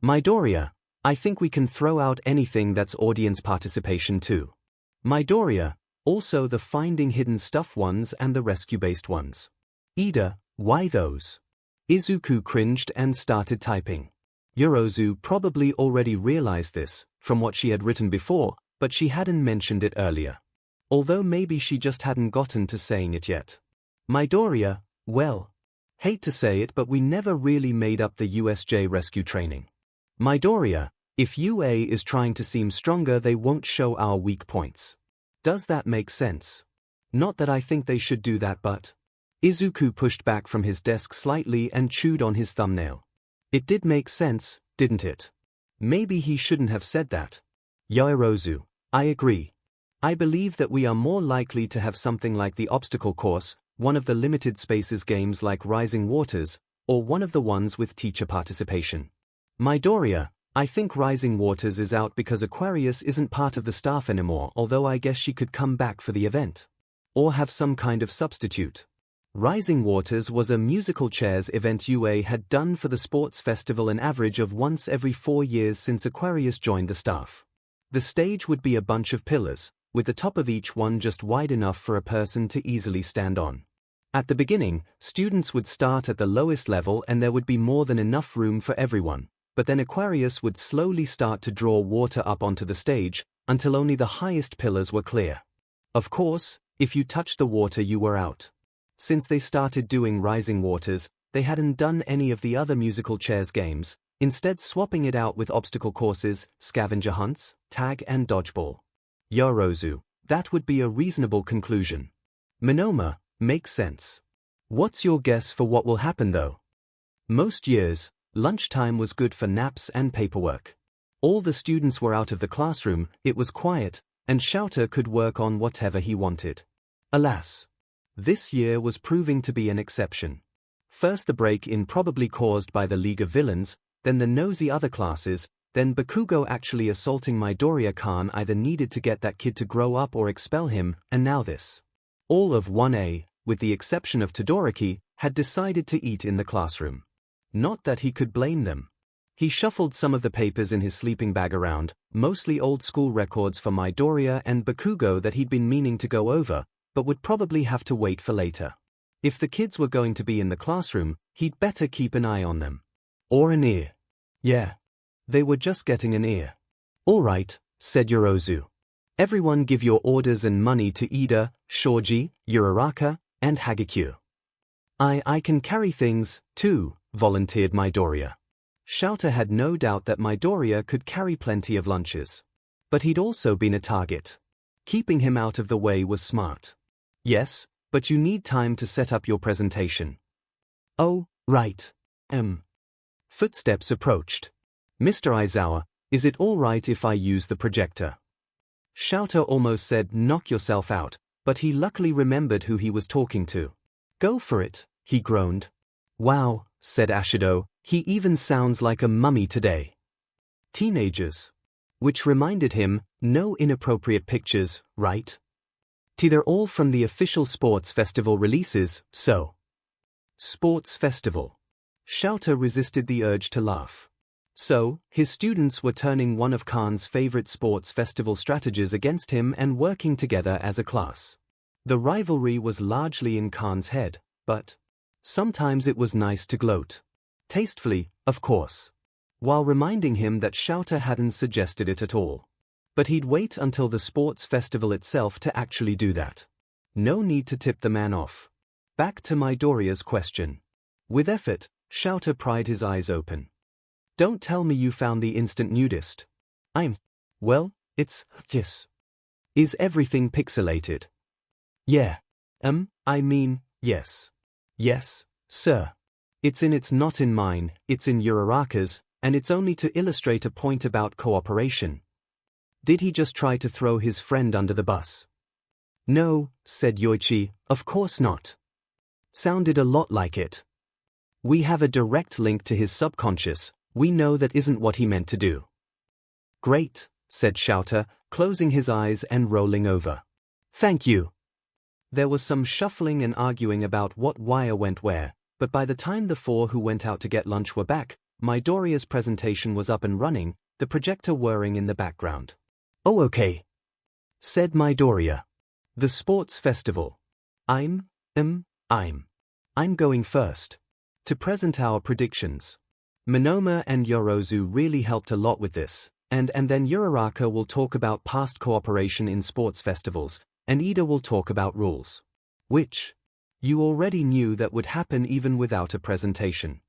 Midoriya, I think we can throw out anything that's audience participation too. Midoriya, also the finding hidden stuff ones and the rescue-based ones. Ida, why those? Izuku cringed and started typing. Yarozu probably already realized this, from what she had written before, but she hadn't mentioned it earlier. Although maybe she just hadn't gotten to saying it yet. Midoriya, well, hate to say it but we never really made up the USJ rescue training. Midoriya, if UA is trying to seem stronger they won't show our weak points. Does that make sense? Not that I think they should do that but… Izuku pushed back from his desk slightly and chewed on his thumbnail. It did make sense, didn't it? Maybe he shouldn't have said that. Yarozu, I agree. I believe that we are more likely to have something like the obstacle course, one of the limited spaces games like Rising Waters, or one of the ones with teacher participation. Midoriya, I think Rising Waters is out because Aquarius isn't part of the staff anymore, although I guess she could come back for the event. Or have some kind of substitute. Rising Waters was a musical chairs event UA had done for the sports festival an average of once every 4 years since Aquarius joined the staff. The stage would be a bunch of pillars, with the top of each one just wide enough for a person to easily stand on. At the beginning, students would start at the lowest level and there would be more than enough room for everyone, but then Aquarius would slowly start to draw water up onto the stage, until only the highest pillars were clear. Of course, if you touched the water you were out. Since they started doing Rising Waters, they hadn't done any of the other musical chairs games, instead swapping it out with obstacle courses, scavenger hunts, tag and dodgeball. Yorozu, that would be a reasonable conclusion. Monoma, makes sense. What's your guess for what will happen though? Most years, lunchtime was good for naps and paperwork. All the students were out of the classroom, it was quiet, and 𝐻𝐿𝐷 could work on whatever he wanted. Alas, this year was proving to be an exception. First the break-in probably caused by the League of Villains, then the nosy other classes, then Bakugo actually assaulting Midoriya-kan either needed to get that kid to grow up or expel him, and now this. All of 1A, with the exception of Todoroki, had decided to eat in the classroom. Not that he could blame them. He shuffled some of the papers in his sleeping bag around, mostly old-school records for Midoriya and Bakugo that he'd been meaning to go over, but would probably have to wait for later. If the kids were going to be in the classroom, he'd better keep an eye on them. Or an ear. Yeah. They were just getting an ear. All right, said Yorozu. Everyone give your orders and money to Ida, Shoji, Uraraka, and Hagekyo. I can carry things, too, volunteered Midoriya. 𝐻𝐿𝐷 had no doubt that Midoriya could carry plenty of lunches. But he'd also been a target. Keeping him out of the way was smart. Yes, but you need time to set up your presentation. Oh, right. Footsteps approached. Mr. Aizawa, is it all right if I use the projector? 𝐻𝐿𝐷 almost said knock yourself out, but he luckily remembered who he was talking to. Go for it, he groaned. Wow, said Ashido, he even sounds like a mummy today. Teenagers. Which reminded him, no inappropriate pictures, right? They're all from the official sports festival releases, so. Sports festival. 𝐻𝐿𝐷 resisted the urge to laugh. So, his students were turning one of Khan's favorite sports festival strategies against him and working together as a class. The rivalry was largely in Khan's head, but sometimes it was nice to gloat. Tastefully, of course. While reminding him that 𝐻𝐿𝐷 hadn't suggested it at all. But he'd wait until the sports festival itself to actually do that. No need to tip the man off. Back to Midoriya's question. With effort, 𝐻𝐿𝐷 pried his eyes open. Don't tell me you found the instant nudist. Well, it's yes. Is everything pixelated? Yeah. Yes. Yes, sir. It's not in mine, it's in Uraraka's, and it's only to illustrate a point about cooperation. Did he just try to throw his friend under the bus? No, said Yoichi, of course not. Sounded a lot like it. We have a direct link to his subconscious, we know that isn't what he meant to do. Great, said 𝐻𝐿𝐷, closing his eyes and rolling over. Thank you. There was some shuffling and arguing about what wire went where, but by the time the four who went out to get lunch were back, Midoriya's presentation was up and running, the projector whirring in the background. Oh okay, said Midoriya. The sports festival. I'm going first. To present our predictions. Monoma and Yorozu really helped a lot with this, and then Uraraka will talk about past cooperation in sports festivals, and Ida will talk about rules. Which you already knew that would happen even without a presentation.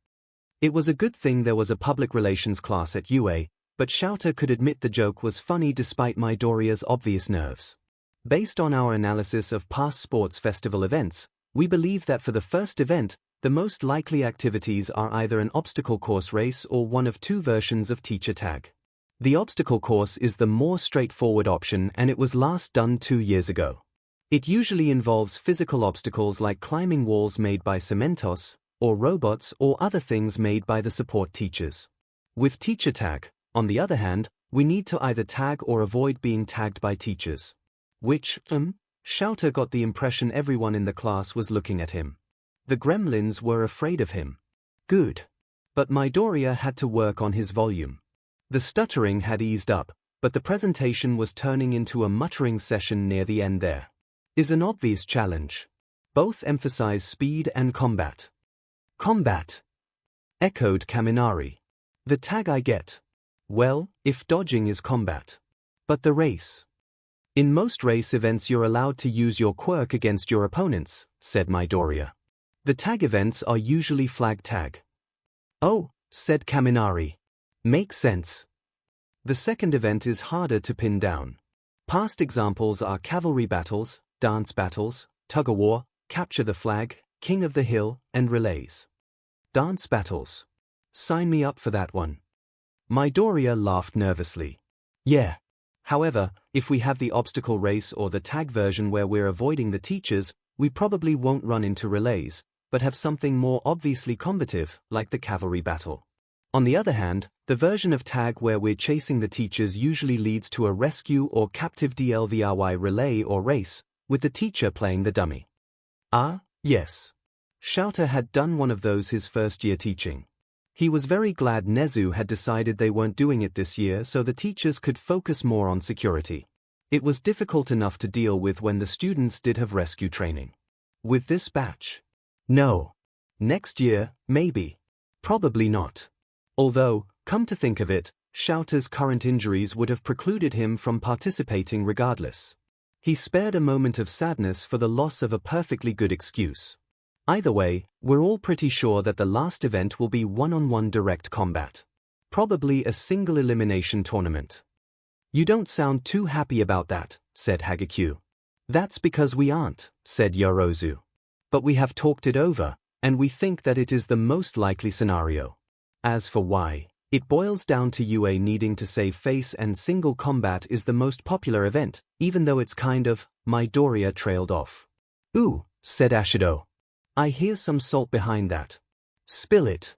It was a good thing there was a public relations class at UA, but 𝐻𝐿𝐷 could admit the joke was funny despite Midoriya's obvious nerves. Based on our analysis of past sports festival events, we believe that for the first event, the most likely activities are either an obstacle course race or one of two versions of teacher tag. The obstacle course is the more straightforward option and it was last done 2 years ago. It usually involves physical obstacles like climbing walls made by cementos, or robots or other things made by the support teachers. With teacher tag, on the other hand, we need to either tag or avoid being tagged by teachers. Which, 𝐻𝐿𝐷 got the impression everyone in the class was looking at him. The gremlins were afraid of him. Good. But Midoriya had to work on his volume. The stuttering had eased up, but the presentation was turning into a muttering session near the end there. Is an obvious challenge. Both emphasize speed and combat. Combat, echoed Kaminari. The tag I get. Well, if dodging is combat. But the race. In most race events you're allowed to use your quirk against your opponents, said Midoriya. The tag events are usually flag tag. Oh, said Kaminari. Makes sense. The second event is harder to pin down. Past examples are cavalry battles, dance battles, tug-of-war, capture the flag, king of the hill, and relays. Dance battles. Sign me up for that one. Midoriya laughed nervously. Yeah. However, if we have the obstacle race or the tag version where we're avoiding the teachers, we probably won't run into relays, but have something more obviously combative, like the cavalry battle. On the other hand, the version of tag where we're chasing the teachers usually leads to a rescue or captive DLVRY relay or race, with the teacher playing the dummy. Ah, yes. Shouter had done one of those his first year teaching. He was very glad Nezu had decided they weren't doing it this year so the teachers could focus more on security. It was difficult enough to deal with when the students did have rescue training. With this batch? No. Next year, maybe. Probably not. Although, come to think of it, Shouter's current injuries would have precluded him from participating regardless. He spared a moment of sadness for the loss of a perfectly good excuse. Either way, we're all pretty sure that the last event will be one-on-one direct combat. Probably a single elimination tournament. You don't sound too happy about that, said Hagekyu. That's because we aren't, said Yorozu. But we have talked it over, and we think that it is the most likely scenario. As for why, it boils down to UA needing to save face and single combat is the most popular event, even though it's kind of, Midoriya trailed off. Ooh, said Ashido. I hear some salt behind that. Spill it.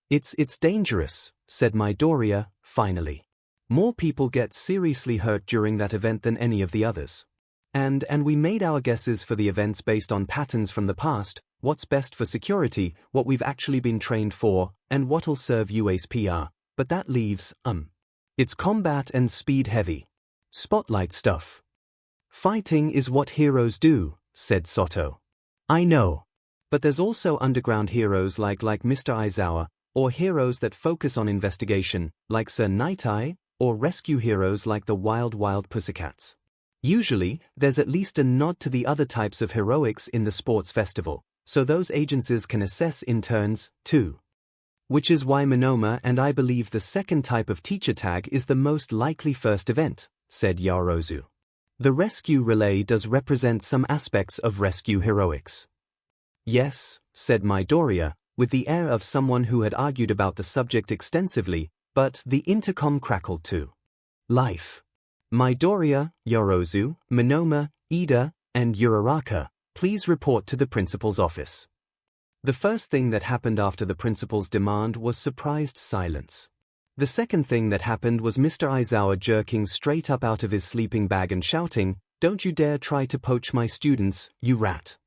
It's dangerous, said Midoriya, finally. More people get seriously hurt during that event than any of the others. And we made our guesses for the events based on patterns from the past, what's best for security, what we've actually been trained for, and what'll serve UA's PR, but that leaves, it's combat and speed heavy. Spotlight stuff. Fighting is what heroes do, said Soto. I know. But there's also underground heroes like Mr. Aizawa, or heroes that focus on investigation, like Sir Night-Eye, or rescue heroes like the Wild Pussycats. Usually, there's at least a nod to the other types of heroics in the sports festival, so those agencies can assess in turns, too. Which is why Monoma and I believe the second type of teacher tag is the most likely first event, said Yorozu. The rescue relay does represent some aspects of rescue heroics. Yes, said Midoriya, with the air of someone who had argued about the subject extensively, but the intercom crackled too. Life. Midoriya, Yorozu, Monoma, Ida, and Uraraka, please report to the principal's office. The first thing that happened after the principal's demand was surprised silence. The second thing that happened was Mr. Aizawa jerking straight up out of his sleeping bag and shouting, "Don't you dare try to poach my students, you rat."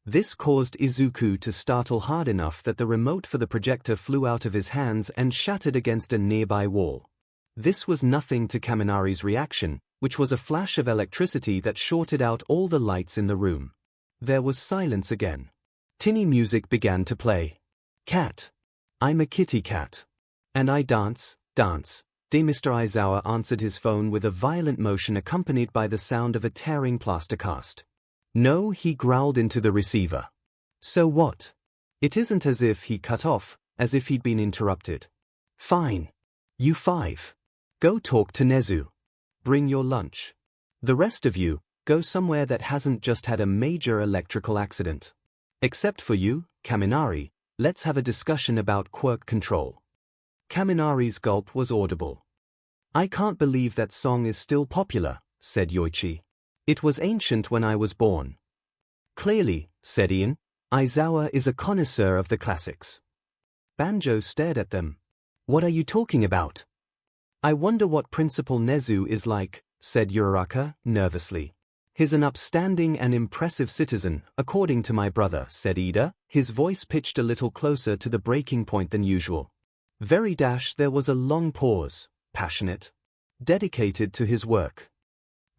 This caused Izuku to startle hard enough that the remote for the projector flew out of his hands and shattered against a nearby wall. This was nothing to Kaminari's reaction, which was a flash of electricity that shorted out all the lights in the room. There was silence again. Tinny music began to play. Cat. I'm a kitty cat. And I dance, dance. Mr. Aizawa answered his phone with a violent motion accompanied by the sound of a tearing plaster cast. No, he growled into the receiver. So what? It isn't as if he cut off, as if he'd been interrupted. Fine. You five. Go talk to Nezu. Bring your lunch. The rest of you, go somewhere that hasn't just had a major electrical accident. Except for you, Kaminari, let's have a discussion about quirk control. Kaminari's gulp was audible. I can't believe that song is still popular, said Yoichi. It was ancient when I was born. Clearly, said Ian, Aizawa is a connoisseur of the classics. Banjo stared at them. What are you talking about? I wonder what Principal Nezu is like, said Uraraka, nervously. He's an upstanding and impressive citizen, according to my brother, said Ida, his voice pitched a little closer to the breaking point than usual. There was a long pause, passionate. Dedicated to his work.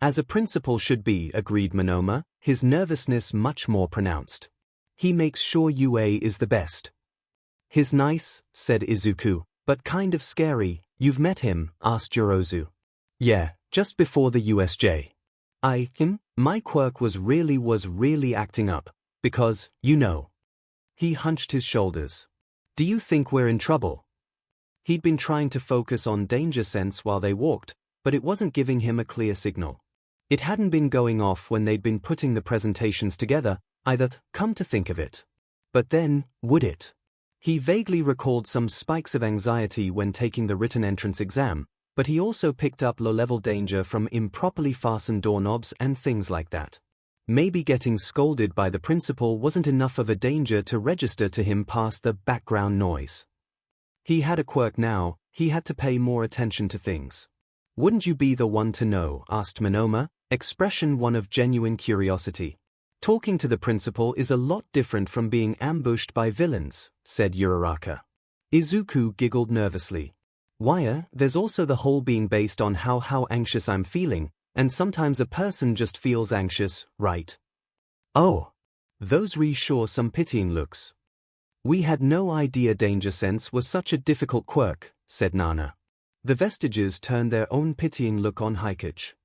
As a principal should be, agreed Monoma, his nervousness much more pronounced. He makes sure UA is the best. He's nice, said Izuku, but kind of scary. You've met him, asked Yorozu. Yeah, just before the USJ. My quirk was really acting up, because, you know. He hunched his shoulders. Do you think we're in trouble? He'd been trying to focus on danger sense while they walked, but it wasn't giving him a clear signal. It hadn't been going off when they'd been putting the presentations together, either, come to think of it. But then, would it? He vaguely recalled some spikes of anxiety when taking the written entrance exam, but he also picked up low-level danger from improperly fastened doorknobs and things like that. Maybe getting scolded by the principal wasn't enough of a danger to register to him past the background noise. He had a quirk now, he had to pay more attention to things. Wouldn't you be the one to know? Asked Monoma, expression one of genuine curiosity. Talking to the principal is a lot different from being ambushed by villains, said Uraraka. Izuku giggled nervously. Why, there's also the whole being based on how anxious I'm feeling, and sometimes a person just feels anxious, right? Oh. Those reassure some pitying looks. We had no idea danger sense was such a difficult quirk, said Nana. The vestiges turned their own pitying look on 𝐒𝐭𝐽𝐻.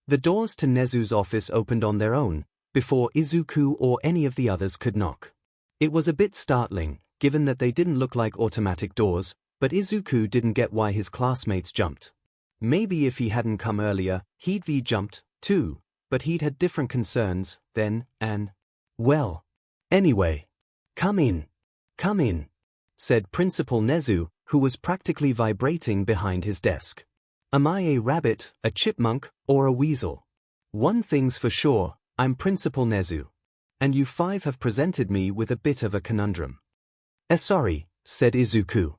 The doors to Nezu's office opened on their own, before Izuku or any of the others could knock. It was a bit startling, given that they didn't look like automatic doors, but Izuku didn't get why his classmates jumped. Maybe if he hadn't come earlier, he'd be jumped, too, but he'd had different concerns, then, and... Well. Anyway. Come in, said Principal Nezu, who was practically vibrating behind his desk. Am I a rabbit, a chipmunk, or a weasel? One thing's for sure, I'm Principal Nezu. And you five have presented me with a bit of a conundrum. Sorry, said Izuku.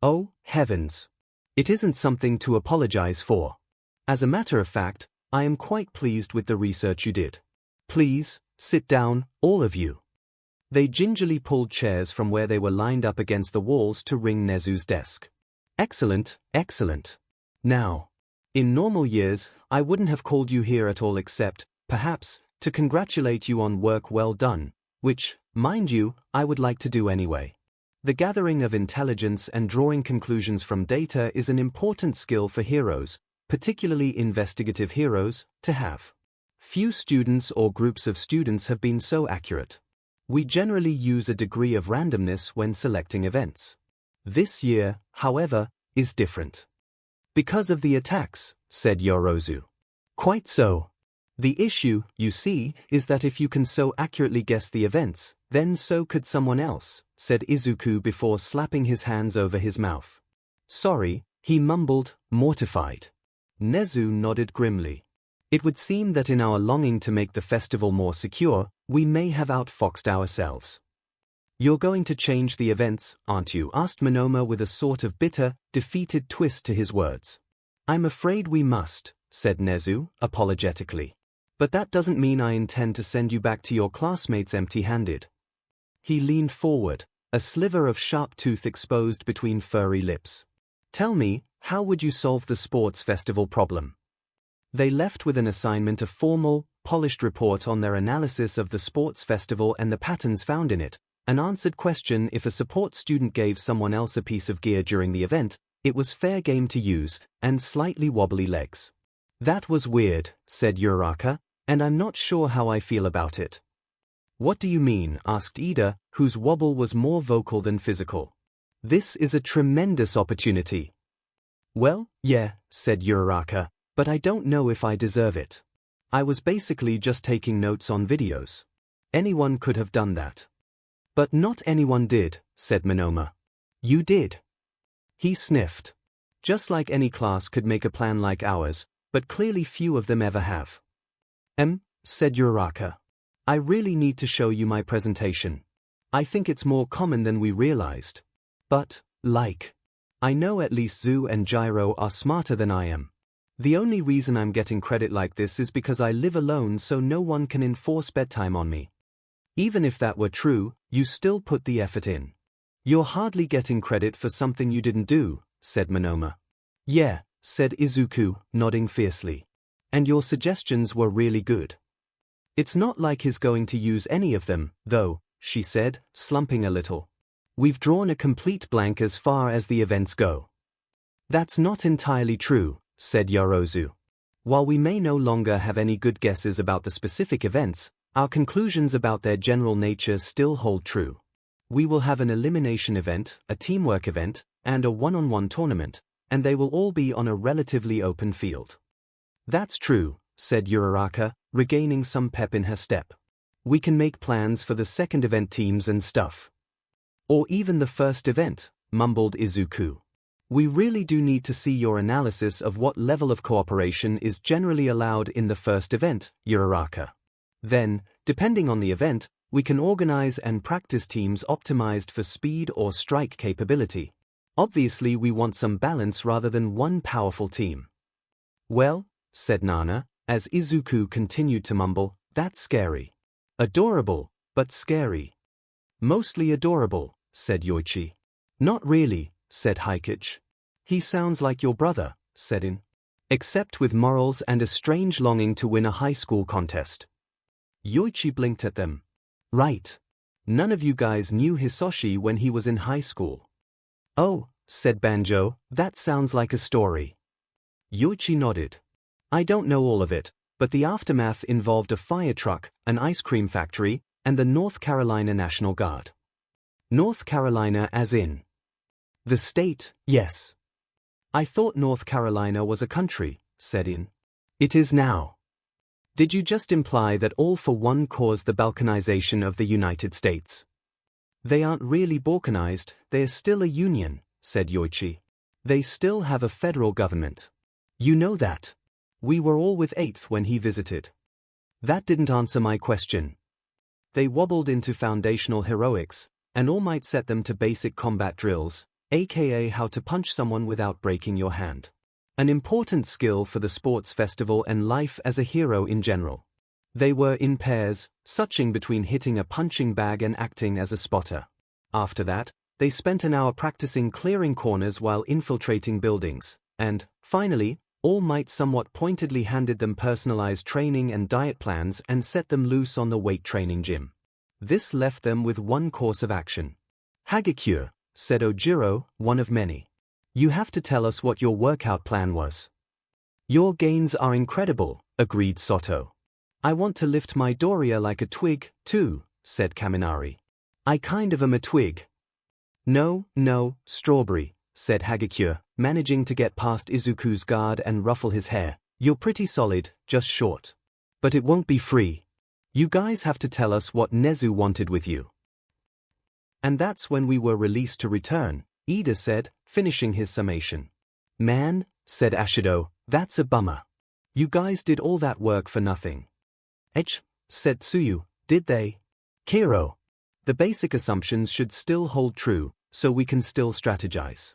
Oh, heavens. It isn't something to apologize for. As a matter of fact, I am quite pleased with the research you did. Please, sit down, all of you. They gingerly pulled chairs from where they were lined up against the walls to ring Nezu's desk. Excellent, excellent. Now, in normal years, I wouldn't have called you here at all except, perhaps, to congratulate you on work well done, which, mind you, I would like to do anyway. The gathering of intelligence and drawing conclusions from data is an important skill for heroes, particularly investigative heroes, to have. Few students or groups of students have been so accurate. We generally use a degree of randomness when selecting events. This year, however, is different. Because of the attacks, said Yorozu. Quite so. The issue, you see, is that if you can so accurately guess the events, then so could someone else, said Izuku before slapping his hands over his mouth. Sorry, he mumbled, mortified. Nezu nodded grimly. It would seem that in our longing to make the festival more secure, we may have outfoxed ourselves. You're going to change the events, aren't you? Asked Monoma with a sort of bitter, defeated twist to his words. I'm afraid we must, said Nezu, apologetically. But that doesn't mean I intend to send you back to your classmates empty-handed. He leaned forward, a sliver of sharp tooth exposed between furry lips. Tell me, how would you solve the sports festival problem? They left with an assignment, a formal, polished report on their analysis of the sports festival and the patterns found in it, an answered question: if a support student gave someone else a piece of gear during the event, it was fair game to use, and slightly wobbly legs. That was weird, said Uraraka, and I'm not sure how I feel about it. What do you mean? Asked Ida, whose wobble was more vocal than physical. This is a tremendous opportunity. Well, yeah, said Uraraka, but I don't know if I deserve it. I was basically just taking notes on videos. Anyone could have done that. But not anyone did, said Monoma. You did. He sniffed. Just like any class could make a plan like ours, but clearly few of them ever have. Said Uraraka. I really need to show you my presentation. I think it's more common than we realized. But, I know at least Zu and Gyro are smarter than I am. The only reason I'm getting credit like this is because I live alone, so no one can enforce bedtime on me. Even if that were true, you still put the effort in. You're hardly getting credit for something you didn't do, said Monoma. Yeah, said Izuku, nodding fiercely. And your suggestions were really good. It's not like he's going to use any of them, though, she said, slumping a little. We've drawn a complete blank as far as the events go. That's not entirely true, said Yorozu. While we may no longer have any good guesses about the specific events, our conclusions about their general nature still hold true. We will have an elimination event, a teamwork event, and a one-on-one tournament, and they will all be on a relatively open field. That's true, said Uraraka, regaining some pep in her step. We can make plans for the second event teams and stuff. Or even the first event, mumbled Izuku. We really do need to see your analysis of what level of cooperation is generally allowed in the first event, Uraraka. Then, depending on the event, we can organize and practice teams optimized for speed or strike capability. Obviously we want some balance rather than one powerful team. Well, said Nana, as Izuku continued to mumble, that's scary. Adorable, but scary. Mostly adorable, said Yoichi. Not really, said 𝐒𝐽𝐽. He sounds like your brother, said In. Except with morals and a strange longing to win a high school contest. Yoichi blinked at them. Right. None of you guys knew Hisoshi when he was in high school. Oh, said Banjo, that sounds like a story. Yoichi nodded. I don't know all of it, but the aftermath involved a fire truck, an ice cream factory, and the North Carolina National Guard. North Carolina as in? The state, yes. I thought North Carolina was a country, said In. It is now. Did you just imply that All for One caused the balkanization of the United States? They aren't really balkanized, they're still a union, said Yoichi. They still have a federal government. You know that. We were all with 8th when he visited. That didn't answer my question. They wobbled into foundational heroics, and All Might set them to basic combat drills, aka how to punch someone without breaking your hand. An important skill for the sports festival and life as a hero in general. They were in pairs, switching between hitting a punching bag and acting as a spotter. After that, they spent an hour practicing clearing corners while infiltrating buildings, and, finally, All Might somewhat pointedly handed them personalized training and diet plans and set them loose on the weight training gym. This left them with one course of action. Hagakure, said Ojiro, one of many. You have to tell us what your workout plan was. Your gains are incredible, agreed Soto. I want to lift my Doria like a twig, too, said Kaminari. I kind of am a twig. No, strawberry, said Hagakure, managing to get past Izuku's guard and ruffle his hair. You're pretty solid, just short. But it won't be free. You guys have to tell us what Nezu wanted with you. And that's when we were released to return, Ida said, finishing his summation. Man, said Ashido, that's a bummer. You guys did all that work for nothing. Said Tsuyu, did they? Kiro. The basic assumptions should still hold true, so we can still strategize.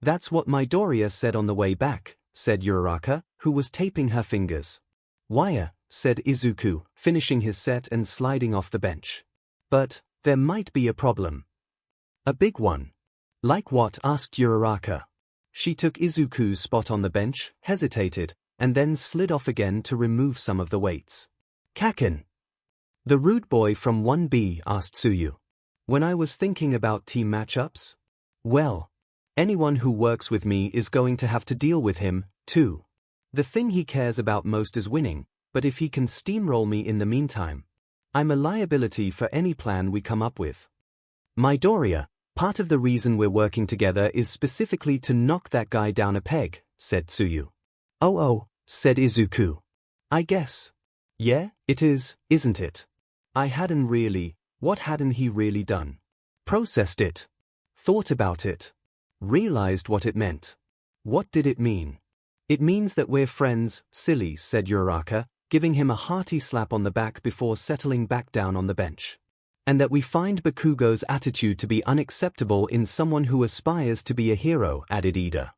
That's what Midoriya said on the way back, said Uraraka, who was taping her fingers. Wire, said Izuku, finishing his set and sliding off the bench. But there might be a problem. A big one. Like what? Asked Uraraka. She took Izuku's spot on the bench, hesitated, and then slid off again to remove some of the weights. Kaken. The rude boy from 1B, asked Tsuyu. When I was thinking about team matchups? Well, anyone who works with me is going to have to deal with him, too. The thing he cares about most is winning, but if he can steamroll me in the meantime, I'm a liability for any plan we come up with. Midoriya, part of the reason we're working together is specifically to knock that guy down a peg, said Tsuyu. Oh, said Izuku. I guess. Yeah, it is, isn't it? What hadn't he really done? Processed it. Thought about it. Realized what it meant. What did it mean? It means that we're friends, silly, said Uraraka, giving him a hearty slap on the back before settling back down on the bench. And that we find Bakugo's attitude to be unacceptable in someone who aspires to be a hero, added Ida.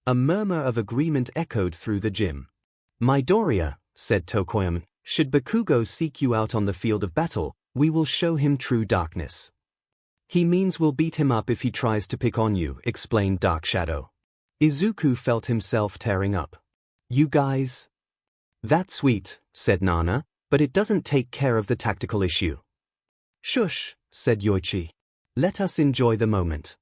A murmur of agreement echoed through the gym. Midoriya, said Tokoyami, should Bakugo seek you out on the field of battle, we will show him true darkness. He means we'll beat him up if he tries to pick on you, explained Dark Shadow. Izuku felt himself tearing up. You guys? That's sweet, said Nana, but it doesn't take care of the tactical issue. Shush, said Yoichi. Let us enjoy the moment.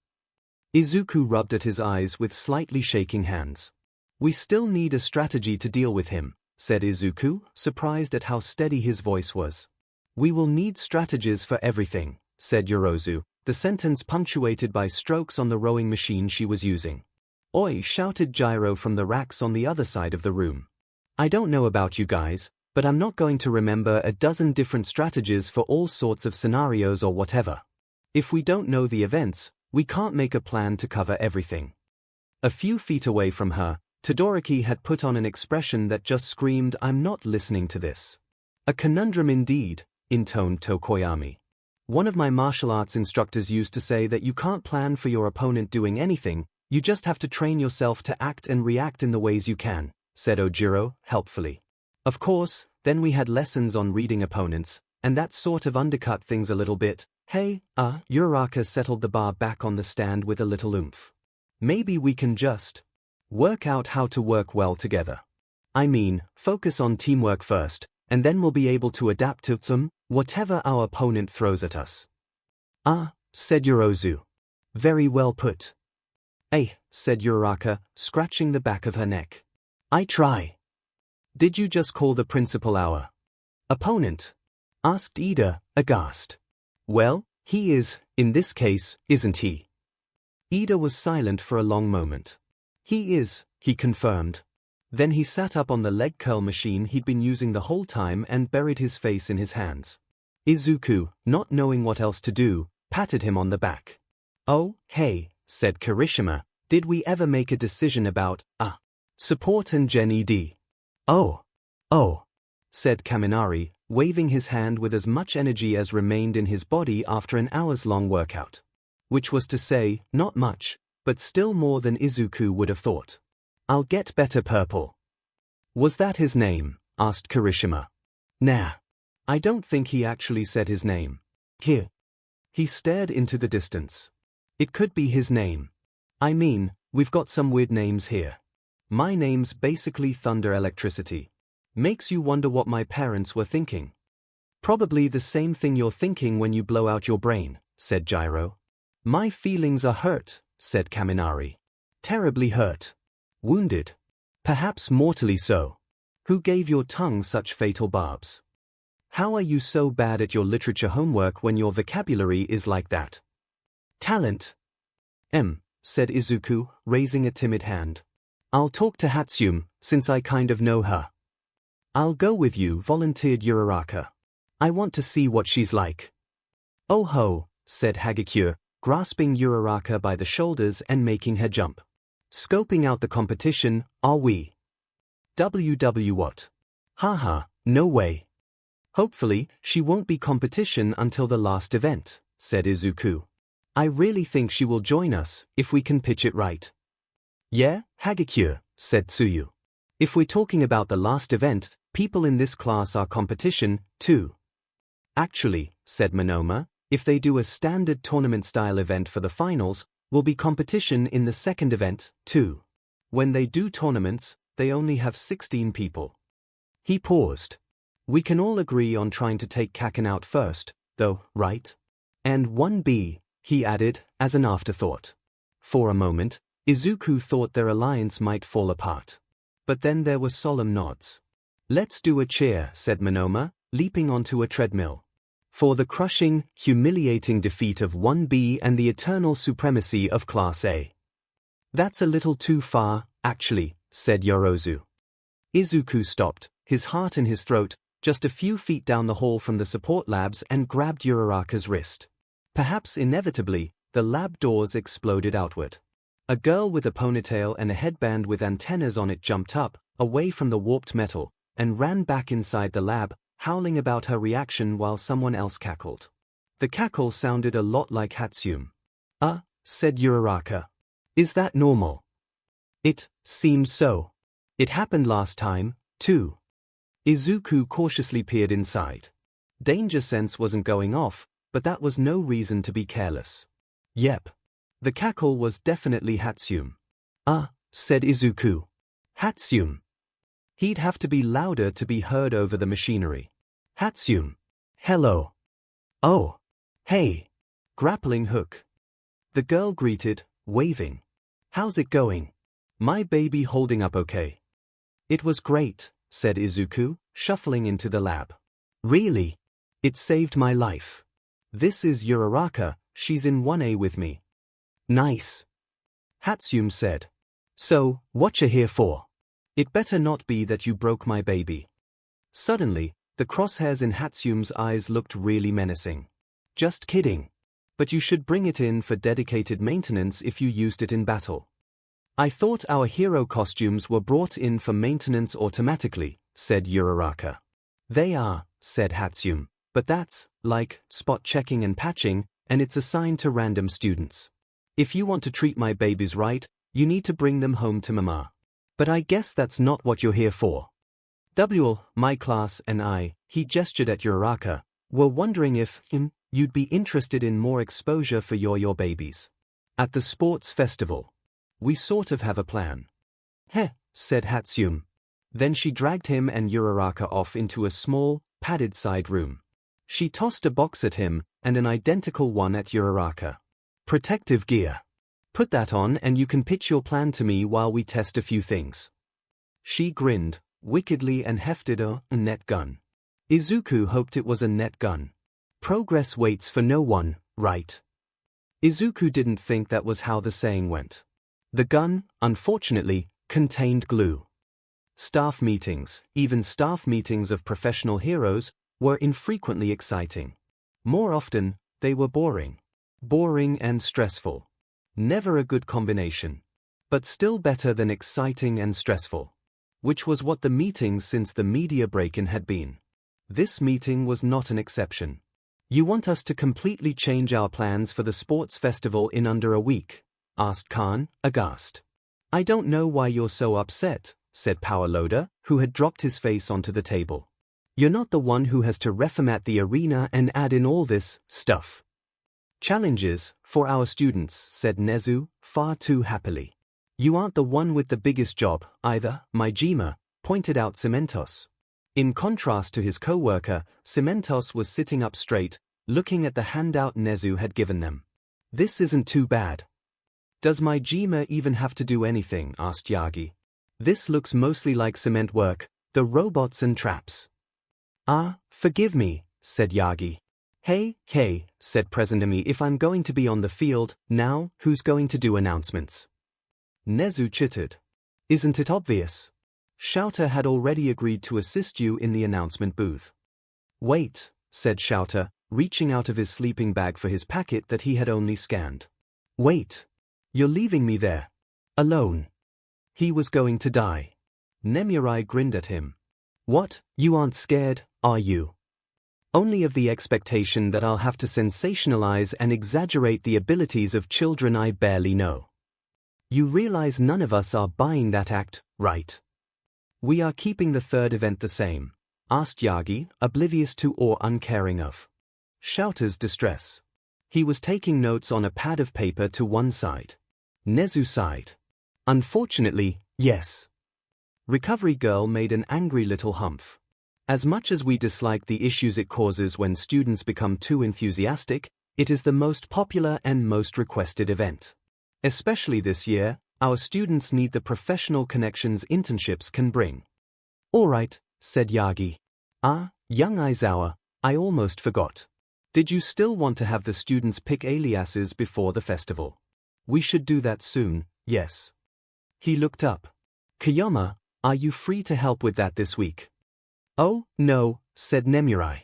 Izuku rubbed at his eyes with slightly shaking hands. We still need a strategy to deal with him, said Izuku, surprised at how steady his voice was. We will need strategies for everything, said Yorozu, the sentence punctuated by strokes on the rowing machine she was using. "Oi!" shouted Gyro from the racks on the other side of the room. "I don't know about you guys, but I'm not going to remember a dozen different strategies for all sorts of scenarios or whatever. If we don't know the events, we can't make a plan to cover everything." A few feet away from her, Todoroki had put on an expression that just screamed, "I'm not listening to this." "A conundrum indeed," intoned Tokoyami. "One of my martial arts instructors used to say that you can't plan for your opponent doing anything, you just have to train yourself to act and react in the ways you can," said Ojiro, helpfully. "Of course, then we had lessons on reading opponents, and that sort of undercut things a little bit." "Hey, Uraraka settled the bar back on the stand with a little oomph. "Maybe we can just work out how to work well together. I mean, focus on teamwork first, and then we'll be able to adapt to them, whatever our opponent throws at us." Said Yorozu. "Very well put." Said Uraraka, scratching the back of her neck. "I try." "Did you just call the principal our opponent?" asked Ida, aghast. "Well, he is, in this case, isn't he?" Ida was silent for a long moment. "He is," he confirmed. Then he sat up on the leg curl machine he'd been using the whole time and buried his face in his hands. Izuku, not knowing what else to do, patted him on the back. "Oh, hey," said Kirishima, "did we ever make a decision about, support and Gen ED?" Oh, said Kaminari, waving his hand with as much energy as remained in his body after an hours-long workout. Which was to say, not much, but still more than Izuku would have thought. "I'll get better, Purple." "Was that his name?" asked Kirishima. "Nah. I don't think he actually said his name." "Here." He stared into the distance. "It could be his name. I mean, we've got some weird names here. My name's basically Thunder Electricity. Makes you wonder what my parents were thinking." "Probably the same thing you're thinking when you blow out your brain," said Gyro. "My feelings are hurt," said Kaminari. "Terribly hurt. Wounded. Perhaps mortally so. Who gave your tongue such fatal barbs? How are you so bad at your literature homework when your vocabulary is like that?" "Talent." Said Izuku, raising a timid hand. "I'll talk to Hatsume, since I kind of know her." "I'll go with you," volunteered Uraraka. "I want to see what she's like." "Oh ho," said Hagekure, grasping Uraraka by the shoulders and making her jump. "Scoping out the competition, are we?" "WW what? Haha, no way." "Hopefully, she won't be competition until the last event," said Izuku. "I really think she will join us, if we can pitch it right." "Yeah, Hagekure," said Tsuyu. "If we're talking about the last event, people in this class are competition, too." "Actually," said Monoma, "if they do a standard tournament-style event for the finals, will be competition in the second event, too. When they do tournaments, they only have 16 people." He paused. "We can all agree on trying to take Kaken out first, though, right? And 1B, he added, as an afterthought. For a moment, Izuku thought their alliance might fall apart. But then there were solemn nods. "Let's do a cheer," said Monoma, leaping onto a treadmill. "For the crushing, humiliating defeat of 1B and the eternal supremacy of Class A." "That's a little too far, actually," said Yorozu. Izuku stopped, his heart in his throat, just a few feet down the hall from the support labs and grabbed Uraraka's wrist. Perhaps inevitably, the lab doors exploded outward. A girl with a ponytail and a headband with antennas on it jumped up, away from the warped metal, and ran back inside the lab, howling about her reaction while someone else cackled. The cackle sounded a lot like Hatsume. Said Uraraka. "Is that normal?" "It seems so. It happened last time, too." Izuku cautiously peered inside. Danger sense wasn't going off, but that was no reason to be careless. Yep. The cackle was definitely Hatsume. Said Izuku. "Hatsume." He'd have to be louder to be heard over the machinery. "Hatsume. Hello." "Oh. Hey." Grappling hook. The girl greeted, waving. "How's it going? My baby holding up okay?" "It was great," said Izuku, shuffling into the lab. "Really? It saved my life." "This is Uraraka," she's in 1A with me. Nice. 𝐻𝐻𝐿 said. So, what you here for? It better not be that you broke my baby. Suddenly, the crosshairs in 𝐻𝐻𝐿's eyes looked really menacing. Just kidding. But you should bring it in for dedicated maintenance if you used it in battle. I thought our hero costumes were brought in for maintenance automatically, said Uraraka. They are, said 𝐻𝐻𝐿, but that's, like, spot checking and patching, and it's assigned to random students. If you want to treat my babies right, you need to bring them home to mama. But I guess that's not what you're here for. My class and I, he gestured at Uraraka, were wondering if, you'd be interested in more exposure for your babies. At the sports festival. We sort of have a plan. Heh, said 𝐻𝐻𝐿. Then she dragged him and Uraraka off into a small, padded side room. She tossed a box at him, and an identical one at Uraraka. Protective gear. Put that on and you can pitch your plan to me while we test a few things. She grinned, wickedly, and hefted a net gun. Izuku hoped it was a net gun. Progress waits for no one, right? Izuku didn't think that was how the saying went. The gun, unfortunately, contained glue. Staff meetings, even staff meetings of professional heroes, were infrequently exciting. More often, they were boring. Boring and stressful. Never a good combination. But still better than exciting and stressful. Which was what the meetings since the media break-in had been. This meeting was not an exception. You want us to completely change our plans for the sports festival in under a week? Asked Khan, aghast. I don't know why you're so upset, said 𝐺𝑒𝐿oda, who had dropped his face onto the table. You're not the one who has to reformat the arena and add in all this stuff. Challenges, for our students, said Nezu, far too happily. You aren't the one with the biggest job, either, myheroacademia, pointed out 𝐶𝐿mentos. In contrast to his co-worker, 𝐶𝐿mentos was sitting up straight, looking at the handout Nezu had given them. This isn't too bad. Does myheroacademia even have to do anything? Asked Yagi. This looks mostly like cement work, the robots and traps. Forgive me, said Yagi. Hey, said President, if I'm going to be on the field, now, who's going to do announcements? Nezu chittered. Isn't it obvious? 𝐿𝐴𝐻𝐿 had already agreed to assist you in the announcement booth. Wait, said 𝐿𝐴𝐻𝐿, reaching out of his sleeping bag for his packet that he had only scanned. Wait. You're leaving me there. Alone. He was going to die. Nemirai grinned at him. What, you aren't scared, are you? Only of the expectation that I'll have to sensationalize and exaggerate the abilities of children I barely know. You realize none of us are buying that act, right? We are keeping the third event the same, asked Yagi, oblivious to or uncaring of 𝐿𝐴𝐻𝐿's distress. He was taking notes on a pad of paper to one side. Nezu sighed. Unfortunately, yes. Recovery Girl made an angry little humph. As much as we dislike the issues it causes when students become too enthusiastic, it is the most popular and most requested event. Especially this year, our students need the professional connections internships can bring. All right, said Yagi. Young Aizawa, I almost forgot. Did you still want to have the students pick aliases before the festival? We should do that soon, yes. He looked up. Kayama, are you free to help with that this week? Oh, no, said Nemirai.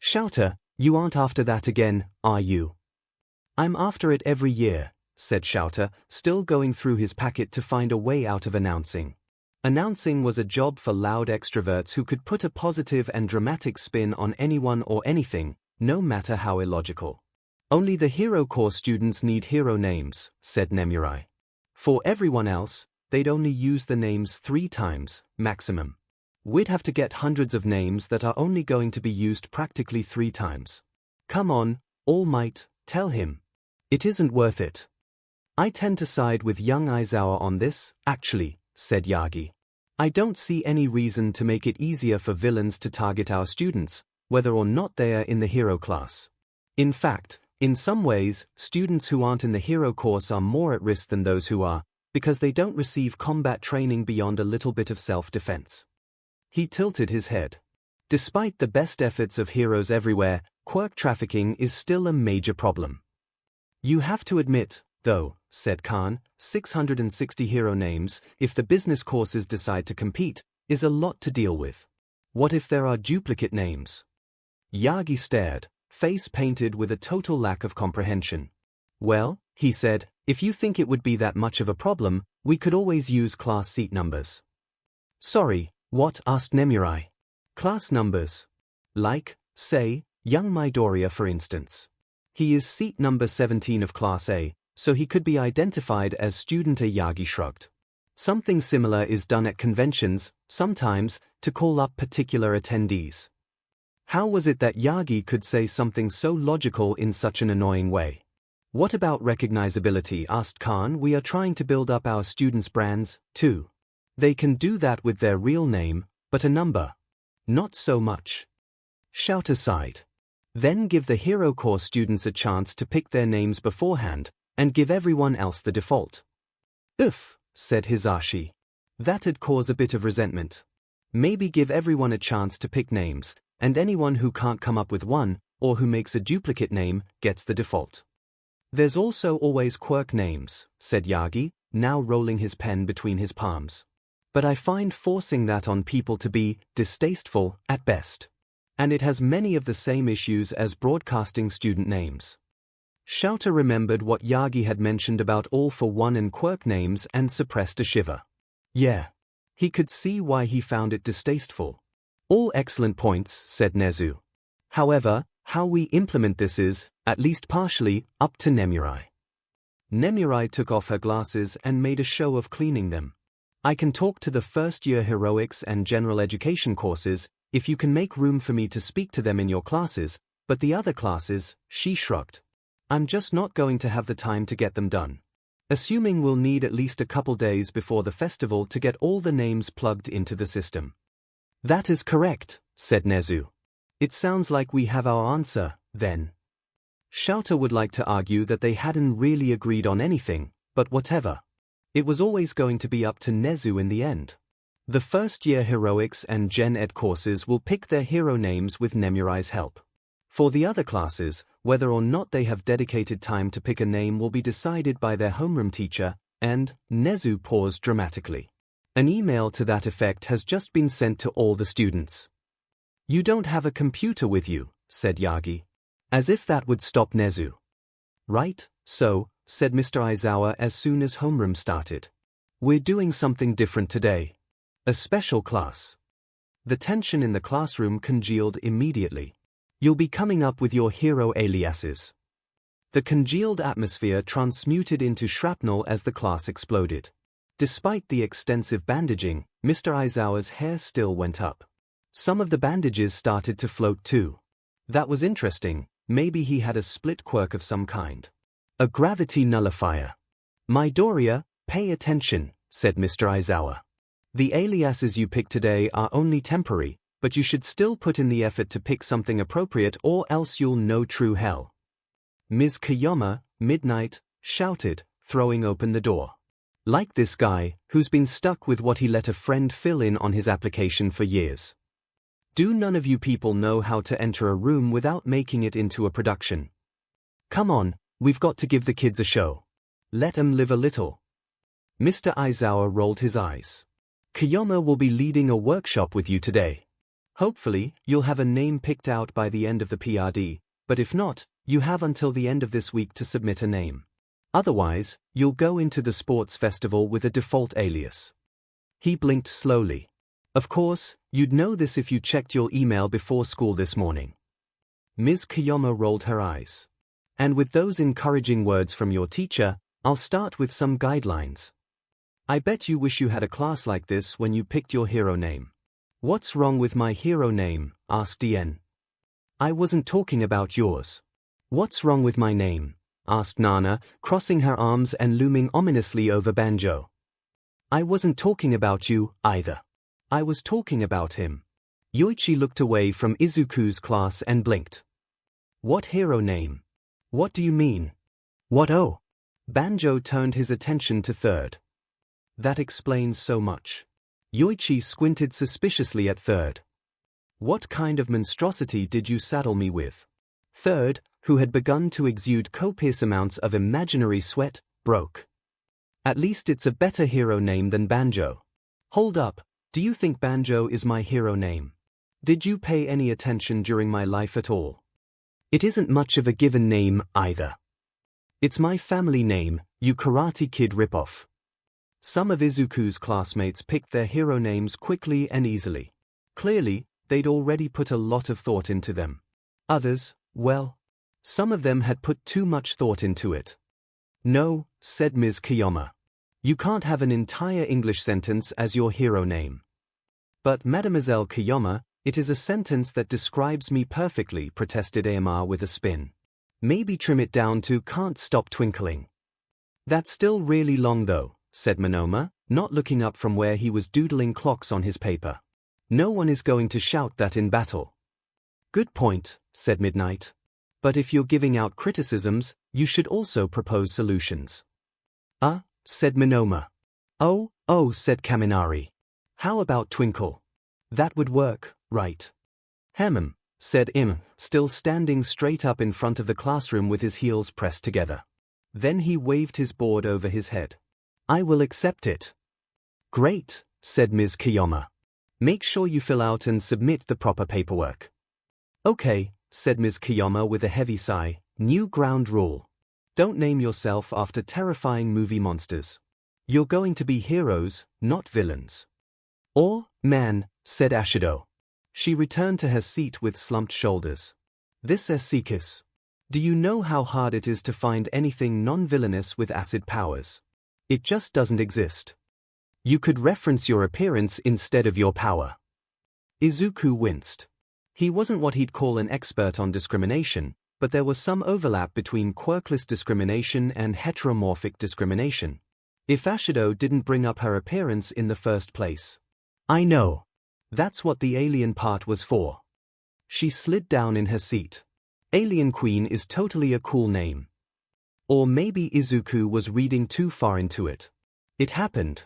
𝐿𝐴𝐻𝐿, you aren't after that again, are you? I'm after it every year, said 𝐿𝐴𝐻𝐿, still going through his packet to find a way out of announcing. Announcing was a job for loud extroverts who could put a positive and dramatic spin on anyone or anything, no matter how illogical. Only the Hero Corps students need hero names, said Nemirai. For everyone else, they'd only use the names 3 times, maximum. We'd have to get hundreds of names that are only going to be used practically 3 times. Come on, All Might, tell him. It isn't worth it. I tend to side with young Aizawa on this, actually, said Yagi. I don't see any reason to make it easier for villains to target our students, whether or not they are in the hero class. In fact, in some ways, students who aren't in the hero course are more at risk than those who are, because they don't receive combat training beyond a little bit of self-defense. He tilted his head. Despite the best efforts of heroes everywhere, quirk trafficking is still a major problem. You have to admit, though, said Khan, 660 hero names, if the business courses decide to compete, is a lot to deal with. What if there are duplicate names? Yagi stared, face painted with a total lack of comprehension. Well, he said, if you think it would be that much of a problem, we could always use class seat numbers. Sorry, what? Asked Nemurai. Class numbers. Like, say, young Midoriya for instance. He is seat number 17 of Class A, so he could be identified as Student A. Yagi shrugged. Something similar is done at conventions, sometimes, to call up particular attendees. How was it that Yagi could say something so logical in such an annoying way? What about recognizability? Asked Khan. We are trying to build up our students' brands, too. They can do that with their real name, but a number. Not so much. Shout aside. Then give the Hero Course students a chance to pick their names beforehand, and give everyone else the default. Said Hisashi. That'd cause a bit of resentment. Maybe give everyone a chance to pick names, and anyone who can't come up with one, or who makes a duplicate name, gets the default. There's also always quirk names, said Yagi, now rolling his pen between his palms. But I find forcing that on people to be distasteful, at best. And it has many of the same issues as broadcasting student names. Shouter remembered what Yagi had mentioned about all for one and quirk names and suppressed a shiver. Yeah. He could see why he found it distasteful. All excellent points, said Nezu. However, how we implement this is, at least partially, up to Nemurai. Nemurai took off her glasses and made a show of cleaning them. I can talk to the first-year heroics and general education courses, if you can make room for me to speak to them in your classes, but the other classes, she shrugged. I'm just not going to have the time to get them done. Assuming we'll need at least a couple days before the festival to get all the names plugged into the system. That is correct, said Nezu. It sounds like we have our answer, then. Shouter would like to argue that they hadn't really agreed on anything, but whatever. It was always going to be up to Nezu in the end. The first-year heroics and gen ed courses will pick their hero names with Nemurai's help. For the other classes, whether or not they have dedicated time to pick a name will be decided by their homeroom teacher, and, Nezu paused dramatically. An email to that effect has just been sent to all the students. You don't have a computer with you, said Yagi. As if that would stop Nezu. Right, so, said Mr. Aizawa as soon as homeroom started. We're doing something different today. A special class. The tension in the classroom congealed immediately. You'll be coming up with your hero aliases. The congealed atmosphere transmuted into shrapnel as the class exploded. Despite the extensive bandaging, Mr. Aizawa's hair still went up. Some of the bandages started to float too. That was interesting, maybe he had a split quirk of some kind. A gravity nullifier. Midoriya, pay attention, said Mr. Aizawa. The aliases you pick today are only temporary, but you should still put in the effort to pick something appropriate or else you'll know true hell. Ms. Kiyama, Midnight, shouted, throwing open the door. Like this guy, who's been stuck with what he let a friend fill in on his application for years. Do none of you people know how to enter a room without making it into a production? Come on, we've got to give the kids a show. Let 'em live a little. Mr. Aizawa rolled his eyes. Kiyama will be leading a workshop with you today. Hopefully, you'll have a name picked out by the end of the PRD, but if not, you have until the end of this week to submit a name. Otherwise, you'll go into the sports festival with a default alias. He blinked slowly. Of course, you'd know this if you checked your email before school this morning. Ms. Kiyama rolled her eyes. And with those encouraging words from your teacher, I'll start with some guidelines. I bet you wish you had a class like this when you picked your hero name. What's wrong with my hero name? Asked Dien. I wasn't talking about yours. What's wrong with my name? Asked Nana, crossing her arms and looming ominously over Banjo. I wasn't talking about you, either. I was talking about him. Yoichi looked away from Izuku's class and blinked. What hero name? What do you mean? What oh? Banjo turned his attention to Third. That explains so much. Yoichi squinted suspiciously at Third. What kind of monstrosity did you saddle me with? Third, who had begun to exude copious amounts of imaginary sweat, broke. At least it's a better hero name than Banjo. Hold up, do you think Banjo is my hero name? Did you pay any attention during my life at all? It isn't much of a given name, either. It's my family name, you Karate Kid ripoff. Some of Izuku's classmates picked their hero names quickly and easily. Clearly, they'd already put a lot of thought into them. Others, well, some of them had put too much thought into it. No, said Ms. Kiyama. You can't have an entire English sentence as your hero name. But Mademoiselle Kiyama, it is a sentence that describes me perfectly, protested Amar with a spin. Maybe trim it down to can't stop twinkling. That's still really long though, said Monoma, not looking up from where he was doodling clocks on his paper. No one is going to shout that in battle. Good point, said Midnight. But if you're giving out criticisms, you should also propose solutions. Said Monoma. Oh, said Kaminari. How about Twinkle? That would work, right? Said Im, still standing straight up in front of the classroom with his heels pressed together. Then he waved his board over his head. I will accept it. Great, said Ms. Kiyama. Make sure you fill out and submit the proper paperwork. Okay, said Ms. Kiyama with a heavy sigh, new ground rule. Don't name yourself after terrifying movie monsters. You're going to be heroes, not villains. Or, man, said Ashido. She returned to her seat with slumped shoulders. This Essikus. Do you know how hard it is to find anything non-villainous with acid powers? It just doesn't exist. You could reference your appearance instead of your power. Izuku winced. He wasn't what he'd call an expert on discrimination, but there was some overlap between quirkless discrimination and heteromorphic discrimination. If Ashido didn't bring up her appearance in the first place. I know. That's what the alien part was for. She slid down in her seat. Alien Queen is totally a cool name. Or maybe Izuku was reading too far into it. It happened.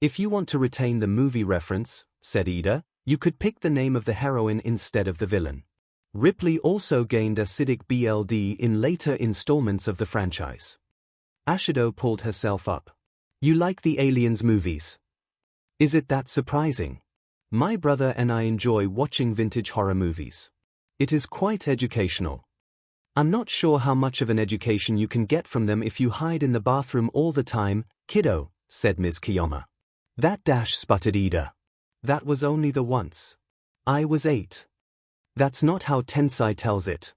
If you want to retain the movie reference, said Ida, you could pick the name of the heroine instead of the villain. Ripley also gained acidic BLD in later installments of the franchise. Ashido pulled herself up. You like the Aliens movies? Is it that surprising? My brother and I enjoy watching vintage horror movies. It is quite educational. I'm not sure how much of an education you can get from them if you hide in the bathroom all the time, kiddo, said Ms. Kiyama. That sputtered Ida. That was only the once. I was 8. That's not how Tensai tells it.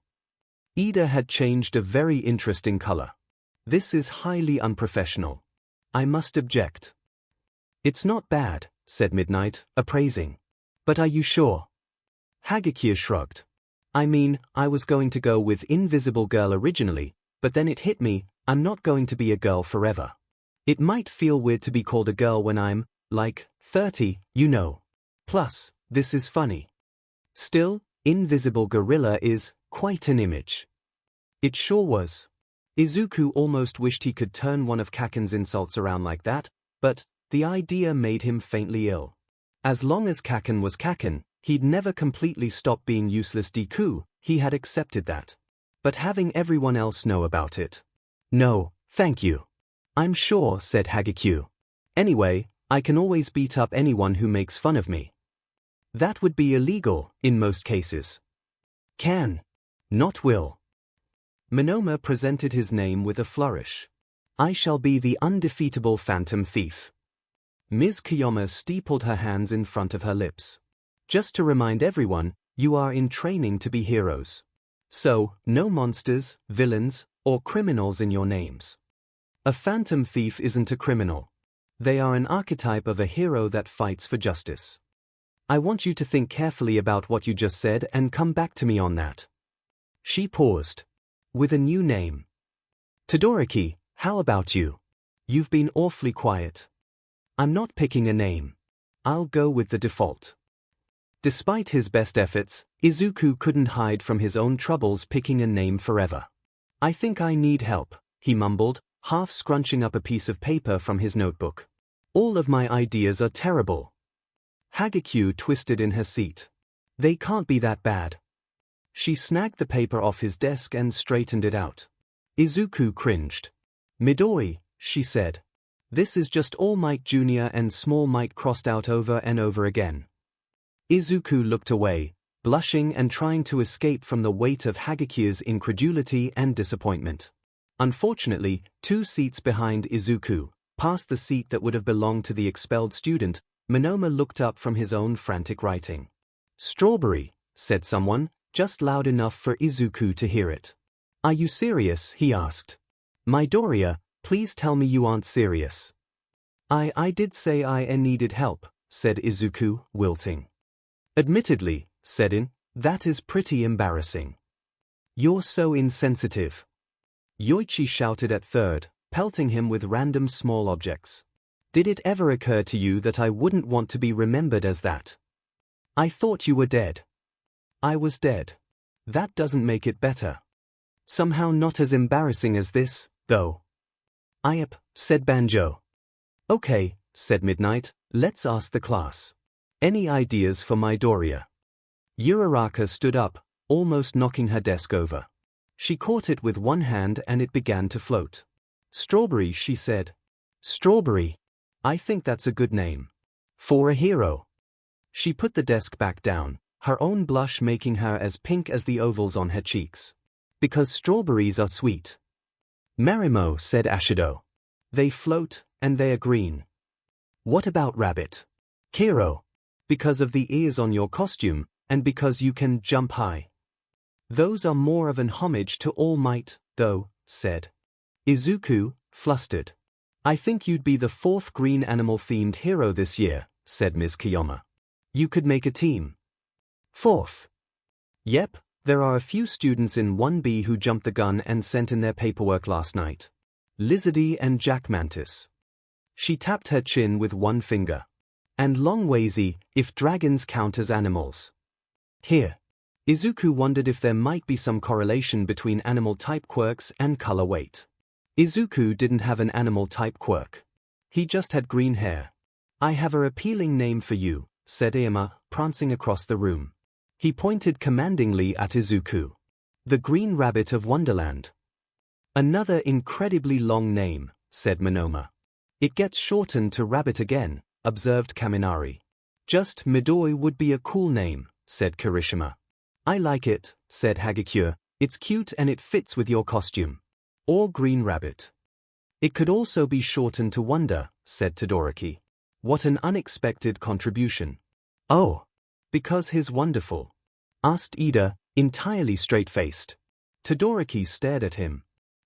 Ida had changed a very interesting color. This is highly unprofessional. I must object. It's not bad, said Midnight, appraising. But are you sure? Hagakure shrugged. I mean, I was going to go with Invisible Girl originally, but then it hit me, I'm not going to be a girl forever. It might feel weird to be called a girl when I'm, like, 30, you know. Plus, this is funny. Still, Invisible Gorilla is quite an image. It sure was. Izuku almost wished he could turn one of Kaken's insults around like that, but the idea made him faintly ill. As long as Kaken was Kaken, he'd never completely stop being useless Deku, he had accepted that. But having everyone else know about it. No, thank you. I'm sure, said Hagakure. Anyway, I can always beat up anyone who makes fun of me. That would be illegal, in most cases. Can. Not will. Monoma presented his name with a flourish. I shall be the undefeatable Phantom Thief. Ms. Kiyama steepled her hands in front of her lips. Just to remind everyone, you are in training to be heroes. So, no monsters, villains, or criminals in your names. A Phantom Thief isn't a criminal. They are an archetype of a hero that fights for justice. I want you to think carefully about what you just said and come back to me on that. She paused. With a new name. Todoroki, how about you? You've been awfully quiet. I'm not picking a name. I'll go with the default. Despite his best efforts, Izuku couldn't hide from his own troubles picking a name forever. I think I need help, he mumbled, half scrunching up a piece of paper from his notebook. All of my ideas are terrible. Hagakure twisted in her seat. They can't be that bad. She snagged the paper off his desk and straightened it out. Izuku cringed. "Midori," she said. "This is just All Might Jr. and Small Might crossed out over and over again." Izuku looked away, blushing and trying to escape from the weight of Hagikyu's incredulity and disappointment. Unfortunately, 2 seats behind Izuku, past the seat that would have belonged to the expelled student, Monoma looked up from his own frantic writing. "Strawberry," said someone, just loud enough for Izuku to hear it. "Are you serious?" he asked. "Midoriya, please tell me you aren't serious." I did say I needed help," said Izuku, wilting. "Admittedly," said In, "that is pretty embarrassing." "You're so insensitive." Yoichi shouted at third, pelting him with random small objects. "Did it ever occur to you that I wouldn't want to be remembered as that? I thought you were dead." "I was dead. That doesn't make it better. Somehow not as embarrassing as this, though." "Yep," said Banjo. "Okay," said Midnight, "let's ask the class. Any ideas for Midoriya?" Uraraka stood up, almost knocking her desk over. She caught it with one hand and it began to float. "Strawberry," she said. "Strawberry. I think that's a good name. For a hero." She put the desk back down, her own blush making her as pink as the ovals on her cheeks. "Because strawberries are sweet." "Marimo," said Ashido. "They float, and they are green." "What about rabbit?" "Kiro. Because of the ears on your costume, and because you can jump high." "Those are more of an homage to All Might, though," said Izuku, flustered. "I think you'd be the 4th green animal-themed hero this year," said Ms. Kiyoma. "You could make a team." "4th? Yep, there are a few students in 1B who jumped the gun and sent in their paperwork last night. Lizardy and Jack Mantis." She tapped her chin with one finger. "And Longwazy, if dragons count as animals." Here. Izuku wondered if there might be some correlation between animal-type quirks and color weight. Izuku didn't have an animal-type quirk. He just had green hair. "I have a appealing name for you," said Ieima, prancing across the room. He pointed commandingly at Izuku. "The Green Rabbit of Wonderland." "Another incredibly long name," said Monoma. "It gets shortened to Rabbit again," observed Kaminari. "Just Midori would be a cool name," said Kirishima. "I like it," said Hagekure. "It's cute and it fits with your costume." "Or Green Rabbit." "It could also be shortened to Wonder," said Todoroki. "What an unexpected contribution." "Oh, because he's wonderful?" asked Ida, entirely straight-faced. Todoroki stared at him.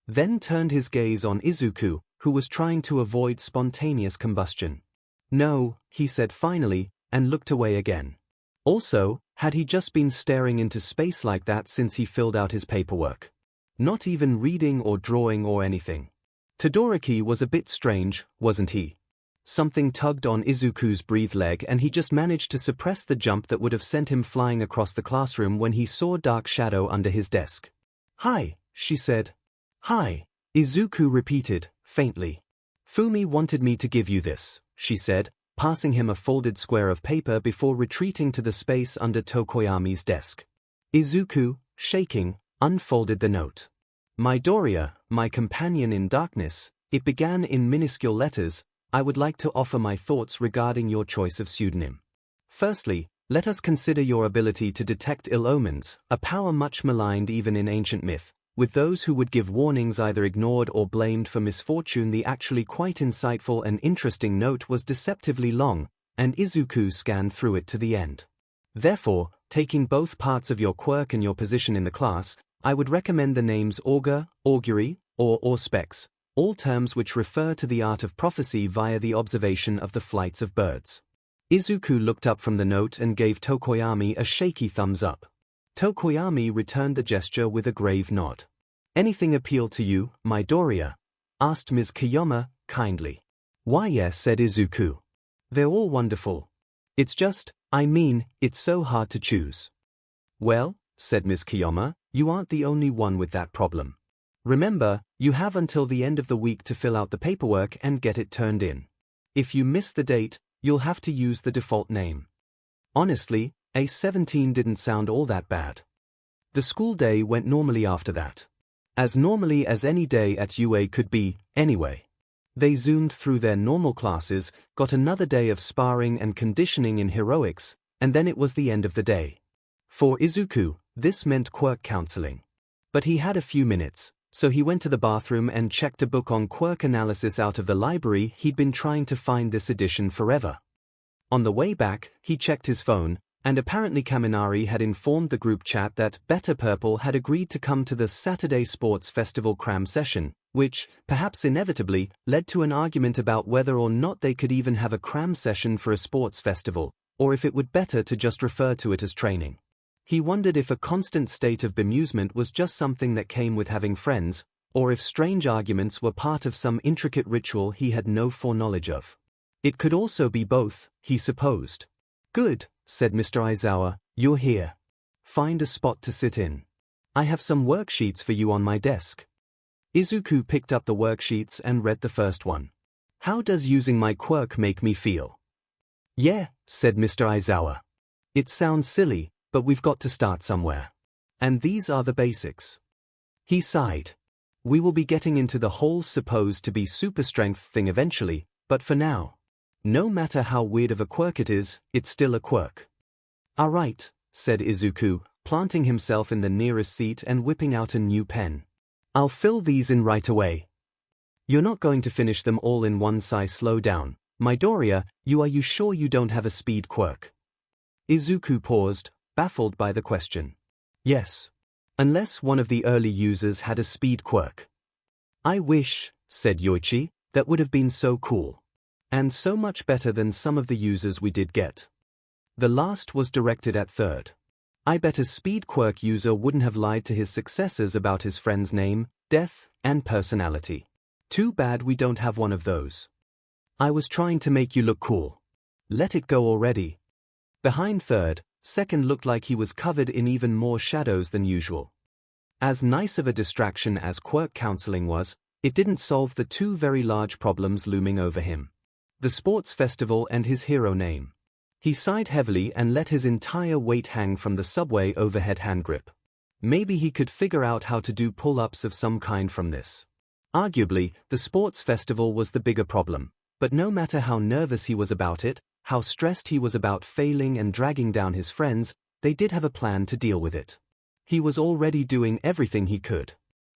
Then turned his gaze on Izuku, who was trying to avoid spontaneous combustion. "No," he said finally, and looked away again. Also, had he just been staring into space like that since he filled out his paperwork? Not even reading or drawing or anything. Todoroki was a bit strange, wasn't he? Something tugged on Izuku's breathed leg and he just managed to suppress the jump that would have sent him flying across the classroom when he saw Dark Shadow under his desk. "Hi," she said. "Hi," Izuku repeated, faintly. "Fumi wanted me to give you this," she said, passing him a folded square of paper before retreating to the space under Tokoyami's desk. Izuku, shaking, unfolded the note. "Midoriya, my companion in darkness," it began in minuscule letters. "I would like to offer my thoughts regarding your choice of pseudonym. Firstly, let us consider your ability to detect ill omens, a power much maligned even in ancient myth, with those who would give warnings either ignored or blamed for misfortune. The actually quite insightful and interesting note was deceptively long, and Izuku scanned through it to the end. Therefore, taking both parts of your quirk and your position in the class, I would recommend the names augur, augury, or auspex, all terms which refer to the art of prophecy via the observation of the flights of birds." Izuku looked up from the note and gave Tokoyami a shaky thumbs up. Tokoyami returned the gesture with a grave nod. "Anything appeal to you, Midoriya?" asked Ms. Kiyoma, kindly. "Why yes," said Izuku. "They're all wonderful. It's just, it's so hard to choose." "Well," said Ms. Kiyoma, "you aren't the only one with that problem. Remember, you have until the end of the week to fill out the paperwork and get it turned in. If you miss the date, you'll have to use the default name." Honestly, A17 didn't sound all that bad. The school day went normally after that. As normally as any day at UA could be, anyway. They zoomed through their normal classes, got another day of sparring and conditioning in heroics, and then it was the end of the day. For Izuku, this meant quirk counseling. But he had a few minutes, so he went to the bathroom and checked a book on quirk analysis out of the library. He'd been trying to find this edition forever. On the way back, he checked his phone, and apparently Kaminari had informed the group chat that Better Purple had agreed to come to the Saturday Sports Festival cram session, which, perhaps inevitably, led to an argument about whether or not they could even have a cram session for a sports festival, or if it would better to just refer to it as training. He wondered if a constant state of bemusement was just something that came with having friends, or if strange arguments were part of some intricate ritual he had no foreknowledge of. It could also be both, he supposed. "Good," said Mr. Aizawa, "you're here. Find a spot to sit in. I have some worksheets for you on my desk." Izuku picked up the worksheets and read the first one. "How does using my quirk make me feel?" "Yeah," said Mr. Aizawa. "It sounds silly, but we've got to start somewhere. And these are the basics." He sighed. "We will be getting into the whole supposed to be super strength thing eventually, but for now, no matter how weird of a quirk it is, it's still a quirk." "All right," said Izuku, planting himself in the nearest seat and whipping out a new pen. "I'll fill these in right away." "You're not going to finish them all in one size. Slow down. Midoriya, are you sure you don't have a speed quirk?" Izuku paused, baffled by the question. "Yes. Unless one of the early users had a speed quirk." "I wish," said Yoichi, "that would have been so cool. And so much better than some of the users we did get." The last was directed at Third. "I bet a speed quirk user wouldn't have lied to his successors about his friend's name, death, and personality. Too bad we don't have one of those. I was trying to make you look cool. Let it go already." Behind Third, Second looked like he was covered in even more shadows than usual. As nice of a distraction as quirk counseling was, it didn't solve the two very large problems looming over him: the sports festival and his hero name. He sighed heavily and let his entire weight hang from the subway overhead hand grip. Maybe he could figure out how to do pull-ups of some kind from this. Arguably, the sports festival was the bigger problem, but no matter how nervous he was about it, how stressed he was about failing and dragging down his friends, they did have a plan to deal with it. He was already doing everything he could.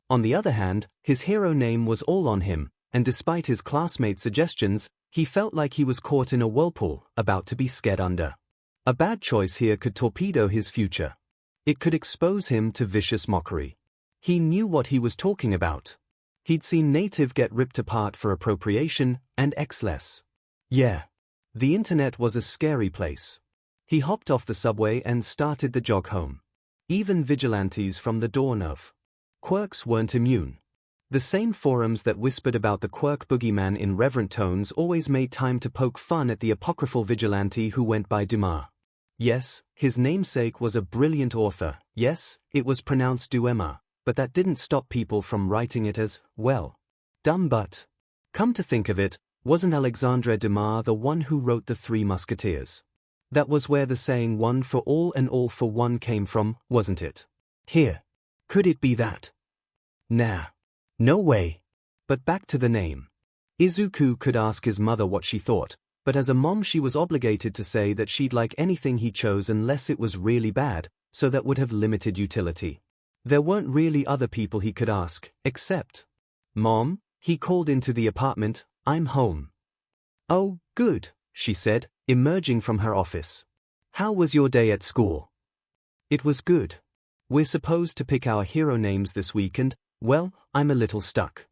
On the other hand, his hero name was all on him, and despite his classmates' suggestions, he felt like he was caught in a whirlpool, about to be scared under. A bad choice here could torpedo his future. It could expose him to vicious mockery. He knew what he was talking about. He'd seen Native get ripped apart for appropriation, and X-less. Yeah. The internet was a scary place. He hopped off the subway and started the jog home. Even vigilantes from the dawn of quirks weren't immune. The same forums that whispered about the quirk boogeyman in reverent tones always made time to poke fun at the apocryphal vigilante who went by Dumas. Yes, his namesake was a brilliant author. Yes, it was pronounced Duema, but that didn't stop people from writing it as, well, dumb. But come to think of it, wasn't Alexandre Dumas the one who wrote The Three Musketeers? That was where the saying one for all and all for one came from, wasn't it? Here. Could it be that? Nah. No way. But back to the name. Izuku could ask his mother what she thought, but as a mom she was obligated to say that she'd like anything he chose unless it was really bad, so that would have limited utility. There weren't really other people he could ask, except Mom, he called into the apartment, "I'm home." "Oh, good," she said, emerging from her office. "How was your day at school?" "It was good. We're supposed to pick our hero names this week and, well, I'm a little stuck."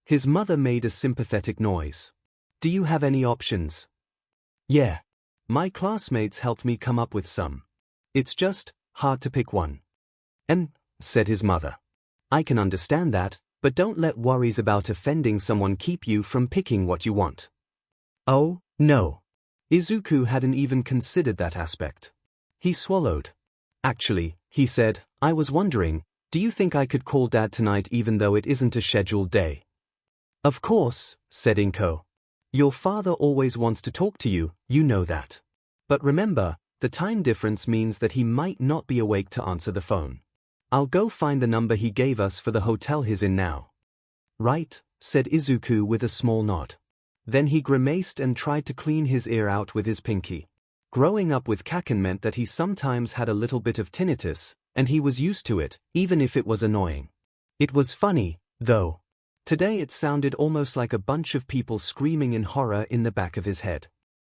His mother made a sympathetic noise. "Do you have any options?" "Yeah. My classmates helped me come up with some. It's just hard to pick one." Said his mother. "I can understand that, but don't let worries about offending someone keep you from picking what you want." "Oh, no." Izuku hadn't even considered that aspect. He swallowed. "Actually," he said, "I was wondering, do you think I could call Dad tonight even though it isn't a scheduled day?" "Of course," said 𝐒𝐽𝐽. "Your father always wants to talk to you, you know that. But remember, the time difference means that he might not be awake to answer the phone." I'll go find the number he gave us for the hotel he's in now. Right, said Izuku with a small nod. Then he grimaced and tried to clean his ear out with his pinky. Growing up with Kaken meant that he sometimes had a little bit of tinnitus, and he was used to it, even if it was annoying. It was funny, though. Today it sounded almost like a bunch of people screaming in horror in the back of his head.